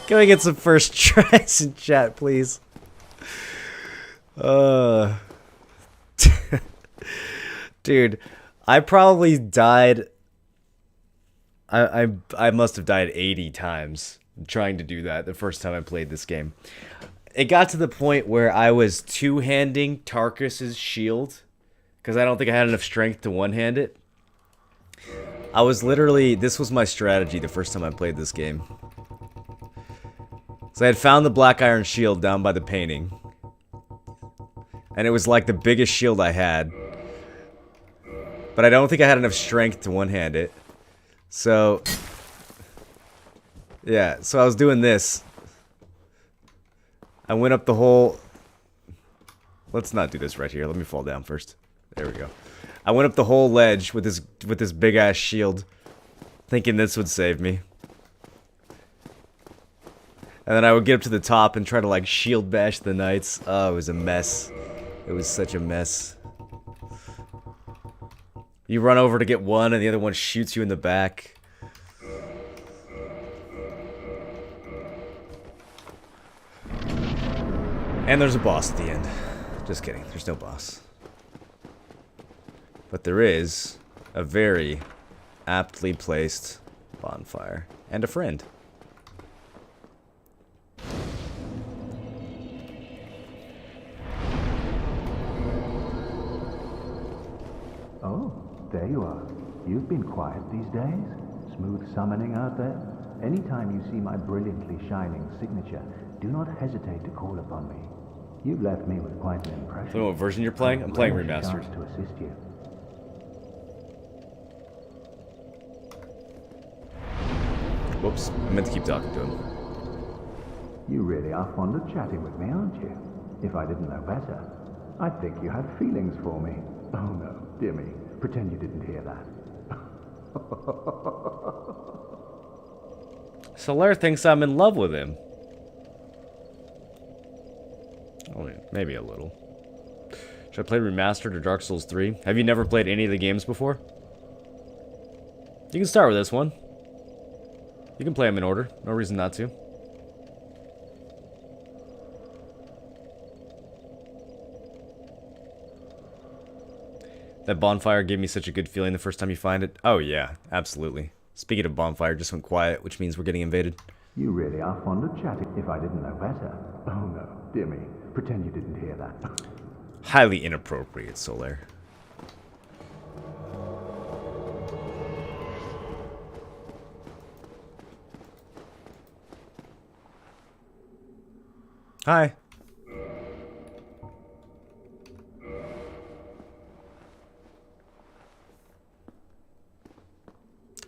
Can we get some first tries in chat, please? Dude, I probably died. I must have died 80 times trying to do that the first time I played this game. It got to the point where I was two-handing Tarkus's shield because I don't think I had enough strength to one-hand it. I was literally, this was my strategy the first time I played this game. So I had found the Black Iron Shield down by the painting. And it was like the biggest shield I had. But I don't think I had enough strength to one-hand it. So, yeah, so I was doing this. I went up the whole... Let's not do this right here. Let me fall down first. There we go. I went up the whole ledge with this big-ass shield, thinking this would save me. And then I would get up to the top and try to, like, shield bash the knights. Oh, it was a mess. It was such a mess. You run over to get one, and the other one shoots you in the back. And there's a boss at the end. Just kidding, there's no boss. But there is a very aptly placed bonfire and a friend. Oh, there you are. You've been quiet these days. Smooth summoning out there. Anytime you see my brilliantly shining signature, do not hesitate to call upon me. You've left me with quite an impression. So what version you're playing? I'm playing Remastered. To assist you. Whoops, I meant to keep talking to him. You really are fond of chatting with me, aren't you? If I didn't know better, I'd think you had feelings for me. Oh no, dear me. Pretend you didn't hear that. Solaire thinks I'm in love with him. Oh, maybe a little. Should I play Remastered or Dark Souls 3? Have you never played any of the games before? You can start with this one. You can play them in order. No reason not to. That bonfire gave me such a good feeling the first time you find it. Oh yeah, absolutely. Speaking of bonfire, just went quiet, which means we're getting invaded. You really are fond of chatting. If I didn't know better. Oh no, dear me. Pretend you didn't hear that. Highly inappropriate, Solaire. Hi.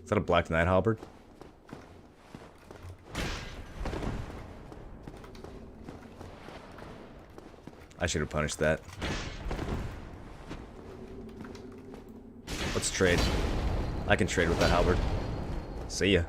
Is that a Black Knight halberd? I should have punished that. Let's trade. I can trade with that halberd. See ya.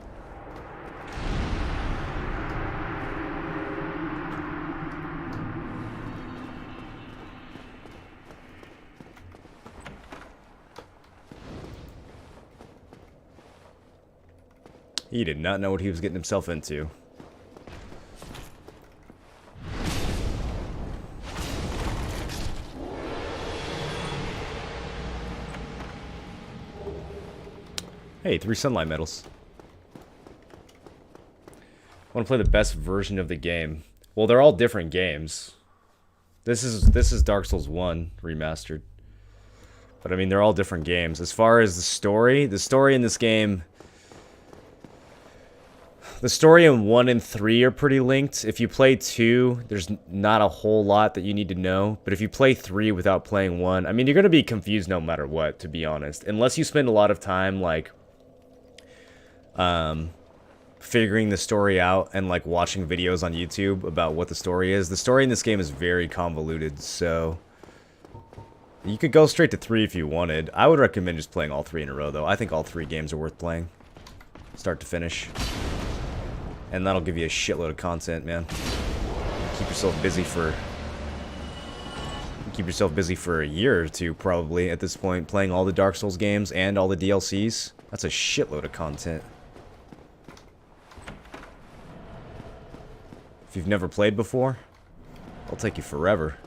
He did not know what he was getting himself into. Hey, 3 sunlight medals. I want to play the best version of the game. Well, they're all different games. This is Dark Souls 1 remastered. But I mean, they're all different games. As far as the story in this game... The story in 1 and 3 are pretty linked. If you play 2, there's not a whole lot that you need to know. But if you play 3 without playing 1, I mean, you're going to be confused no matter what, to be honest. Unless you spend a lot of time, like, figuring the story out and, like, watching videos on YouTube about what the story is. The story in this game is very convoluted, so... You could go straight to 3 if you wanted. I would recommend just playing all 3 in a row, though. I think all 3 games are worth playing. Start to finish. And that'll give you a shitload of content, man. Keep yourself busy for a year or two, probably, at this point, playing all the Dark Souls games and all the DLCs. That's a shitload of content. If you've never played before, it'll take you forever.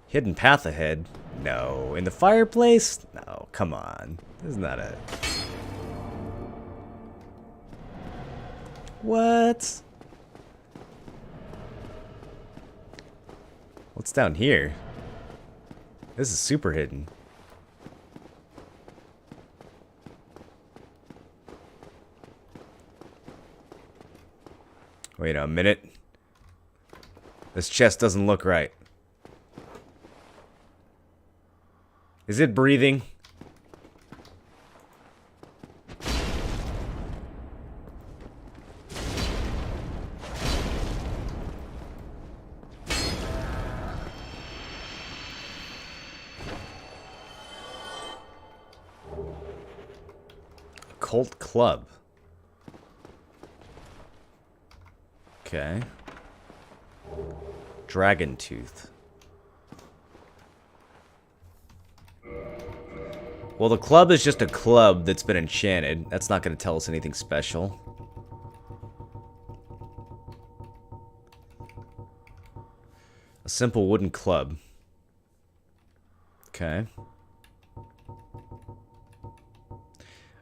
Hidden path ahead? No. In the fireplace? No, come on. Isn't that a... What? What's down here? This is super hidden. Wait a minute. This chest doesn't look right. Is it breathing? Cult Club. Okay. Dragon Tooth. Well, the club is just a club that's been enchanted. That's not going to tell us anything special. A simple wooden club. Okay.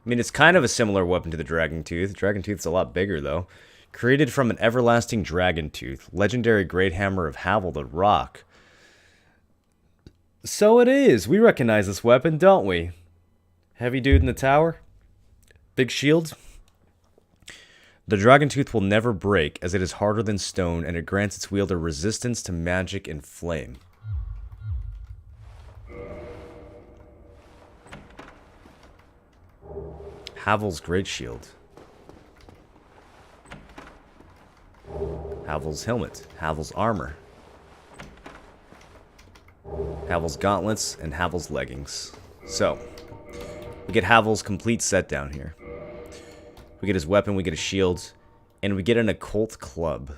I mean, it's kind of a similar weapon to the Dragon Tooth. Dragon Tooth's a lot bigger, though. Created from an everlasting Dragon Tooth, legendary great hammer of Havel the Rock. So it is. We recognize this weapon, don't we? Heavy dude in the tower? Big shield? The Dragon Tooth will never break, as it is harder than stone, and it grants its wielder resistance to magic and flame. Havel's Great Shield. Havel's Helmet. Havel's Armor. Havel's Gauntlets, and Havel's Leggings. So, we get Havel's complete set down here. We get his weapon, we get a shield, and we get an occult club.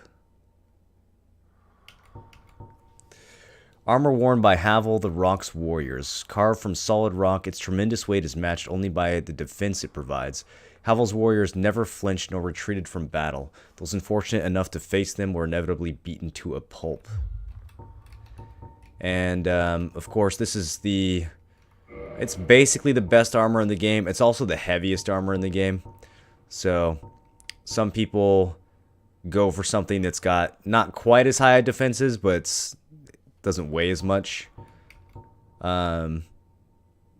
Armor worn by Havel the Rock's warriors. Carved from solid rock, its tremendous weight is matched only by the defense it provides. Havel's warriors never flinched nor retreated from battle. Those unfortunate enough to face them were inevitably beaten to a pulp. And, of course, this is the... It's basically the best armor in the game. It's also the heaviest armor in the game. So, some people go for something that's got not quite as high defenses, but doesn't weigh as much. But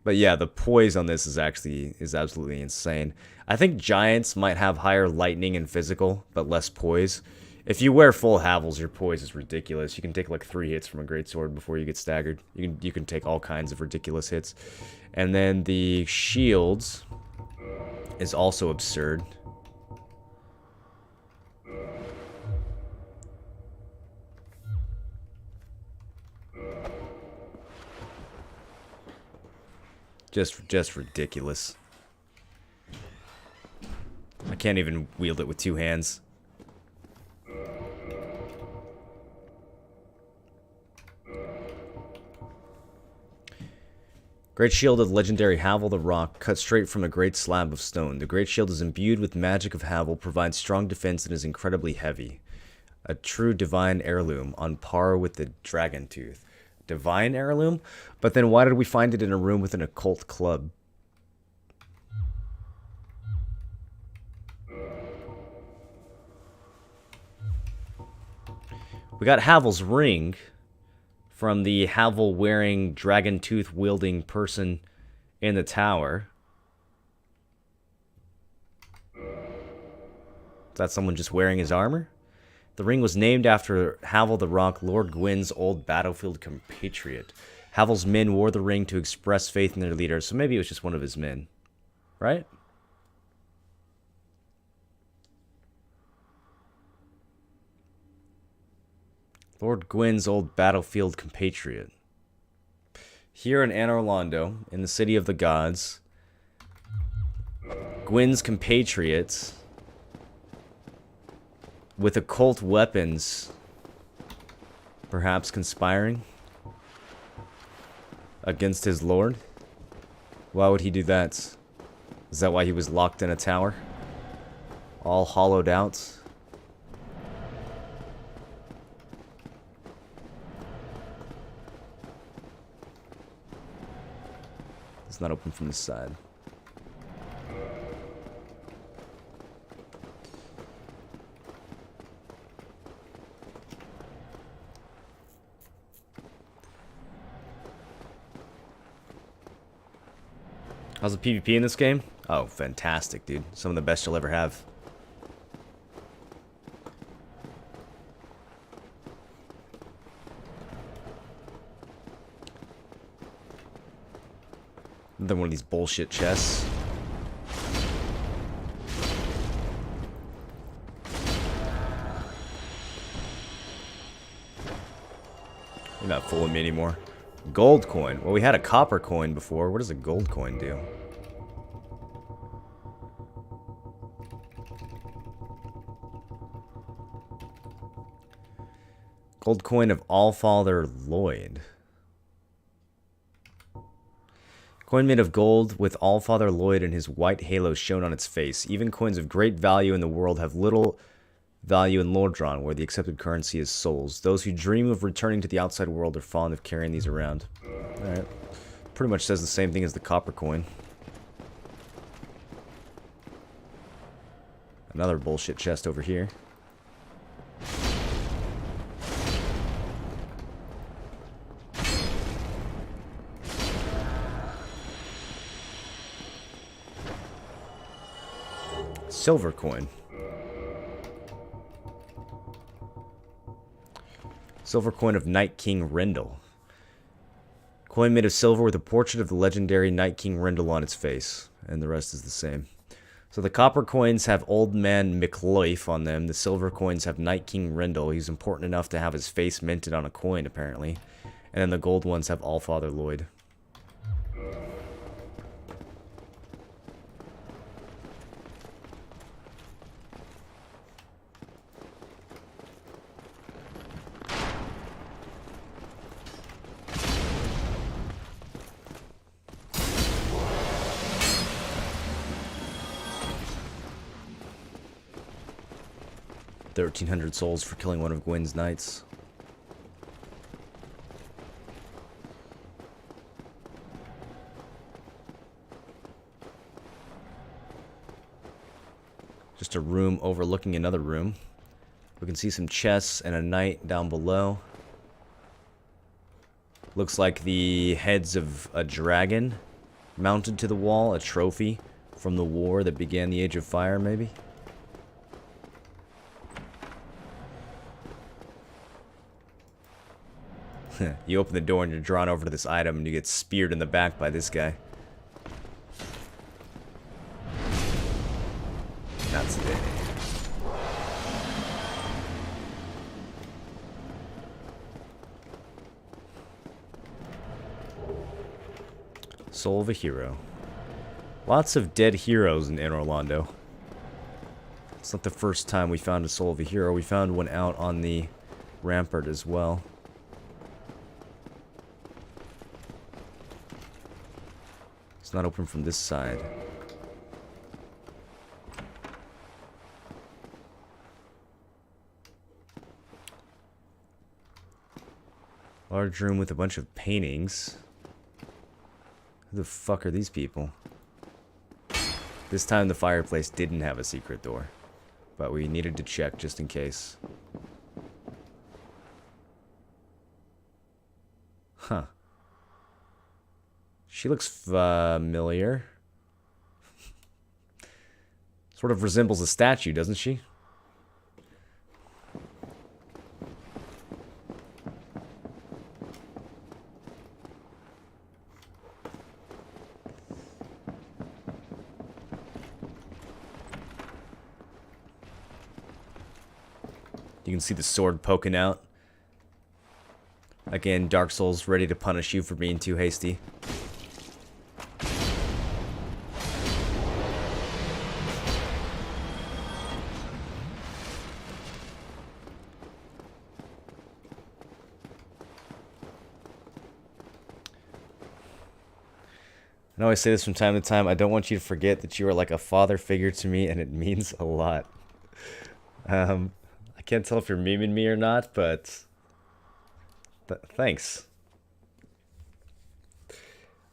yeah, the poise on this is absolutely insane. I think giants might have higher lightning and physical, but less poise. If you wear full Havels, your poise is ridiculous. You can take like 3 hits from a greatsword before you get staggered. You can take all kinds of ridiculous hits. And then the shields is also absurd. Just ridiculous. I can't even wield it with 2 hands. Great Shield of legendary Havel the Rock, cut straight from a great slab of stone. The Great Shield is imbued with magic of Havel, provides strong defense, and is incredibly heavy. A true divine heirloom, on par with the Dragon Tooth. Divine heirloom? But then why did we find it in a room with an occult club? We got Havel's ring from the Havel-wearing, dragon tooth-wielding person in the tower. Is that someone just wearing his armor? The ring was named after Havel the Rock, Lord Gwyn's old battlefield compatriot. Havel's men wore the ring to express faith in their leader, so maybe it was just one of his men. Right? Lord Gwyn's old battlefield compatriot. Here in Anor Londo, in the City of the Gods, Gwyn's compatriots with occult weapons, perhaps conspiring against his lord. Why would he do that? Is that why he was locked in a tower? All hollowed out? It's not open from this side. How's the PvP in this game? Oh, fantastic, dude. Some of the best you'll ever have. Another one of these bullshit chests. You're not fooling me anymore. Gold coin. Well, we had a copper coin before. What does a gold coin do? Gold coin of Allfather Lloyd. Coin made of gold with Allfather Lloyd and his white halo shown on its face. Even coins of great value in the world have little value in Lordran, where the accepted currency is souls. Those who dream of returning to the outside world are fond of carrying these around. Alright. Pretty much says the same thing as the copper coin. Another bullshit chest over here. Silver coin. Silver coin of Night King Rendell. Coin made of silver with a portrait of the legendary Night King Rendell on its face. And the rest is the same. So the copper coins have Old Man McLoif on them. The silver coins have Night King Rendell. He's important enough to have his face minted on a coin, apparently. And then the gold ones have Allfather Lloyd. $1,300 souls for killing one of Gwyn's knights. Just a room overlooking another room. We can see some chests and a knight down below. Looks like the heads of a dragon mounted to the wall, a trophy from the war that began the Age of Fire, maybe? You open the door and you're drawn over to this item and you get speared in the back by this guy. That's it. Soul of a hero. Lots of dead heroes in Anor Londo. It's not the first time we found a soul of a hero. We found one out on the rampart as well. It's not open from this side. Large room with a bunch of paintings. Who the fuck are these people? This time the fireplace didn't have a secret door, but we needed to check just in case. Huh. She looks familiar. Sort of resembles a statue, doesn't she? You can see the sword poking out. Again, Dark Souls ready to punish you for being too hasty. I always say this from time to time. I don't want you to forget that you are like a father figure to me, and it means a lot. I can't tell if you're memeing me or not, but thanks.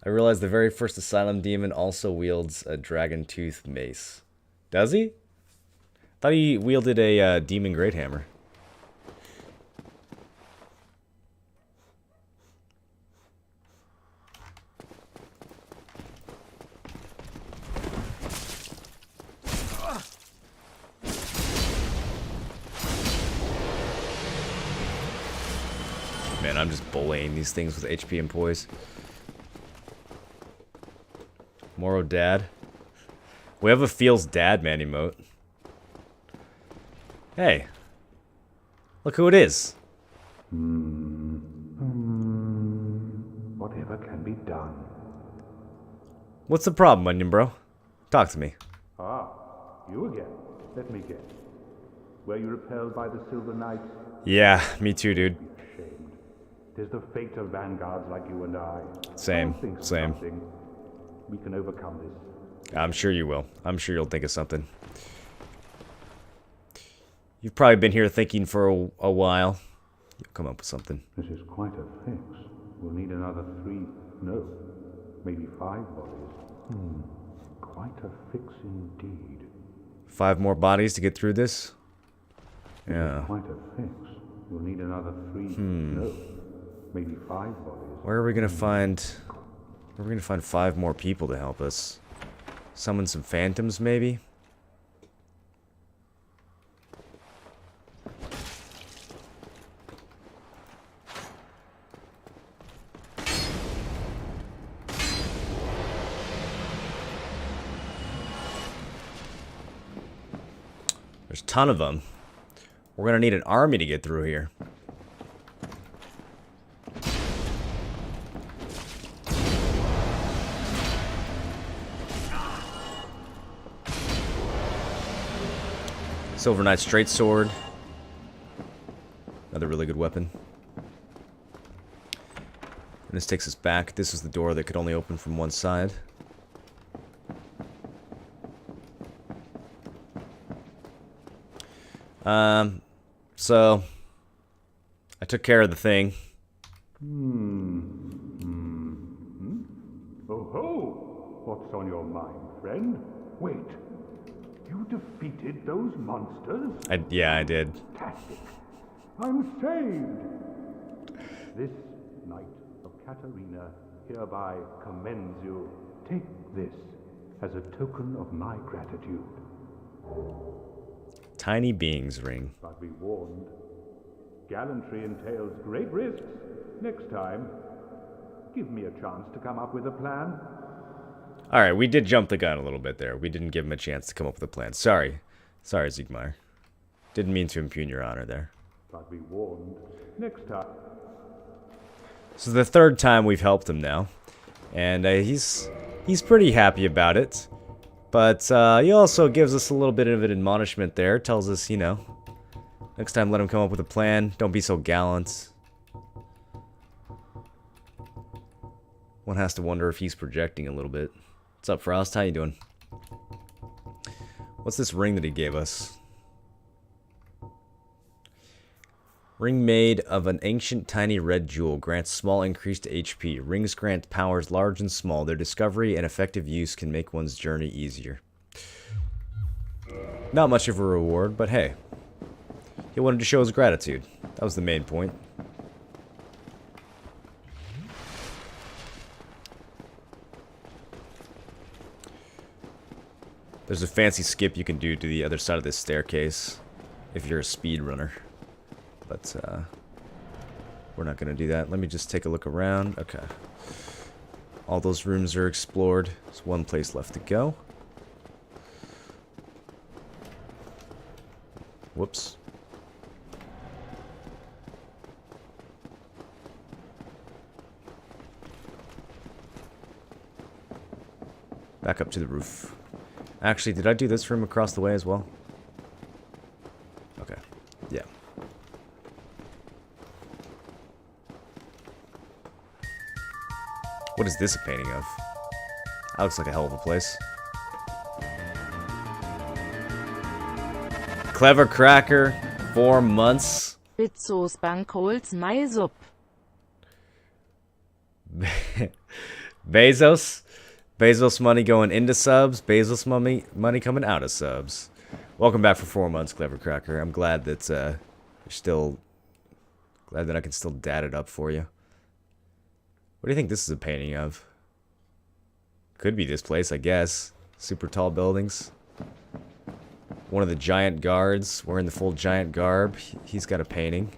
I realize the very first Asylum Demon also wields a Dragon Tooth mace. Does he? Thought he wielded a Demon Great Hammer. Man, I'm just bullying these things with HP and poise. Moro dad. We have a feels dad man emote. Hey. Look who it is. Whatever can be done. What's the problem, Onion Bro? Talk to me. Ah, you again. Let me guess. Were you repelled by the Silver Knights? Yeah, me too, dude. Tis the fate of vanguards like you and I. Same, same. We can overcome this. I'm sure you will. I'm sure you'll think of something. You've probably been here thinking for a while. You'll come up with something. This is quite a fix. We'll need another 3, no, maybe 5 bodies. Quite a fix indeed. 5 more bodies to get through this? Yeah. Quite a fix. We'll need another 3, no, maybe 5 bodies. Where are we gonna find... We're gonna find 5 more people to help us. Summon some phantoms, maybe? There's a ton of them. We're gonna need an army to get through here. Silver Knight Straight Sword. Another really good weapon. And this takes us back. This is the door that could only open from one side. So I took care of the thing. Oh ho! What's on your mind, friend? Wait. You defeated those monsters? Yeah, I did. Fantastic. I'm saved. This Knight of Katarina hereby commends you. Take this as a token of my gratitude. Tiny Beings ring. But be warned, gallantry entails great risks. Next time, give me a chance to come up with a plan. Alright, we did jump the gun a little bit there. We didn't give him a chance to come up with a plan. Sorry. Sorry, Siegmeyer. Didn't mean to impugn your honor there. But be warned, next time. So the 3rd time we've helped him now. And he's pretty happy about it. But he also gives us a little bit of an admonishment there. Tells us, you know, next time let him come up with a plan. Don't be so gallant. One has to wonder if he's projecting a little bit. What's up, Frost? How you doing? What's this ring that he gave us? Ring made of an ancient tiny red jewel. Grants small increase to HP. Rings grant powers large and small. Their discovery and effective use can make one's journey easier. Not much of a reward, but hey. He wanted to show his gratitude. That was the main point. There's a fancy skip you can do to the other side of this staircase if you're a speedrunner. But, we're not going to do that. Let me just take a look around. Okay. All those rooms are explored. There's one place left to go. Whoops. Back up to the roof. Actually, did I do this room across the way as well? Okay. Yeah. What is this a painting of? That looks like a hell of a place. Clever Cracker, 4 months. Pizzos Bankholz Maisup. Bezos. Bezos money going into subs. Bezos money coming out of subs. Welcome back for 4 months, Clever Cracker. I'm glad that you're still... Glad that I can still dad it up for you. What do you think this is a painting of? Could be this place, I guess. Super tall buildings. One of the giant guards wearing the full giant garb. He's got a painting.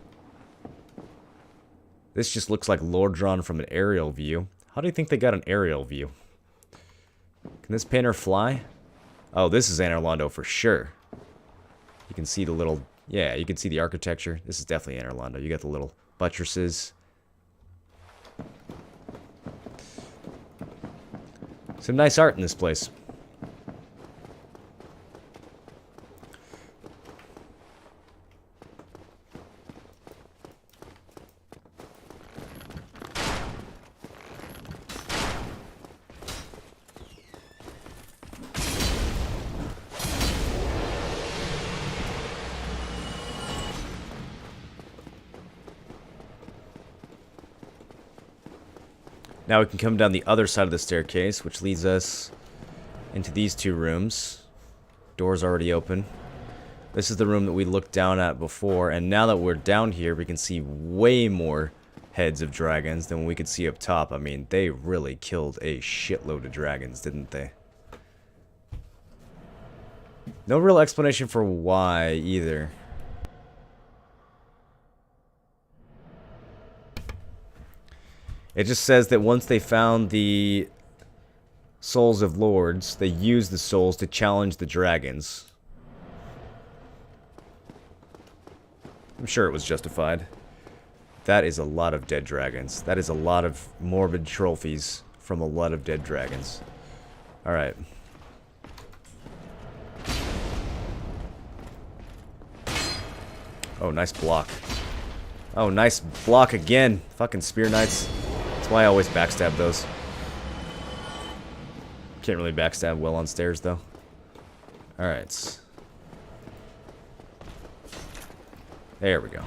This just looks like lore drawn from an aerial view. How do you think they got an aerial view? Can this painter fly? Oh, this is Anor Londo for sure. You can see the little... Yeah, you can see the architecture. This is definitely Anor Londo. You got the little buttresses. Some nice art in this place. Now we can come down the other side of the staircase, which leads us into these two rooms. Door's already open. This is the room that we looked down at before, and now that we're down here, we can see way more heads of dragons than we could see up top. I mean, they really killed a shitload of dragons, didn't they? No real explanation for why, either. It just says that once they found the souls of lords, they used the souls to challenge the dragons. I'm sure it was justified. That is a lot of dead dragons. That is a lot of morbid trophies from a lot of dead dragons. Alright. Oh, nice block. Oh, nice block again. Fucking Spear Knights. That's why I always backstab those. Can't really backstab well on stairs, though. Alright. There we go.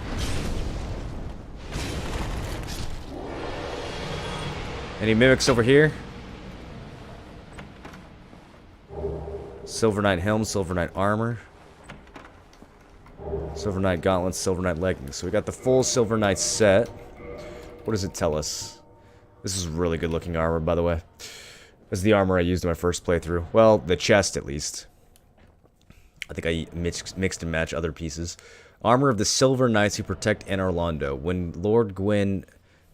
Any mimics over here? Silver Knight helm, Silver Knight armor. Silver Knight gauntlets, Silver Knight leggings. So we got the full Silver Knight set. What does it tell us? This is really good looking armor, by the way. This is the armor I used in my first playthrough. Well, the chest at least. I think I mixed and matched other pieces. Armor of the Silver Knights who protect Anor Londo. When Lord Gwyn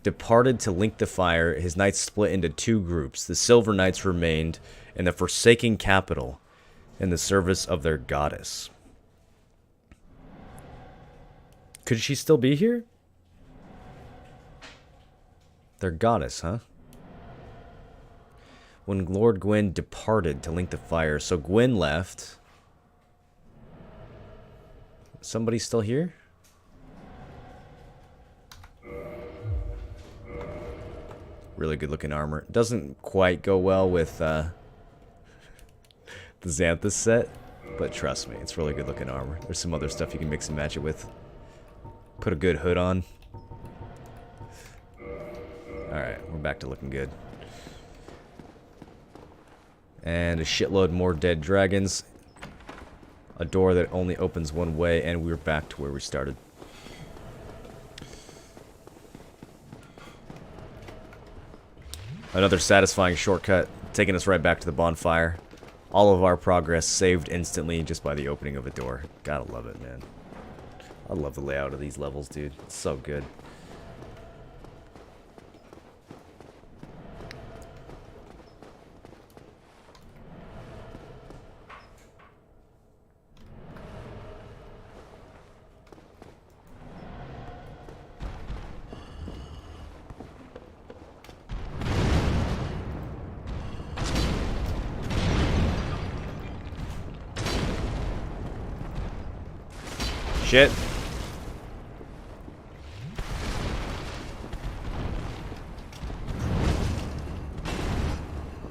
departed to link the fire, his knights split into two groups. The Silver Knights remained in the Forsaken Capital in the service of their goddess. Could she still be here? Their goddess, huh? When Lord Gwyn departed to link the fire. So Gwyn left. Somebody still here? Really good looking armor. Doesn't quite go well with the Xanthus set. But trust me, it's really good looking armor. There's some other stuff you can mix and match it with. Put a good hood on. Alright, we're back to looking good. And a shitload more dead dragons. A door that only opens one way, and we're back to where we started. Another satisfying shortcut, taking us right back to the bonfire. all of our progress saved instantly just by the opening of a door. Gotta love it, man. I love the layout of these levels, dude. It's so good. Shit.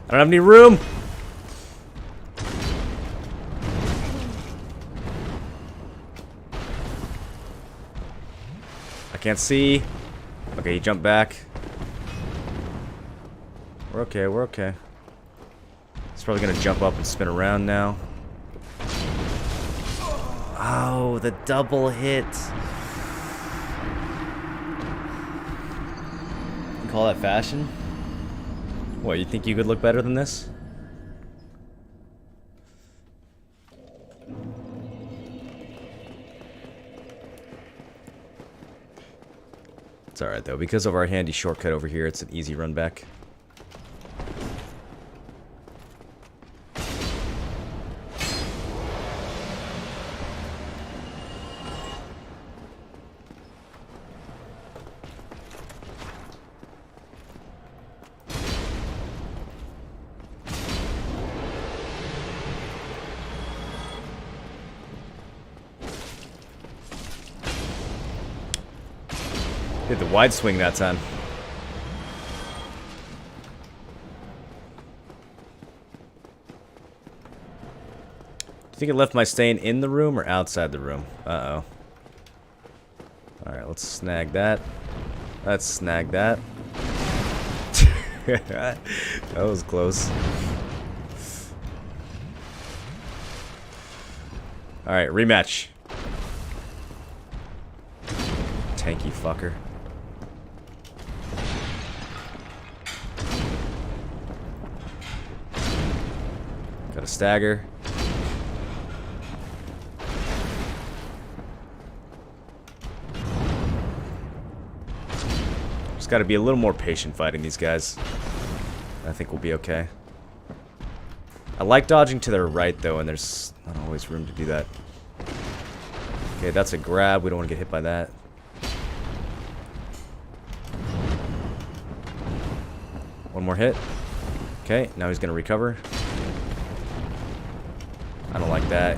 I don't have any room. I can't see. Okay, he jumped back. We're okay, we're okay. He's probably gonna jump up and spin around now. Oh, the double hit. You call that fashion? What, you think you could look better than this? It's alright though, because of our handy shortcut over here, it's an easy run back. Did the wide swing that time. Do you think it left my stain in the room or outside the room? Uh-oh. Alright, let's snag that. Let's snag that. That was close. Alright, rematch. Tanky fucker. Got a stagger. Just gotta be a little more patient fighting these guys. I think we'll be okay. I like dodging to their right though, and there's not always room to do that. Okay, that's a grab. We don't want to get hit by that. One more hit. Okay, now he's gonna recover. I don't like that.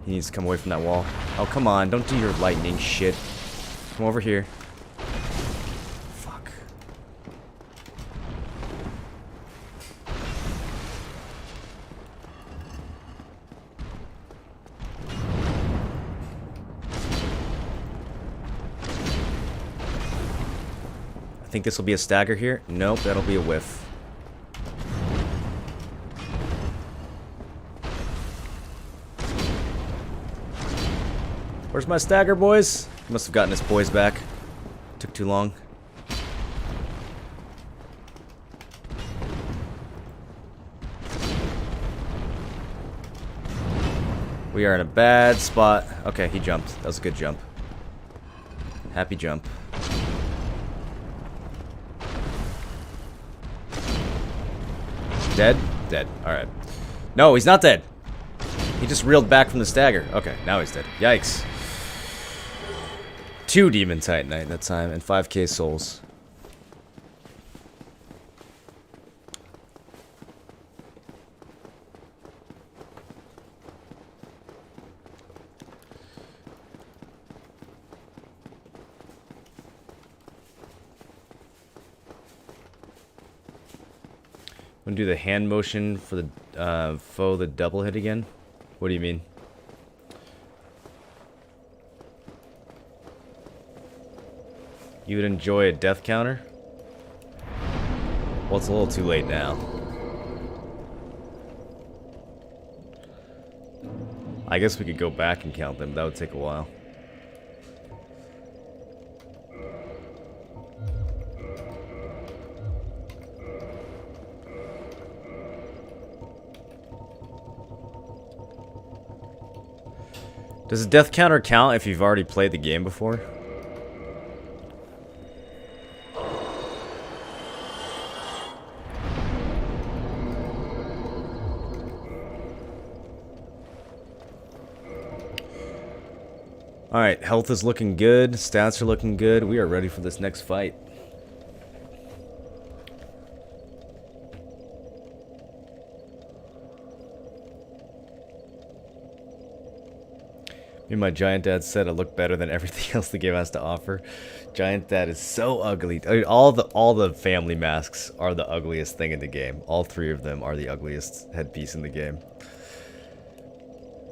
He needs to come away from that wall. Oh, come on. Don't do your lightning shit. Come over here. Fuck. I think this will be a stagger here. Nope, that'll be a whiff. Where's my stagger, boys? He must have gotten his poise back. Took too long. We are in a bad spot. Okay, he jumped. That was a good jump. Happy jump. Dead? Dead. Alright. No, he's not dead. He just reeled back from the stagger. Okay, now he's dead. Yikes. 2 Demon Titanite that time, and 5k souls. Want to do the hand motion for the foe, the double hit again? What do you mean? You would enjoy a death counter? Well, it's a little too late now. I guess we could go back and count them. That would take a while. Does the death counter count if you've already played the game before? Alright, health is looking good, stats are looking good. We are ready for this next fight. Me and my Giant Dad said it looked better than everything else the game has to offer. Giant Dad is so ugly. I mean, all the family masks are the ugliest thing in the game. All three of them are the ugliest headpiece in the game.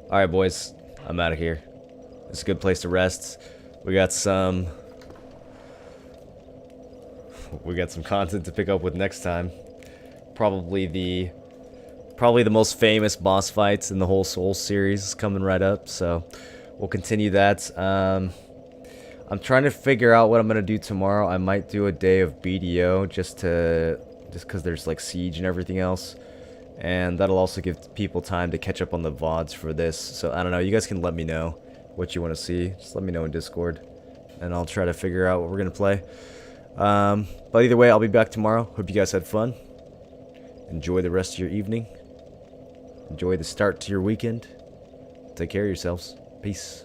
Alright boys, I'm out of here. It's a good place to rest. We got some content to pick up with next time. Probably the most famous boss fights in the whole Souls series is coming right up, so we'll continue that. I'm trying to figure out what I'm gonna do tomorrow. I might do a day of BDO just because there's like Siege and everything else, and that'll also give people time to catch up on the VODs for this. So I don't know. You guys can let me know what you want to see. Just let me know in Discord, and I'll try to figure out what we're gonna play. But either way, I'll be back tomorrow. Hope you guys had fun. Enjoy the rest of your evening. Enjoy the start to your weekend. Take care of yourselves. Peace.